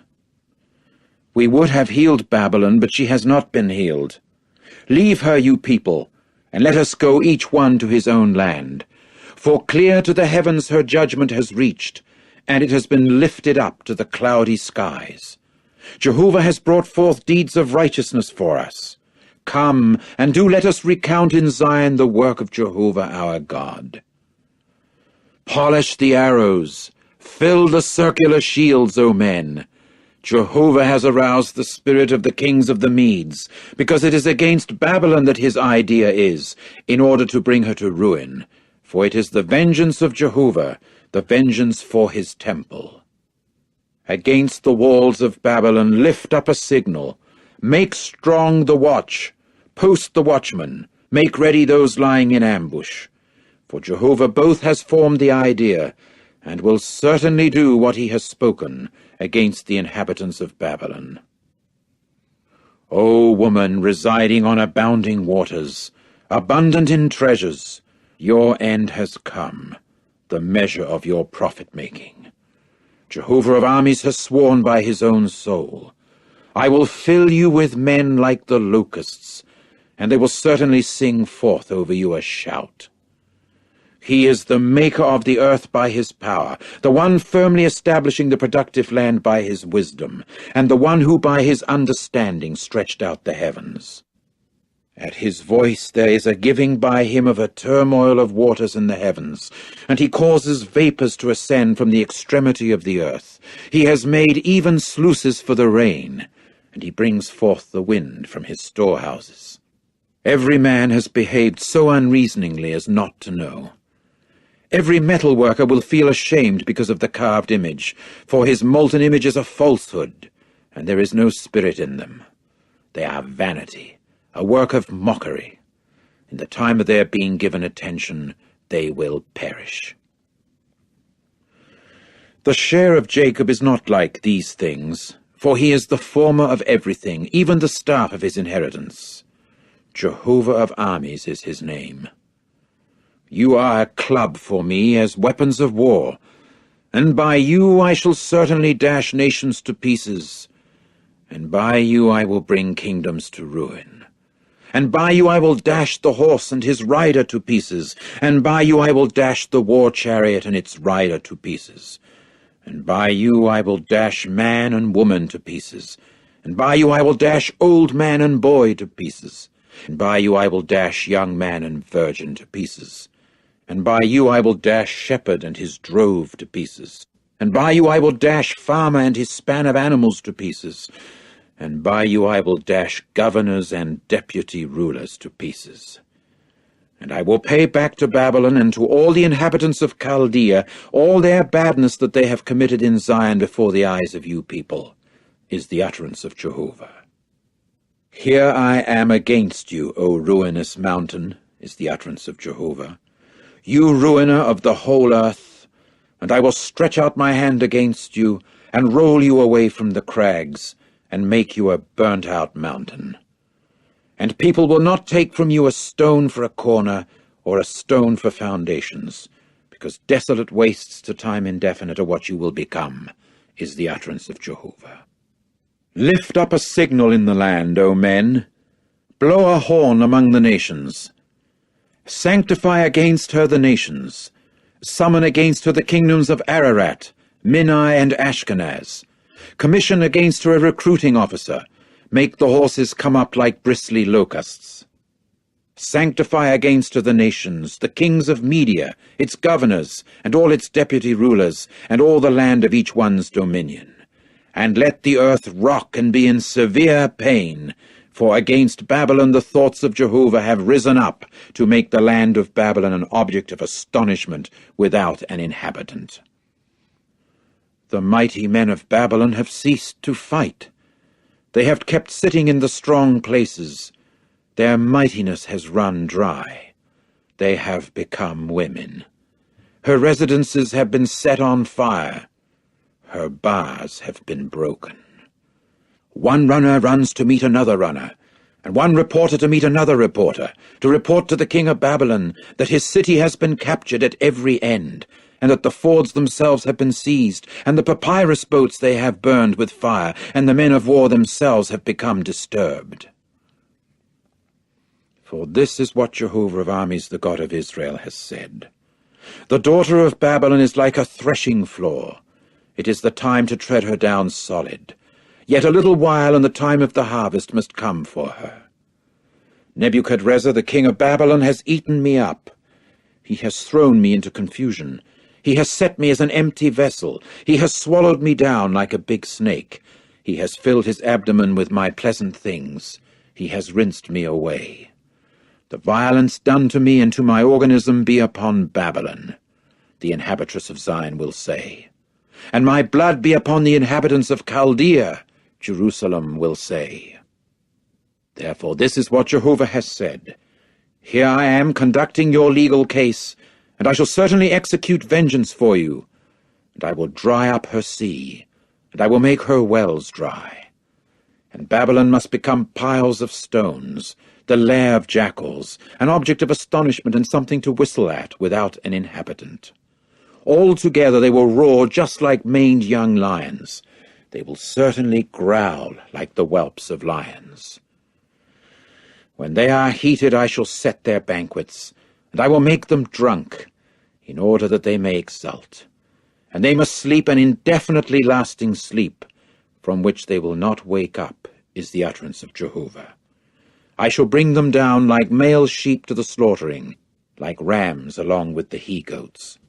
We would have healed Babylon, but she has not been healed. Leave her, you people, and let us go each one to his own land. For clear to the heavens her judgment has reached, and it has been lifted up to the cloudy skies. Jehovah has brought forth deeds of righteousness for us. Come, and do let us recount in Zion the work of Jehovah our God. Polish the arrows, fill the circular shields, O men. Jehovah has aroused the spirit of the kings of the Medes, because it is against Babylon that his idea is, in order to bring her to ruin. For it is the vengeance of Jehovah, the vengeance for his temple. Against the walls of Babylon lift up a signal. Make strong the watch. Post the watchman. Make ready those lying in ambush. For Jehovah both has formed the idea, and will certainly do what he has spoken against the inhabitants of Babylon. O woman residing on abounding waters, abundant in treasures, your end has come, the measure of your profit-making. Jehovah of armies has sworn by his own soul, I will fill you with men like the locusts, and they will certainly sing forth over you a shout. He is the maker of the earth by his power, the one firmly establishing the productive land by his wisdom, and the one who by his understanding stretched out the heavens. At his voice there is a giving by him of a turmoil of waters in the heavens, and he causes vapors to ascend from the extremity of the earth. He has made even sluices for the rain, and he brings forth the wind from his storehouses. Every man has behaved so unreasoningly as not to know. Every metal worker will feel ashamed because of the carved image, for his molten image is a falsehood, and there is no spirit in them. They are vanity, a work of mockery. In the time of their being given attention, they will perish. The share of Jacob is not like these things, for he is the former of everything, even the staff of his inheritance. Jehovah of armies is his name. You are a club for me as weapons of war, and by you I shall certainly dash nations to pieces, and by you I will bring kingdoms to ruin. And by you I will dash the horse and his rider to pieces, and by you I will dash the war chariot and its rider to pieces. And by you I will dash man and woman to pieces, and by you I will dash old man and boy to pieces, and by you I will dash young man and virgin to pieces. And by you I will dash shepherd and his drove to pieces. And by you I will dash farmer and his span of animals to pieces. And by you I will dash governors and deputy rulers to pieces. And I will pay back to Babylon and to all the inhabitants of Chaldea all their badness that they have committed in Zion before the eyes of you people, is the utterance of Jehovah. Here I am against you, O ruinous mountain, is the utterance of Jehovah. You ruiner of the whole earth, and I will stretch out my hand against you, and roll you away from the crags, and make you a burnt-out mountain. And people will not take from you a stone for a corner, or a stone for foundations, because desolate wastes to time indefinite are what you will become, is the utterance of Jehovah. Lift up a signal in the land, O men. Blow a horn among the nations. Sanctify against her the nations. Summon against her the kingdoms of Ararat, Minai, and Ashkenaz. Commission against her a recruiting officer. Make the horses come up like bristly locusts. Sanctify against her the nations, the kings of Media, its governors, and all its deputy rulers, and all the land of each one's dominion. And let the earth rock and be in severe pain, for against Babylon the thoughts of Jehovah have risen up to make the land of Babylon an object of astonishment without an inhabitant. The mighty men of Babylon have ceased to fight. They have kept sitting in the strong places. Their mightiness has run dry. They have become women. Her residences have been set on fire. Her bars have been broken. One runner runs to meet another runner, and one reporter to meet another reporter, to report to the king of Babylon that his city has been captured at every end, and that the fords themselves have been seized, and the papyrus boats they have burned with fire, and the men of war themselves have become disturbed. For this is what Jehovah of armies, the God of Israel, has said. The daughter of Babylon is like a threshing floor. It is the time to tread her down solid. Yet a little while, and the time of the harvest must come for her. Nebuchadrezzar, the king of Babylon, has eaten me up. He has thrown me into confusion. He has set me as an empty vessel. He has swallowed me down like a big snake. He has filled his abdomen with my pleasant things. He has rinsed me away. The violence done to me and to my organism be upon Babylon, the inhabitress of Zion will say. And my blood be upon the inhabitants of Chaldea, Jerusalem will say. Therefore this is what Jehovah has said. Here I am conducting your legal case, and I shall certainly execute vengeance for you, and I will dry up her sea, and I will make her wells dry. And Babylon must become piles of stones, the lair of jackals, an object of astonishment and something to whistle at without an inhabitant. All together they will roar just like maned young lions. They will certainly growl like the whelps of lions. When they are heated I shall set their banquets, and I will make them drunk, in order that they may exult. And they must sleep an indefinitely lasting sleep, from which they will not wake up, is the utterance of Jehovah. I shall bring them down like male sheep to the slaughtering, like rams along with the he-goats.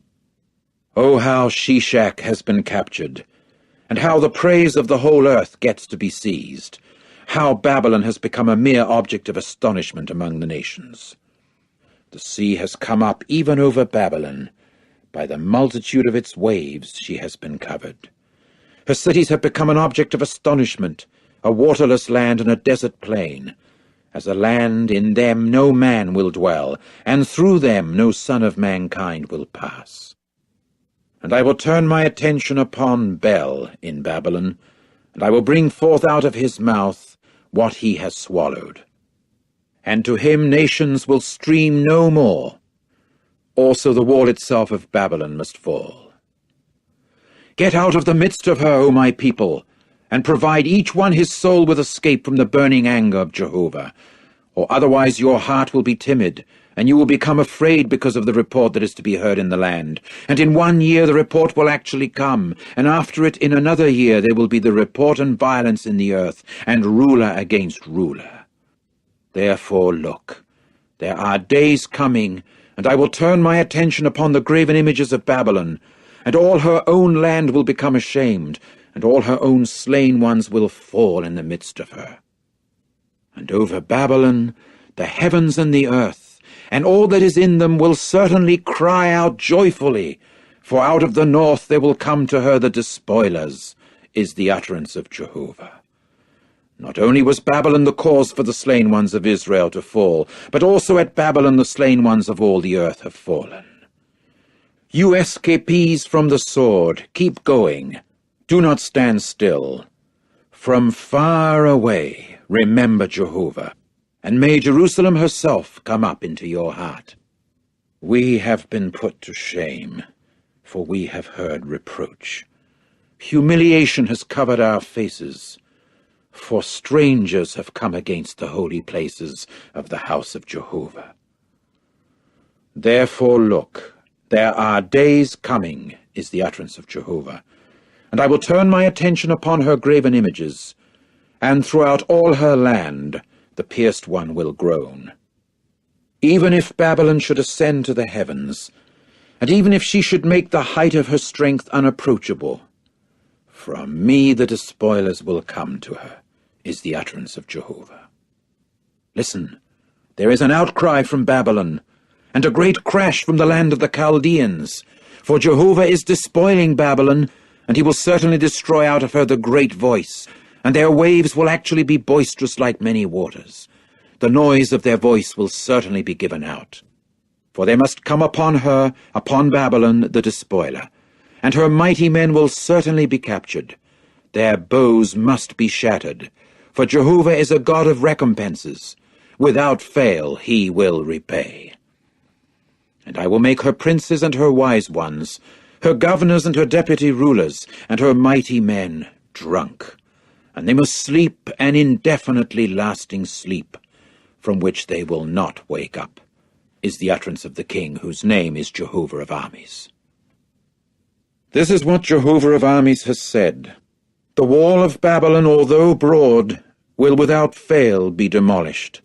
Oh, how Shishak has been captured, and how the praise of the whole earth gets to be seized, how Babylon has become a mere object of astonishment among the nations. The sea has come up even over Babylon. By the multitude of its waves she has been covered. Her cities have become an object of astonishment, a waterless land and a desert plain. As a land, in them no man will dwell, and through them no son of mankind will pass. And I will turn my attention upon Bel in Babylon, and I will bring forth out of his mouth what he has swallowed. And to him nations will stream no more. Also the wall itself of Babylon must fall. Get out of the midst of her, O my people, and provide each one his soul with escape from the burning anger of Jehovah, or otherwise your heart will be timid, and you will become afraid because of the report that is to be heard in the land. And in 1 year the report will actually come, and after it in another year there will be the report and violence in the earth, and ruler against ruler. Therefore look, there are days coming, and I will turn my attention upon the graven images of Babylon, and all her own land will become ashamed, and all her own slain ones will fall in the midst of her. And over Babylon the heavens and the earth, and all that is in them will certainly cry out joyfully, for out of the north there will come to her the despoilers, is the utterance of Jehovah. Not only was Babylon the cause for the slain ones of Israel to fall, but also at Babylon the slain ones of all the earth have fallen. You escapees from the sword, keep going. Do not stand still. From far away, remember Jehovah, and may Jerusalem herself come up into your heart. We have been put to shame, for we have heard reproach. Humiliation has covered our faces, for strangers have come against the holy places of the house of Jehovah. Therefore look, there are days coming, is the utterance of Jehovah, and I will turn my attention upon her graven images, and throughout all her land the pierced one will groan. Even if Babylon should ascend to the heavens, and even if she should make the height of her strength unapproachable, from me the despoilers will come to her, is the utterance of Jehovah. Listen, there is an outcry from Babylon, and a great crash from the land of the Chaldeans, for Jehovah is despoiling Babylon, and he will certainly destroy out of her the great voice, and their waves will actually be boisterous like many waters. The noise of their voice will certainly be given out. For there must come upon her, upon Babylon, the despoiler, and her mighty men will certainly be captured. Their bows must be shattered, for Jehovah is a God of recompenses. Without fail he will repay. And I will make her princes and her wise ones, her governors and her deputy rulers, and her mighty men drunk, and they must sleep an indefinitely lasting sleep, from which they will not wake up, is the utterance of the King, whose name is Jehovah of armies. This is what Jehovah of armies has said. The wall of Babylon, although broad, will without fail be demolished,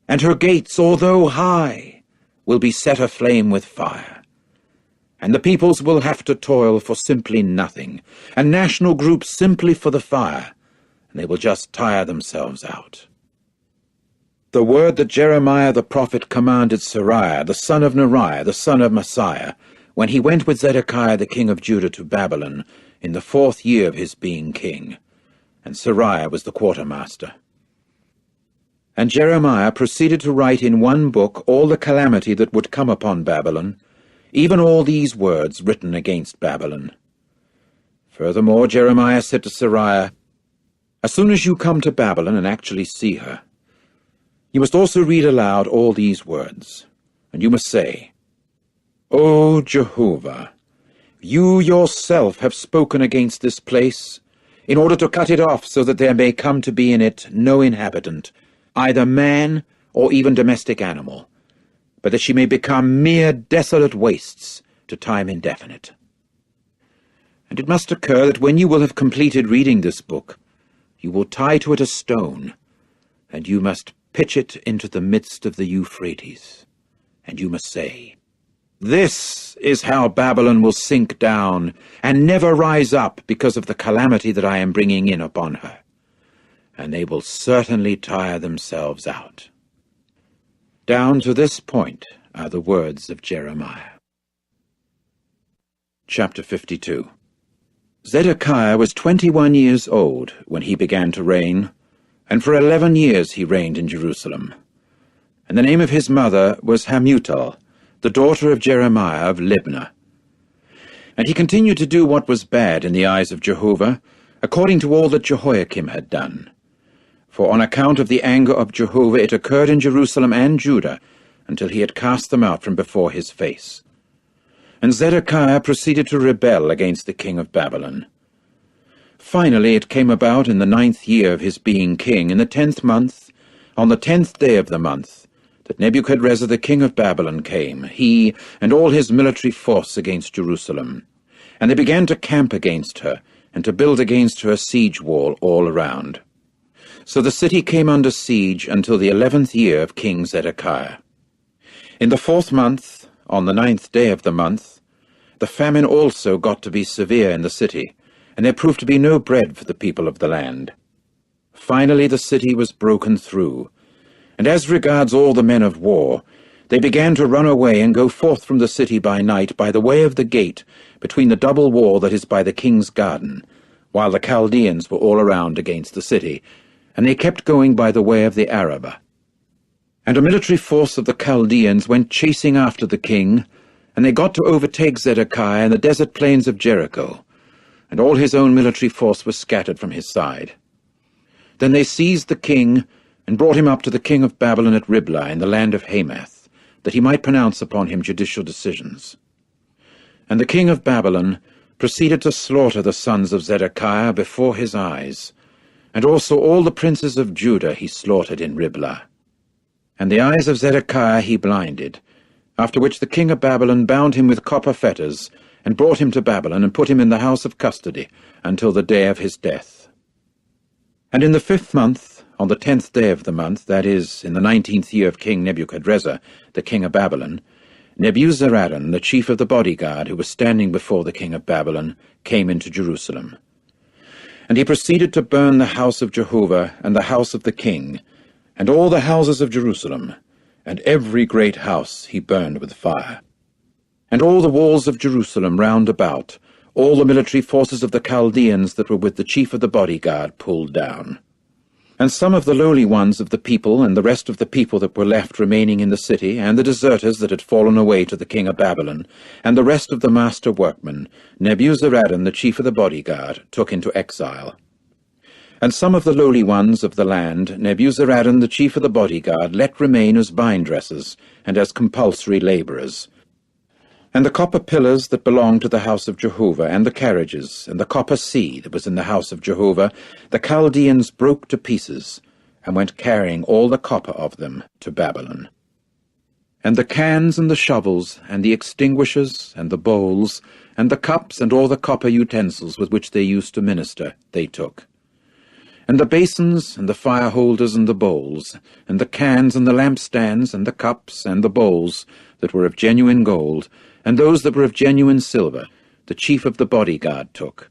and her gates, although high, will be set aflame with fire. And the peoples will have to toil for simply nothing, and national groups simply for the fire, and they will just tire themselves out. The word that Jeremiah the prophet commanded Seraiah, the son of Neriah, the son of Messiah, when he went with Zedekiah the king of Judah to Babylon, in the 4th year of his being king, and Seraiah was the quartermaster. And Jeremiah proceeded to write in one book all the calamity that would come upon Babylon, even all these words written against Babylon. Furthermore, Jeremiah said to Seraiah, as soon as you come to Babylon and actually see her, you must also read aloud all these words, and you must say, O Jehovah, you yourself have spoken against this place, in order to cut it off so that there may come to be in it no inhabitant, either man or even domestic animal, but that she may become mere desolate wastes to time indefinite. And it must occur that when you will have completed reading this book, you will tie to it a stone, and you must pitch it into the midst of the Euphrates, and you must say, this is how Babylon will sink down and never rise up because of the calamity that I am bringing in upon her, and they will certainly tire themselves out. Down to this point are the words of Jeremiah. Chapter 52. Zedekiah was 21 years old when he began to reign, and for 11 years he reigned in Jerusalem. And the name of his mother was Hamutal, the daughter of Jeremiah of Libnah. And he continued to do what was bad in the eyes of Jehovah, according to all that Jehoiakim had done. For on account of the anger of Jehovah it occurred in Jerusalem and Judah, until he had cast them out from before his face. And Zedekiah proceeded to rebel against the king of Babylon. Finally it came about in the 9th year of his being king, in the 10th month, on the 10th day of the month, that Nebuchadrezzar the king of Babylon came, he and all his military force against Jerusalem. And they began to camp against her, and to build against her a siege wall all around. So the city came under siege until the 11th year of King Zedekiah. In the 4th month, on the 9th day of the month, the famine also got to be severe in the city, and there proved to be no bread for the people of the land. Finally the city was broken through, and as regards all the men of war, they began to run away and go forth from the city by night by the way of the gate, between the double wall that is by the king's garden, while the Chaldeans were all around against the city, and they kept going by the way of the Arabah. And a military force of the Chaldeans went chasing after the king, and they got to overtake Zedekiah in the desert plains of Jericho, and all his own military force was scattered from his side. Then they seized the king, and brought him up to the king of Babylon at Riblah in the land of Hamath, that he might pronounce upon him judicial decisions. And the king of Babylon proceeded to slaughter the sons of Zedekiah before his eyes, and also all the princes of Judah he slaughtered in Riblah. And the eyes of Zedekiah he blinded, after which the king of Babylon bound him with copper fetters, and brought him to Babylon, and put him in the house of custody, until the day of his death. And in the 5th month, on the 10th day of the month, that is, in the 19th year of King Nebuchadrezzar, the king of Babylon, Nebuzaradan, the chief of the bodyguard, who was standing before the king of Babylon, came into Jerusalem. And he proceeded to burn the house of Jehovah, and the house of the king, and all the houses of Jerusalem, and every great house he burned with fire. And all the walls of Jerusalem round about, all the military forces of the Chaldeans that were with the chief of the bodyguard pulled down. And some of the lowly ones of the people, and the rest of the people that were left remaining in the city, and the deserters that had fallen away to the king of Babylon, and the rest of the master workmen, Nebuzaradan the chief of the bodyguard took into exile. And some of the lowly ones of the land, Nebuzaradan the chief of the bodyguard let remain as vine-dressers, and as compulsory labourers. And the copper pillars that belonged to the house of Jehovah, and the carriages, and the copper sea that was in the house of Jehovah, the Chaldeans broke to pieces, and went carrying all the copper of them to Babylon. And the cans and the shovels, and the extinguishers, and the bowls, and the cups, and all the copper utensils with which they used to minister, they took. And the basins, and the fire holders, and the bowls, and the cans, and the lampstands, and the cups, and the bowls, that were of genuine gold, and those that were of genuine silver, the chief of the bodyguard took.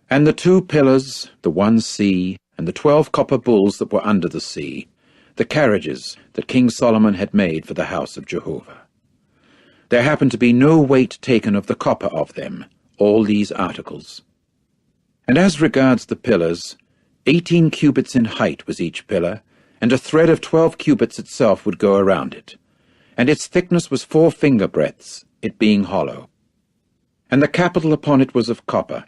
And the 2 pillars, the 1 sea, and the 12 copper bulls that were under the sea, the carriages that King Solomon had made for the house of Jehovah. There happened to be no weight taken of the copper of them, all these articles. And as regards the pillars, 18 cubits in height was each pillar, and a thread of 12 cubits itself would go around it. And its thickness was 4 finger breadths, it being hollow. And the capital upon it was of copper,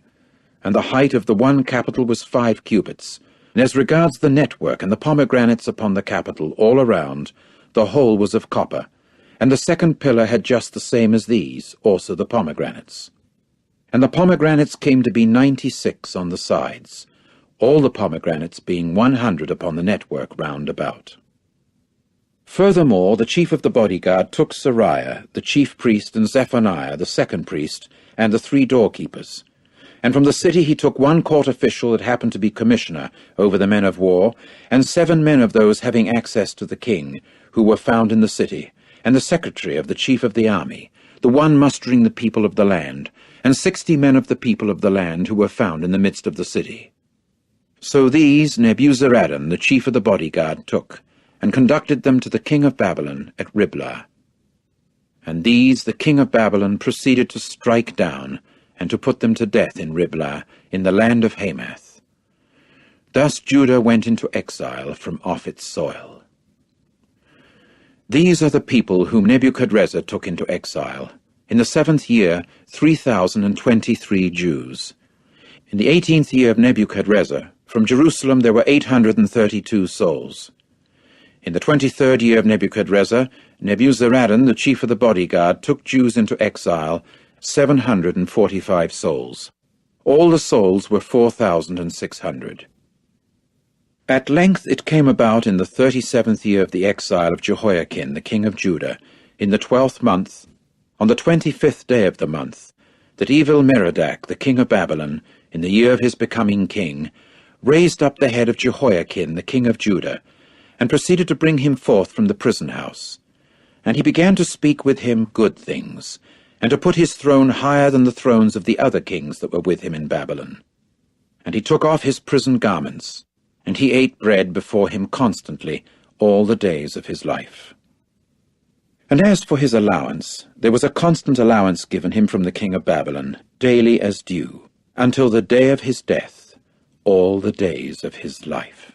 and the height of the one capital was 5 cubits. And as regards the network and the pomegranates upon the capital all around, the whole was of copper, and the second pillar had just the same as these, also the pomegranates. And the pomegranates came to be 96 on the sides, all the pomegranates being 100 upon the network round about. Furthermore, the chief of the bodyguard took Sariah, the chief priest, and Zephaniah, the second priest, and the 3 doorkeepers. And from the city he took 1 court official that happened to be commissioner over the men of war, and 7 men of those having access to the king, who were found in the city, and the secretary of the chief of the army, the one mustering the people of the land, and 60 men of the people of the land who were found in the midst of the city. So these Nebuzaradan, the chief of the bodyguard, took, and conducted them to the king of Babylon at Riblah. And these the king of Babylon proceeded to strike down, and to put them to death in Riblah, in the land of Hamath. Thus Judah went into exile from off its soil. These are the people whom Nebuchadrezzar took into exile. In the 7th year, 3,023 Jews. In the 18th year of Nebuchadrezzar, from Jerusalem there were 832 souls. In the 23rd year of Nebuchadrezzar, Nebuzaradan, the chief of the bodyguard, took Jews into exile, 745 souls. All the souls were 4,600. At length it came about in the 37th year of the exile of Jehoiakim, the king of Judah, in the 12th month, on the 25th day of the month, that Evil-Merodach, the king of Babylon, in the year of his becoming king, raised up the head of Jehoiakim, the king of Judah, and proceeded to bring him forth from the prison house. And he began to speak with him good things, and to put his throne higher than the thrones of the other kings that were with him in Babylon. And he took off his prison garments, and he ate bread before him constantly all the days of his life. And as for his allowance, there was a constant allowance given him from the king of Babylon, daily as dew, until the day of his death, all the days of his life.